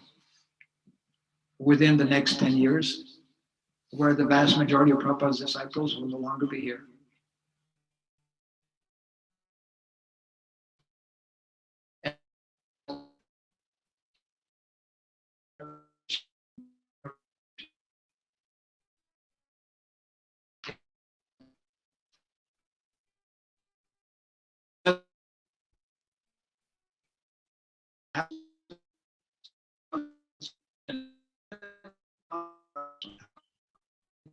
within the next 10 years, where the vast majority of Prabhupada's disciples will no longer be here.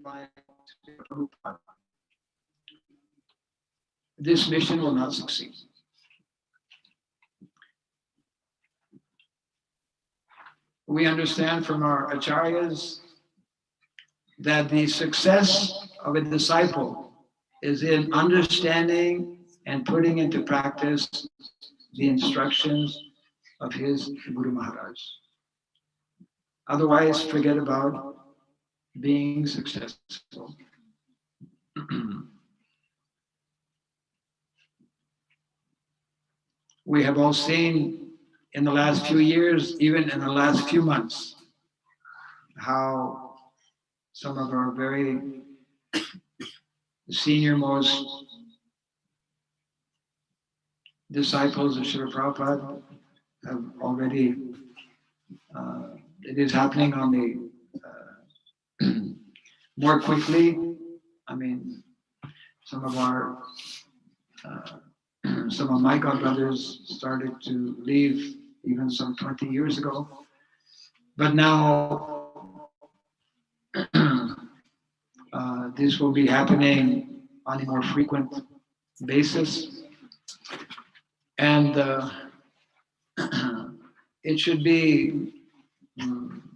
like Prabhupada, this mission will not succeed. We understand from our acharyas that the success of a disciple is in understanding and putting into practice the instructions of his Guru Maharaj. Otherwise, forget about being successful. We have all seen in the last few years, even in the last few months, how some of our very senior most disciples of Srila Prabhupada have already, it is happening on the more quickly. I mean, some of our, some of my godbrothers started to leave even some 20 years ago. But now this will be happening on a more frequent basis. And it should be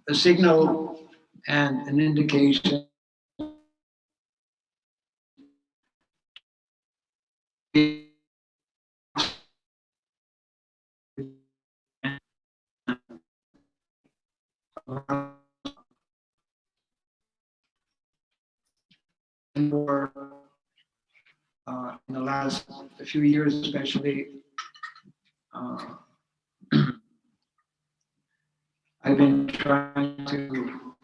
a signal and an indication more in the last few years, especially. I've been trying to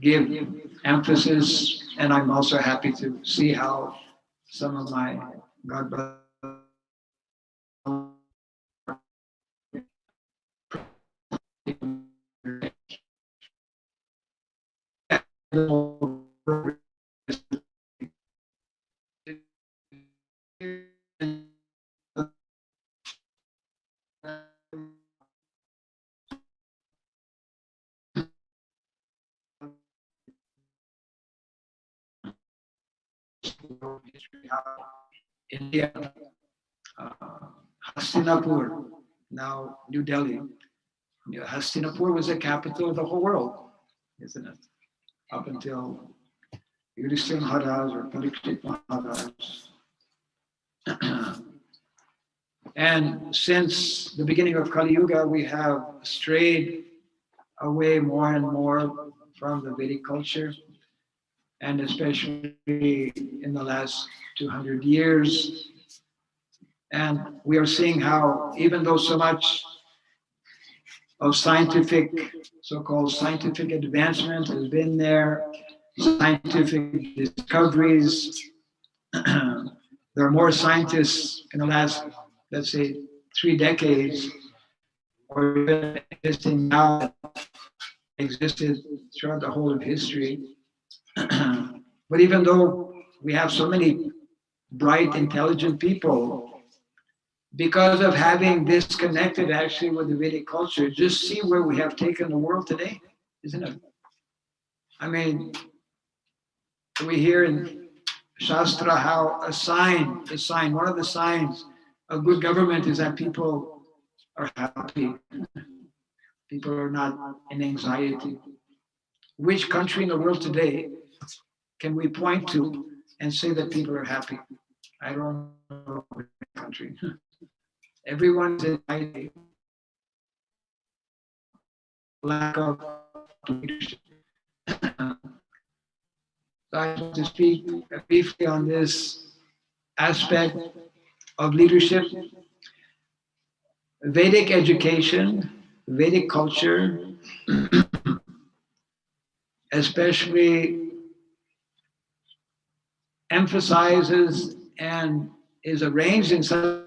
give emphasis, and I'm also happy to see how some of my godbrothers India, Hastinapur, now New Delhi. Hastinapur was the capital of the whole world, isn't it? Up until Yudhishthira Maharaj or Parikshit Maharaj. And since the beginning of Kali Yuga, we have strayed away more and more from the Vedic culture, and especially in the last 200 years. And we are seeing how, even though so much of scientific, so-called scientific advancement has been there, scientific discoveries, there are more scientists in the last, let's say, 3 decades, or even existing now, existed throughout the whole of history. But even though we have so many bright, intelligent people, because of having disconnected actually with the Vedic culture, just see where we have taken the world today, isn't it? I mean, we hear in Shastra how a sign, one of the signs of good government is that people are happy. People are not in anxiety. Which country in the world today can we point to and say that people are happy? I don't know which country. Everyone's in anxiety. Lack of leadership. So I want to speak briefly on this aspect of leadership. Vedic education, Vedic culture, especially emphasizes and is arranged in such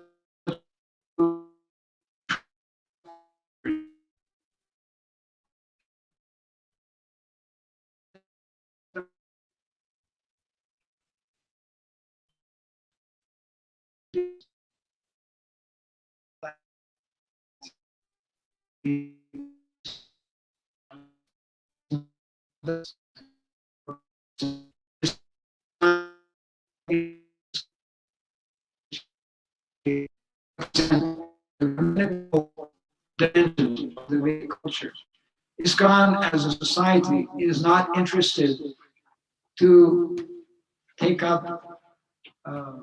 the Vedic culture. ISKCON as a society is not interested to take up a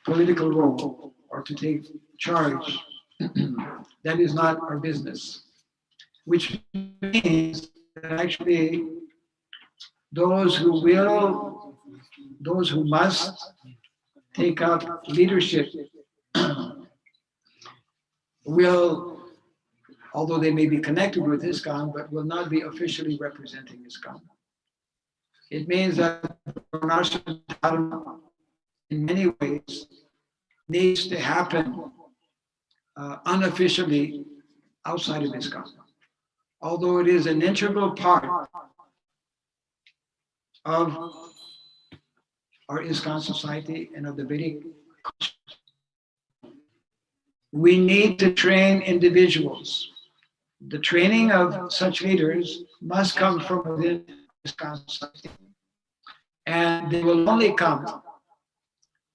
political role or to take charge. That is not our business, which means that actually those who will, those who must take up leadership will, although they may be connected with ISKCON, but will not be officially representing ISKCON. It means that Varnashram Dharma, in many ways, needs to happen unofficially outside of ISKCON. Although it is an integral part of our ISKCON society and of the Vedic culture, we need to train individuals. The training of such leaders must come from within ISKCON society. And they will only come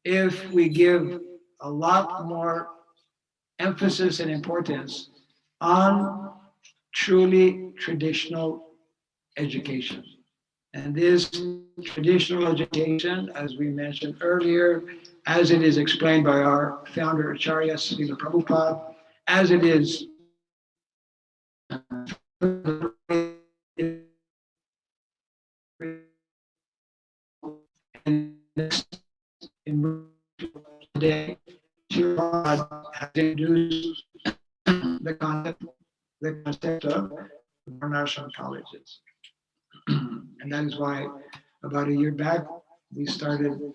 if we give a lot more emphasis and importance on truly traditional education. And this traditional education, as we mentioned earlier, as it is explained by our founder Acharya Srila Prabhupada, as it is today, Prabhupada has introduced the concept of Varnashram colleges. And that is why about a year back, we started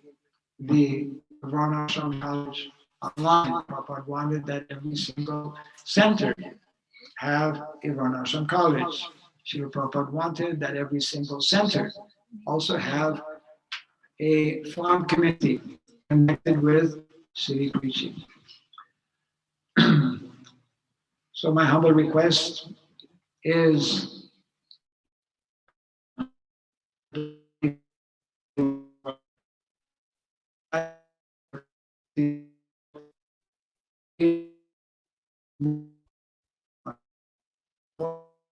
the Varnashram college online. Prabhupada wanted that every single center have a Varnashram college. Srila Prabhupada wanted that every single center also have a farm committee connected with city preaching. So my humble request is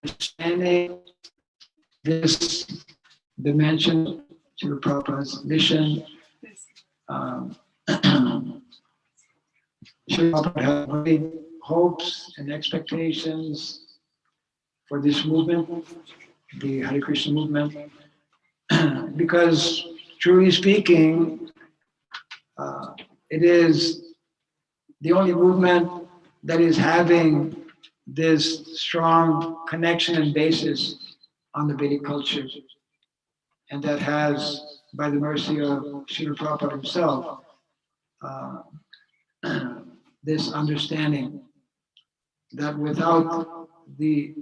understanding this dimension to Prabhupada's mission. Srila Prabhupada had great hopes and expectations for this movement, the Hare Krishna movement, because truly speaking, it is the only movement that is having this strong connection and basis on the Vedic culture, and that has, by the mercy of Srila Prabhupada himself, this understanding that without the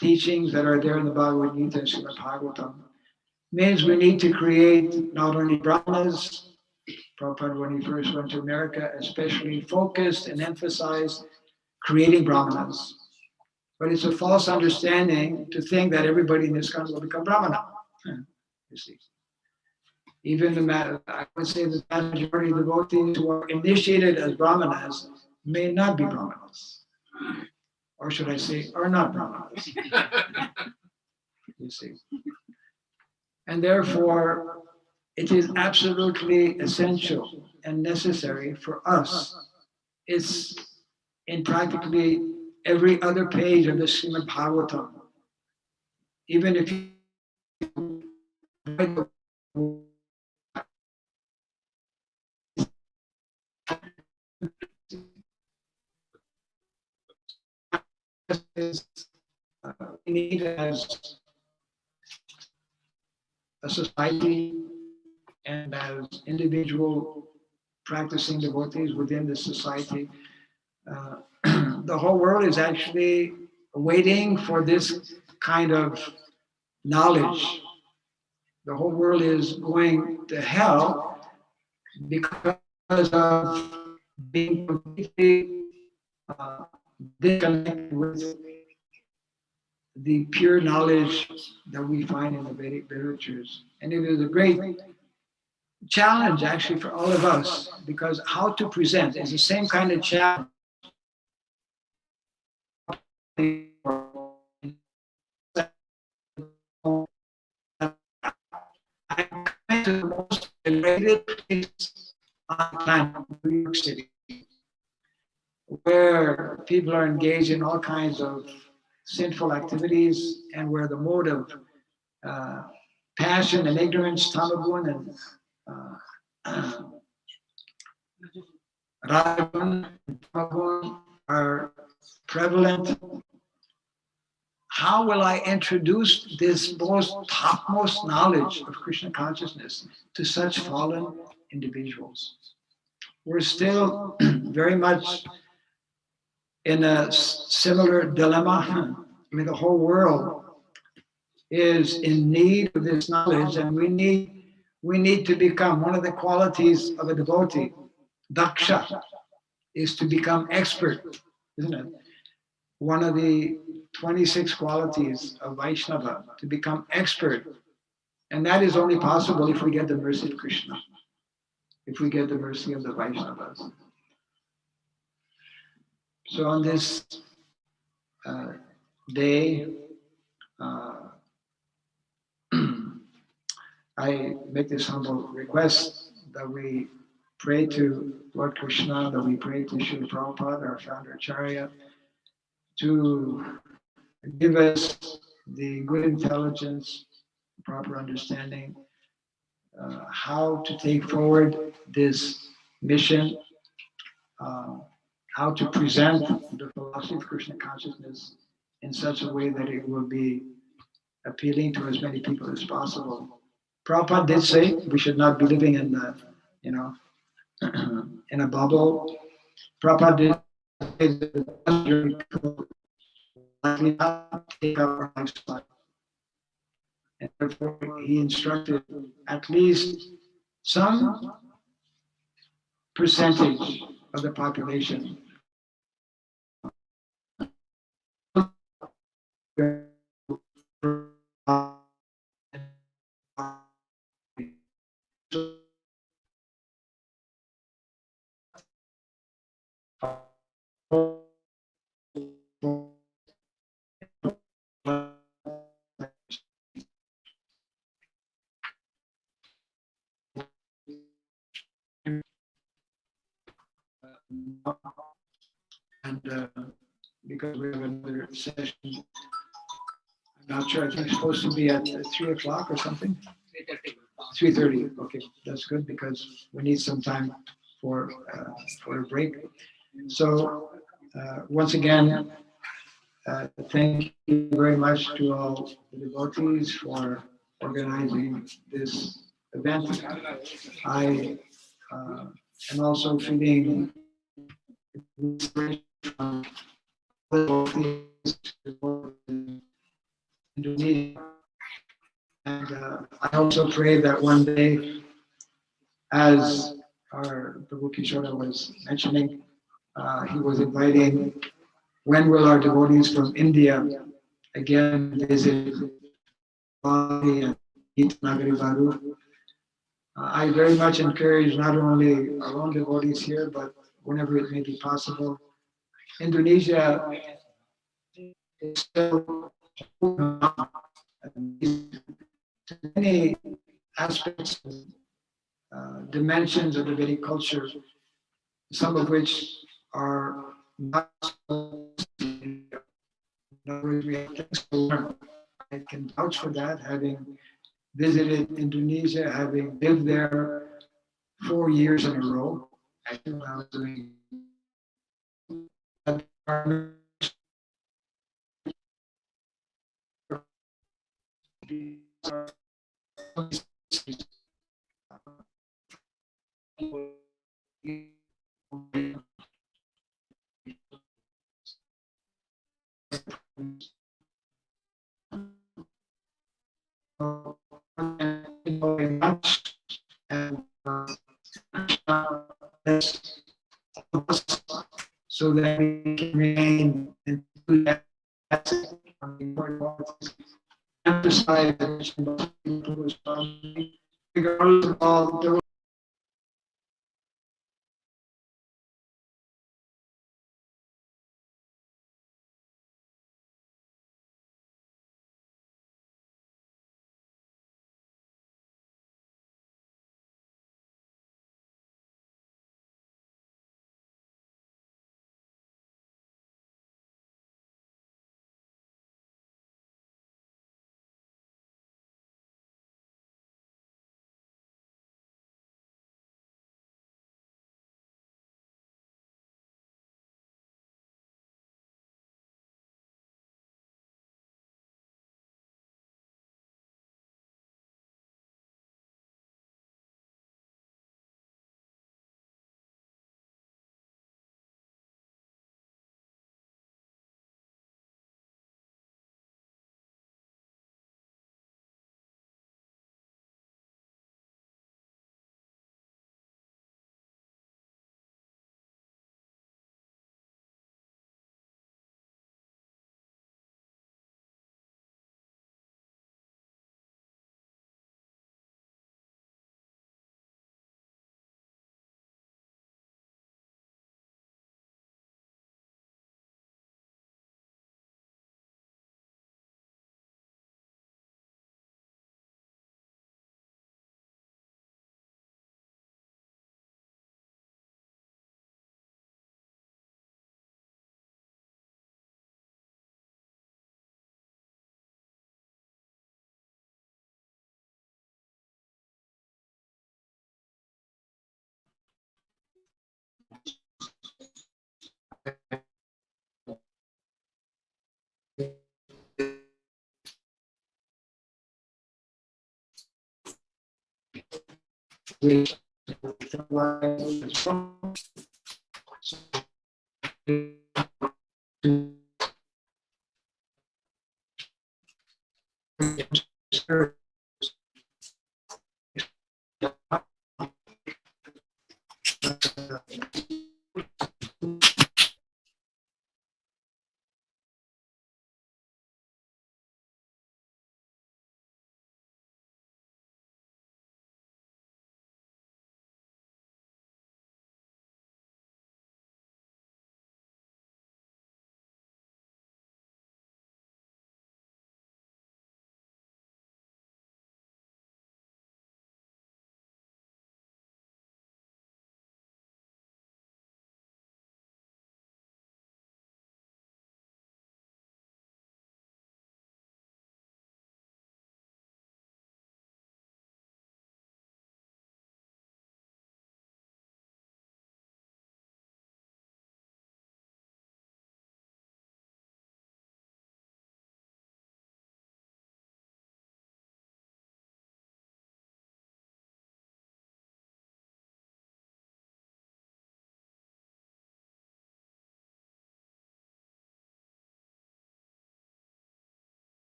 teachings that are there in the Bhagavad Gita and Srimad Bhagavatam, means we need to create not only brahmanas. Prabhupada, when he first went to America, especially focused and emphasized creating brahmanas. But it's a false understanding to think that everybody in this country will become brahmana. You see. Even I would say the majority of devotees who are initiated as brahmanas may not be brahmanas. Or should I say, are not brahmanas. You see. And therefore, it is absolutely essential and necessary for us. It's in practically every other page of the Srimad Bhagavatam. Even if you we need as a society and as individual practicing devotees within the society, the whole world is actually waiting for this kind of knowledge. The whole world is going to hell because of being completely disconnected with the pure knowledge that we find in the Vedic literatures. And it was a great challenge actually for all of us, because how to present is the same kind of challenge. I'm coming to the most elevated place on the planet, New York City, where people are engaged in all kinds of sinful activities, and where the mode of passion and ignorance, tamagun and Raaghava and tamagun are prevalent. How will I introduce this topmost knowledge of Krishna consciousness to such fallen individuals? We're still very much in a similar dilemma. I mean, the whole world is in need of this knowledge, and we need to become, one of the qualities of a devotee, daksha, is to become expert, isn't it? One of the 26 qualities of Vaishnava, to become expert. And that is only possible if we get the mercy of Krishna, if we get the mercy of the Vaishnavas. So on this day, I make this humble request that we pray to Lord Krishna, that we pray to Srila Prabhupada, our founder Acharya, to give us the good intelligence, proper understanding, how to take forward this mission, how to present the philosophy of Krishna consciousness in such a way that it will be appealing to as many people as possible. Prabhupada did say we should not be living in the, in a bubble. Prabhupada did say that likely not take up our lifestyle. And therefore he instructed at least some percentage of the population and because we have another session, I'm not sure, I think it's supposed to be at 3 o'clock or something. 3:30. Okay, that's good, because we need some time for a break. So once again, thank you very much to all the devotees for organizing this event. I am also feeling inspiration from the devotees in Indonesia. And I also pray that one day, as our Prabhu Kishore was mentioning, he was inviting, when will our devotees from India again visit Bali and eat Nagari Baru? I very much encourage not only our own devotees here, but whenever it may be possible. Indonesia is still many aspects, dimensions of the Vedic culture, some of which are not so. We have things to learn. I can vouch for that, having visited Indonesia, having lived there 4 years in a row. I think I was doing very much, and so that we can remain enthusiastic on the important side. Regardless of all,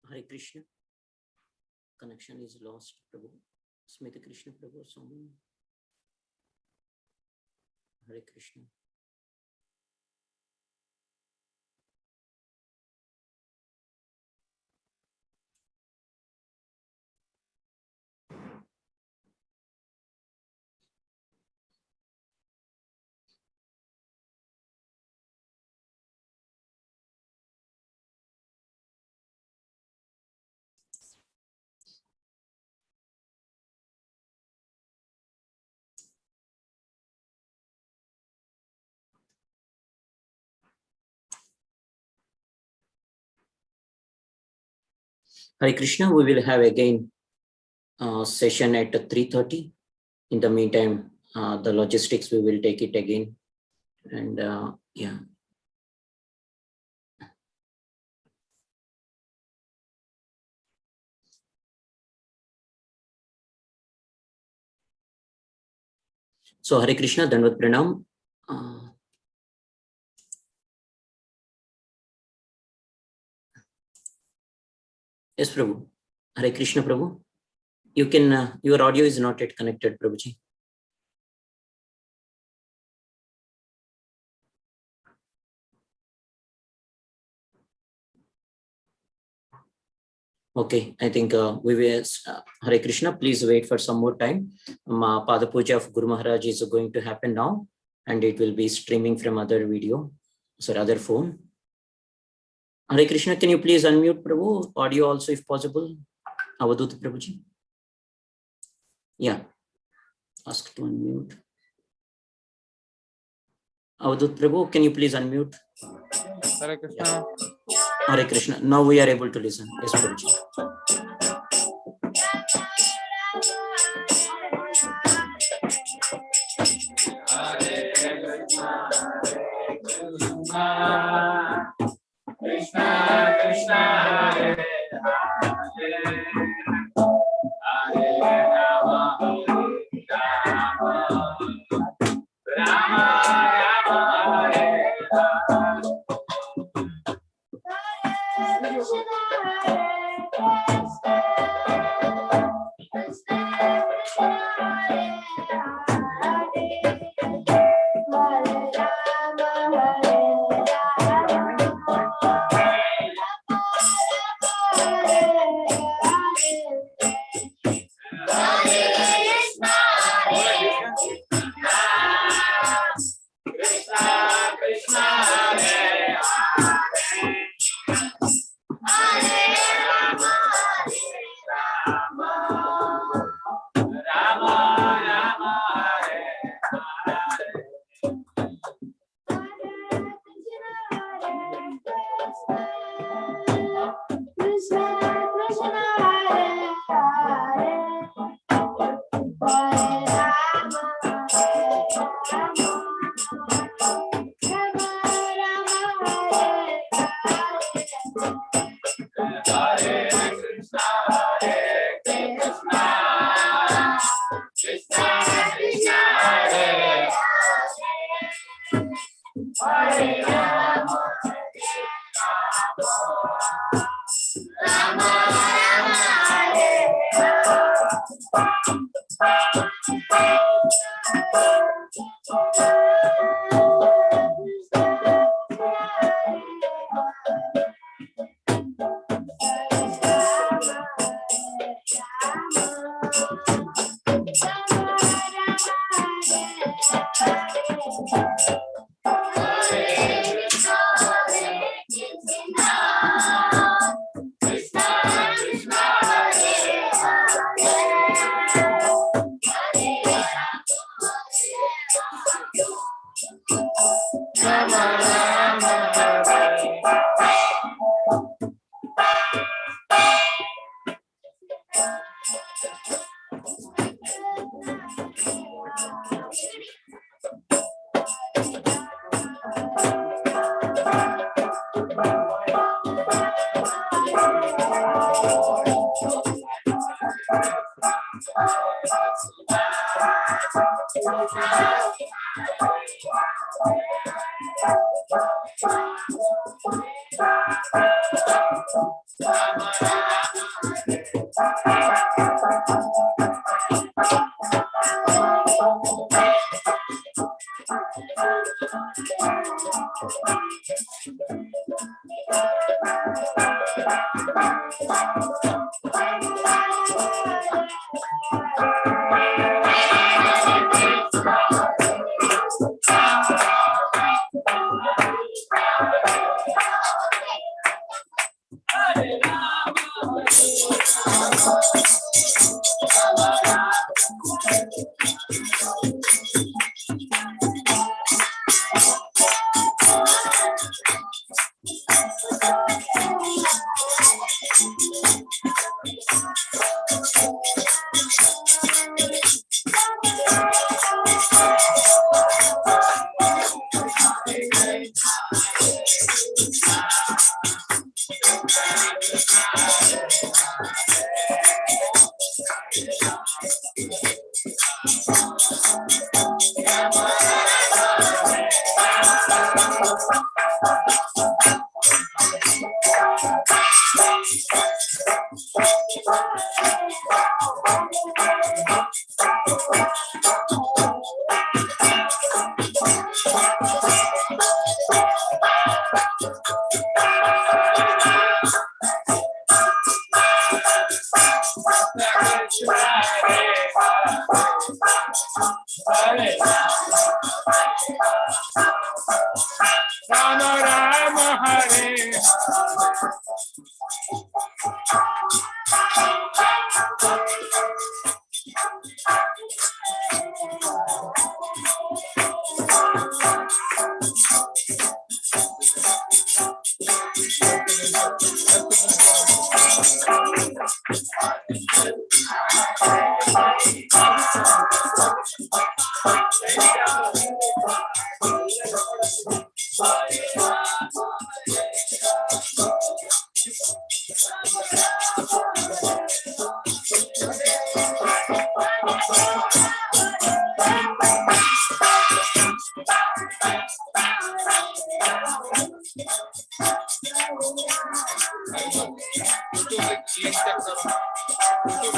Hare Krishna. Connection is lost, Prabhu. Smita Krishna Prabhu, Swami. Hare Krishna. Hare Krishna, we will have again session at 3:30. In the meantime, the logistics, we will take it again. And yeah. So Hare Krishna, Dandavat Pranam. Yes, Prabhu. Hare Krishna, Prabhu. You can, your audio is not yet connected, Prabhuji. Okay, I think we will, Hare Krishna, please wait for some more time. Pada Puja of Guru Maharaj is going to happen now, and it will be streaming from other video, other phone. Hare Krishna, can you please unmute Prabhu? Audio also if possible. Avadut Prabhuji. Yeah, ask to unmute. Avadut Prabhu, can you please unmute? Hare Krishna. Hare Krishna. Now we are able to listen. Yes, Prabhuji. Krishna Krishna Hare Hare Hare Rama Hare Rama Rama Rama Hare Hare Krishna Krishna Hare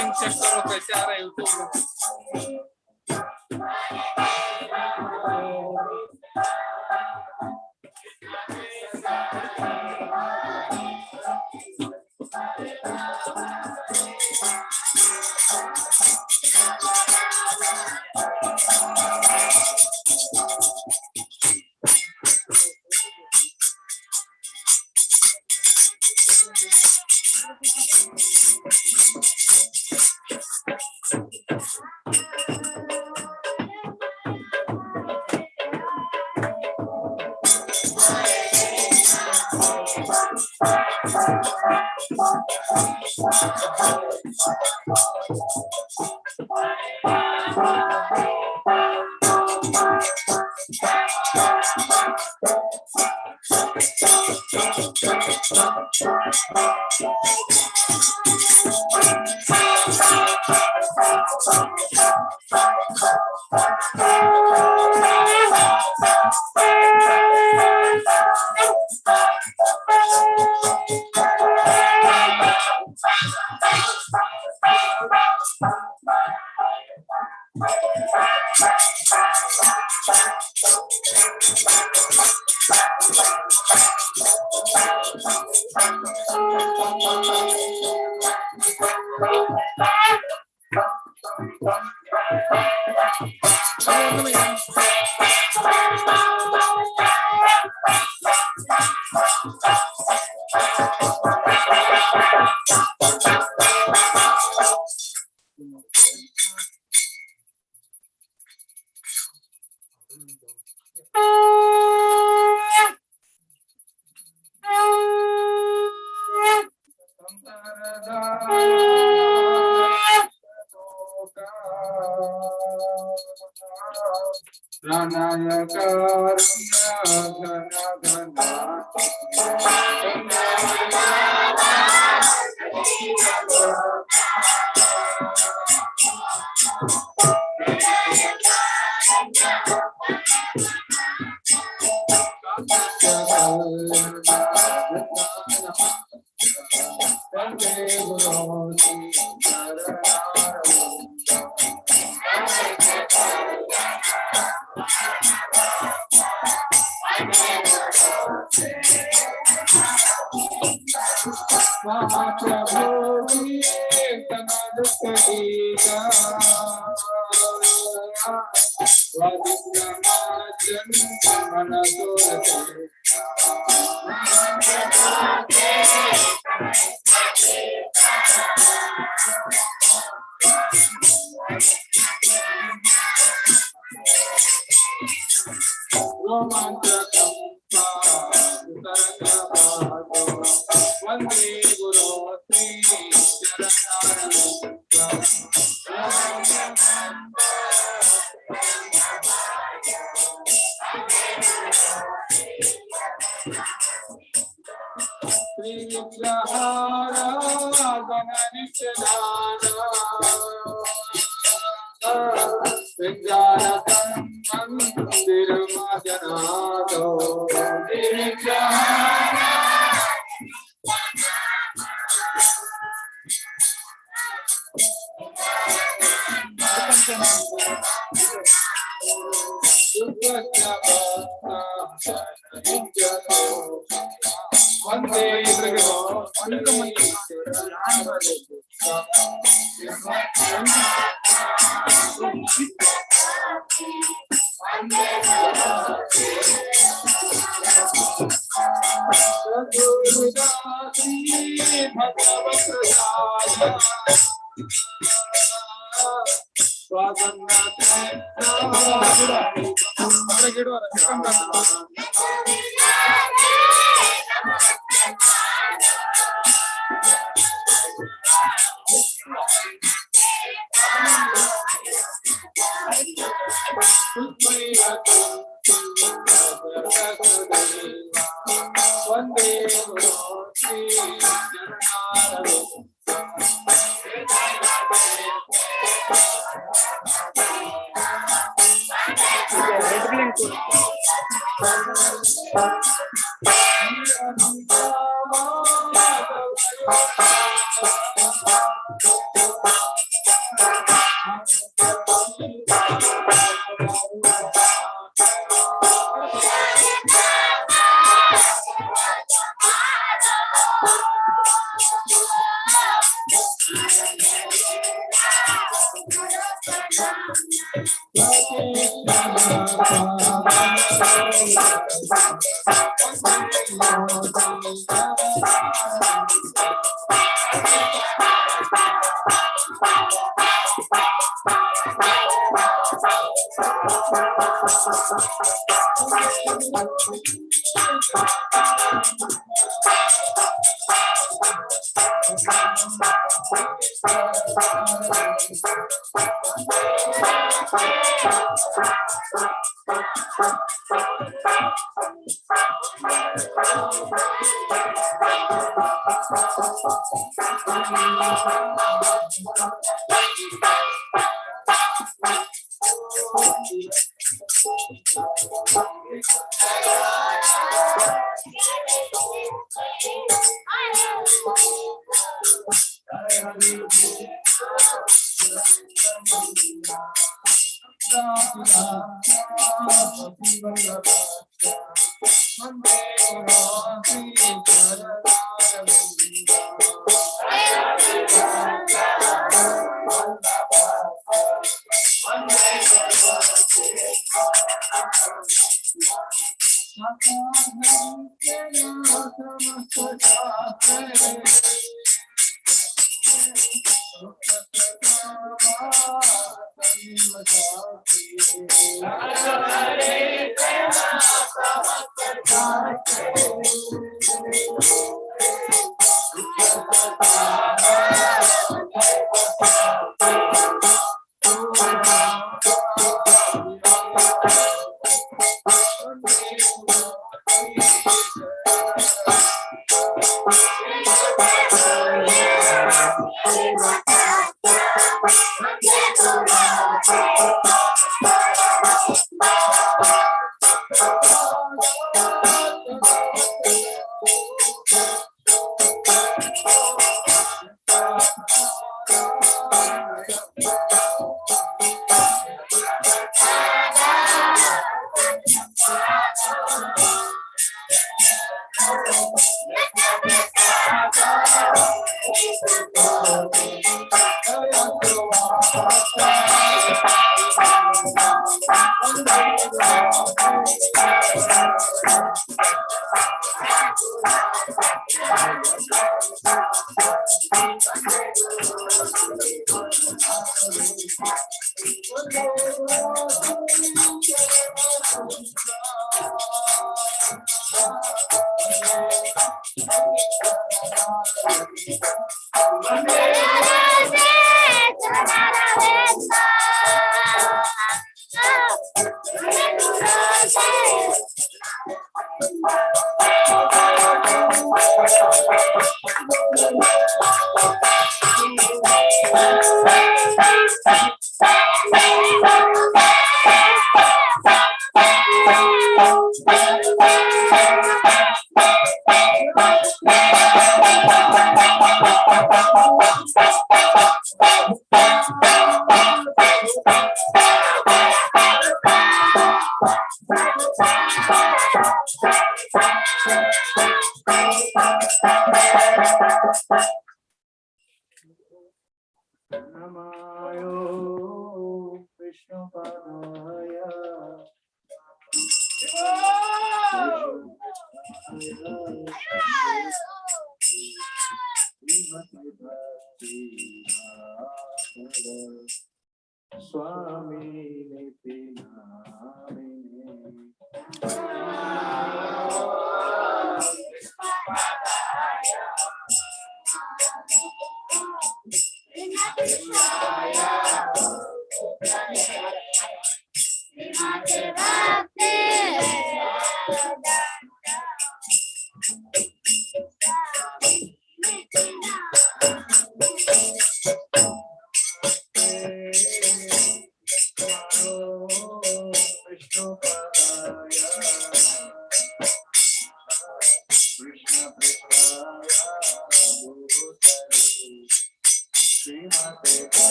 link check करो कैसे आ रहा है YouTube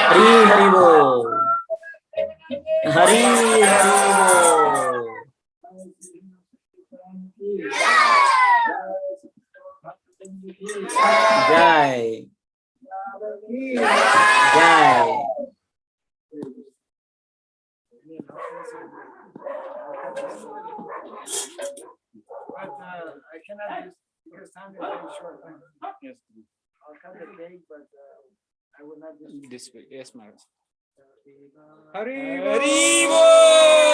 Hari Hari Bol. Hari Hari Bol. Jai. Jai. But I cannot just because time is very short. Yes. I'll cut the cake, but I will not just this way. Yes, Maharaj. Hari Bol.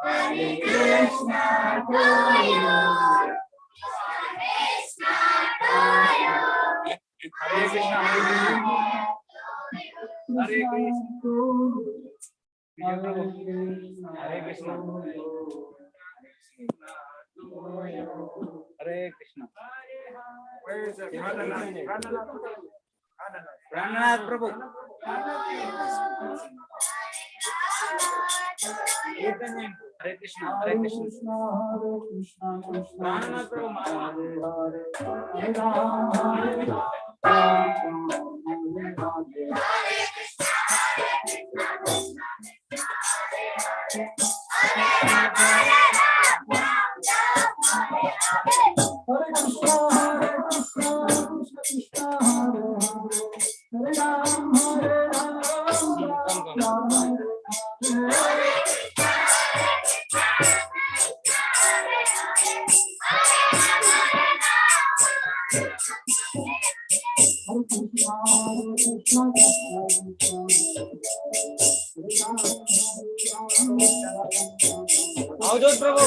Hare Krishna to you. Hare Krishna to you. Hare Krishna. Hare Krishna. Hare Krishna. Where is it? Prananath Prabhu. Hare Krishna. Hare Krishna. Pranath Prabhu. Avjot Prabhu.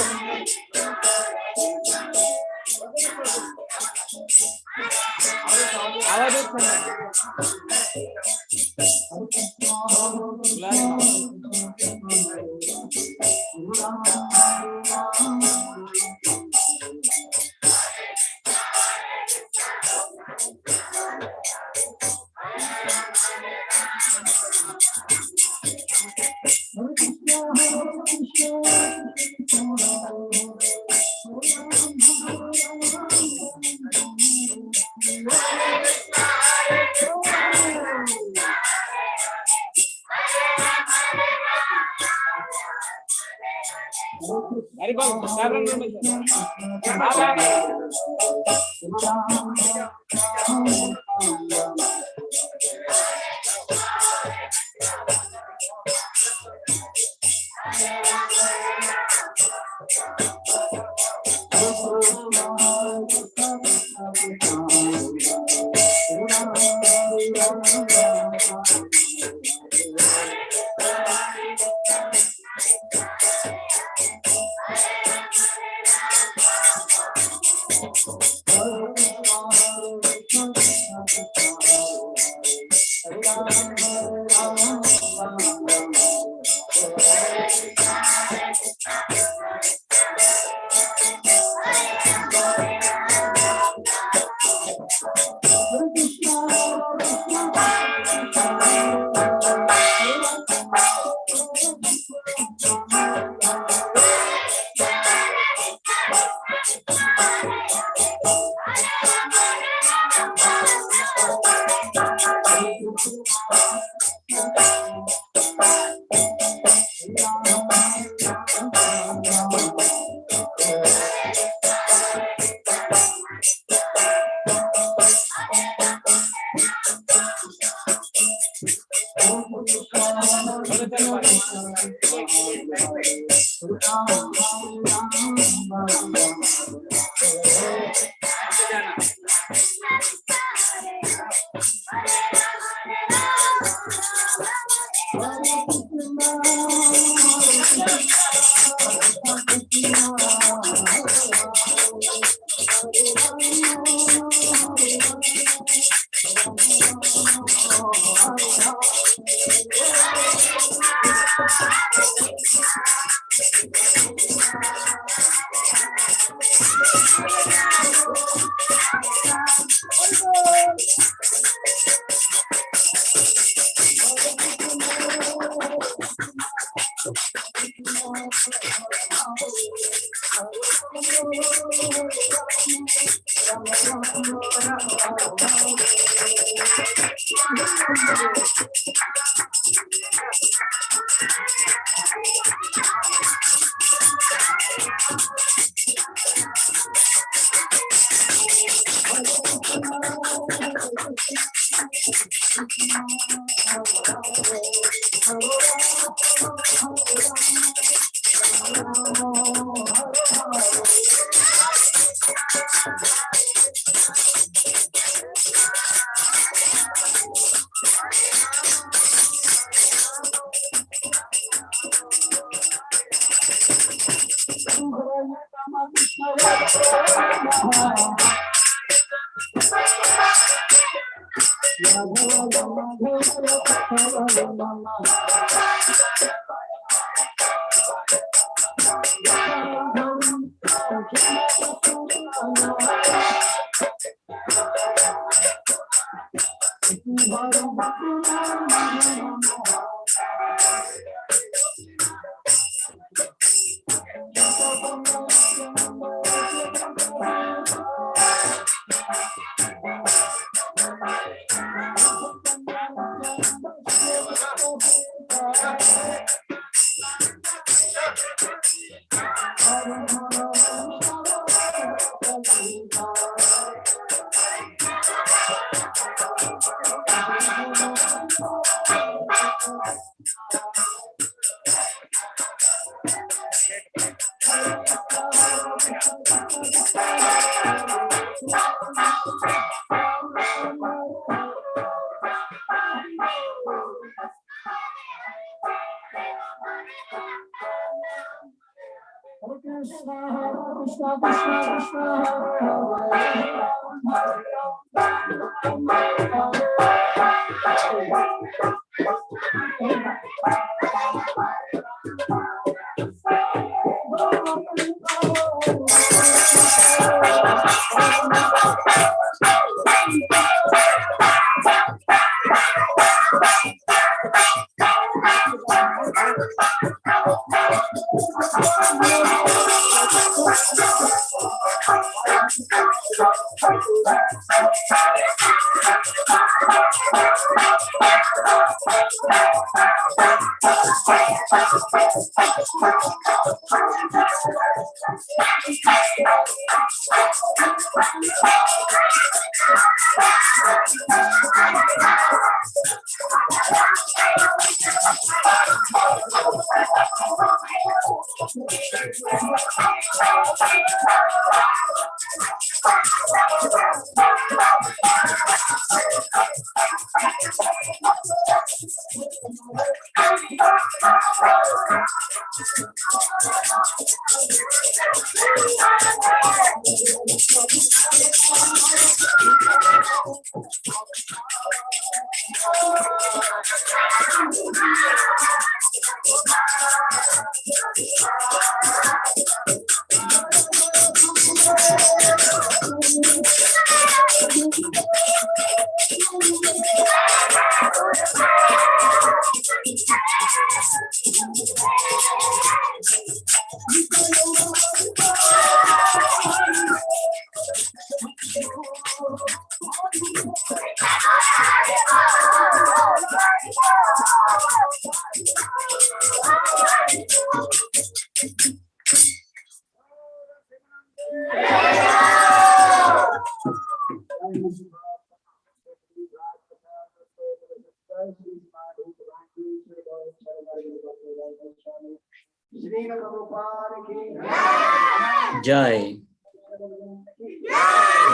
Jai.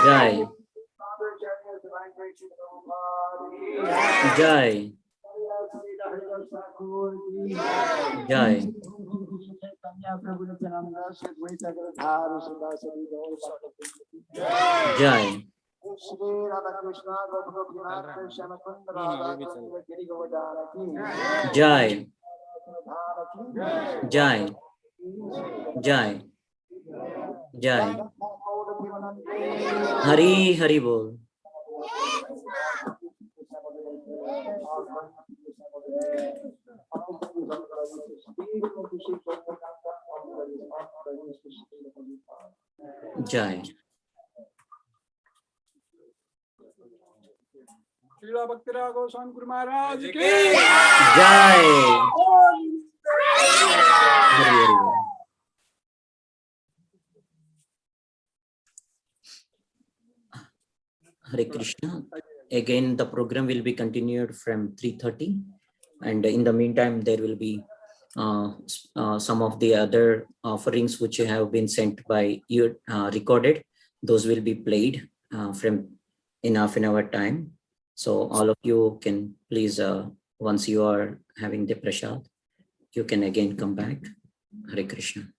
Jai. Jai. Jai. Jai. Jai. Jai. Jai. Jai. Hari Hari Bol. Jai. Srila Bhakti Raghava Swami Guru Maharaj ki Jai. Hari Hari Bol. Hare Krishna. Again, the program will be continued from 3:30, and in the meantime, there will be some of the other offerings which have been sent by you, recorded. Those will be played from in half an hour time. So all of you can please, once you are having the prasad, you can again come back. Hare Krishna.